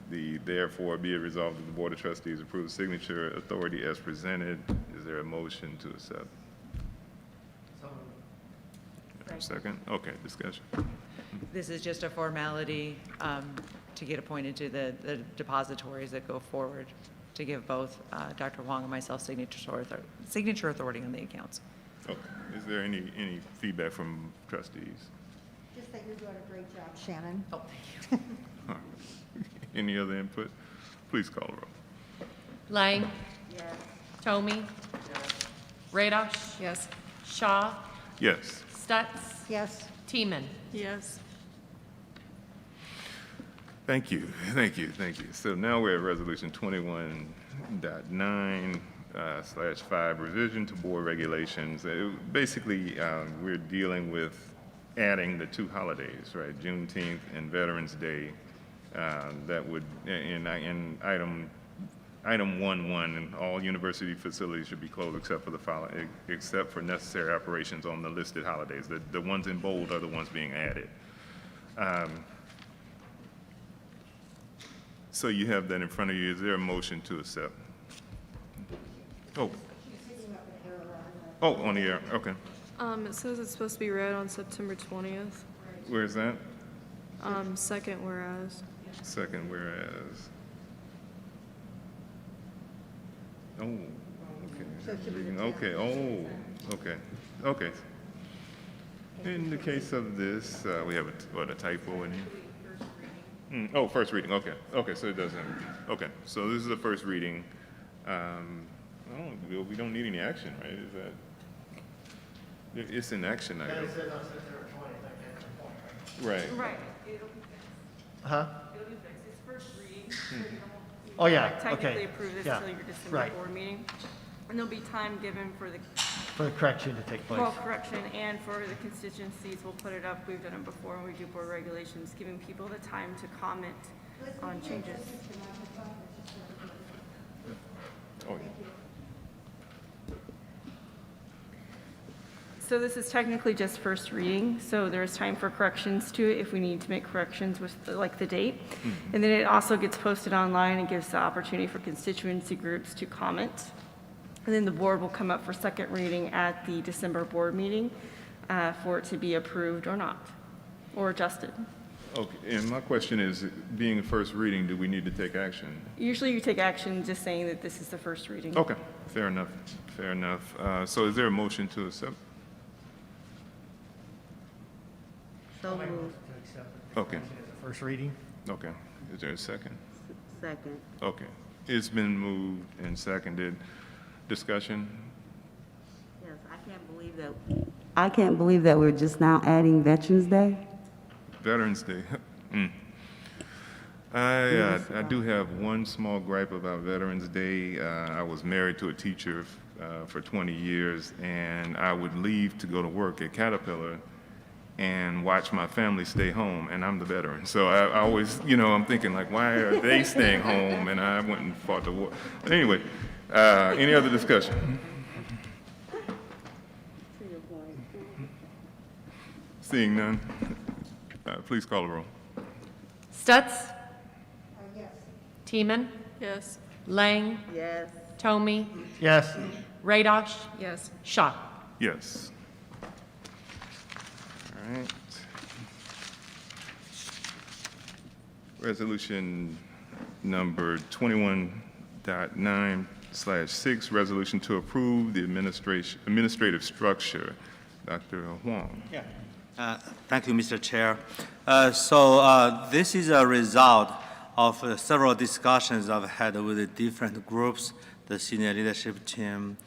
the therefore be it resolved that the Board of Trustees approves signature authority as presented. Is there a motion to accept? Second? Okay, discussion. This is just a formality to get appointed to the depositories that go forward, to give both Dr. Huang and myself signature authority on the accounts. Okay, is there any feedback from trustees? Just that you're doing a great job, Shannon. Oh, thank you. Any other input? Please call the roll. Lang? Yes. Tomey? Radosh? Yes. Shaw? Yes. Stutz? Yes. Teeman? Yes. Thank you. So now we're at resolution 21.9/5, revision to board regulations. Basically, we're dealing with adding the two holidays, right? Juneteenth and Veterans Day. That would, in item 1.1, and all university facilities should be closed except for necessary operations on the listed holidays. The ones in bold are the ones being added. So you have that in front of you. Is there a motion to accept? Oh, on the air, okay. It says it's supposed to be read on September 20th. Where is that? Second whereas. Second whereas. Oh, okay. Okay. In the case of this, we have a typo in here? Oh, first reading, okay, so it doesn't, okay, so this is the first reading. We don't need any action, right, is that? It's an action item. It says on September 20th, I can't point, Right. Right. It'll be fixed. Huh? It'll be fixed. It's first reading. Oh, yeah, Technically okay. approve this Yeah, till your December right. board meeting. And there'll be time given for the For the correction to take place. well, correction and for the constituencies. We'll put it up. We've done it before when we do board regulations, giving people the time to comment on changes. Oh, So this is technically just first reading, so there's time for corrections to it if we need to make corrections with like the date. And then it also gets posted online and gives the opportunity for constituency groups to comment. And then the board will come up for second reading at the December board meeting for it to be approved or not, or adjusted. Okay, and my question is, being a first reading, do we need to take action? Usually you take action just saying that this is the first reading. Okay, fair enough. So is there a motion to accept? So I'll make a moved. motion to accept the Okay. correction as a first reading. Okay, is there a second? Second. Okay, it's been moved and seconded. Discussion? Yes, I can't believe that I can't believe that we're just now adding Veterans Day. Veterans Day. I do have one small gripe about Veterans Day. I was married to a teacher for 20 years, and I would leave to go to work at Caterpillar and watch my family stay home, and I'm the veteran. So I always, I'm thinking like, why are they staying home and I went and fought the war? But anyway, any other discussion? Seeing none, please call the roll. Stutz? Yes. Teeman? Yes. Lang? Yes. Tomey? Yes. Radosh? Yes. Shaw? Yes. All right. Resolution number 21.9/6, resolution to approve the administrative structure. Dr. Huang. Yeah. Thank you, Mr. Chair. This is a result of several discussions I've had with the different groups, the senior leadership team,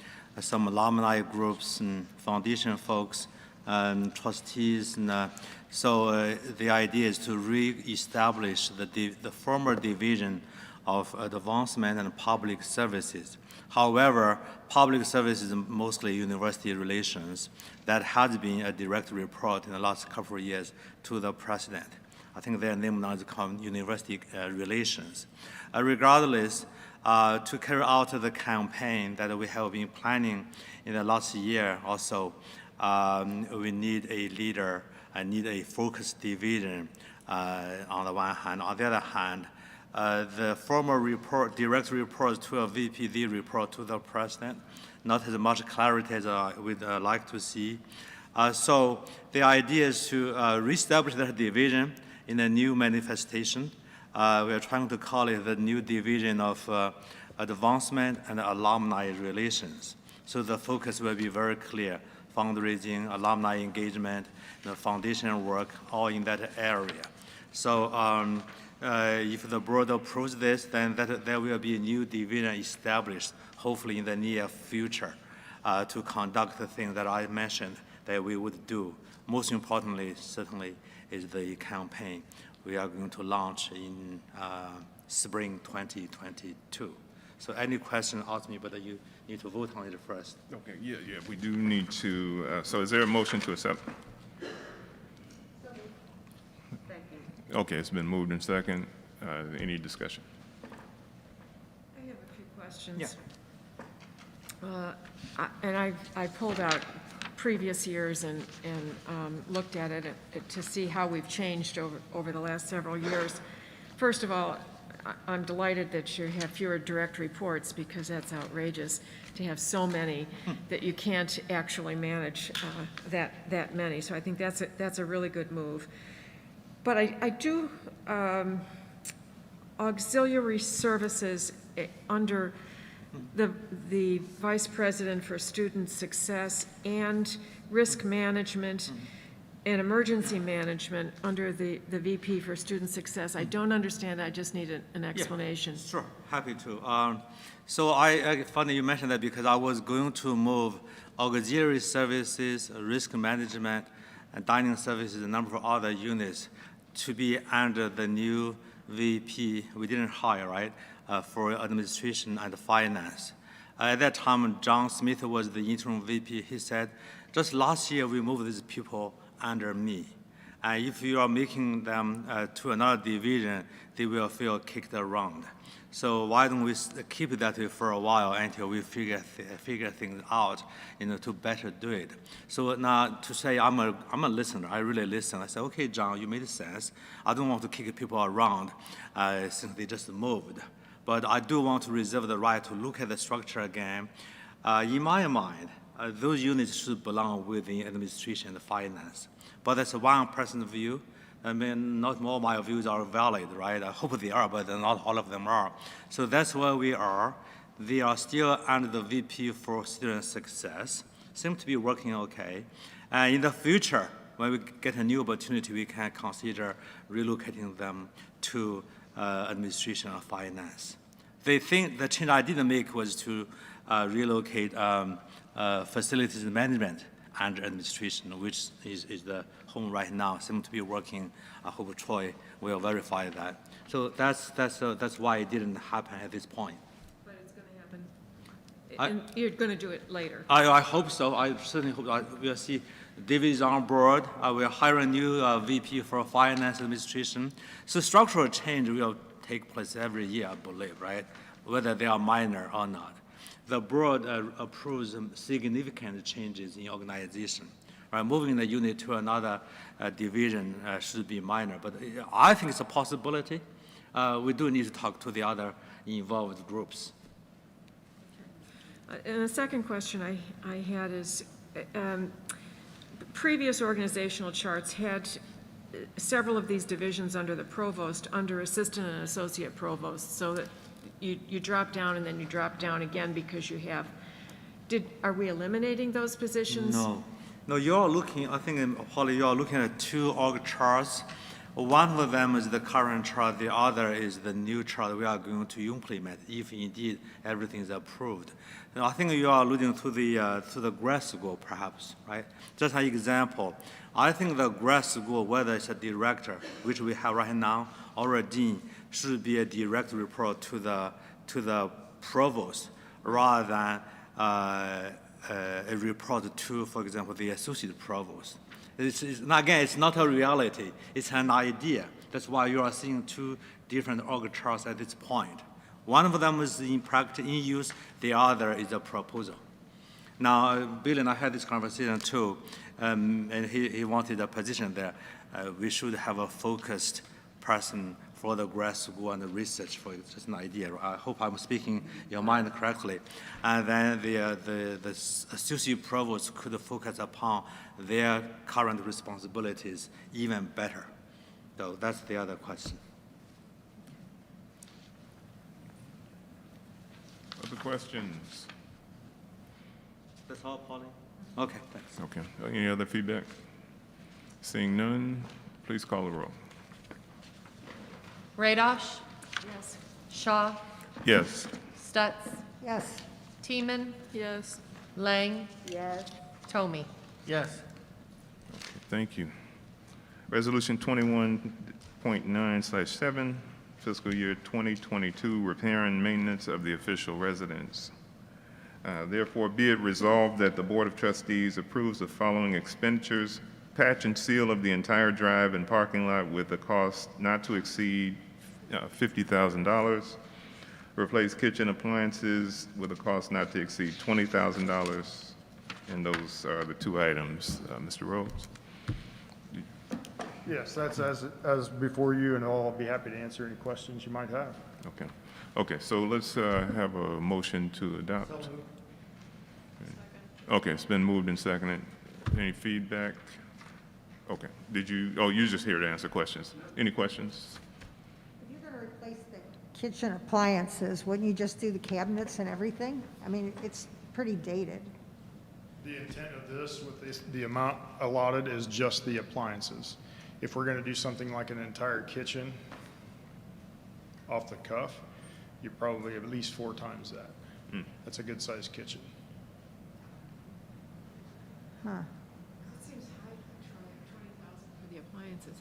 some alumni groups and foundation folks, and trustees. And, the idea is to re-establish the former division of advancement and public services. However, public services is mostly university relations. That has been a direct report in the last couple of years to the president. I think their name now is called university relations. Regardless, to carry out the campaign that we have been planning in the last year or so, we need a leader, need a focused division on the one hand. On the other hand, the former report, direct report to a VP, the report to the president, not as much clarity as we'd like to see. So the idea is to reestablish that division in a new manifestation. We are trying to call it the new division of advancement and alumni relations. So the focus will be very clear: fundraising, alumni engagement, the foundation work, all in that area. So if the board approves this, then there will be a new division established, hopefully in the near future, to conduct the things that I mentioned that we would do. Most importantly, certainly, is the campaign we are going to launch in spring 2022. So any question, ask me, but you need to vote on it first. Okay, yeah, we do need to, so is there a motion to accept? Okay, it's been moved in second. Any discussion? I have a few questions. And I pulled out previous years and looked at it to see how we've changed over the last several years. First of all, I'm delighted that you have fewer direct reports, because that's outrageous to have so many that you can't actually manage that many. So I think that's a really good move. But I do, auxiliary services under the Vice President for Student Success and Risk Management and Emergency Management under the VP for Student Success. I don't understand. I just need an explanation. Yeah, sure, happy to. So funny you mentioned that, because I was going to move auxiliary services, risk management, and dining services, a number of other units to be under the new VP we didn't hire, right, for administration and finance. At that time, John Smith was the interim VP. He said, just last year we moved these people under me. If you are making them to another division, they will feel kicked around. So why don't we keep that for a while until we figure things out, to better do it. So now to say I'm a listener, I really listen. I say, okay, John, you made sense. I don't want to kick people around since they just moved. But I do want to reserve the right to look at the structure again. In my mind, those units should belong within administration and finance. But that's one person's view. I mean, not all my views are valid, right? I hope they are, but not all of them are. So that's where we are. They are still under the VP for Student Success. Seem to be working okay. In the future, when we get a new opportunity, we can consider relocating them to administration or finance. The change I didn't make was to relocate facilities management under administration, which is the home right now, seem to be working. I hope Troy will verify that. So that's why it didn't happen at this point. But it's going to happen. And you're going to do it later. I hope so. I certainly hope we'll see David is on board. We'll hire a new VP for finance administration. So structural change will take place every year, I believe, right? Whether they are minor or not. The board approves significant changes in organization. Right? Moving the unit to another division should be minor, but I think it's a possibility. We do need to talk to the other involved groups. And the second question I had is, previous organizational charts had several of these divisions under the provost, under assistant and associate provost, so that you drop down and then you drop down again because you have, are we eliminating those positions? No, you're looking, I think, Holly, you're looking at two org charts. One of them is the current chart, the other is the new chart we are going to implement if indeed everything is approved. Now, I think you are alluding to the grad school, perhaps, right? Just an example. I think the grad school, whether it's a director, which we have right now, or a dean, should be a direct report to the provost, rather than a report to, for example, the associate provost. Again, it's not a reality. It's an idea. That's why you are seeing two different org charts at this point. One of them is in practice, in use. The other is a proposal. Now, Bill and I had this conversation too, and he wanted a position there. We should have a focused person for the grad school and the research, for just an idea. I hope I'm speaking your mind correctly. And then the associate provost could focus upon their current responsibilities even better. So that's the other question. Other questions? That's all, Polly? Okay, thanks. Okay. Any other feedback? Seeing none, please call the roll. Radosh? Yes. Shaw? Yes. Stutz? Yes. Teeman? Yes. Lang? Yes. Tomey? Yes. Thank you. Resolution 21.9/7, fiscal year 2022, repair and maintenance of the official residence. Therefore, be it resolved that the Board of Trustees approves the following expenditures: patch and seal of the entire drive and parking lot with a cost not to exceed $50,000. Replace kitchen appliances with a cost not to exceed $20,000. And those are the two items. Mr. Rhodes? Yes, that's as before you, and I'll be happy to answer any questions you might have. Okay. Okay, so let's have a motion to adopt. Okay, it's been moved and seconded. Any feedback? Okay. You're just here to answer questions. Any questions? If you're going to replace the kitchen appliances, wouldn't you just do the cabinets and everything? I mean, it's pretty dated. The intent of this, with the amount allotted, is just the appliances. If we're going to do something like an entire kitchen off the cuff, you're probably at least 4 times that. That's a good-sized kitchen. Huh. It seems high, Troy, 20,000 for the appliances.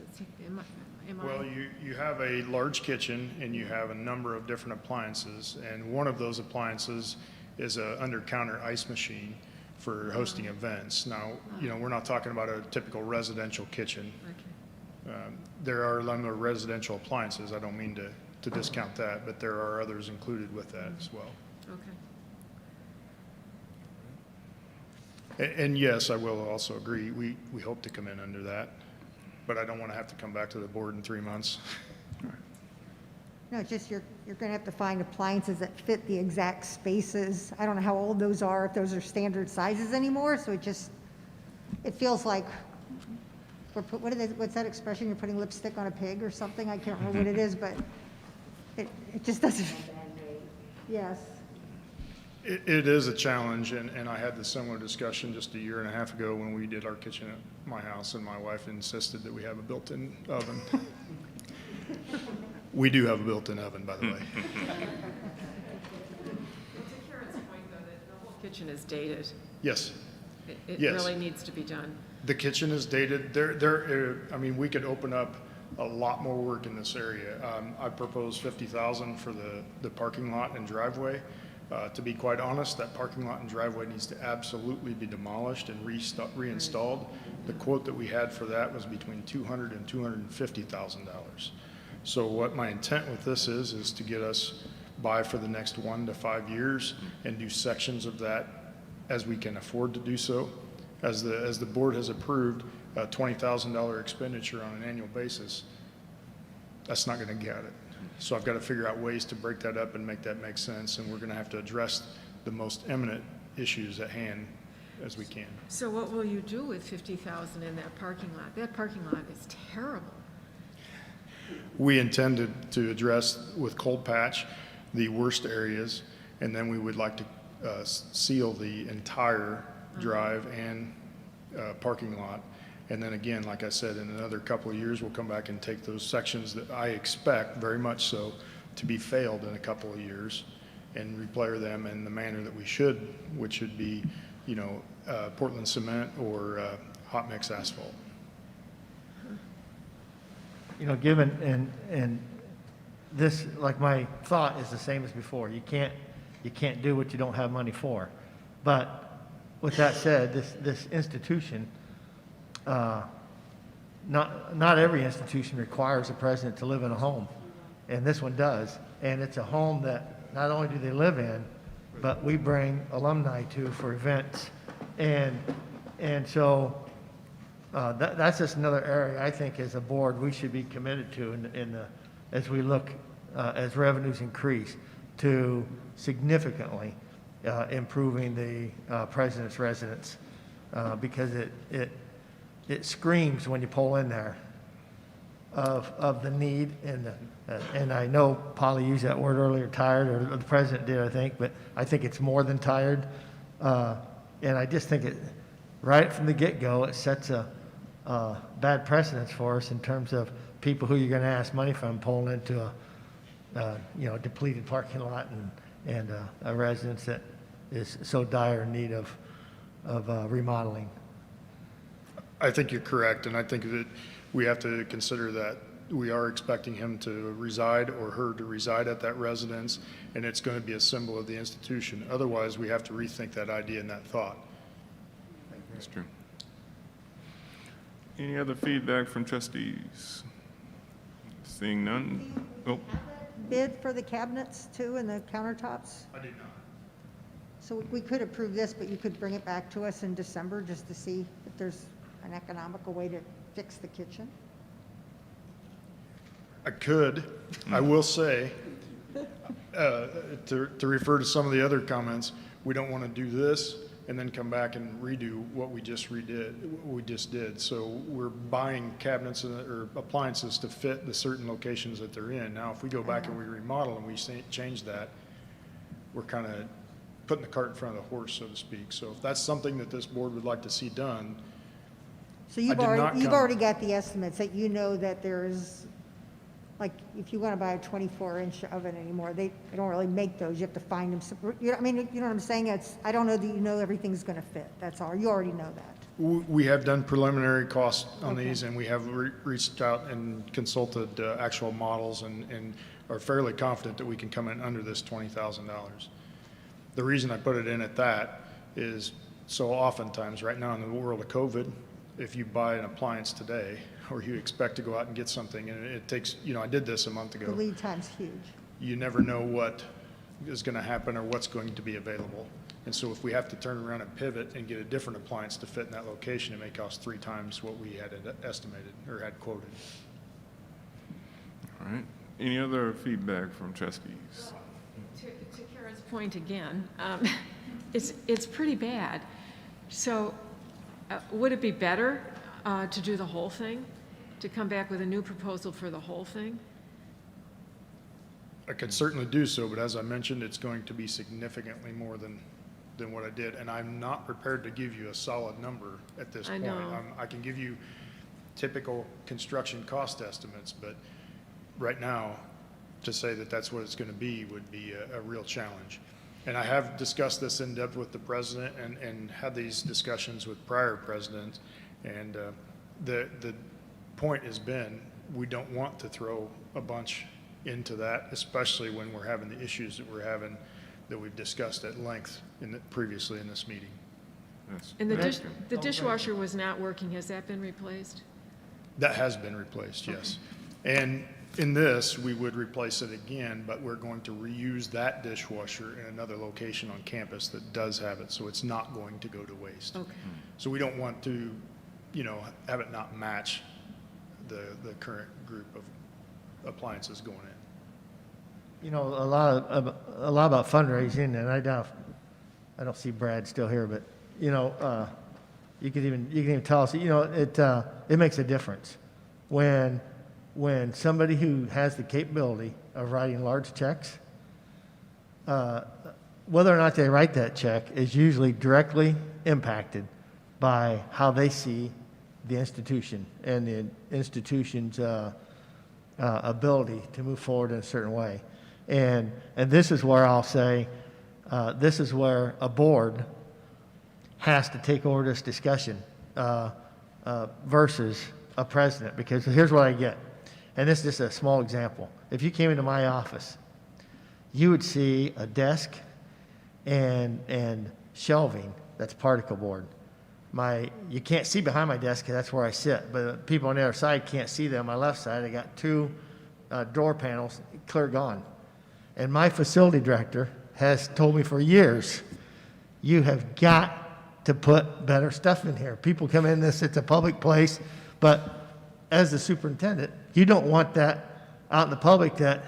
Am I? Well, you have a large kitchen and you have a number of different appliances, and one of those appliances is a under-counter ice machine for hosting events. Now, we're not talking about a typical residential kitchen. Okay. There are a number of residential appliances. I don't mean to discount that, but there are others included with that as well. Okay. And yes, I will also agree, we hope to come in under that, but I don't want to have to come back to the board in 3 months. No, it's just you're going to have to find appliances that fit the exact spaces. I don't know how old those are, if those are standard sizes anymore, so it feels like, what's that expression, you're putting lipstick on a pig or something? I can't remember what it is, but it just doesn't, yes. It is a challenge, and I had the similar discussion just a year and a half ago when we did our kitchen at my house, and my wife insisted that we have a built-in oven. We do have a built-in oven, by the way. To Karen's point, though, that the whole kitchen is dated. Yes. It Yes. really needs to be done. The kitchen is dated. I mean, we could open up a lot more work in this area. I propose 50,000 for the parking lot and driveway. To be quite honest, that parking lot and driveway needs to absolutely be demolished and reinstalled. The quote that we had for that was between $200,000 and $250,000. So what my intent with this is to get us by for the next 1 to 5 years and do sections of that as we can afford to do so. As the board has approved a $20,000 expenditure on an annual basis, that's not going to get it. So I've got to figure out ways to break that up and make that make sense, and we're going to have to address the most imminent issues at hand as we can. So what will you do with 50,000 in that parking lot? That parking lot is terrible. We intended to address with cold patch the worst areas, and then we would like to seal the entire drive and parking lot. And then again, like I said, in another couple of years, we'll come back and take those sections that I expect very much so to be failed in a couple of years and repair them in the manner that we should, which should be, you know, Portland cement or hot mix asphalt. You know, given, and this, like my thought is the same as before. You can't do what you don't have money for. But with that said, this institution, not every institution requires a president to live in a home, and this one does. And it's a home that not only do they live in, but we bring alumni to for events. And so that's just another area I think as a board we should be committed to as we look, as revenues increase, to significantly improving the president's residence, because it screams when you pull in there of the need, and I know Polly used that word earlier, tired, or the president did, I think, but I think it's more than tired. And I just think right from the get-go, it sets a bad precedence for us in terms of people who you're going to ask money from pulling into a depleted parking lot and a residence that is so dire in need of remodeling. I think you're correct, and I think that we have to consider that we are expecting him to reside or her to reside at that residence, and it's going to be a symbol of the institution. Otherwise, we have to rethink that idea and that thought. That's true. Any other feedback from trustees? Seeing none? Oh, Bid for the cabinets too and the countertops? I did not. So we could approve this, but you could bring it back to us in December just to see if there's an economical way to fix the kitchen? I could. I will say, to refer to some of the other comments, we don't want to do this and then come back and redo what we just did. So we're buying cabinets or appliances to fit the certain locations that they're in. Now, if we go back and we remodel and we change that, we're kind of putting the cart in front of the horse, so to speak. So if that's something that this board would like to see done, So you've already got the estimates that you know that there's, like, if you want to buy a 24-inch oven anymore, they don't really make those. You have to find them. You know what I'm saying? I don't know that you know everything's going to fit. That's all. You already know that. we have done preliminary costs on Okay. these, and we have reached out and consulted actual models and are fairly confident that we can come in under this $20,000. The reason I put it in at that is so oftentimes right now in the world of COVID, if you buy an appliance today or you expect to go out and get something and it takes, I did this a month ago. The lead time's huge. You never know what is going to happen or what's going to be available. And so if we have to turn around and pivot and get a different appliance to fit in that location, it may cost 3 times what we had estimated or had quoted. all right. Any other feedback from trustees? To Kara's point again, it's pretty bad. So would it be better to do the whole thing, to come back with a new proposal for the whole thing? I could certainly do so, but as I mentioned, it's going to be significantly more than what I did, and I'm not prepared to give you a solid number at this point. I can give you typical construction cost estimates, but right now, to say that that's what it's going to be would be a real challenge. And I have discussed this in depth with the president and had these discussions with prior presidents. And the point has been, we don't want to throw a bunch into that, especially when we're having the issues that we're having that we've discussed at length previously in this meeting. Yes. And the dishwasher was not working. Has that been replaced? That has been replaced, yes. And in this, we would replace it again, but we're going to reuse that dishwasher in another location on campus that does have it, so it's not going to go to waste. Okay. So we don't want to, have it not match the current group of appliances going in. A lot about fundraising, and I don't see Brad still here, but you can even tell us, it makes a difference when somebody who has the capability of writing large checks, whether or not they write that check is usually directly impacted by how they see the institution and the institution's ability to move forward in a certain way. And this is where I'll say, this is where a board has to take over this discussion versus a president, because here's what I get. And this is just a small example. If you came into my office, you would see a desk and shelving that's particle board. You can't see behind my desk because that's where I sit, but people on the other side can't see that. On my left side, I got two door panels, clear gone. And my facility director has told me for years, you have got to put better stuff in here. People come in this, it's a public place, but as the superintendent, you don't want that out in the public that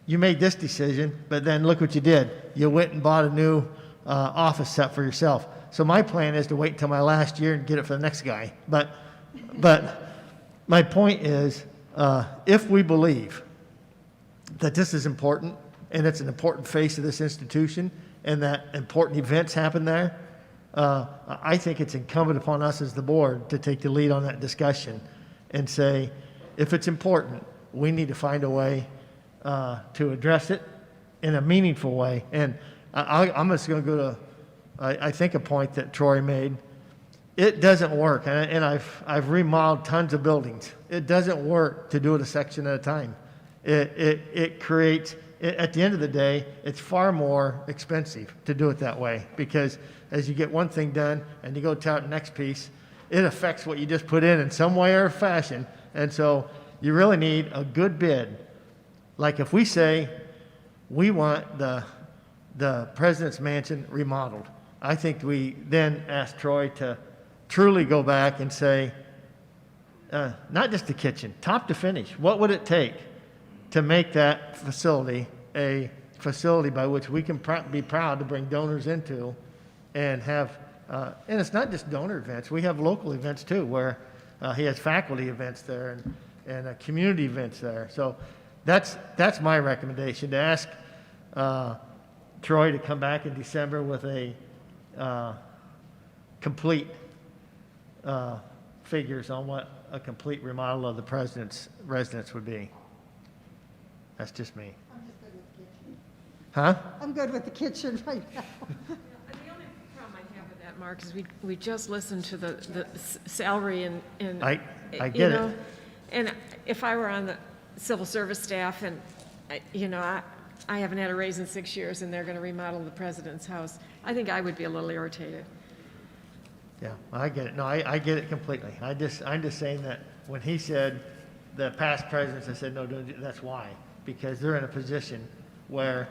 you made this decision, but then look what you did. You went and bought a new office set for yourself. So my plan is to wait until my last year and get it for the next guy. But my point is, if we believe that this is important and it's an important face of this institution and that important events happen there, I think it's incumbent upon us as the board to take the lead on that discussion and say, if it's important, we need to find a way to address it in a meaningful way. And I'm just going to go to, I think, a point that Troy made. It doesn't work, and I've remodeled tons of buildings. It doesn't work to do it a section at a time. It creates, at the end of the day, it's far more expensive to do it that way, because as you get one thing done and you go to the next piece, it affects what you just put in some way or fashion. And so you really need a good bid. Like if we say we want the president's mansion remodeled, I think we then ask Troy to truly go back and say, not just the kitchen, top to finish, what would it take to make that facility a facility by which we can be proud to bring donors into and have, and it's not just donor events, we have local events too, where he has faculty events there and community events there. So that's my recommendation, to ask Troy to come back in December with a complete figures on what a complete remodel of the president's residence would be. That's just me. I'm just good with the kitchen. Huh? I'm good with the kitchen right now. The only problem I have with that, Mark, is we just listened to the salary and I get it. And if I were on the civil service staff and, I haven't had a raise in 6 years and they're going to remodel the president's house, I think I would be a little irritated. Yeah, I get it. No, I get it completely. I'm just saying that when he said the past presidents, I said, no, don't do, that's why. Because they're in a position where,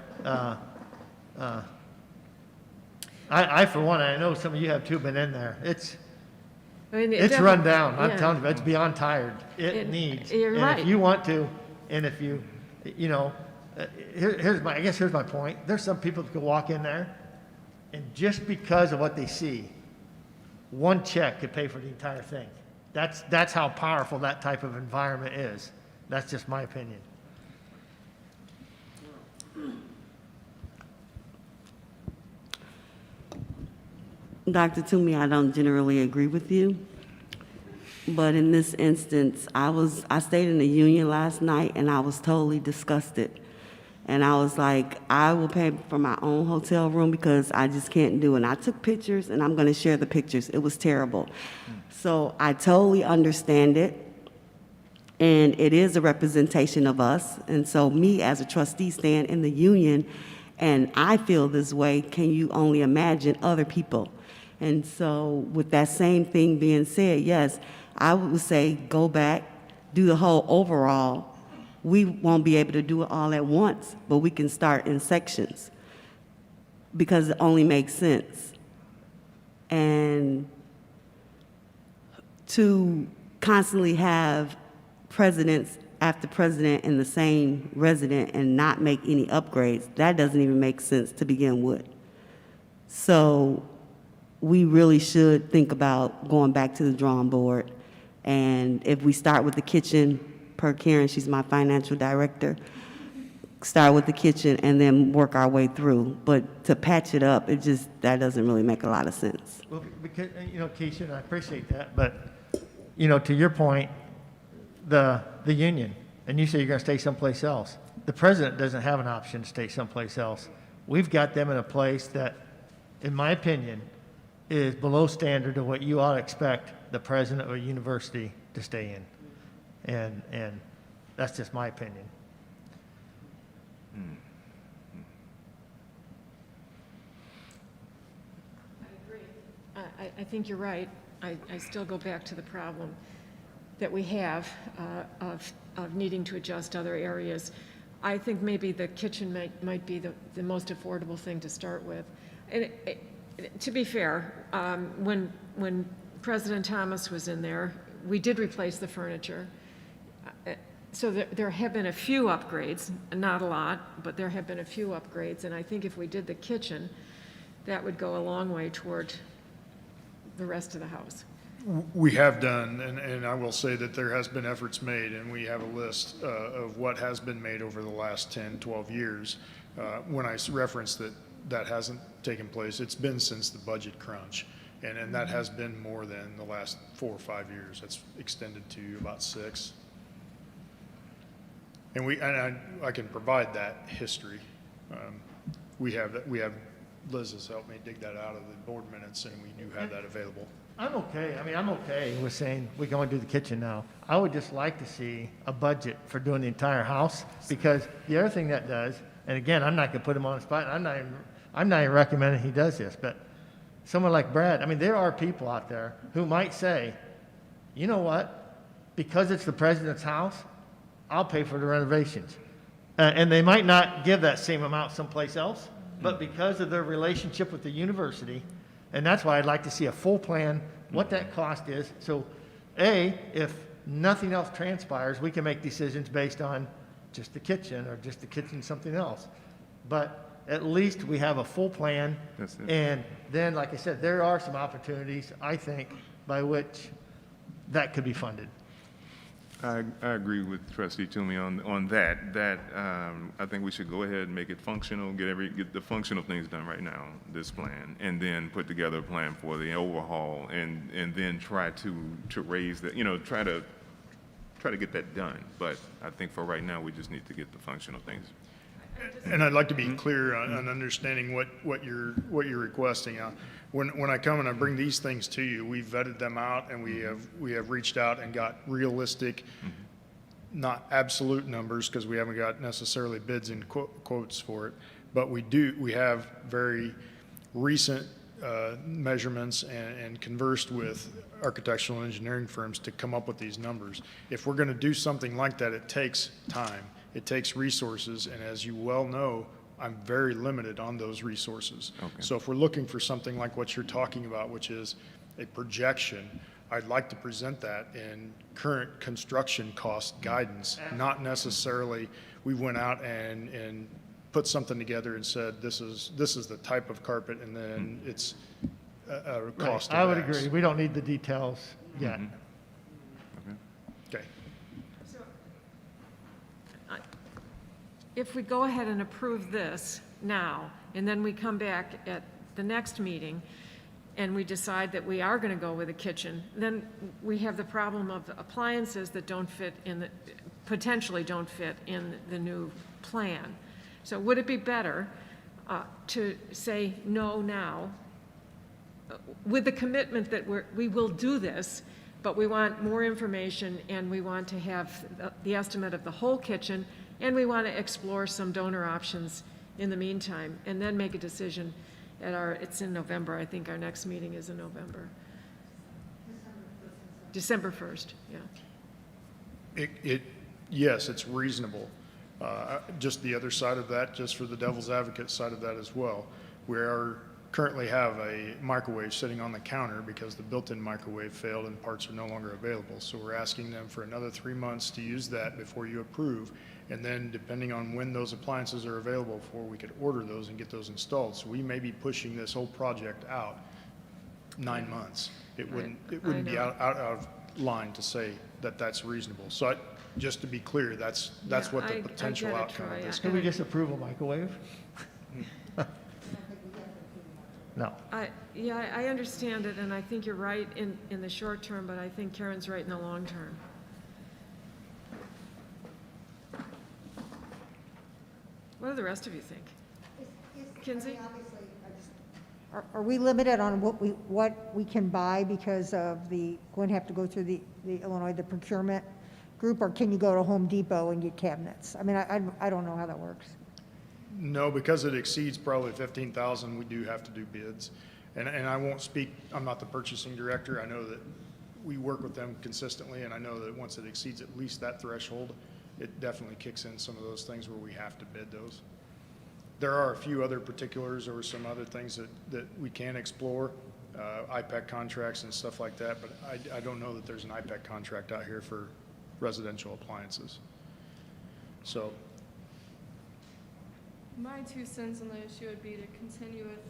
I for one, I know some of you have too been in there. It's run down. I'm telling you, it's beyond tired. It needs. You're and right. if you want to, and if you, here's my point. There's some people that could walk in there, and just because of what they see, one check could pay for the entire thing. That's how powerful that type of environment is. That's just my opinion. Dr. Toomey, I don't generally agree with you, but in this instance, I stayed in the union last night and I was totally disgusted And I was like, I will pay for my own hotel room because I just can't do it. And I took pictures, and I'm going to share the pictures. It was terrible. So I totally understand it, and it is a representation of us. And so me as a trustee stand in the union, and I feel this way, can you only imagine other people? And so with that same thing being said, yes, I would say go back, do the whole overall. We won't be able to do it all at once, but we can start in sections because it only makes sense. And to constantly have presidents after president in the same resident and not make any upgrades, that doesn't even make sense to begin with. So we really should think about going back to the drawing board. And if we start with the kitchen, per Karen, she's my financial director, start with the kitchen and then work our way through. But to patch it up, that doesn't really make a lot of sense. Well, because, Keisha, and I appreciate that, but, to your point, the union, and you say you're going to stay someplace else. The president doesn't have an option to stay someplace else. We've got them in a place that, in my opinion, is below standard of what you ought to expect the president of a university to stay in. And that's just my opinion. I think you're right. I still go back to the problem that we have of needing to adjust other areas. I think maybe the kitchen might be the most affordable thing to start with. And to be fair, when President Thomas was in there, we did replace the furniture. So there have been a few upgrades, not a lot, but there have been a few upgrades. And I think if we did the kitchen, that would go a long way toward the rest of the house. We have done, and I will say that there has been efforts made, and we have a list of what has been made over the last 10, 12 years. When I referenced that hasn't taken place, it's been since the budget crunch, and that has been more than the last 4 or 5 years. That's extended to about 6. And I can provide that history. We have Liz has helped me dig that out of the board minutes, and we do have that available. I'm okay. I'm okay with saying we can only do the kitchen now. I would just like to see a budget for doing the entire house, because the other thing that does, and again, I'm not going to put him on the spot, and I'm not even recommending he does this, but someone like Brad, there are people out there who might say, you know what, because it's the president's house, I'll pay for the renovations. And they might not give that same amount someplace else, but because of their relationship with the university, and that's why I'd like to see a full plan, what that cost is. So, if nothing else transpires, we can make decisions based on just the kitchen or just the kitchen something else. But at least we have a full plan. And then, like I said, there are some opportunities, I think, by which that could be funded. I agree with Trustee Toomey on that. I think we should go ahead and make it functional, get the functional things done right now, this plan, and then put together a plan for the overhaul, and then try to raise that, try to get that done. But I think for right now, we just need to get the functional things. And I'd like to be clear on understanding what you're requesting. When I come and I bring these things to you, we've vetted them out, and we have reached out and got realistic, not absolute numbers, because we haven't got necessarily bids and quotes for it, but we have very recent measurements and conversed with architectural and engineering firms to come up with these numbers. If we're going to do something like that, it takes time. It takes resources, and as you well know, I'm very limited on those resources. Okay. So if we're looking for something like what you're talking about, which is a projection, I'd like to present that in current construction cost guidance, not necessarily we went out and put something together and said, this is the type of carpet, and then it's a cost of I would X. agree. We don't need the details yet. Okay. If we go ahead and approve this now, and then we come back at the next meeting, and we decide that we are going to go with a kitchen, then we have the problem of appliances that potentially don't fit in the new plan. So would it be better to say no now, with the commitment that we will do this, but we want more information, and we want to have the estimate of the whole kitchen, and we want to explore some donor options in the meantime, and then make a decision at it's in November, I think our next meeting is in November. December 1st, yeah. Yes, it's reasonable. Just the other side of that, just for the devil's advocate side of that as well, we currently have a microwave sitting on the counter because the built-in microwave failed and parts are no longer available. So we're asking them for another 3 months to use that before you approve. And then depending on when those appliances are available for, we could order those and get those installed. So we may be pushing this whole project out 9 months. It wouldn't be out of line to say that that's reasonable. So just to be clear, that's what the potential outcome of this. Can we just approve a microwave? No. Yeah, I understand it, and I think you're right in the short term, but I think Karen's right in the long term. What do the rest of you think? Kinsey? Are we limited on what we can buy because of going to have to go through the Illinois, the procurement group, or can you go to Home Depot and get cabinets? I mean, I don't know how that works. No, because it exceeds probably 15,000, we do have to do bids. And I won't speak, I'm not the purchasing director. I know that we work with them consistently, and I know that once it exceeds at least that threshold, it definitely kicks in some of those things where we have to bid those. There are a few other particulars or some other things that we can explore, IPEC contracts and stuff like that, but I don't know that there's an IPEC contract out here for residential appliances. So. My 2 cents on the issue would be to continue with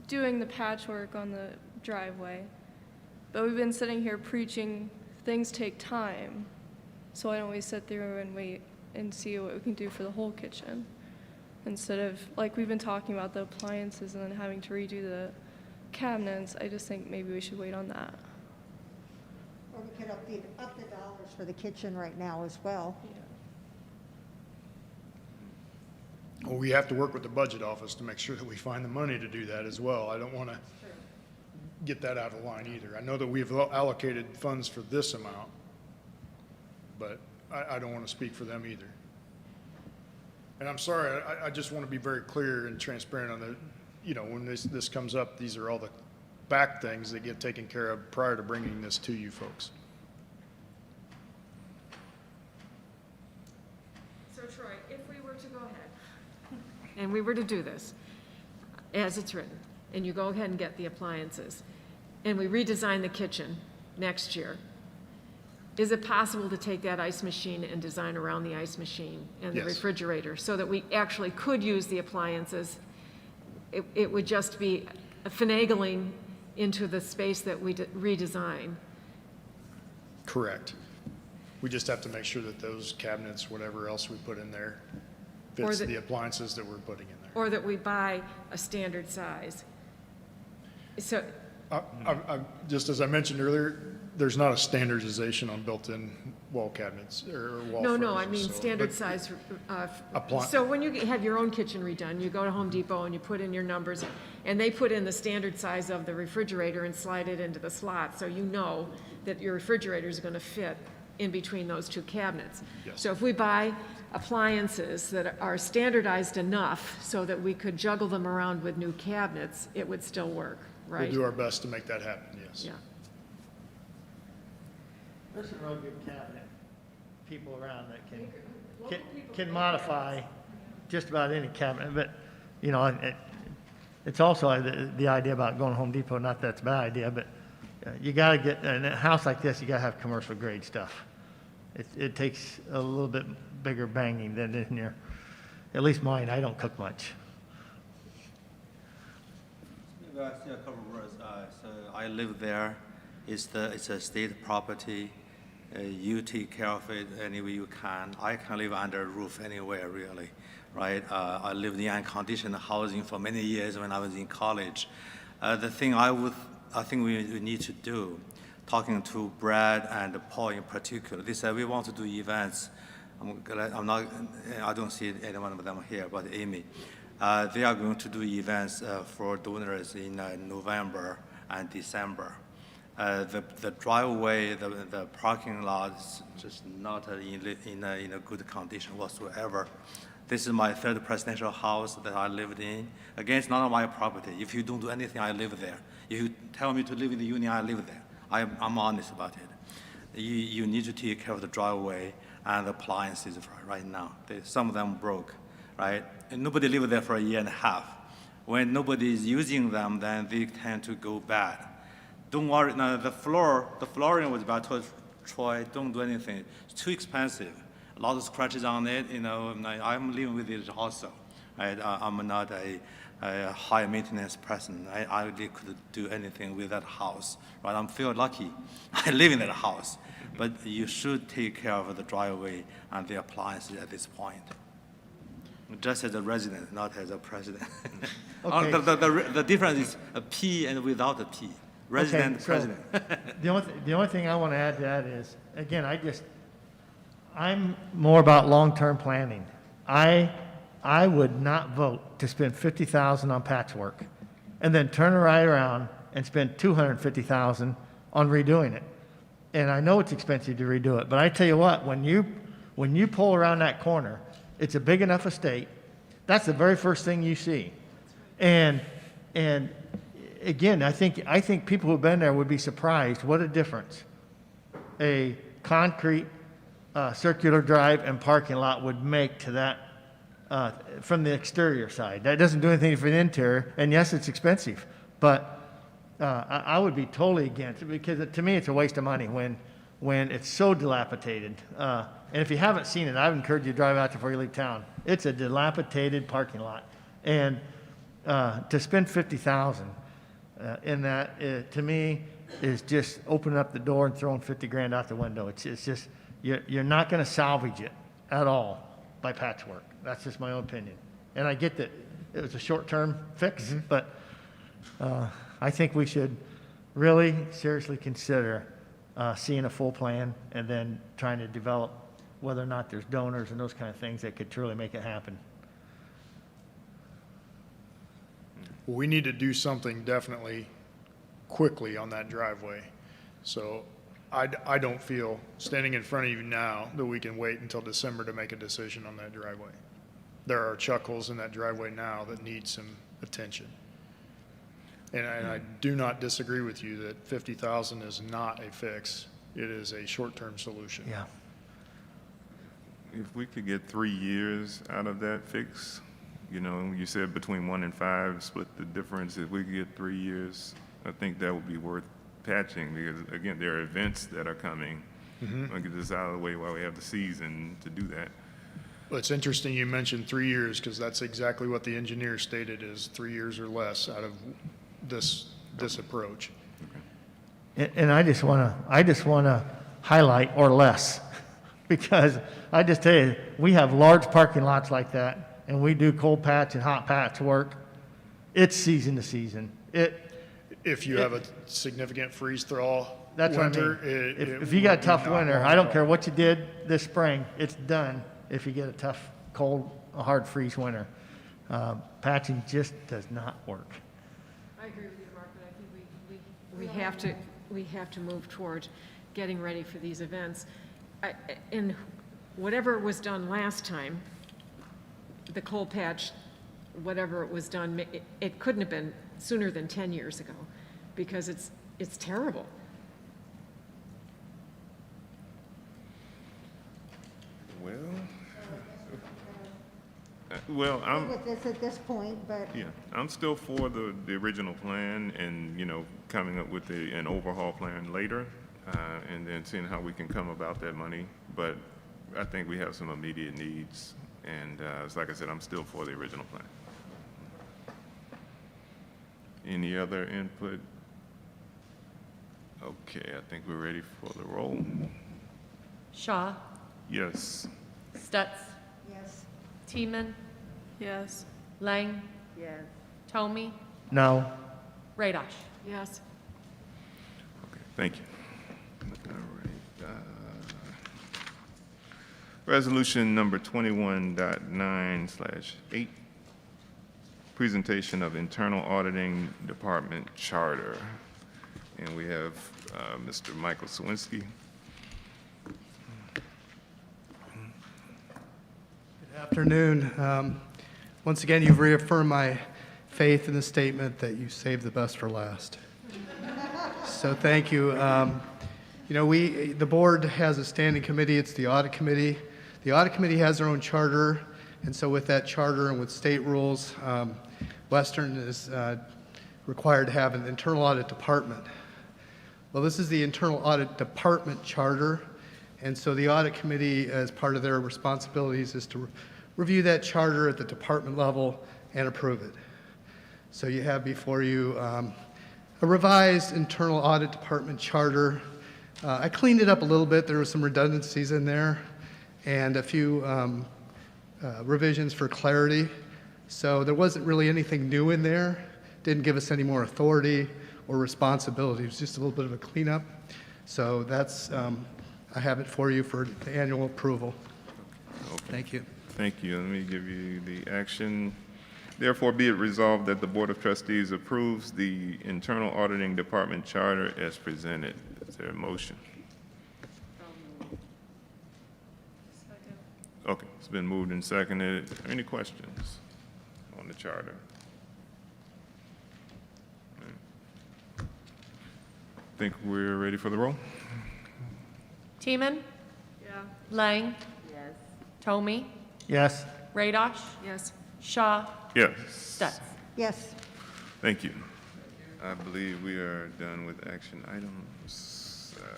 doing the patchwork on the driveway. But we've been sitting here preaching things take time, so why don't we sit there and wait and see what we can do for the whole kitchen? Instead of, like we've been talking about, the appliances and then having to redo the cabinets, I just think maybe we should wait on that. Or we could up the dollars for the kitchen right now as well. Yeah. Well, we have to work with the budget office to make sure that we find the money to do that as well. I don't want to get that out of line either. I know that we've allocated funds for this amount, but I don't want to speak for them either. And I'm sorry, I just want to be very clear and transparent on the, when this comes up, these are all the back things that get taken care of prior to bringing this to you folks. So Troy, if we were to go ahead and we were to do this as it's written, and you go ahead and get the appliances, and we redesign the kitchen next year, is it possible to take that ice machine and design around the ice machine and the refrigerator so that we actually could use the appliances? It would just be finagling into the space that we redesign. Correct. We just have to make sure that those cabinets, whatever else we put in there, fits the appliances that we're putting in there. Or that we buy a standard size. So, just as I mentioned earlier, there's not a standardization on built-in wall cabinets or wall frames. no, I mean standard size. So when you have your own kitchen redone, you go to Home Depot and you put in your numbers, and they put in the standard size of the refrigerator and slide it into the slot, so you know that your refrigerator is going to fit in between those two cabinets. Yes. So if we buy appliances that are standardized enough so that we could juggle them around with new cabinets, it would still work, right? We'll do our best to make that happen, yes. Yeah. There's some real good cabinet people around that can modify just about any cabinet, but, it's also the idea about going to Home Depot, not that it's a bad idea, but you got to get, in a house like this, you got to have commercial grade stuff. It takes a little bit bigger banging than in your, at least mine, I don't cook much. Maybe I say a couple of words. So I live there. It's a state property. You take care of it any way you can. I can live under a roof anywhere, really, right? I lived in unconditioned housing for many years when I was in college. The thing I think we need to do, talking to Brad and Paul in particular, they said we want to do events I'm glad, I don't see any one of them here, but Amy. They are going to do events for donors in November and December. The driveway, the parking lot is just not in a good condition whatsoever. This is my third presidential house that I lived in. Again, it's not on my property. If you don't do anything, I live there. If you tell me to live in the union, I live there. I'm honest about it. You need to take care of the driveway and the appliances right now. Some of them broke, right? And nobody lived there for a year and a half. When nobody is using them, then they tend to go bad. Don't worry, no, the flooring was bad. I told Troy, don't do anything. It's too expensive. A lot of scratches on it, you know, I'm living with it also. I'm not a high maintenance person. I really could do anything with that house, right? I feel lucky. I live in that house. But you should take care of the driveway and the appliances at this point. Just as a resident, not as a president. Okay. The difference is a P and without a P. Resident, Okay, so president. the only thing I want to add to that is, again, I'm more about long-term planning. I would not vote to spend $50,000 on patchwork and then turn right around and spend $250,000 on redoing it. And I know it's expensive to redo it, but I tell you what, when you pull around that corner, it's a big enough estate. That's the very first thing you see. And again, I think people who've been there would be surprised what a difference a concrete circular drive and parking lot would make to that from the exterior side. That doesn't do anything for the interior, and yes, it's expensive, but I would be totally against it because to me it's a waste of money when it's so dilapidated. And if you haven't seen it, I would encourage you to drive out there before you leave town. It's a dilapidated parking lot, and to spend $50,000 in that, to me, is just opening up the door and throwing $50,000 out the window. It's just you're not going to salvage it at all by patchwork. That's just my own opinion. And I get that it was a short-term fix, but I think we should really seriously consider seeing a full plan and then trying to develop whether or not there's donors and those kind of things that could truly make it happen. Well, we need to do something definitely quickly on that driveway. So I don't feel, standing in front of you now, that we can wait until December to make a decision on that driveway. There are chuck holes in that driveway now that need some attention. And I do not disagree with you that $50,000 is not a fix. It is a short-term solution. Yeah. If we could get 3 years out of that fix, you know, you said between 1 and 5, split the difference. If we could get 3 years, I think that would be worth patching because, again, there are events that are coming. I'll get this out of the way while we have the season to do that. Well, it's interesting you mentioned 3 years because that's exactly what the engineer stated is 3 years or less out of this approach. And I just want to highlight or less because I just tell you, we have large parking lots like that and we do cold patch and hot patch work. It's season to season. If you have a significant freeze-thaw That's winter, what I mean. it If you got a would be tough not winter, long I don't at care all. what you did this spring, it's done if you get a tough, cold, hard freeze winter. Patching just does not work. I agree with you, Mark, but I think we have to move toward getting ready for these events. And whatever was done last time, the coal patch, whatever it was done, it couldn't have been sooner than 10 years ago because it's terrible. Well, I'm with this at this point, but yeah, I'm still for the original plan and, you know, coming up with an overhaul plan later, and then seeing how we can come about that money. But I think we have some immediate needs, and it's like I said, I'm still for the original plan. Any other input? Okay, I think we're ready for the roll. Shaw, Yes. Stutz, yes. Teeman, Yes. Lang, Yes. Tomey, No. Radosh. Yes. Okay, thank you. All right. Resolution number 21.9/8, presentation of internal auditing department charter. And we have Mr. Michael Sawinski. Good afternoon. Once again, you've reaffirmed my faith in the statement that you save the best for last. So thank you. The board has a standing committee. It's the audit committee. The audit committee has their own charter, and so with that charter and with state rules, Western is required to have an internal audit department. Well, this is the internal audit department charter, and so the audit committee, as part of their responsibilities, is to review that charter at the department level and approve it. So you have before you a revised internal audit department charter. I cleaned it up a little bit. There were some redundancies in there and a few revisions for clarity. So there wasn't really anything new in there. Didn't give us any more authority or responsibility. It was just a little bit of a cleanup. So that's, I have it for you for the annual approval. Okay. Thank you. Thank you. Let me give you the action. Therefore, be it resolved that the Board of Trustees approves the internal auditing department charter as presented. Is there a motion? Okay, it's been moved and seconded. Are there any questions on the charter? Think we're ready for the roll? Teeman? Yeah. Lang? Yes. Tomey? Yes. Radosh? Yes. Shaw? Yes. Stutz? Yes. Thank you. I believe we are done with action items. Let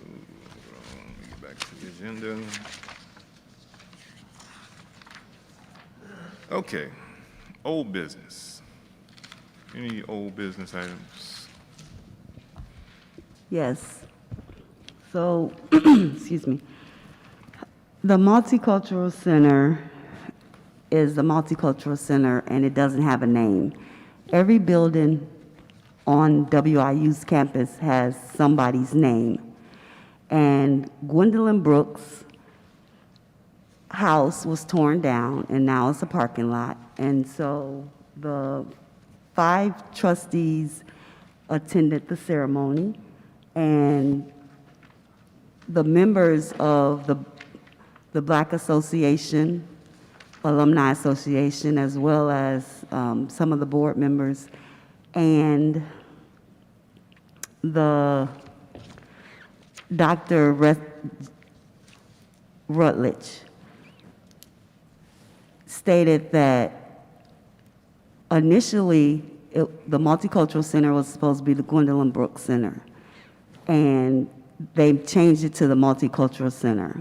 me get back to the agenda. Okay, old business. Any old business items? Yes. So, excuse me. The Multicultural Center is the Multicultural Center, and it doesn't have a name. Every building on WIU's campus has somebody's name. And Gwendolyn Brooks' house was torn down, and now it's a parking lot. And so the 5 trustees attended the ceremony, and the members of the Black Association, Alumni Association, as well as some of the board members, and the Dr. Rutledge stated that initially the Multicultural Center was supposed to be the Gwendolyn Brooks Center, and they changed it to the Multicultural Center,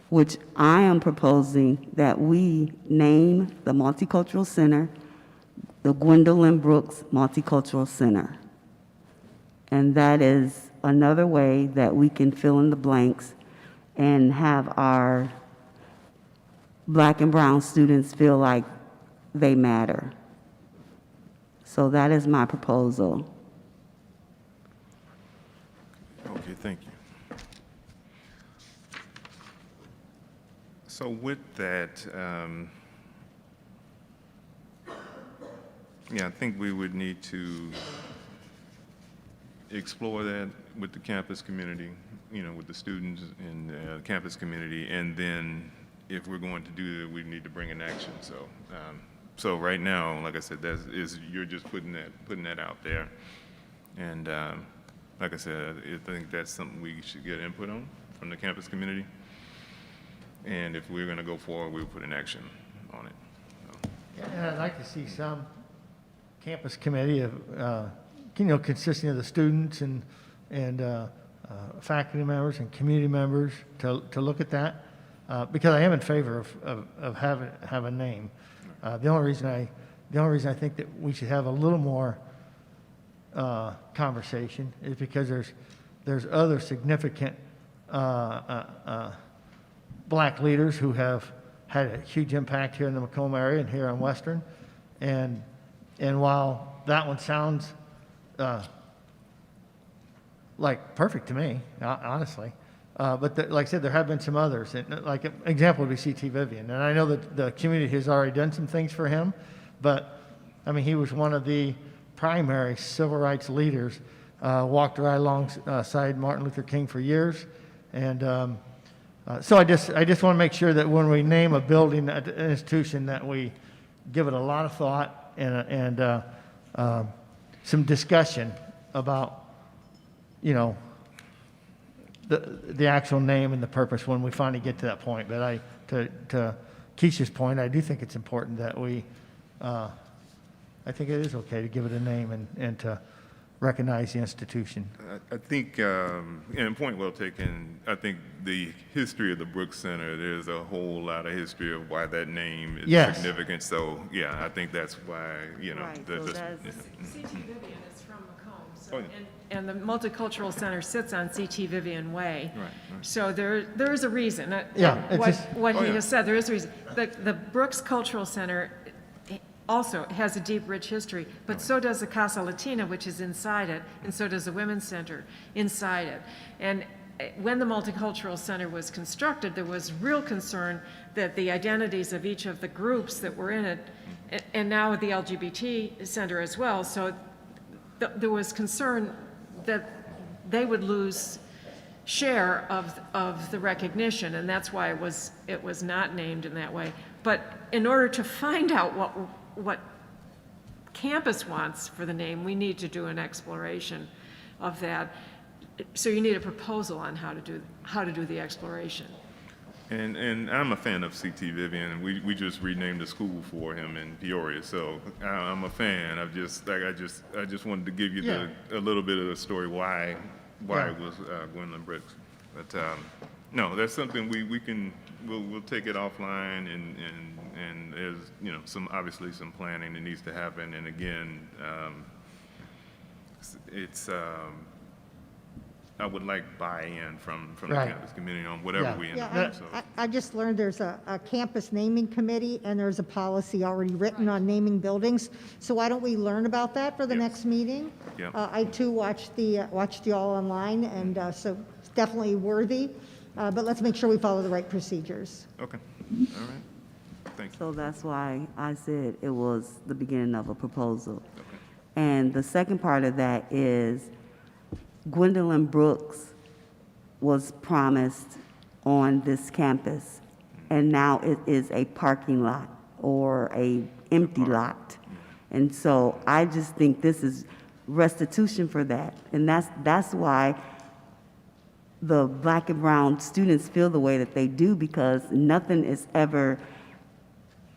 which I am proposing that we name the Multicultural Center the Gwendolyn Brooks Multicultural Center. And that is another way that we can fill in the blanks and have our Black and brown students feel like they matter. So that is my proposal. Okay, thank you. So with that, yeah, I think we would need to explore that with the campus community, with the students and the campus community, and then if we're going to do that, we need to bring an action. So right now, like I said, you're just putting that out there, and like I said, I think that's something we should get input on from the campus community. And if we're going to go forward, we'll put an action on it. Yeah, and I'd like to see some campus committee of, consisting of the students and faculty members and community members to look at that, because I am in favor of have a name. The only reason I think that we should have a little more conversation is because there's other significant Black leaders who have had a huge impact here in the Macomb area and here on Western, and while that one sounds like perfect to me, honestly. But like I said, there have been some others. And like an example would be C.T. Vivian. And I know that the community has already done some things for him, but I mean, he was one of the primary civil rights leaders, walked right alongside Martin Luther King for years. And so I just want to make sure that when we name a building, an institution, that we give it a lot of thought and some discussion about, you know, the actual name and the purpose when we finally get to that point. But to Keisha's point, I do think it's important that we, I think it is okay to give it a name and to recognize the institution. I think, and point well taken, I think the history of the Brooks Center, there's a whole lot of history of why that name is Yes. significant. So, yeah, I think that's why, you know. Right, so that's- C.T. Vivian is from Macomb, so, Oh, yeah. and the Multicultural Center sits on C.T. Vivian Way. Right, right. So there is a reason. Yeah, it's What, just- what Oh, he yeah. has said, there is a reason. The Brooks Cultural Center also has a deep, rich history, but so does the Casa Latina, which is inside it, and so does the Women's Center inside it. And when the Multicultural Center was constructed, there was real concern that the identities of each of the groups that were in it, and now with the LGBT Center as well, so there was concern that they would lose share of the recognition, and that's why it was not named in that way. But in order to find out what campus wants for the name, we need to do an exploration of that. So you need a proposal on how to do the exploration. And I'm a fan of C.T. Vivian. We just renamed the school for him in Peoria, so I'm a fan. I just wanted to give you a little bit of the story why it was Gwendolyn Brooks. But no, that's something we'll take it offline, and there's, you know, obviously some planning that needs to happen. And again, I would like buy-in from the Right. campus community on whatever we end up Yeah, doing. So. I just learned there's a campus naming committee, and there's a policy already written on naming buildings. So why don't we learn about that for the next meeting? Yeah. I too watched y'all online, and so it's definitely worthy. But let's make sure we follow the right procedures. Okay, all right, thank you. So that's why I said it was the beginning of a proposal. And the second part of that is Gwendolyn Brooks was promised on this campus, and now it is a parking lot or a empty lot. And so I just think this is restitution for that. And that's why the black and brown students feel the way that they do, because nothing is ever,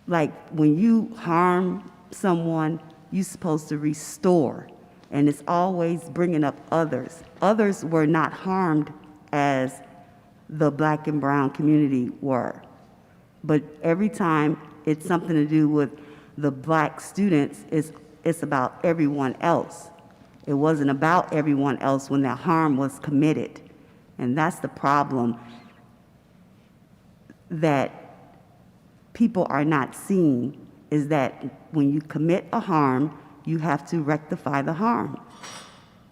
like when you harm someone, you're supposed to restore. And it's always bringing up others. Others were not harmed as the black and brown community were. But every time it's something to do with the black students, it's about everyone else. It wasn't about everyone else when that harm was committed. And that's the problem that people are not seeing, is that when you commit a harm, you have to rectify the harm.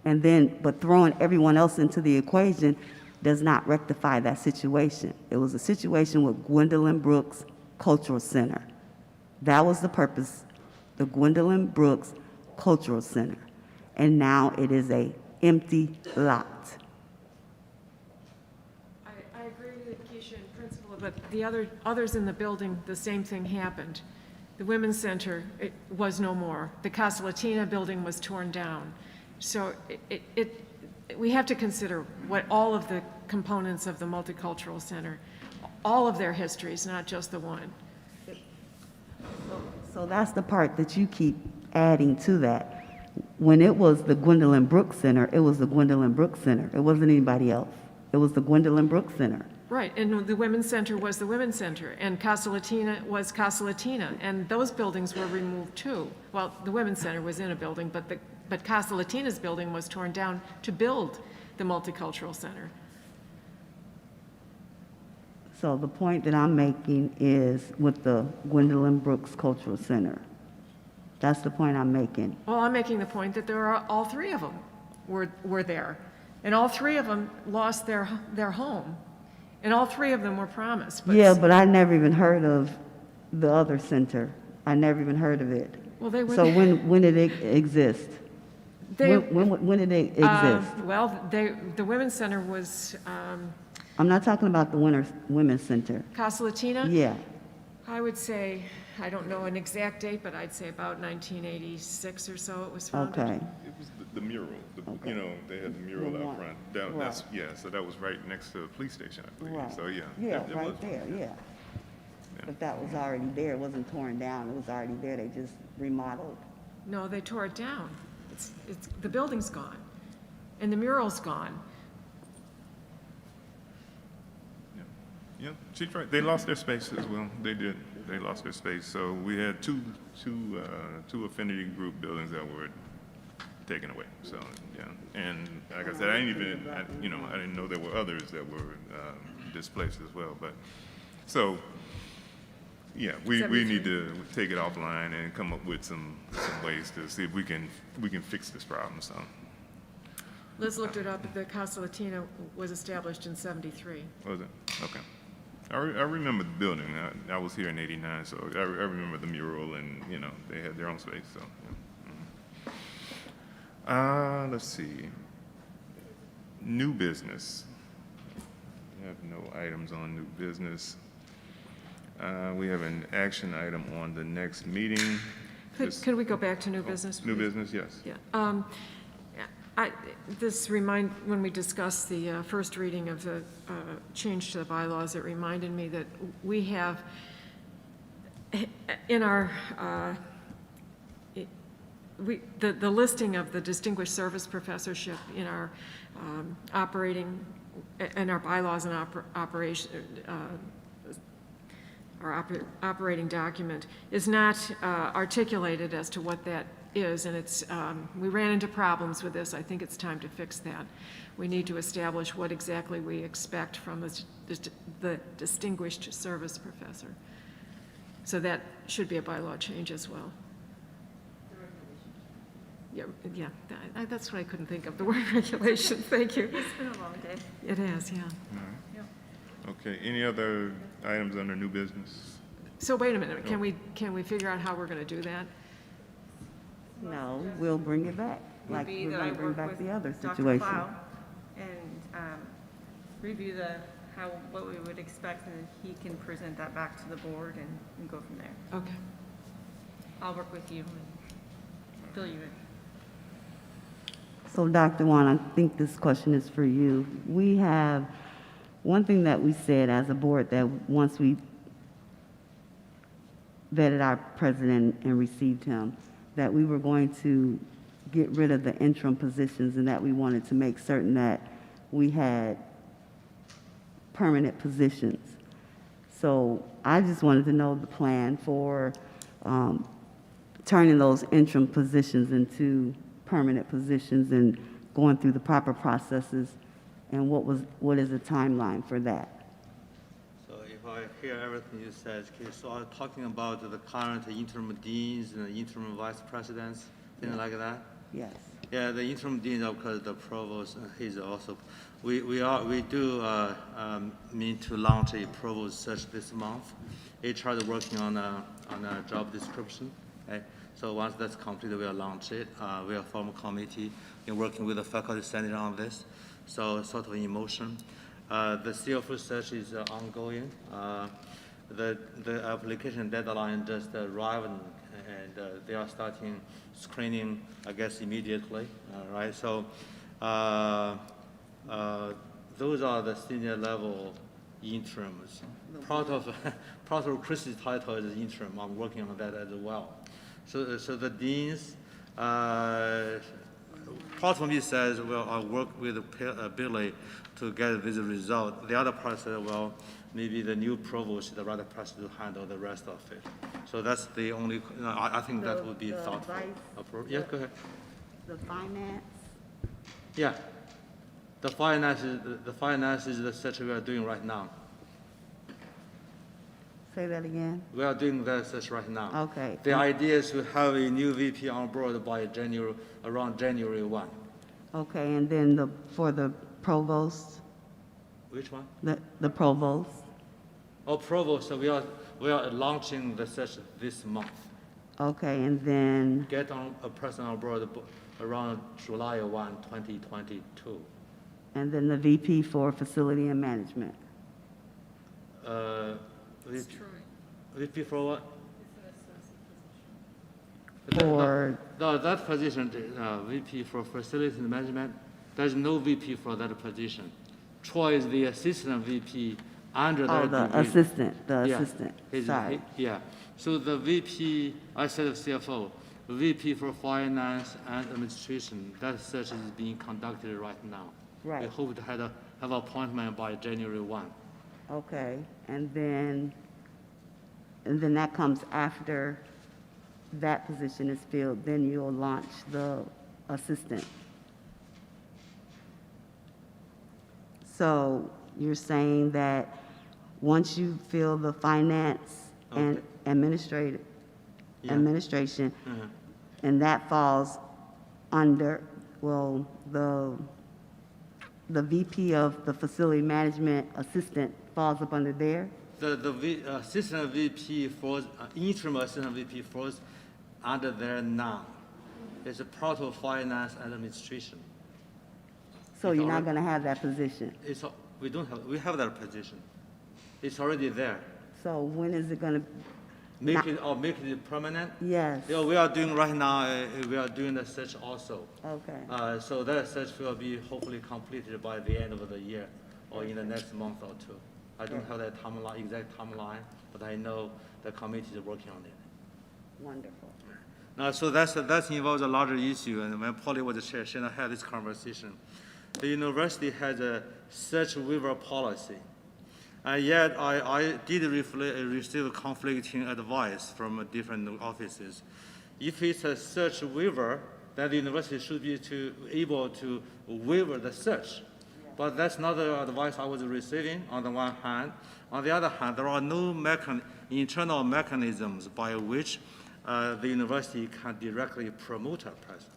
And then, but throwing everyone else into the equation does not rectify that situation. It was a situation with Gwendolyn Brooks Cultural Center. That was the purpose, the Gwendolyn Brooks Cultural Center. And now it is a empty lot. I agree with Keisha in principle, but the others in the building, the same thing happened. The Women's Center, it was no more. The Casa Latina building was torn down. So we have to consider what all of the components of the Multicultural Center, all of their histories, not just the one. So that's the part that you keep adding to that. When it was the Gwendolyn Brooks Center, it was the Gwendolyn Brooks Center. It wasn't anybody else. It was the Gwendolyn Brooks Center. Right, and the Women's Center was the Women's Center, and Casa Latina was Casa Latina, and those buildings were removed too. Well, the Women's Center was in a building, but Casa Latina's building was torn down to build the Multicultural Center. So the point that I'm making is with the Gwendolyn Brooks Cultural Center. That's the point I'm making. Well, I'm making the point that there are, all three of them were there. And all three of them lost their home. And all three of them were promised. Yeah, but I never even heard of the other center. I never even heard of it. Well, they were. So when did it exist? When did it exist? Well, the Women's Center was I'm not talking about the Women's Center. Casa Latina? Yeah. I would say, I don't know an exact date, but I'd say about 1986 or so it was founded. Okay. It was the mural, you know, they had the mural out front. That's, yeah, so that was right next to the police station, I believe. Right. So, yeah. Yeah, it right was. there, yeah. But that was already there. It wasn't torn down. It was already there. They just remodeled. No, they tore it down. The building's gone, and the mural's gone. Yeah, she's right. They lost their space as well. They did. They lost their space. So we had two affinity group buildings that were taken away. So yeah, and like I said, I didn't know there were others that were displaced as well. But so yeah, we need to take it offline and come up with some ways to see if we can fix this problem. So Liz looked it up. The Casa Latina was established in '73. was it? Okay. I remember the building. I was here in '89, so I remember the mural, and you know they had their own space. So, yeah. Let's see. New business. We have no items on new business. We have an action item on the next meeting. Could we go back to new business, please? New business, yes. Yeah. When we discussed the first reading of the change to the bylaws, it reminded me that we have in our, the listing of the Distinguished Service Professorship in our in our bylaws and our operating document is not articulated as to what that is, and we ran into problems with this. I think it's time to fix that. We need to establish what exactly we expect from the Distinguished Service Professor. So that should be a bylaw change as well. Yeah, that's what I couldn't think of, the word regulation. Thank you. It's been a long day. It has, yeah. All right. Okay. Any other items under new business? So wait a minute. Can we figure out how we're going to do that? No, we'll bring it back. Like we're going to bring back the other situation. Plow and review what we would expect, and he can present that back to the board and go from there. Okay. I'll work with you and fill you in. So Dr. Wan, I think this question is for you. We have one thing that we said as a board, that once we vetted our president and received him, that we were going to get rid of the interim positions, and that we wanted to make certain that we had permanent positions. So I just wanted to know the plan for turning those interim positions into permanent positions and going through the proper processes, and what is the timeline for that? So if I hear everything you said, okay, so I'm talking about the current interim deans and the interim vice presidents, things like that? Yes. Yeah, the interim dean, of course, the provost, he's also, we do mean to launch a provost search this month. HR is working on a job description, okay? So once that's completed, we'll launch it. We'll form a committee in working with the faculty senate on this. So sort of in motion. The CFO search is ongoing. The application deadline just arrived, and they are starting screening, I guess, immediately, right? So those are the senior level interims. Part of Chris's title is interim. I'm working on that as well. So the deans, part of me says, well, I'll work with Billy to get this result. The other part says, well, maybe the new provost is the right person to handle the rest of it. So that's the only, I think that would be thoughtful approach. Yeah, go ahead. The finance? Yeah. The finance is the search we are doing right now. Say that again. We are doing that search right now. Okay. The idea is to have a new VP on board by around January 1. Okay, and then for the provost, Which one? the provost. Oh, provost, so we are launching the search this month. Okay, and then, Get on a person on board around July 1, 2022. and then the VP for facility and management. VP for what? For, No, that position, VP for facilities management, there's no VP for that position. Troy is the assistant VP under that the division. assistant, Yeah. assistant, sorry. Yeah, so the VP, I said CFO, VP for finance and administration, that search is being conducted right now. We Right, hope to have an appointment by January 1. okay, and then that comes after that position is filled, then you'll launch the assistant. So you're saying that once you fill the finance and Yeah. administration, Uh-huh. and that falls under, well, the VP of the facility management assistant falls up under there? The assistant VP falls, interim assistant VP falls under there now. It's a part of finance and administration. So you're not gonna have that position? We have that position. It's already there. So when is it gonna, Make it permanent? yes, Yeah, we are doing right now, we are doing the search also. okay, So that search will be hopefully completed by the end of the year or in the next month or two. I don't have that timeline, exact timeline, but I know the committee is working on it. wonderful. Now, so that involves a larger issue, and when Polly was the chair, she and I had this conversation. The university has a search waiver policy, and yet I did receive conflicting advice from different offices. If it's a search waiver, then the university should be able to waiver the search. But that's not the advice I was receiving on the one hand. On the other hand, there are no internal mechanisms by which the university can directly promote a person,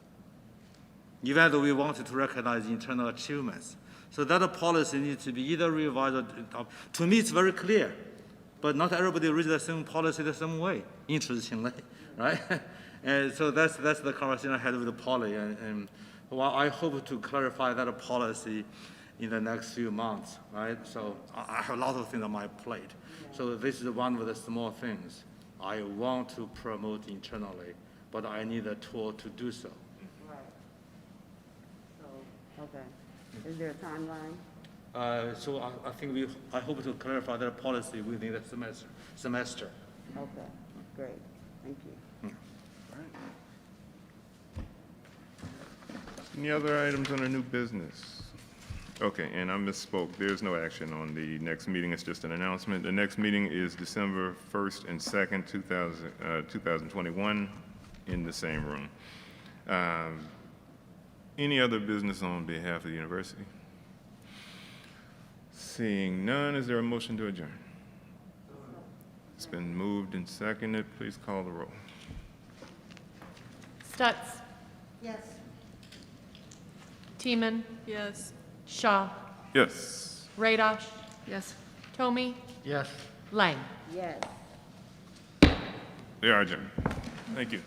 even though we wanted to recognize internal achievements. So that policy needs to be either revised or to me it's very clear, but not everybody reads the same policy the same way, interestingly, right? And so that's the conversation I had with Polly, and well, I hope to clarify that policy in the next few months, right? So I have a lot of things on my plate. So this is one of the small things I want to promote internally, but I need a tool to do so. Right. So, okay. Is there a timeline? So I think I hope to clarify that policy within the semester. Okay, great, thank you. Any other items under new business? Okay, and I misspoke. There's no action on the next meeting. It's just an announcement. The next meeting is December 1st and 2nd, 2021, in the same room. Any other business on behalf of the university? Seeing none, is there a motion to adjourn? It's been moved and seconded. Please call the roll. Stutz. Yes. Teeman. Yes. Shaw. Yes. Radosh. Yes. Tomey. Yes. Lang. Yes. They are adjourned. Thank you.